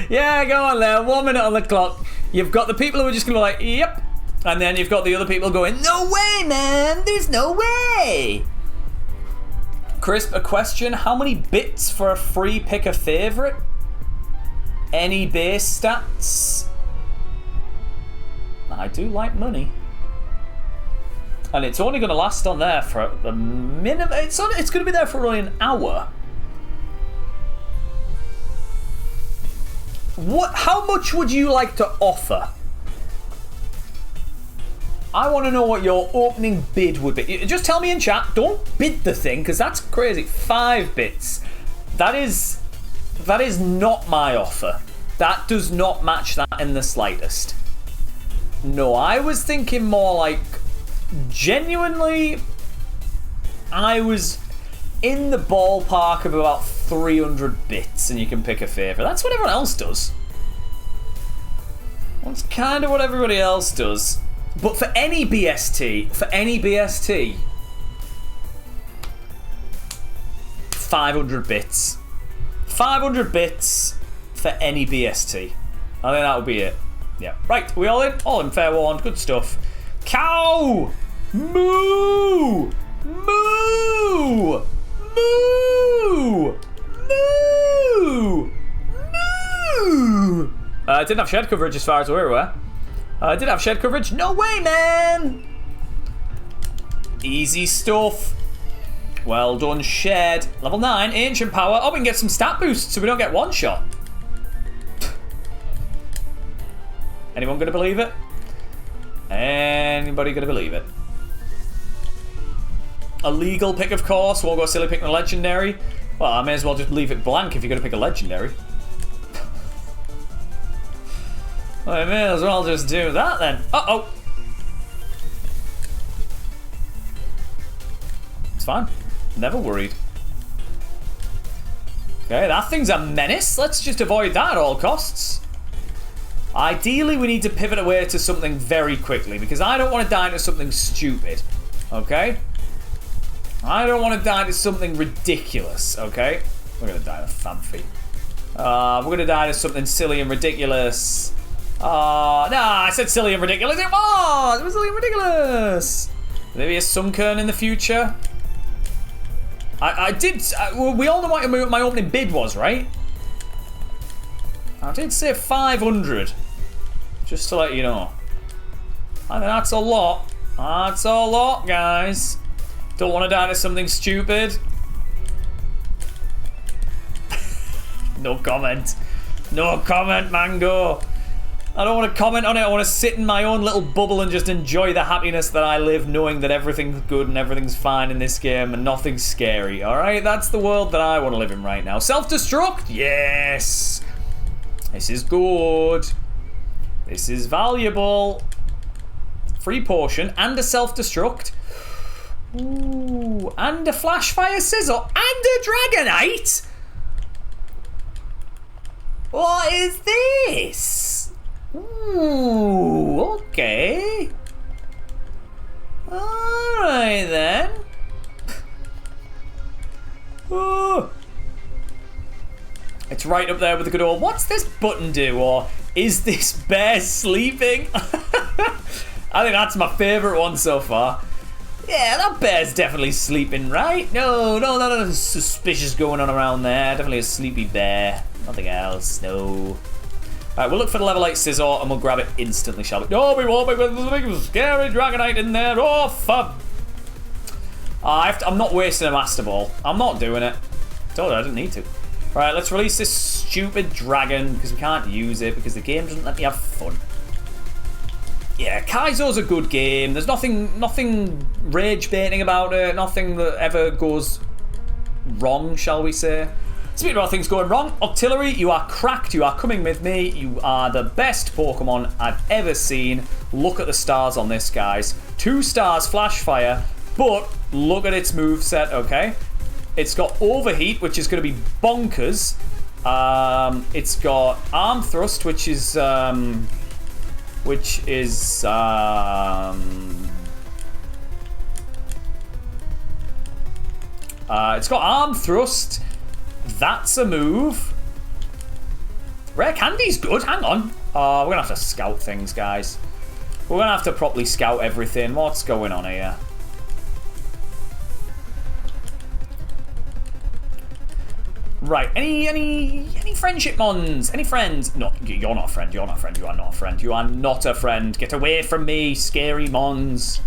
Yeah, go on there. 1 minute on the clock. You've got the people who are just going to be like, yep. And then you've got the other people going, no way, man. There's no way. Crisp, a question. How many bits for a free pick a favourite? Any base stats? I do like money. And it's only going to last on there for a minimum. It's going to be there for only an hour. How much would you like to offer? I want to know what your opening bid would be. Just tell me in chat. Don't bid the thing, because that's crazy. 5 bits. That is not my offer. That does not match that in the slightest. No, I was thinking more like... genuinely... in the ballpark of about 300 bits, and you can pick a favourite. That's what everyone else does. That's kind of what everybody else does. But for any BST, 500 bits. 500 bits for any BST. I think that would be it. Yeah. Right, we all in? All in, fair warned. Good stuff. Cow! Moo! Moo! Moo! Moo! Moo! Didn't have shed coverage as far as we're aware. Did have shed coverage? No way, man! Easy stuff. Well done, shed. Level 9, ancient power. Oh, we can get some stat boosts so we don't get one shot. Anyone gonna believe it? Anybody gonna believe it? A legal pick, of course. We'll go silly picking a legendary. Well, I may as well just leave it blank if you're gonna pick a legendary. I may as well just do that then. Uh-oh. It's fine. Never worried. Okay, that thing's a menace. Let's just avoid that at all costs. Ideally, we need to pivot away to something very quickly because I don't want to die to something stupid. Okay? I don't want to die to something ridiculous. Okay? We're going to die to Fanfi. We're going to die to something silly and ridiculous. Nah, I said silly and ridiculous. It was silly and ridiculous. Maybe a Sunkern in the future. I did. We all know what my opening bid was, right? I did say 500. Just to let you know. I think that's a lot. That's a lot, guys. Don't want to die to something stupid. No comment. No comment, Mango. I don't want to comment on it. I want to sit in my own little bubble and just enjoy the happiness that I live, knowing that everything's good and everything's fine in this game and nothing's scary. Alright, that's the world that I want to live in right now. Self-destruct? Yes! This is good. This is valuable. Free potion and a self-destruct. Ooh, and a flash fire sizzle and a dragonite? What is this? Ooh, okay. Alright then. Ooh. It's right up there with the good old, what's this button do? Or is this bear sleeping? I think that's my favourite one so far. Yeah, that bear's definitely sleeping, right? No, nothing suspicious going on around there. Definitely a sleepy bear. Nothing else, no. Alright, we'll look for the level 8 scissor and we'll grab it instantly, shall we? No, we won't, because there's a big scary dragonite in there. Oh, fuck. I'm not wasting a Master Ball. I'm not doing it. Told you I didn't need to. Right, let's release this stupid dragon because we can't use it because the game doesn't let me have fun. Yeah, Kaizo's a good game. There's nothing rage baiting about it. Nothing that ever goes wrong, shall we say. Speaking about things going wrong, Octillery, you are cracked. You are coming with me. You are the best Pokemon I've ever seen. Look at the stars on this, guys. 2 stars, Flash Fire, but look at its moveset, okay? It's got Overheat, which is going to be bonkers. It's got Arm Thrust, which is it's got Arm Thrust. That's a move. Rare Candy's good. Hang on. We're gonna have to scout things, guys. We're gonna have to properly scout everything. What's going on here? Right. Any friendship mons? Any friends? No, you're not a friend. You're not a friend. You are not a friend. You are not a friend. Get away from me, scary mons.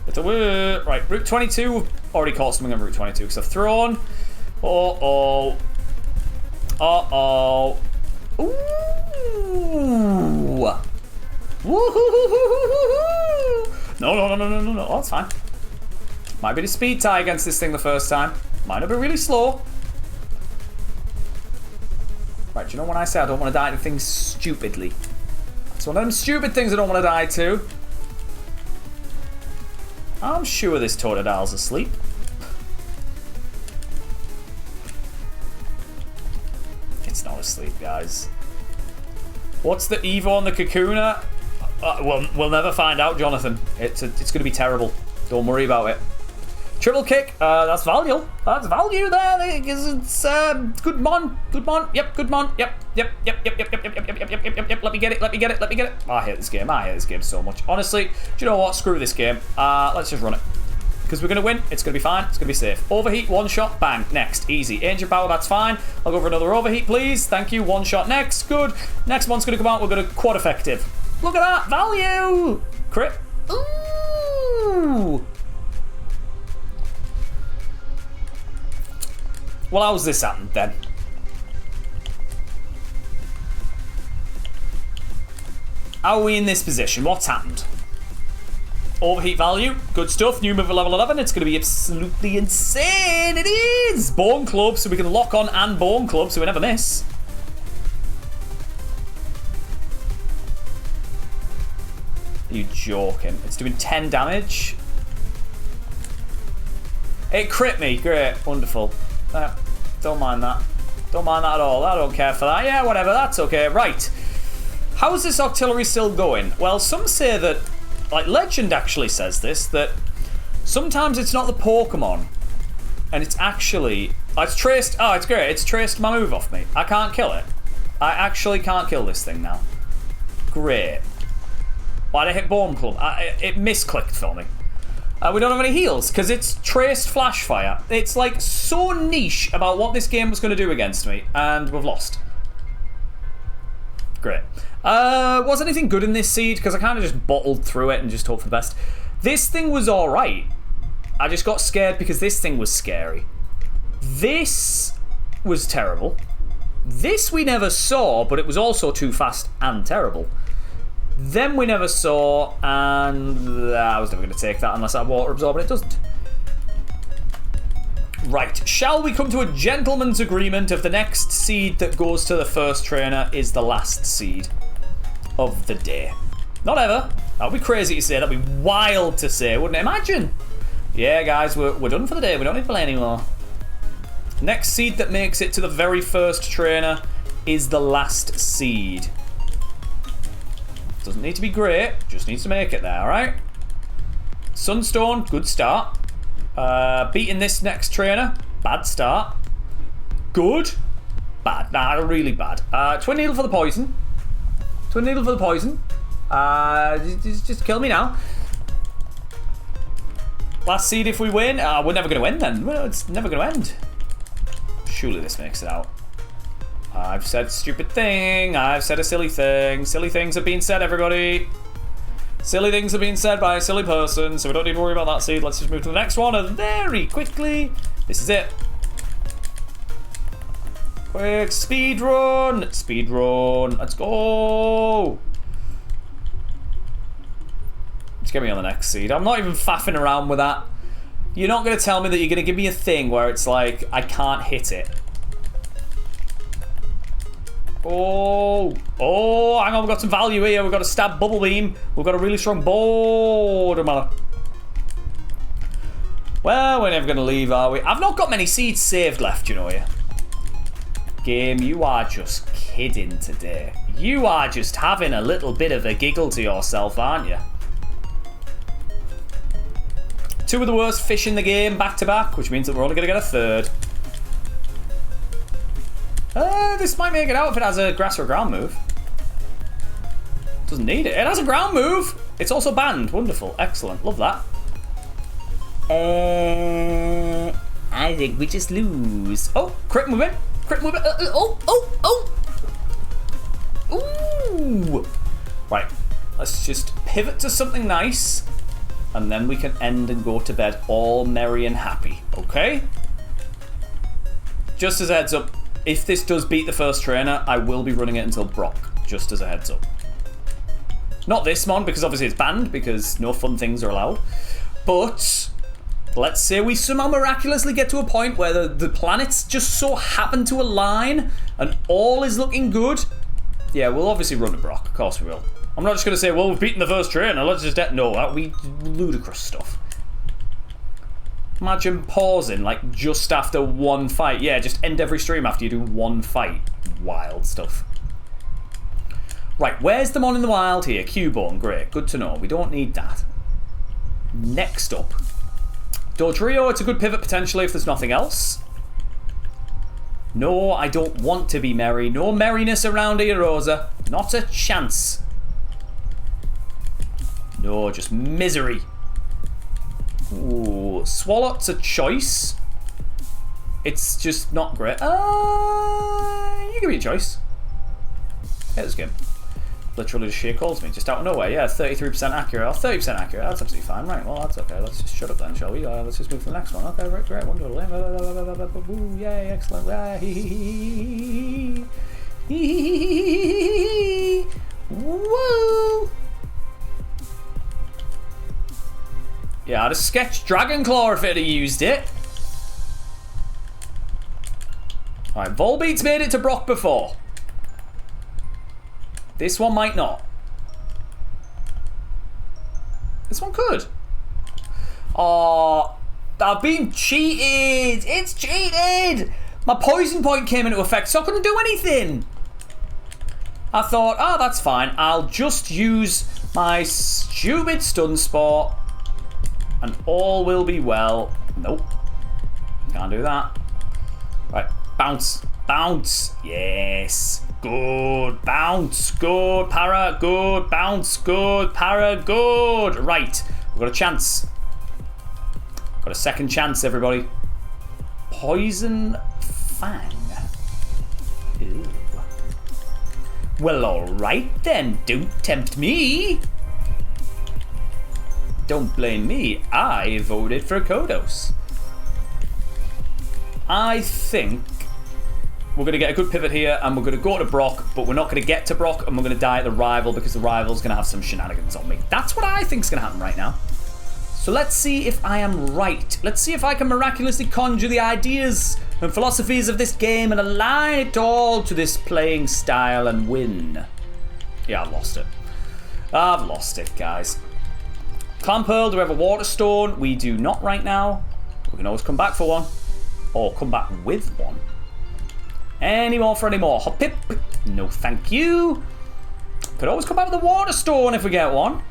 Get away. Right. Route 22. We've already caught something on Route 22 because I've thrown. Uh-oh. Uh-oh. Ooh. Woo-hoo-hoo-hoo-hoo-hoo. No. Oh, that's fine. Might be the speed tie against this thing the first time. Might have been really slow. Right, do you know when I say I don't want to die to things stupidly? It's one of them stupid things I don't want to die to. I'm sure this Totodil's asleep. asleep, guys. What's the Evo on the Kakuna? We'll never find out, Jonathan. It's going to be terrible. Don't worry about it. Triple kick. That's value. That's value there. Because it's good mon. Good mon. Yep. Good mon. Yep. Let me get it. Let me get it. I hate this game. I hate this game so much. Honestly, do you know what? Screw this game. Let's just run it. Because we're going to win. It's going to be fine. It's going to be safe. Overheat. One shot. Bang. Next. Easy. Ancient power. That's fine. I'll go for another overheat, please. Thank you. One shot. Next. Good. Next one's going to come out. We're going to quad effective. Look at that. Value. Crit. Ooh. Well, how's this happened then? How are we in this position? What's happened? Overheat value. Good stuff. New move at level 11. It's going to be absolutely insane. It is. Bone Club, so we can lock on and Bone Club, so we never miss. Are you joking? It's doing 10 damage. It crit me. Great. Wonderful. Don't mind that. Don't mind that at all. I don't care for that. Yeah, whatever. That's okay. Right. How is this artillery still going? Well, some say that, like Legend actually says this, that sometimes it's not the Pokemon, and it's actually... it's traced... Oh, it's great. It's traced my move off me. I can't kill it. I actually can't kill this thing now. Great. Why did I hit Bomb Club? It misclicked for me. We don't have any heals because it's traced flash fire. It's like so niche about what this game was going to do against me, and we've lost. Great. Was anything good in this seed? Because I kind of just bottled through it and just hoped for the best. This thing was alright. I just got scared because this thing was scary. This was terrible. This we never saw, but it was also too fast and terrible. Then we never saw, and I was never going to take that unless I water absorb, and it doesn't. Right, shall we come to a gentleman's agreement of the next seed that goes to the first trainer is the last seed of the day? Not ever. That would be crazy to say. That would be wild to say, wouldn't it? Imagine. Yeah, guys, we're done for the day. We don't need to play anymore. Next seed that makes it to the very first trainer is the last seed. Doesn't need to be great, just needs to make it there, alright? Sunstone, good start. Beating this next trainer, bad start. Good, bad. Nah, really bad. Twin Needle for the poison. Twin Needle for the poison. Just kill me now. Last seed if we win. We're never going to end then. Well, it's never going to end. Surely this makes it out. I've said a stupid thing. I've said a silly thing. Silly things have been said, everybody. Silly things have been said by a silly person, so we don't need to worry about that seed. Let's just move to the next one, and very quickly. This is it. Quick speed run. Speed run. Let's go. Just get me on the next seed. I'm not even faffing around with that. You're not going to tell me that you're going to give me a thing where it's like, I can't hit it. Oh, hang on, we've got some value here. We've got a stab bubble beam. We've got a really strong border mother. Well, we're never going to leave, are we? I've not got many seeds saved left, you know. Game, you are just kidding today. You are just having a little bit of a giggle to yourself, aren't you? Two of the worst fish in the game back to back, which means that we're only going to get a third. This might make it out if it has a grass or ground move. Doesn't need it. It has a ground move. It's also banned. Wonderful. Excellent. Love that. I think we just lose. Oh, crit movement. Crit movement. Ooh. Right. Let's just pivot to something nice. And then we can end and go to bed all merry and happy. Okay? Just as a heads up. If this does beat the first trainer, I will be running it until Brock, just as a heads up. Not this mon, because obviously it's banned, because no fun things are allowed. But let's say we somehow miraculously get to a point where the planets just so happen to align and all is looking good. Yeah, we'll obviously run to Brock, of course we will. I'm not just going to say, well, we've beaten the first trainer, let's just... No, that would be ludicrous stuff. Imagine pausing, like, just after one fight. Yeah, just end every stream after you do one fight. wild stuff. Right, where's the mon in the wild here? Cubone, great, good to know. We don't need that. Next up, Dodrio, it's a good pivot potentially if there's nothing else. No, I don't want to be merry. No merriness around here, Rosa. Not a chance. No, just misery. Ooh, Swalot's a choice. It's just not great. You give me a choice. Yeah, this game. Literally just sheer calls me, just out of nowhere. Yeah, 33% accurate, or 30% accurate. That's absolutely fine. Right, well, that's okay. Let's just shut up then, shall we? Let's just move to the next one. Okay, right, great, wonderful. Yay, excellent. Woo! Yeah, I'd have sketched Dragon Claw if it had used it. Alright, Volbeat's made it to Brock before. This one might not. This one could. Oh, I've been cheated. It's cheated. My poison point came into effect, so I couldn't do anything. I thought, oh, that's fine. I'll just use my stupid stun spot and all will be well. Nope. Can't do that. Right, bounce. Bounce. Yes. Good. Bounce. Good. Para. Good. Bounce. Good. Para. Good. Right. We've got a chance. Got a second chance, everybody. Poison Fang. Ew. Well, alright then. Don't tempt me. Don't blame me. I voted for Kodos. I think we're going to get a good pivot here and we're going to go to Brock, but we're not going to get to Brock and we're going to die at the rival because the rival's going to have some shenanigans on me. That's what I think is going to happen right now. So let's see if I am right. Let's see if I can miraculously conjure the ideas and philosophies of this game and align it all to this playing style and win. Yeah, I've lost it. I've lost it, guys. Clan Pearl, do we have a Water Stone? We do not right now. We can always come back for one. Or come back with one. Any more for any more? Hop pip. No, thank you. Could always come back with a Water Stone if we get one.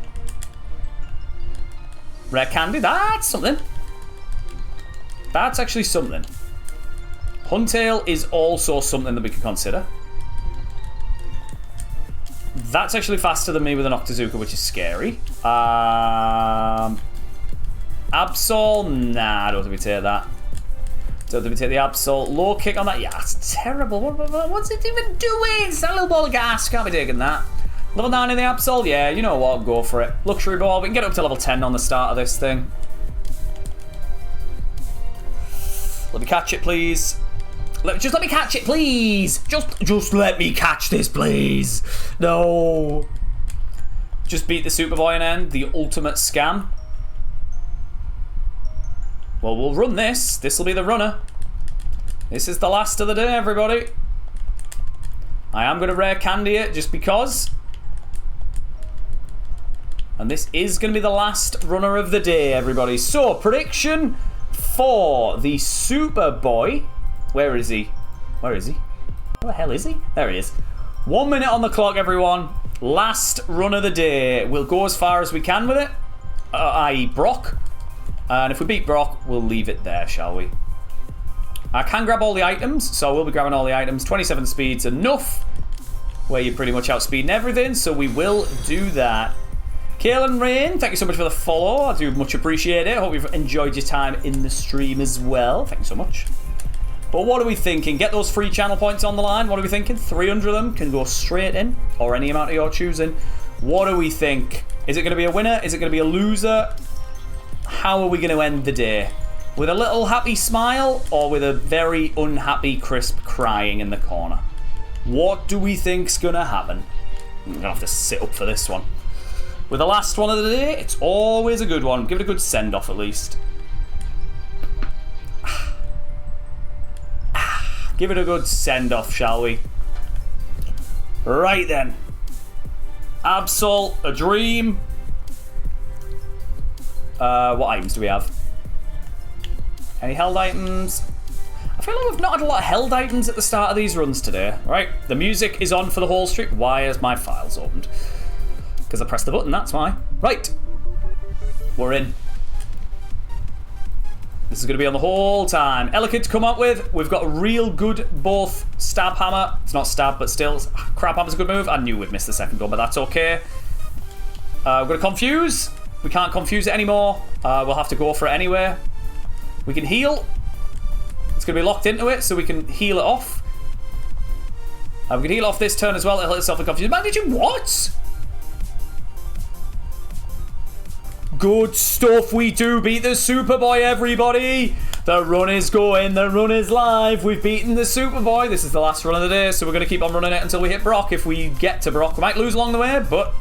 Rare Candy, that's something. That's actually something. Huntail is also something that we could consider. That's actually faster than me with an Octazooka, which is scary. Absol, nah, I don't think we take that. Don't think we take the Absol. Low kick on that, yeah, it's terrible. What's it even doing? It's that little ball of gas, can't be taking that. Level 9 in the Absol, yeah, you know what, go for it. Luxury Ball, we can get up to level 10 on the start of this thing. Let me catch it, please. Just let me catch it, please. Just let me catch this, please. No. Just beat the Superboy and end. The ultimate scam. Well, we'll run this. This will be the runner. This is the last of the day, everybody. I am going to rare candy it just because. And this is going to be the last runner of the day, everybody. So, prediction for the Superboy. Where is he? Where is he? Where the hell is he? There he is. 1 minute on the clock, everyone. Last run of the day. We'll go as far as we can with it, i.e. Brock. And if we beat Brock, we'll leave it there, shall we? I can grab all the items, so we'll be grabbing all the items. 27 speed's enough, where you're pretty much outspeeding everything, so we will do that. Kaelin Rain, thank you so much for the follow. I do much appreciate it. Hope you've enjoyed your time in the stream as well. Thank you so much. But what are we thinking? Get those free channel points on the line. What are we thinking? 300 of them can go straight in, or any amount of your choosing. What do we think? Is it going to be a winner? Is it going to be a loser? How are we going to end the day? With a little happy smile, or with a very unhappy Crisp crying in the corner? What do we think's going to happen? I'm going to have to sit up for this one. With the last one of the day, it's always a good one. Give it a good send-off at least. Give it a good send-off, shall we? Right then. Absol, a dream. What items do we have? Any held items? I feel like we've not had a lot of held items at the start of these runs today. Right, the music is on for the whole stream. Why is my files opened? Because I pressed the button, that's why. Right, we're in. This is going to be on the whole time. Ellicott to come up with. We've got a real good both stab hammer. It's not stab, but still. Crab hammer's a good move. I knew we'd missed the second gun, but that's okay. We're going to confuse. We can't confuse it anymore. We'll have to go for it anyway. We can heal. It's going to be locked into it, so we can heal it off. We can heal off this turn as well. It'll hit itself in confusion. Man, did you what? Good stuff. We do beat the Superboy, everybody. The run is going. The run is live. We've beaten the Superboy. This is the last run of the day, so we're going to keep on running it until we hit Brock. If we get to Brock, we might lose along the way, but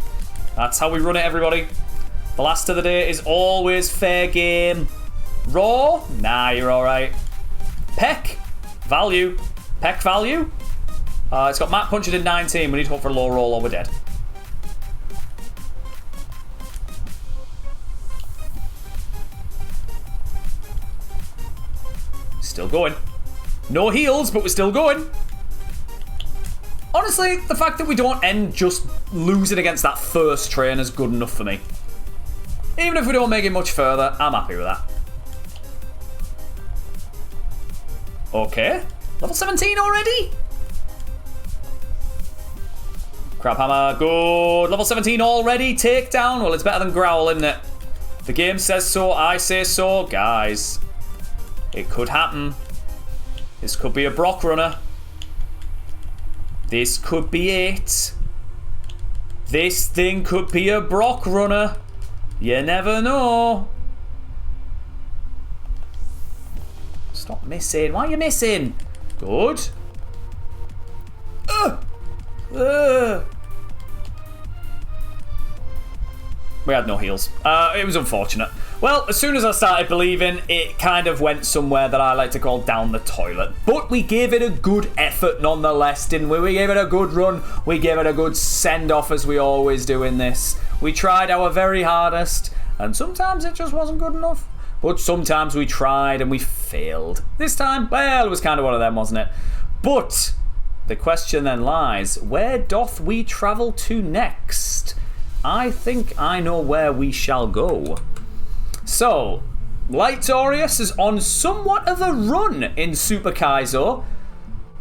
that's how we run it, everybody. The last of the day is always fair game. Raw? Nah, you're all right. Peck? Value. Peck value? It's got Matt Punched in 19. We need to hope for a low roll or we're dead. Still going. No heals, but we're still going. Honestly, the fact that we don't end just losing against that first train is good enough for me. Even if we don't make it much further, I'm happy with that. Okay. Level 17 already? Crab hammer, good. Level 17 already. Takedown. Well, it's better than growl, isn't it? The game says so. I say so. Guys, it could happen. This could be a Brock runner. This could be it. This thing could be a Brock runner. You never know. Stop missing. Why are you missing? Good. We had no heals. It was unfortunate. Well, as soon as I started believing, it kind of went somewhere that I like to call down the toilet. But we gave it a good effort nonetheless, didn't we? We gave it a good run. We gave it a good send-off, as we always do in this. We tried our very hardest, and sometimes it just wasn't good enough. But sometimes we tried and we failed. This time, well, it was kind of one of them, wasn't it? But the question then lies, where doth we travel to next? I think I know where we shall go. So, Lightorius is on somewhat of a run in Super Kaizo.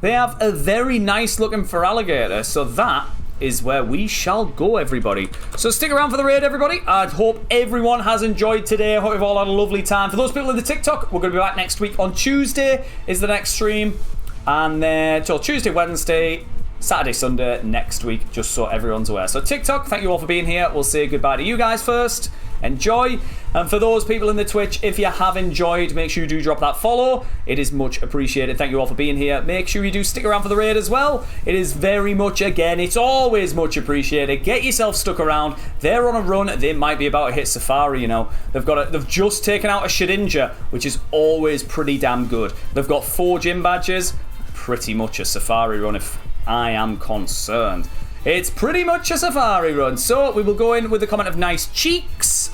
They have a very nice looking Feraligatr, so that is where we shall go, everybody. So stick around for the raid, everybody. I hope everyone has enjoyed today. I hope you've all had a lovely time. For those people in the TikTok, we're going to be back next week on Tuesday is the next stream. And then, so Tuesday, Wednesday, Saturday, Sunday next week, just so everyone's aware. So TikTok, thank you all for being here. We'll say goodbye to you guys first. Enjoy. And for those people in the Twitch, if you have enjoyed, make sure you do drop that follow. It is much appreciated. Thank you all for being here. Make sure you do stick around for the raid as well. It is very much, again, it's always much appreciated. Get yourself stuck around. They're on a run. They might be about to hit Safari, you know. They've just taken out a Shedinja, which is always pretty damn good. They've got 4 gym badges. Pretty much a Safari run if I am concerned. It's pretty much a Safari run. So we will go in with the comment of nice cheeks.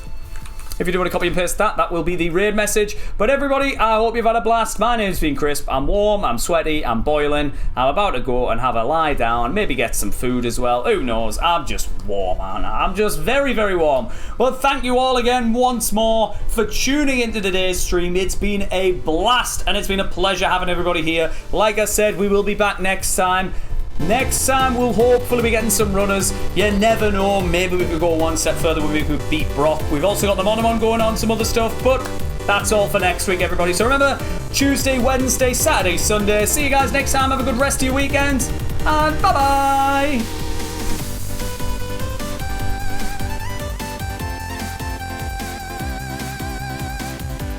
If you do want to copy and paste that, that will be the raid message. But everybody, I hope you've had a blast. My name's been Crisp. I'm warm, I'm sweaty, I'm boiling. I'm about to go and have a lie down, maybe get some food as well. Who knows? I'm just warm, aren't I? I'm just very, very warm. Well, thank you all again once more for tuning into today's stream. It's been a blast, and it's been a pleasure having everybody here. Like I said, we will be back next time. Next time, we'll hopefully be getting some runners. You never know. Maybe we could go one step further. Maybe we could beat Brock. We've also got the IronMON going on, some other stuff. But that's all for next week, everybody. So remember, Tuesday, Wednesday, Saturday, Sunday. See you guys next time. Have a good rest of your weekend. And bye-bye.